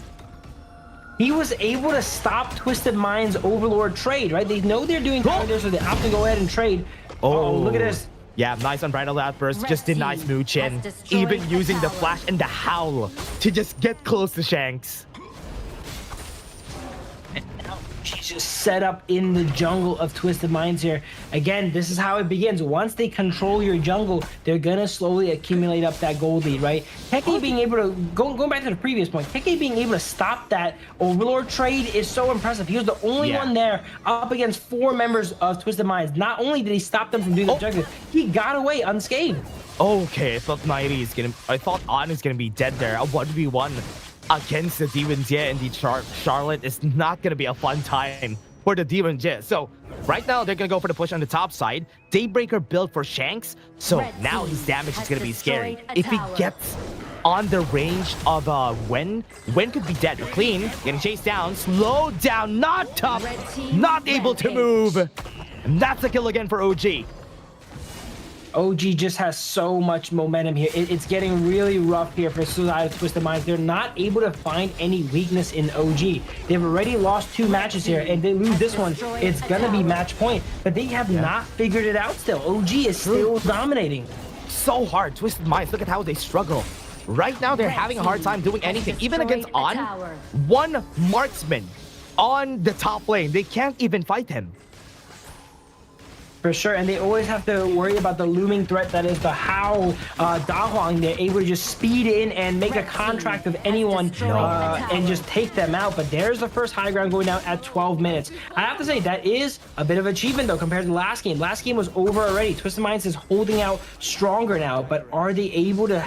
He was able to stop Twisted Minds' Overlord trade, right? They know they're doing counter, so they opt to go ahead and trade. Oh, look at this. Yeah, nice Unbridled Outburst. Just denies Mu Chen. Even using the flash and the howl to just get close to Shanks. She's just set up in the jungle of Twisted Minds here. Again, this is how it begins. Once they control your jungle, they're gonna slowly accumulate up that gold lead, right? Keke being able to, going back to the previous point, Keke being able to stop that Overlord trade is so impressive. He was the only one there up against 4 members of Twisted Minds. Not only did he stop them from doing the objective, he got away unscathed. Okay, I thought Nairi is gonna, I thought An is gonna be dead there. A 1v1 against the Demon Jet and the Charlotte is not going to be a fun time for the Demon Jet. So right now they're going to go for the push on the top side. Daybreaker built for Shanks. So now his damage is going to be scary. If he gets on the range of Wen could be dead. Clean, getting chased down, slowed down, not tough, not able to move. And that's a kill again for OG. OG just has so much momentum here. It's getting really rough here for Suicide Twisted Minds. They're not able to find any weakness in OG. They've already lost 2 matches here, and they lose this one, it's gonna be match point. But they have not figured it out still. OG is still dominating. So hard. Twisted Minds, look at how they struggle. Right now, they're having a hard time doing anything. Even against An, one marksman on the top lane. They can't even fight him. For sure, and they always have to worry about the looming threat that is the Hao Da Huang. They're able to just speed in and make a contract of anyone and just take them out. But there's the first high ground going down at 12 minutes. I have to say, that is a bit of achievement, though, compared to the last game. Last game was over already. Twisted Minds is holding out stronger now, but are they able to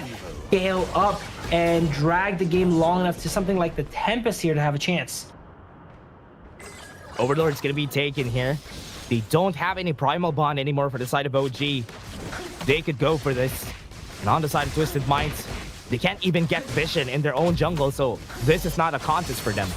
scale up and drag the game long enough to something like the Tempest here to have a chance? Overlord's going to be taken here. They don't have any Primal Bond anymore for the side of OG. They could go for this. And on the side of Twisted Minds, they can't even get vision in their own jungle, so this is not a contest for them.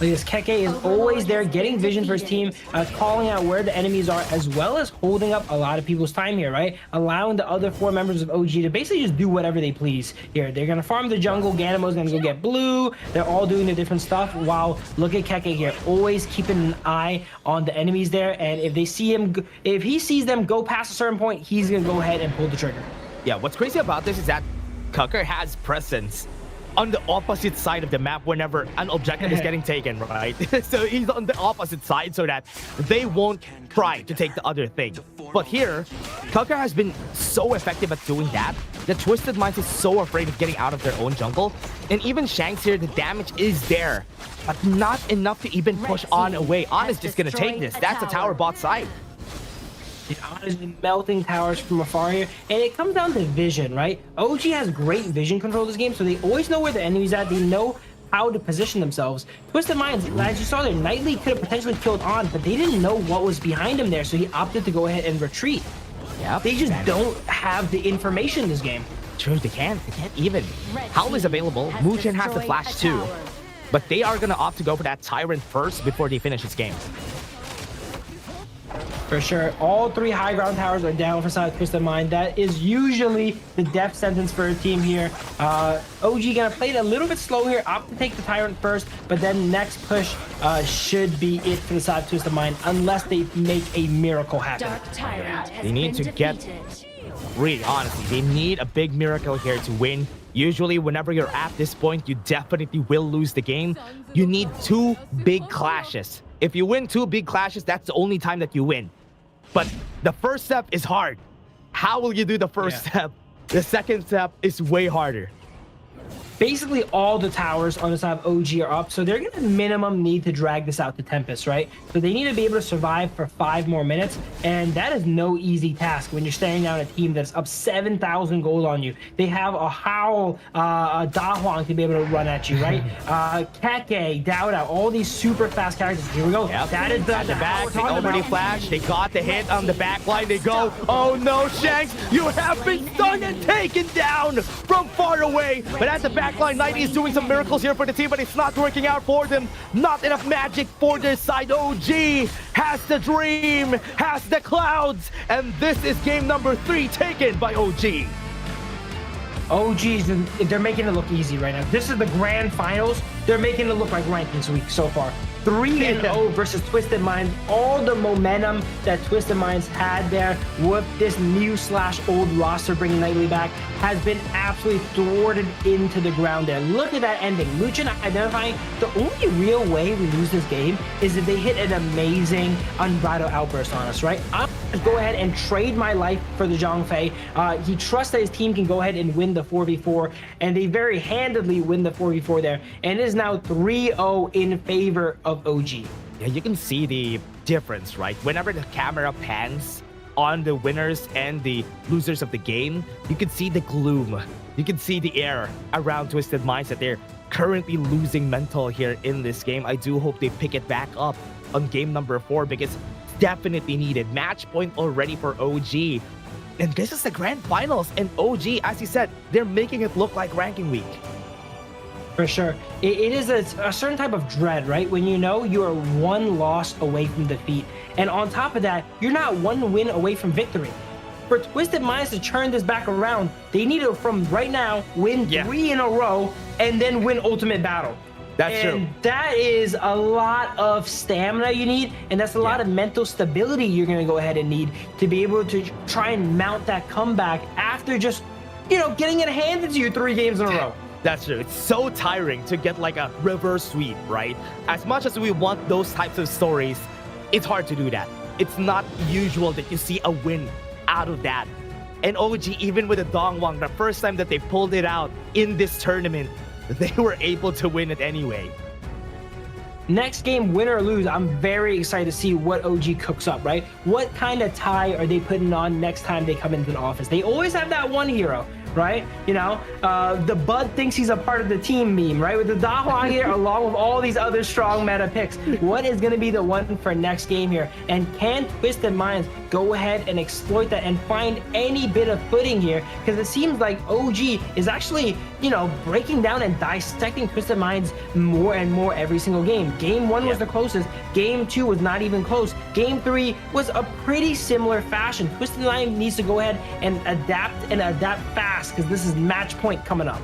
Because Keke is always there getting vision for his team, calling out where the enemies are, as well as holding up a lot of people's time here, right? Allowing the other 4 members of OG to basically just do whatever they please here. They're going to farm the jungle. Ganamo's going to go get blue. They're all doing the different stuff. While look at Keke here, always keeping an eye on the enemies there. And if they see him, if he sees them go past a certain point, he's going to go ahead and pull the trigger. Yeah, what's crazy about this is that Kucker has presence on the opposite side of the map whenever an objective is getting taken, right? So he's on the opposite side so that they won't try to take the other thing. But here, Kucker has been so effective at doing that Twisted Minds is so afraid of getting out of their own jungle. And even Shanks here, the damage is there, but not enough to even push On away. On is just gonna take this. That's a tower bot side. On is melting towers from afar here, and it comes down to vision, right? OG has great vision control this game, so they always know where the enemy's at. They know how to position themselves. Twisted Minds, as you saw there, Knightley could have potentially killed On, but they didn't know what was behind him there, so he opted to go ahead and retreat. Yeah, they just don't have the information in this game. True, they can't even. Howl is available. Muchen has the flash too, but they are gonna opt to go for that Tyrant first before they finish this game. For sure, all 3 high ground towers are down for side Twisted Mind. That is usually the death sentence for a team here. OG gonna play it a little bit slow here, opt to take the Tyrant first, but then next push should be it for the side Twisted Mind, unless they make a miracle happen. They need to get, really honestly, they need a big miracle here to win. Usually, whenever you're at this point, you definitely will lose the game. You need 2 big clashes. If you win 2 big clashes, that's the only time that you win. But the first step is hard. How will you do the first step? The second step is way harder. Basically, all the towers on the side of OG are up, so they're going to minimum need to drag this out to Tempest, right? So they need to be able to survive for 5 more minutes, and that is no easy task when you're staring down a team that's up 7,000 gold on you. They have a Howl, a Da Huang to be able to run at you, right? Keke, Dauda, all these super fast characters. Here we go. Yep. That is the back. They already flashed. They got the hit on the back line. They go. Oh no, Shanks, you have been stunned and taken down from far away. But at the back line, Knighty is doing some miracles here for the team, but it's not working out for them. Not enough magic for their side. OG has the dream, has the clouds, and this is game number 3 taken by OG. OGs, they're making it look easy right now. This is the grand finals. They're making it look like rankings week so far. 3-0 versus Twisted Minds. All the momentum that Twisted Minds had there with this new / old roster bringing Knightley back has been absolutely thwarted into the ground there. Look at that ending. Muchen identifying the only real way we lose this game is if they hit an amazing unbridled outburst on us, right? I'm gonna go ahead and trade my life for the Zhongfei. He trusts that his team can go ahead and win the 4v4, and they very handedly win the 4v4 there. And it is now 3-0 in favor of OG. Yeah, you can see the difference, right? Whenever the camera pans on the winners and the losers of the game, you can see the gloom. You can see the air around Twisted Minds that they're currently losing mental here in this game. I do hope they pick it back up on game number 4 because it's definitely needed. Match point already for OG. And this is the grand finals. And OG, as you said, they're making it look like ranking week. For sure. It is a certain type of dread, right? When you know you are 1 loss away from defeat. And on top of that, you're not 1 win away from victory. For Twisted Minds to turn this back around, they need to, from right now, win 3 in a row and then win Ultimate Battle. That's true. That is a lot of stamina you need, and that's a lot of mental stability you're going to go ahead and need to be able to try and mount that comeback after just, you know, getting it handed to you 3 games in a row. That's true. It's so tiring to get like a reverse sweep, right? As much as we want those types of stories, it's hard to do that. It's not usual that you see a win out of that. And OG, even with the Dongwang, the first time that they pulled it out in this tournament, they were able to win it anyway. Next game, win or lose, I'm very excited to see what OG cooks up, right? What kind of tie are they putting on next time they come into the office? They always have that one hero, right? You know, the Bud thinks he's a part of the team meme, right? With the Dahua here, along with all these other strong meta picks. What is going to be the one for next game here? And can Twisted Minds go ahead and exploit that and find any bit of footing here? Because it seems like OG is actually, you know, breaking down and dissecting Twisted Minds more and more every single game. Game 1 was the closest. Game 2 was not even close. Game 3 was a pretty similar fashion. Twisted Minds needs to go ahead and adapt fast, because this is match point coming up.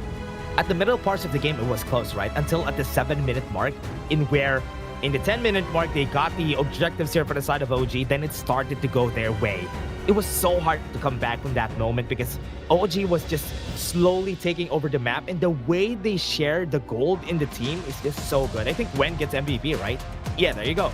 At the middle parts of the game, it was close, right? Until at the 7-minute mark, in where in the 10-minute mark, they got the objectives here for the side of OG. Then it started to go their way. It was so hard to come back from that moment because OG was just slowly taking over the map. And the way they share the gold in the team is just so good. I think Wen gets MVP, right? Yeah, there you go.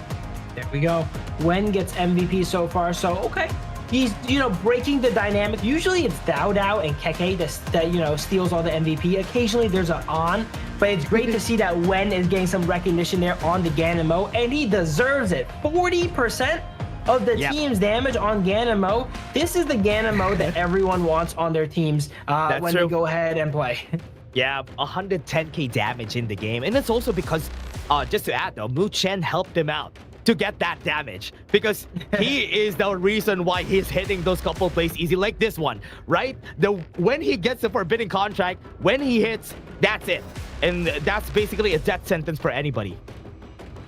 There we go. Wen gets MVP so far. So, okay. He's, you know, breaking the dynamic. Usually it's Dao Dao and Keke that, you know, steals all the MVP. Occasionally there's an On, but it's great to see that Wen is getting some recognition there on the Ganemo, and he deserves it. 40% of the team's damage on Ganemo. This is the Ganemo that everyone wants on their teams when they go ahead and play. Yeah, 110k damage in the game. And it's also because, just to add though, Mu Chen helped him out to get that damage, because he is the reason why he's hitting those couple plays easy, like this one, right? When he gets the forbidden contract, when he hits, that's it. And that's basically a death sentence for anybody.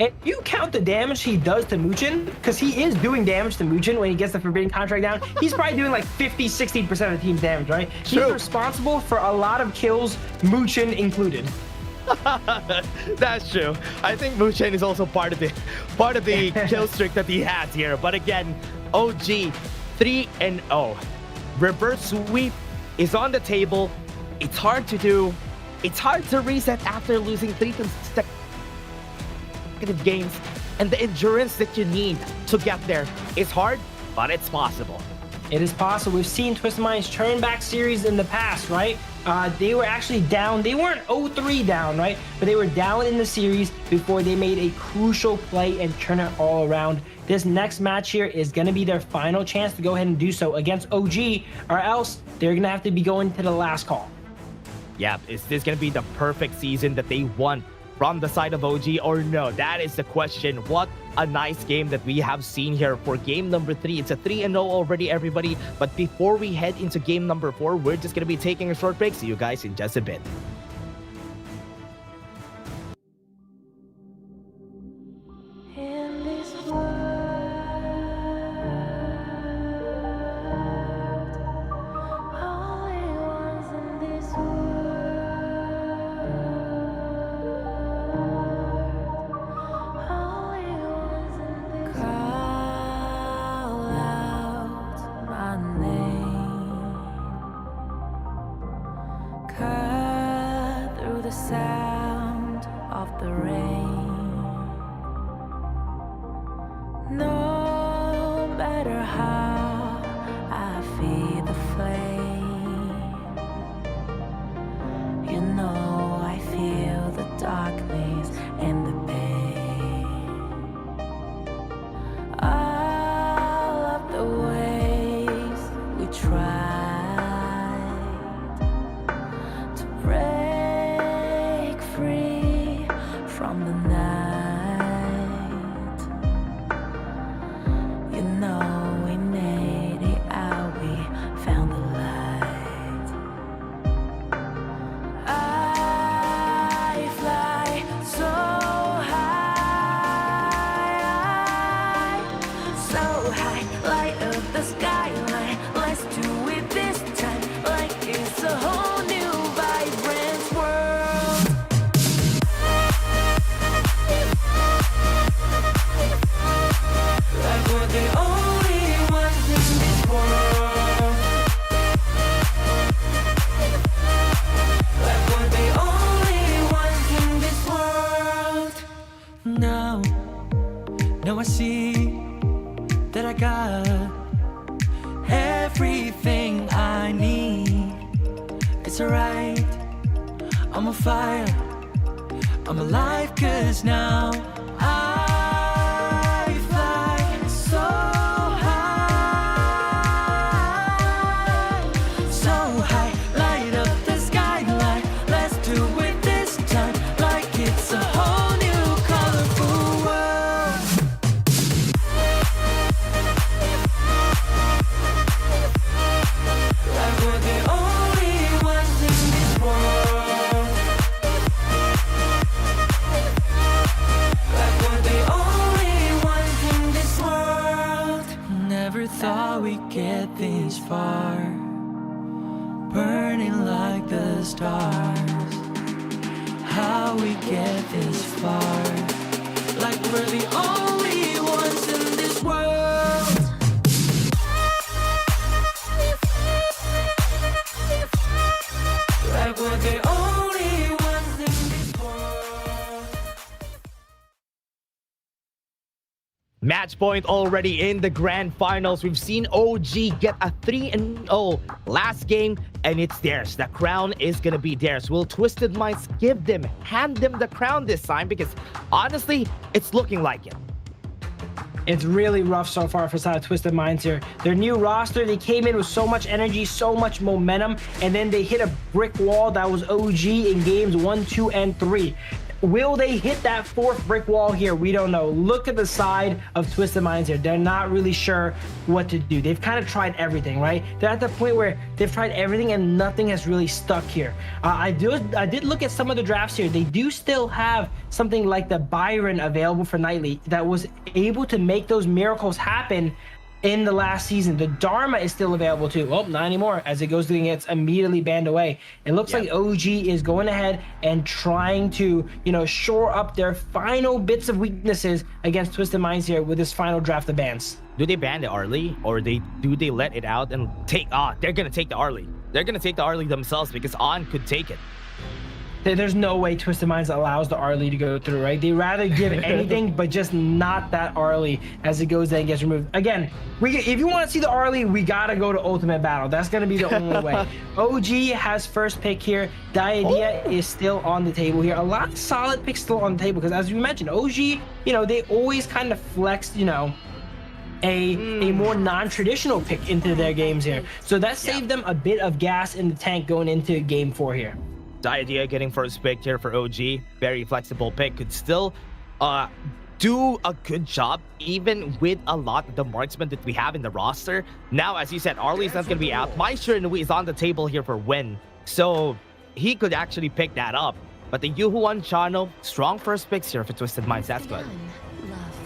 And you count the damage he does to Muchin, because he is doing damage to Muchin when he gets the forbidden contract down. He's probably doing like 50-60% of the team's damage, right? True. He's responsible for a lot of kills, Muchin included. That's true. I think Muchen is also part of the kill streak that he has here. But again, OG 3-0. Reverse sweep is on the table. It's hard to do. It's hard to reset after losing 3 consecutive games. And the endurance that you need to get there is hard, but it's possible. It is possible. We've seen Twisted Minds turn back series in the past, right? They were actually down. They weren't 0-3 down, right? But they were down in the series before they made a crucial play and turn it all around. This next match here is going to be their final chance to go ahead and do so against OG, or else they're going to have to be going to the last call. Yeah, is this going to be the perfect season that they want from the side of OG or no? That is the question. What a nice game that we have seen here for game number 3. It's a 3-0 already, everybody. But before we head into game number 4, we're just going to be taking a short break. See you guys in just a bit. Sound of the rain. No matter how I feed the flame, you know I feel the darkness and the pain. All of the ways we tried to break free from the night, you know we made it out, we found the light. I fly so high, light up the skyline. Let's do it this time, like it's a whole new vibrant world. Like we're the only ones in this world. Like we're the only ones in this world. Now I see that I got everything I need. It's alright, I'm on fire, I'm alive, 'cause now I fly so high, light get this far, burning like the stars. How we get this far, like we're the only ones in this world. Like we're the only ones in this world. Match point already in the grand finals. We've seen OG get a 3-0 last game, and it's theirs. The crown is gonna be theirs. Will Twisted Minds hand them the crown this time? Because honestly, it's looking like it. It's really rough so far for side of Twisted Minds here. Their new roster, they came in with so much energy, so much momentum, and then they hit a brick wall that was OG in games 1, 2, and 3. Will they hit that fourth brick wall here? We don't know. Look at the side of Twisted Minds here. They're not really sure what to do. They've kind of tried everything, right? They're at the point where they've tried everything and nothing has really stuck here. I did look at some of the drafts here. They do still have something like the Byron available for Nightly that was able to make those miracles happen in the last season. The Dharma is still available too. Well, not anymore, as it goes to and gets immediately banned away. It looks like OG is going ahead and trying to, shore up their final bits of weaknesses against Twisted Minds here with this final draft of bans. Do they ban the Arlie, or do they let it out and take? They're gonna take the Arlie. They're gonna take the Arlie themselves because On could take it. There's no way Twisted Minds allows the Arlie to go through, right? They rather give anything, but just not that Arlie as it goes and gets removed. Again, if you want to see the Arlie, we gotta go to Ultimate Battle. That's gonna be the only way. OG has first pick here. Diadea is still on the table here. A lot of solid picks still on the table because, as you mentioned, OG, they always kind of flexed, a more non-traditional pick into their games here. So that saved them a bit of gas in the tank going into game 4 here. The idea getting first pick here for OG, very flexible pick, could still do a good job even with a lot of the marksmen that we have in the roster. Now, as you said, Arlie's not going to be out. Meister Inui is on the table here for win, so he could actually pick that up. But the Yuhuan Chano, strong first picks here for Twisted Minds. That's good.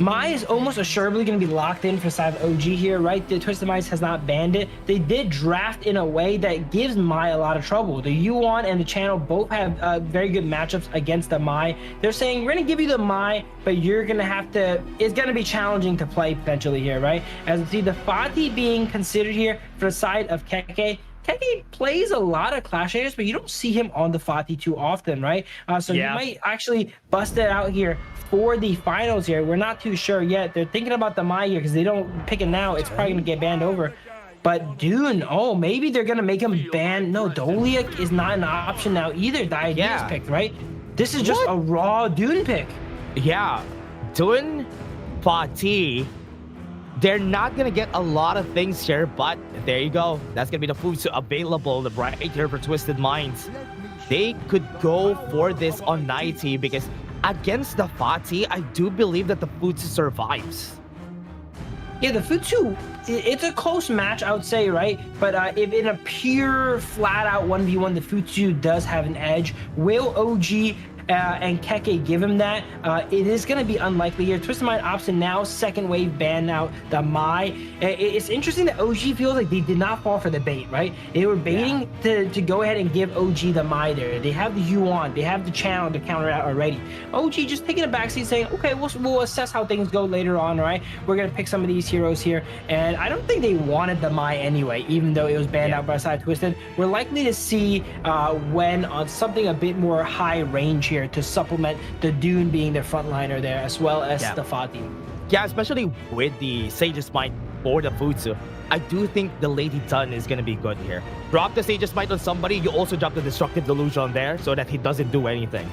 Mai is almost assuredly going to be locked in for side of OG here, right? The Twisted Minds has not banned it. They did draft in a way that gives Mai a lot of trouble. The Yuan and the Channel both have very good matchups against the Mai. They're saying, we're going to give you the Mai, but you're going to have to... It's going to be challenging to play potentially here, right? As you see, the Fatih being considered here for the side of Keke. Keke plays a lot of Clash Raiders, but you don't see him on the Fatih too often, right? So you might actually bust it out here for the finals here. We're not too sure yet. They're thinking about the Mai here because they don't pick it now. It's probably going to get banned over. But Dune, maybe they're going to make him ban. No, Doliak is not an option now either. The idea is picked, right? This is just a raw Dune pick. Yeah. Dune, Fatih, they're not going to get a lot of things here, but there you go. That's going to be the foods available right here for Twisted Minds. They could go for this on Nighty because against the Fatih, I do believe that the Futsu survives. Yeah, the Futsu, it's a close match, I would say, right? But if in a pure, flat-out 1v1, the Futsu does have an edge. Will OG and Keke give him that? It is going to be unlikely here. Twisted Mind opts in now, second wave ban out the Mai. It's interesting that OG feels like they did not fall for the bait, right? They were baiting to go ahead and give OG the Mai there. They have the Yuan, they have the Channel to counter out already. OG just taking a backseat saying, okay, we'll assess how things go later on, right? We're going to pick some of these heroes here. And I don't think they wanted the Mai anyway, even though it was banned out by side Twisted. We're likely to see when on something a bit more high range here to supplement the Dune being the frontliner there, as well as the Fatih. Yeah, especially with the Sage's Might for the Futsu. I do think the Lady Dun is going to be good here. Drop the Sage's Might on somebody, you also drop the Destructive Delusion on there so that he doesn't do anything.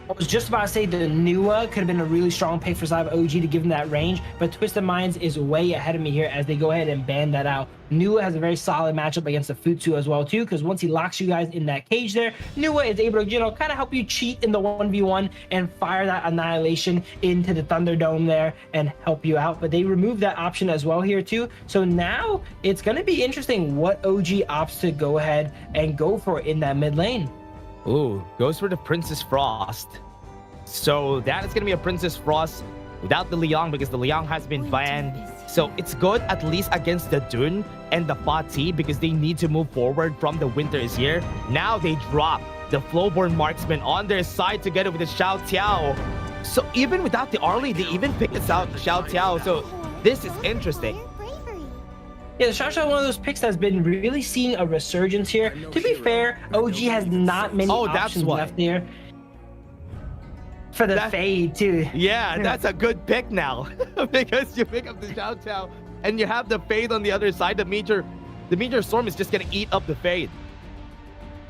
I was just about to say the Nua could have been a really strong pick for side of OG to give him that range, but Twisted Minds is way ahead of me here as they go ahead and ban that out. Nua has a very solid matchup against the Futsu as well too, because once he locks you guys in that cage there, Nua is able to, kind of help you cheat in the 1v1 and fire that Annihilation into the Thunderdome there and help you out. But they remove that option as well here too. So now it's going to be interesting what OG opts to go ahead and go for in that mid lane. Ooh, goes for the Princess Frost. So that is going to be a Princess Frost without the Liang because the Liang has been banned. So it's good at least against the Dune and the Fati because they need to move forward from the winter is here. Now they drop the Flowborn Marksman on their side together with the Xiao Tiao. So even without the Arlie, they even picked this out, Xiao Tiao. So this is interesting. Yeah, the Xiao one of those picks that's been really seeing a resurgence here. To be fair, OG has not many options left there. For the fade too. Yeah, that's a good pick now because you pick up the Xiao Tiao and you have the fade on the other side. The Meteor Storm is just gonna eat up the fade.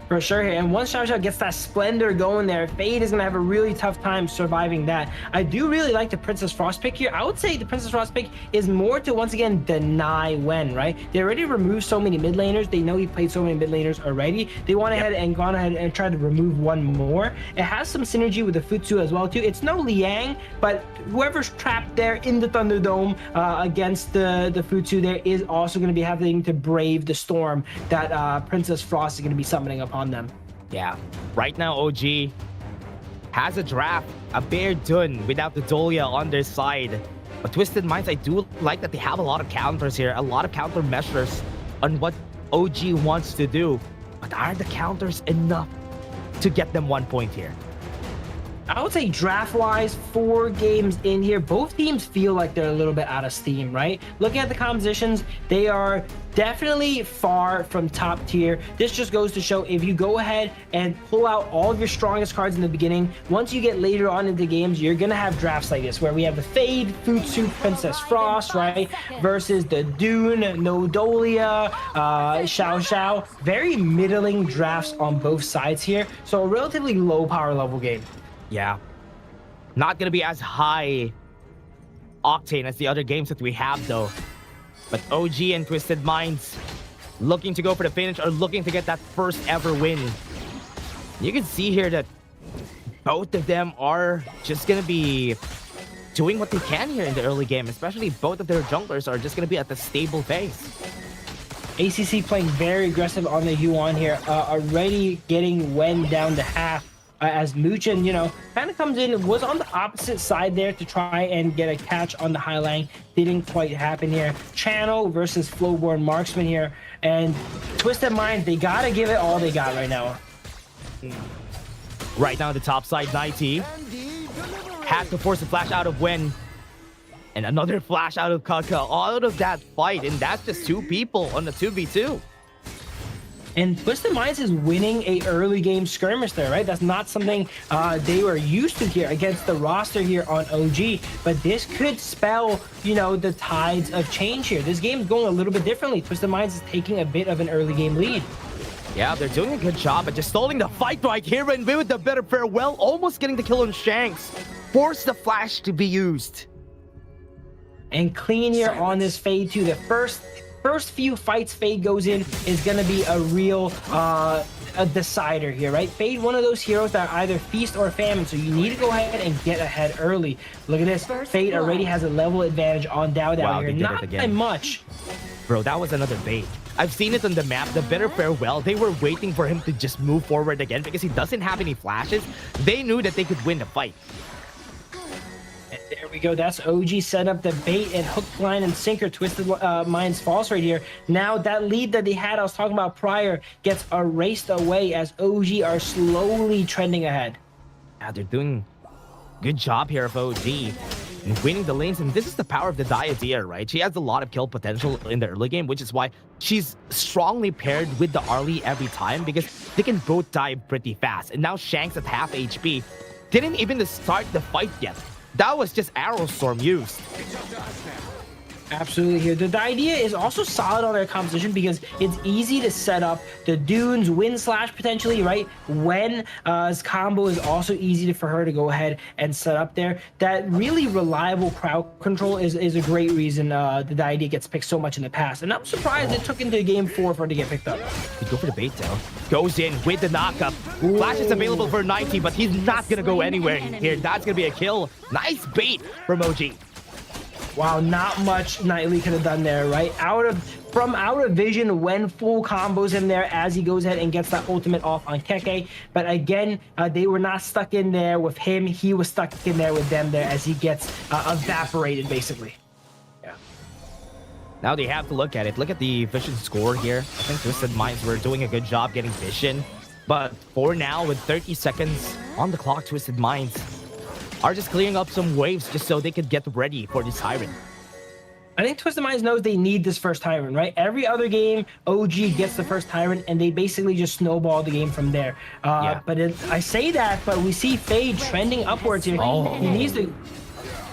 For sure, and once Xiao gets that Splendor going there, Fade is going to have a really tough time surviving that. I do really like the Princess Frost pick here. I would say the Princess Frost pick is more to, once again, deny Wen, right? They already removed so many mid laners. They know he played so many mid laners already. They went ahead and gone ahead and tried to remove one more. It has some synergy with the Futsu as well, too. It's no Liang, but whoever's trapped there in the Thunderdome against the Futsu there is also going to be having to brave the storm that Princess Frost is going to be summoning upon them. Yeah, right now OG has a draft, a Bear Dun without the Dolia on their side. But Twisted Minds, I do like that they have a lot of counters here, a lot of counter measures on what OG wants to do. But are the counters enough to get them 1 point here? I would say draft-wise, 4 games in here, both teams feel like they're a little bit out of steam, right? Looking at the compositions, they are definitely far from top tier. This just goes to show if you go ahead and pull out all of your strongest cards in the beginning, once you get later on into games, you're going to have drafts like this, where we have the Fade, Futsu, Princess Frost, right? Versus the Dune, Nodolia, Xiao. Very middling drafts on both sides here. So a relatively low power level game. Yeah, not gonna be as high octane as the other games that we have though. But OG and Twisted Minds looking to go for the finish or looking to get that first ever win. You can see here that both of them are just gonna be doing what they can here in the early game, especially both of their junglers are just gonna be at the stable phase. ACC playing very aggressive on the Yuan here, already getting Wen down to half. As Muchen, kind of comes in, was on the opposite side there to try and get a catch on the high line. Didn't quite happen here. Channel versus Flowborn Marksman here. And Twisted Mind, they got to give it all they got right now. Right now, the top side, 90. Had to force a flash out of Wen. And another flash out of Kaka. Out of that fight. And that's just 2 people on the 2v2. And Twisted Minds is winning a early game skirmish there, right? That's not something they were used to here against the roster here on OG. But this could spell, the tides of change here. This game's going a little bit differently. Twisted Minds is taking a bit of an early game lead. Yeah, they're doing a good job at just stalling the fight right here and with the better farewell, almost getting the kill on Shanks. Force the flash to be used. And clean here on this Fade too. The first few fights Fade goes in is going to be a real a decider here, right? Fade, one of those heroes that are either feast or famine, so you need to go ahead and get ahead early. Look at this. Fade already has a level advantage on Dao Dao here. Not by much. Bro, that was another bait. I've seen it on the map, the better farewell. They were waiting for him to just move forward again because he doesn't have any flashes. They knew that they could win the fight. And there we go. That's OG set up the bait and hook, line, and sinker. Twisted Minds false right here. Now that lead that they had, I was talking about prior, gets erased away as OG are slowly trending ahead. Yeah, they're doing good job here of OG and winning the lanes. And this is the power of the Diadea, right? She has a lot of kill potential in the early game, which is why she's strongly paired with the Arlie every time because they can both die pretty fast. And now Shanks at half HP didn't even start the fight yet. That was just Arrow Storm used. Absolutely here. The idea is also solid on their composition because it's easy to set up the Dunes, Wind Slash potentially, right? When his combo is also easy for her to go ahead and set up there. That really reliable crowd control is a great reason the idea gets picked so much in the past. And I'm surprised it took into game 4 for it to get picked up. You go for the bait though. Goes in with the knockup. Flash is available for 90, but he's not going to go anywhere here. That's going to be a kill. Nice bait from OG. Wow, not much Nightly could have done there, right? From out of vision when full combos him there as he goes ahead and gets that ultimate off on Keke. But again, they were not stuck in there with him. He was stuck in there with them there as he gets evaporated, basically. Yeah. Now they have to look at it. Look at the vision score here. I think Twisted Minds were doing a good job getting vision. But for now, with 30 seconds on the clock, Twisted Minds are just clearing up some waves just so they could get ready for this Tyrant. I think Twisted Minds knows they need this first Tyrant, right? Every other game, OG gets the first Tyrant, and they basically just snowball the game from there. But I say that, but we see Fade trending upwards here. Oh. He needs to...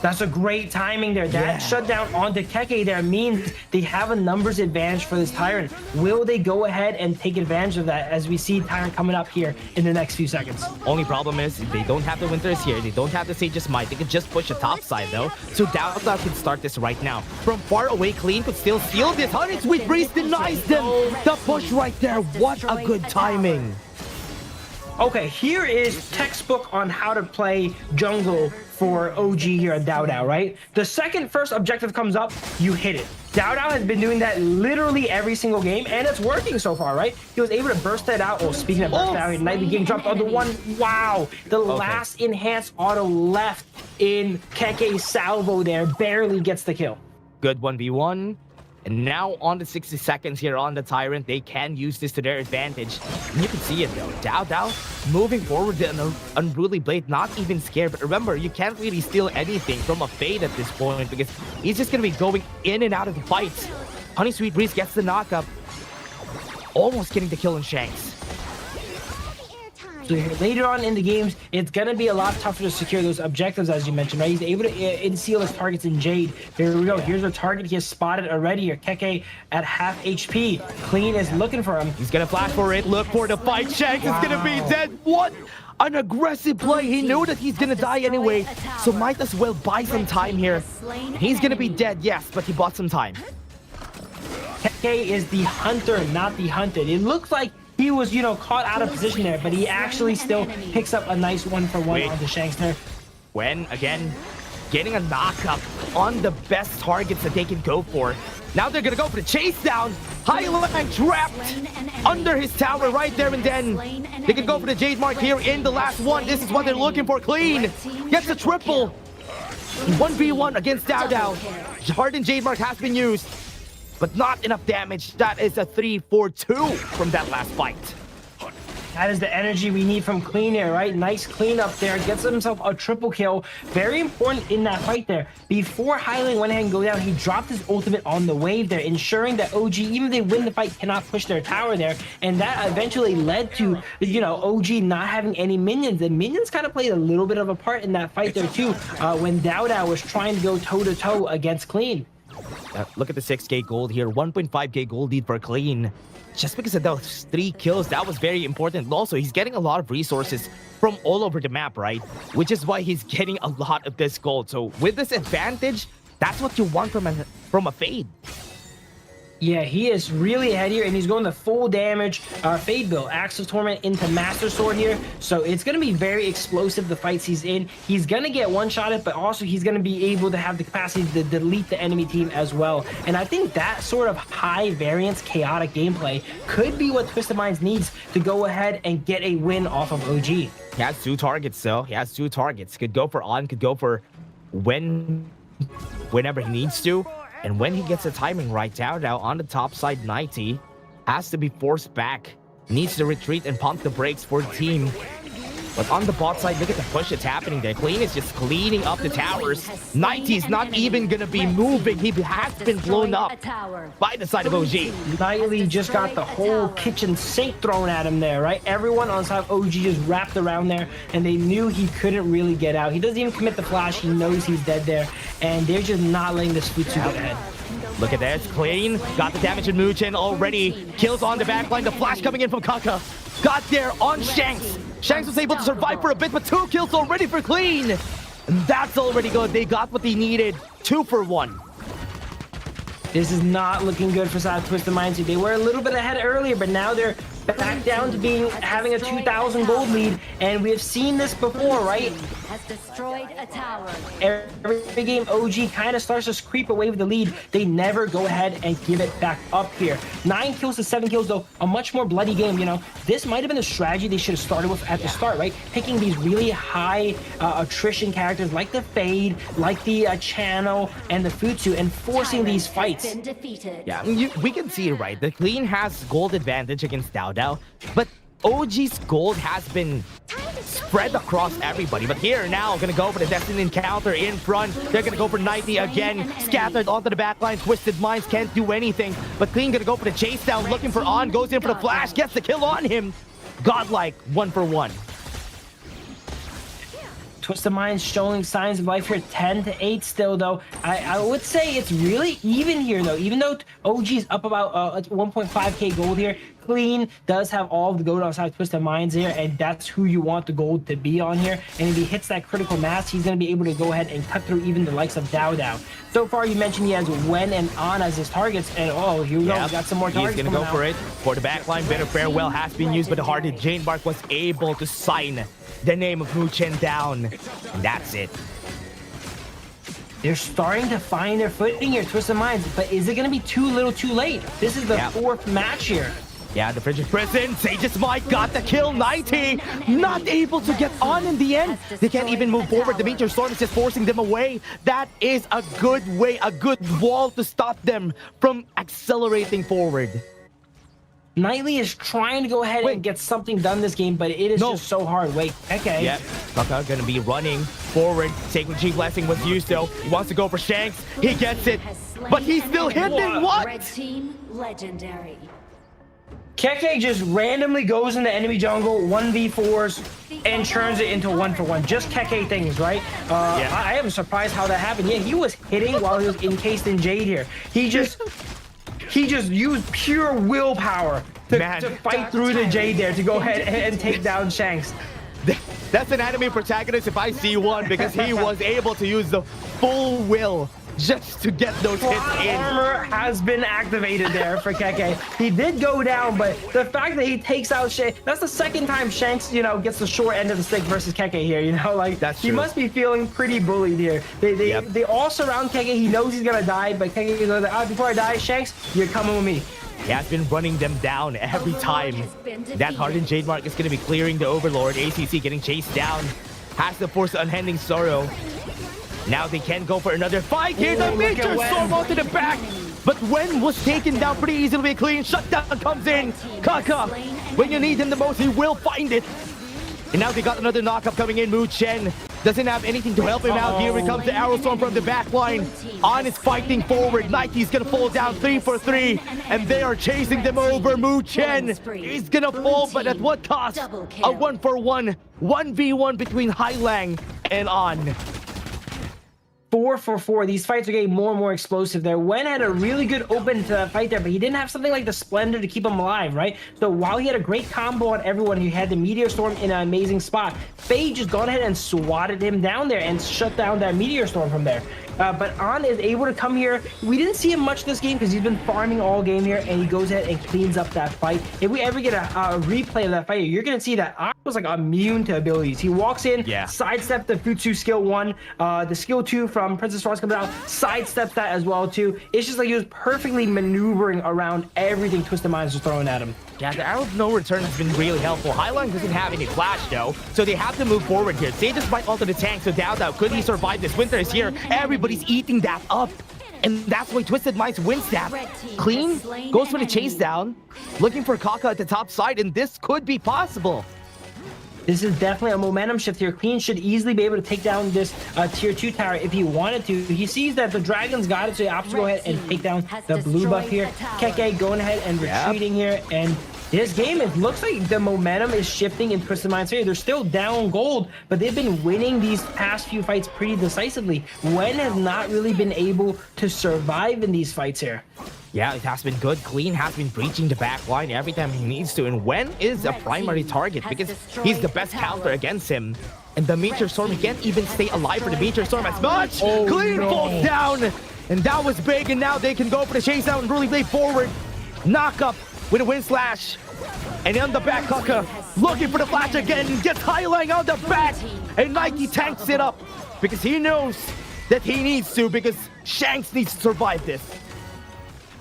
That's a great timing there. That shutdown onto Keke there means they have a numbers advantage for this Tyrant. Will they go ahead and take advantage of that as we see Tyrant coming up here in the next few seconds? Only problem is they don't have the Winters here. They don't have the Sage's Might. They can just push the top side though. So Dowda can start this right now. From far away, Clean could still steal this. Honey Sweet Breeze denies them. The push right there. What a good timing. Okay, here is textbook on how to play jungle for OG here at Dowda, right? The second first objective comes up, you hit it. Dowda has been doing that literally every single game, and it's working so far, right? He was able to burst that out. Oh, speaking of burst out, Nightly getting dropped on the one. Wow, the last enhanced auto left in Keke's salvo there barely gets the kill. Good 1v1. And now on the 60 seconds here on the Tyrant, they can use this to their advantage. And you can see it though. Dowda moving forward with an Unruly Blade, not even scared. But remember, you can't really steal anything from a Fade at this point because he's just going to be going in and out of the fights. Honey Sweet Breeze gets the knockup, almost getting the kill in Shanks. So later on in the games, it's going to be a lot tougher to secure those objectives, as you mentioned, right? He's able to inseal his targets in Jade. Here we go. Here's a target he has spotted already here. Keke at half HP. Clean is looking for him. He's going to flash for it. Look for the fight. Shanks is going to be dead. What an aggressive play. He knew that he's going to die anyway, so might as well buy some time here. He's going to be dead, yes, but he bought some time. Keke is the hunter, not the hunted. It looks like he was, you know, caught out of position there, but he actually still picks up a nice 1-for-1 onto Shanks there. When, again, getting a knockup on the best targets that they can go for. Now they're going to go for the chase down. Highline trapped under his tower right there, and then they can go for the Jade Mark here in the last one. This is what they're looking for. Clean gets a triple. 1v1 against Dowda. Hardened Jade Mark has been used, but not enough damage. That is a 3-4-2 from that last fight. That is the energy we need from Clean here, right? Nice cleanup there. Gets himself a triple kill. Very important in that fight there. Before Highland went ahead and go down, he dropped his ultimate on the wave there, ensuring that OG, even if they win the fight, cannot push their tower there. And that eventually led to, you know, OG not having any minions. And minions kind of played a little bit of a part in that fight there too, when Dowda was trying to go toe-to-toe against Clean. Look at the 6k gold here. 1.5k gold lead for Clean. Just because of those 3 kills, that was very important. Also, he's getting a lot of resources from all over the map, right? Which is why he's getting a lot of this gold. So with this advantage, that's what you want from a Fade. Yeah, he is really ahead here, and he's going the full damage Fade build. Axe of Torment into Master Sword here. So it's going to be very explosive, the fights he's in. He's going to get one-shotted, but also he's going to be able to have the capacity to delete the enemy team as well. And I think that sort of high variance, chaotic gameplay could be what Twisted Minds needs to go ahead and get a win off of OG. He has 2 targets, though. He has 2 targets. Could go for on, could go for whenever he needs to. And when he gets the timing right, Dowda on the top side, 90 has to be forced back. Needs to retreat and pump the brakes for the team. But on the bot side, look at the push that's happening there. Clean is just cleaning up the towers. 90 is not even going to be moving. He has been blown up by the side of OG. Nightly just got the whole kitchen sink thrown at him there, right? Everyone on side of OG just wrapped around there, and they knew he couldn't really get out. He doesn't even commit the flash. He knows he's dead there, and they're just not letting this Futsu get ahead. Look at that, it's Clean. Got the damage in Muchen already. Kills on the backline. The flash coming in from Kaka. Got there on Shanks. Shanks was able to survive for a bit, but 2 kills already for Clean. And that's already good. They got what they needed. 2 for 1. This is not looking good for side of Twisted Minds. They were a little bit ahead earlier, but now they're back down to having a 2,000 gold lead, and we have seen this before, right? Has destroyed a tower. Every game OG kind of starts to creep away with the lead. They never go ahead and give it back up here. 9 kills to 7 kills, though, a much more bloody game. You know, this might have been the strategy they should have started with at the start, right? Picking these really high attrition characters like the Fade, like the Channel, and the Futsu, and forcing these fights. Yeah, we can see, right? The Clean has gold advantage against Dao Dao, but OG's gold has been spread across everybody. But here now, gonna go for the Destiny encounter in front. They're gonna go for 90 again, scattered onto the backline. Twisted Minds can't do anything. But Clean gonna go for the chase down, looking for On, goes in for the flash, gets the kill on him. Godlike, 1 for 1. Twisted Minds showing signs of life here, 10 to 8 still, though. I would say it's really even here, though. Even though OG is up about 1.5k gold here, Clean does have all of the gold outside Twisted Minds here, and that's who you want the gold to be on here. And if he hits that critical mass, he's going to be able to go ahead and cut through even the likes of Dao Dao. So far, you mentioned he has Wen and On as his targets, and oh, here we go. We got some more targets. He's going to go for it. For the backline, Bitter Farewell has been used, but the Hearted Jane Mark was able to sign the name of Mu Chen down. And that's it. They're starting to find their footing here, Twisted Minds, but is it going to be too little too late? This is the 4th match here. Yeah, the Frigid Prison, Sage's Might got the kill, 90, not able to get on in the end. They can't even move forward. The Meteor Storm is just forcing them away. That is a good way, a good wall to stop them from accelerating forward. Knightley is trying to go ahead and get something done this game, but it is just so hard. Wait, okay. Yep, Kaka gonna be running forward. Sacred Chi Blessing was used though. He wants to go for Shanks. He gets it, but he's still hitting. What? Red team legendary. Keke just randomly goes into enemy jungle, 1v4s, and turns it into 1 for 1. Just Keke things, right? I am surprised how that happened. Yeah, he was hitting while he was encased in Jade here. He just used pure willpower to fight through the Jade there to go ahead and take down Shanks. That's an anime protagonist if I see one, because he was able to use the full will just to get those hits in. Armor has been activated there for Keke. He did go down, but the fact that he takes out Shanks, that's the 2nd time Shanks, you know, gets the short end of the stick versus Keke here, you know, like that's he must be feeling pretty bullied here. They all surround Keke. He knows he's gonna die, but Keke goes like, before I die, Shanks, you're coming with me. He has been running them down every time. That Hardened Jade Mark is going to be clearing the Overlord. ACC getting chased down. Has to force Unending Sorrow. Now they can go for another fight here. The Meteor Storm onto the back. But Wen was taken down pretty easily. Clean shutdown comes in. Kaka, when you need him the most, he will find it. And now they got another knockup coming in. Mu Chen doesn't have anything to help him out. Here comes the Arrow Storm from the back line. On is fighting forward. Nike's gonna fall down 3 for 3. And they are chasing them over. Mu Chen is gonna fall, but at what cost? A 1 for 1. 1v1 between Hailang and On. 4 for 4. These fights are getting more and more explosive there. Wen had a really good open to fight there, but he didn't have something like the Splendor to keep him alive, right? So while he had a great combo on everyone, he had the Meteor Storm in an amazing spot. Faye just gone ahead and swatted him down there and shut down that Meteor Storm from there. But On is able to come here. We didn't see him much this game because he's been farming all game here, and he goes ahead and cleans up that fight. If we ever get a replay of that fight, you're going to see that On was like immune to abilities. He walks in, sidestep the Futsu skill 1, the skill 2 from Princess Ross comes out, sidesteps that as well too. It's just like he was perfectly maneuvering around everything Twisted Minds was throwing at him. Yeah, the Arrow of No Return has been really helpful. Highline doesn't have any flash though, so they have to move forward here. They just might alter the tank, so Dao Dao, could he survive this? Winter is here. Everybody's eating that up. And that's why Twisted Minds wins that. Clean goes for the chase down, looking for Kaka at the top side, and this could be possible. This is definitely a momentum shift here. Clean should easily be able to take down this tier 2 tower if he wanted to. He sees that the Dragons got it, so he opts to go ahead and take down the blue buff here. Keke going ahead and retreating here, and this game, it looks like the momentum is shifting in Twisted Minds here. They're still down gold, but they've been winning these past few fights pretty decisively. Wen has not really been able to survive in these fights here. Yeah, it has been good. Clean has been breaching the back line every time he needs to. And Wen is a primary target because he's the best counter against him. And the Meteor Storm, he can't even stay alive for the Meteor Storm as much. Clean falls down. And that was big. And now they can go for the chase out and really play forward. Knock up with a wind slash. And on the back, Kaka looking for the flash again, gets highlighting on the back. And Nike tanks it up because he knows that he needs to, because Shanks needs to survive this.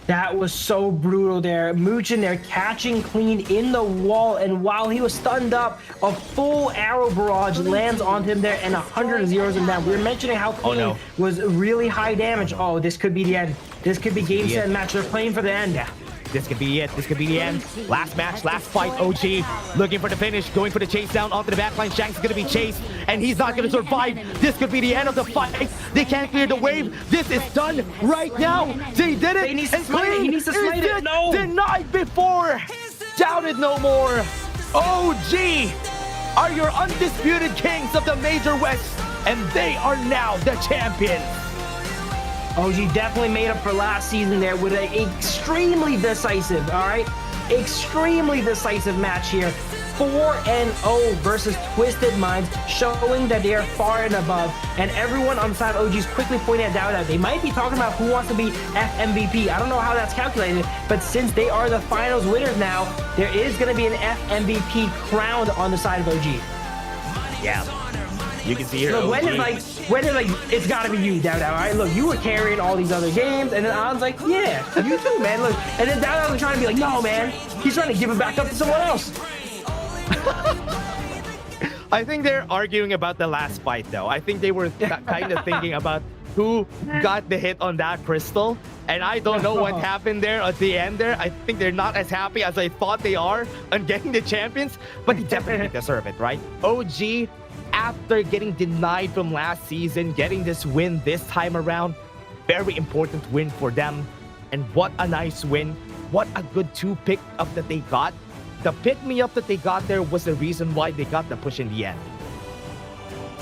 That was so brutal there. Muchin there catching clean in the wall, and while he was stunned up, a full arrow barrage lands on him there, and 100 zeros him down. We were mentioning how clean was really high damage. Oh, this could be the end. This could be game, set, match. They're playing for the end. Yeah. This could be it. This could be the end. Last match, last fight. OG looking for the finish, going for the chase down onto the backline. Shanks is going to be chased, and he's not going to survive. This could be the end of the fight. They can't clear the wave. This is done right now. They did it. He needs to smite it. He needs to smite it. No. Denied before. Doubted no more. OG are your undisputed kings of the Major West, and they are now the champions. OG definitely made up for last season there with an extremely decisive, all right? Extremely decisive match here. 4-0 versus Twisted Minds, showing that they are far and above. And everyone on the side of OG is quickly pointing it out that they might be talking about who wants to be FMVP. I don't know how that's calculated, but since they are the finals winners now, there is going to be an FMVP crowned on the side of OG. Yeah. You can see here. Look, when it's like, it's gotta be you, Dow Dow. All right, look, you were carrying all these other games, and then I was like, yeah, you too, man. Look, and then Dow Dow was trying to be like, no, man, he's trying to give it back up to someone else. I think they're arguing about the last fight, though. I think they were kind of thinking about who got the hit on that crystal, and I don't know what happened there at the end there. I think they're not as happy as I thought they are on getting the champions, but they definitely deserve it, right? OG, after getting denied from last season, getting this win this time around, very important win for them. And what a nice win. What a good 2 pick-up that they got. The pick-me-up that they got there was the reason why they got the push in the end.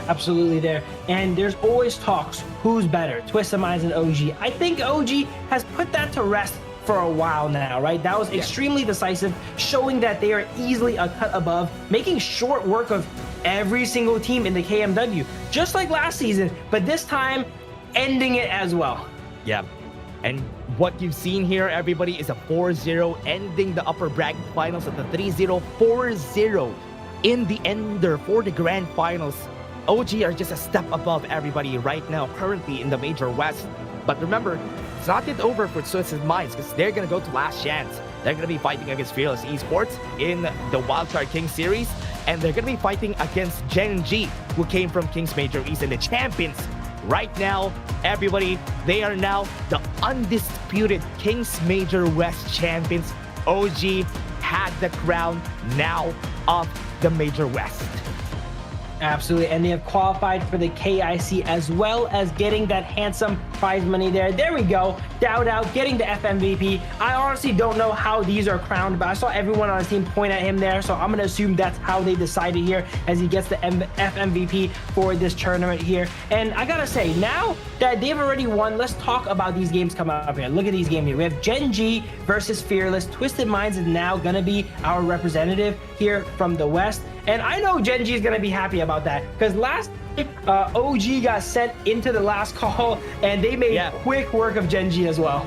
Absolutely there. And there's always talks, who's better, Twisted Minds and OG. I think OG has put that to rest for a while now, right? That was extremely decisive, showing that they are easily a cut above, making short work of every single team in the KMW, just like last season, but this time ending it as well. Yeah. And what you've seen here, everybody, is a 4-0, ending the upper bracket finals at the 3-0, 4-0 in the ender for the grand finals. OG are just a step above everybody right now, currently in the Major West. But remember, it's not yet over for Twisted Minds, because they're going to go to last chance. They're going to be fighting against Fearless Esports in the Wildcard King series, and they're going to be fighting against Gen G, who came from Kings Major East and the champions. Right now, everybody, they are now the undisputed Kings Major West champions. OG had the crown now of the Major West. Absolutely, and they have qualified for the KIC as well as getting that handsome prize money there. There we go. Dow Dow getting the FMVP. I honestly don't know how these are crowned, but I saw everyone on his team point at him there, so I'm going to assume that's how they decided here as he gets the FMVP for this tournament here. And I gotta say, now that they've already won, let's talk about these games coming up here. Look at these games here. We have Gen G versus Fearless. Twisted Minds is now going to be our representative here from the West. And I know Gen G is going to be happy about that, because last OG got sent into the last call, and they made quick work of Gen G as well.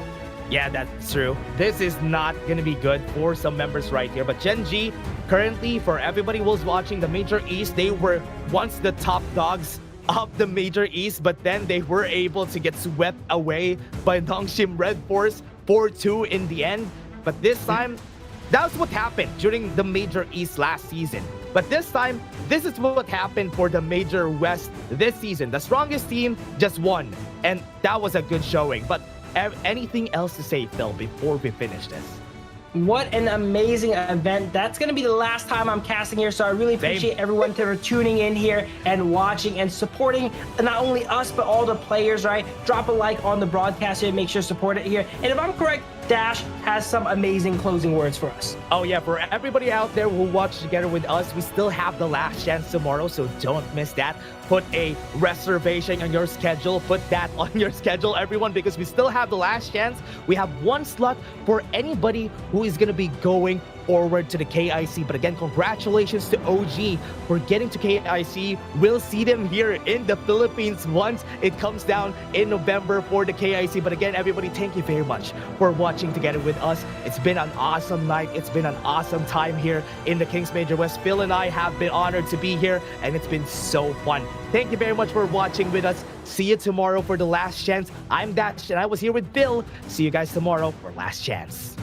Yeah, that's true. This is not going to be good for some members right here. But Gen G, currently, for everybody who's watching the Major East, they were once the top dogs of the Major East, but then they were able to get swept away by Nongshim Red Force 4-2 in the end. But this time, that's what happened during the Major East last season. But this time, this is what happened for the Major West this season. The strongest team just won, and that was a good showing. But anything else to say, Phil, before we finish this? What an amazing event. That's going to be the last time I'm casting here, so I really appreciate everyone for tuning in here and watching and supporting not only us, but all the players, right? Drop a like on the broadcast here, make sure to support it here. And if I'm correct, Dash has some amazing closing words for us. Oh yeah, for everybody out there who watch together with us, we still have the last chance tomorrow, so don't miss that. Put a reservation on your schedule. Put that on your schedule, everyone, because we still have the last chance. We have one slot for anybody who is going to be going forward to the KIC. But again, congratulations to OG for getting to KIC. We'll see them here in the Philippines once it comes down in November for the KIC. But again, everybody, thank you very much for watching together with us. It's been an awesome night. It's been an awesome time here in the Kings Major West. Phil and I have been honored to be here, and it's been so fun. Thank you very much for watching with us. See you tomorrow for the Last Chance. I'm Dash, and I was here with Phil. See you guys tomorrow for Last Chance.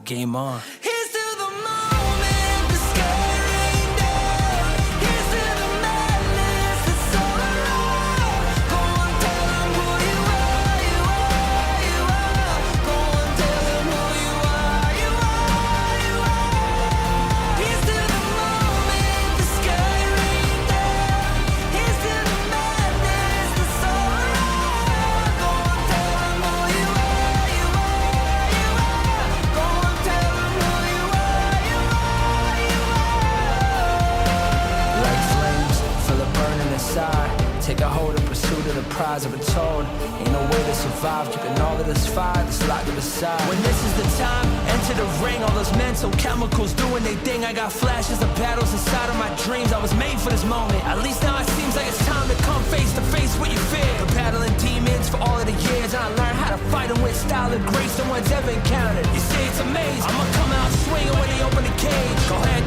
Game on. Here's to the madness, the prize, I've been told. Ain't no way to survive, keeping all of this fire that's locked aside. When this is the time, enter the ring. All those mental chemicals doing their thing. I got flashes of battles inside of my dreams. I was made for this moment. At least now it seems like it's time to come face to face with your fear. Been battling demons for all of the years, and I learned how to fight them with style and grace no one's ever encountered. You say it's amazing, I'ma come out swinging when they open the cage. Go ahead.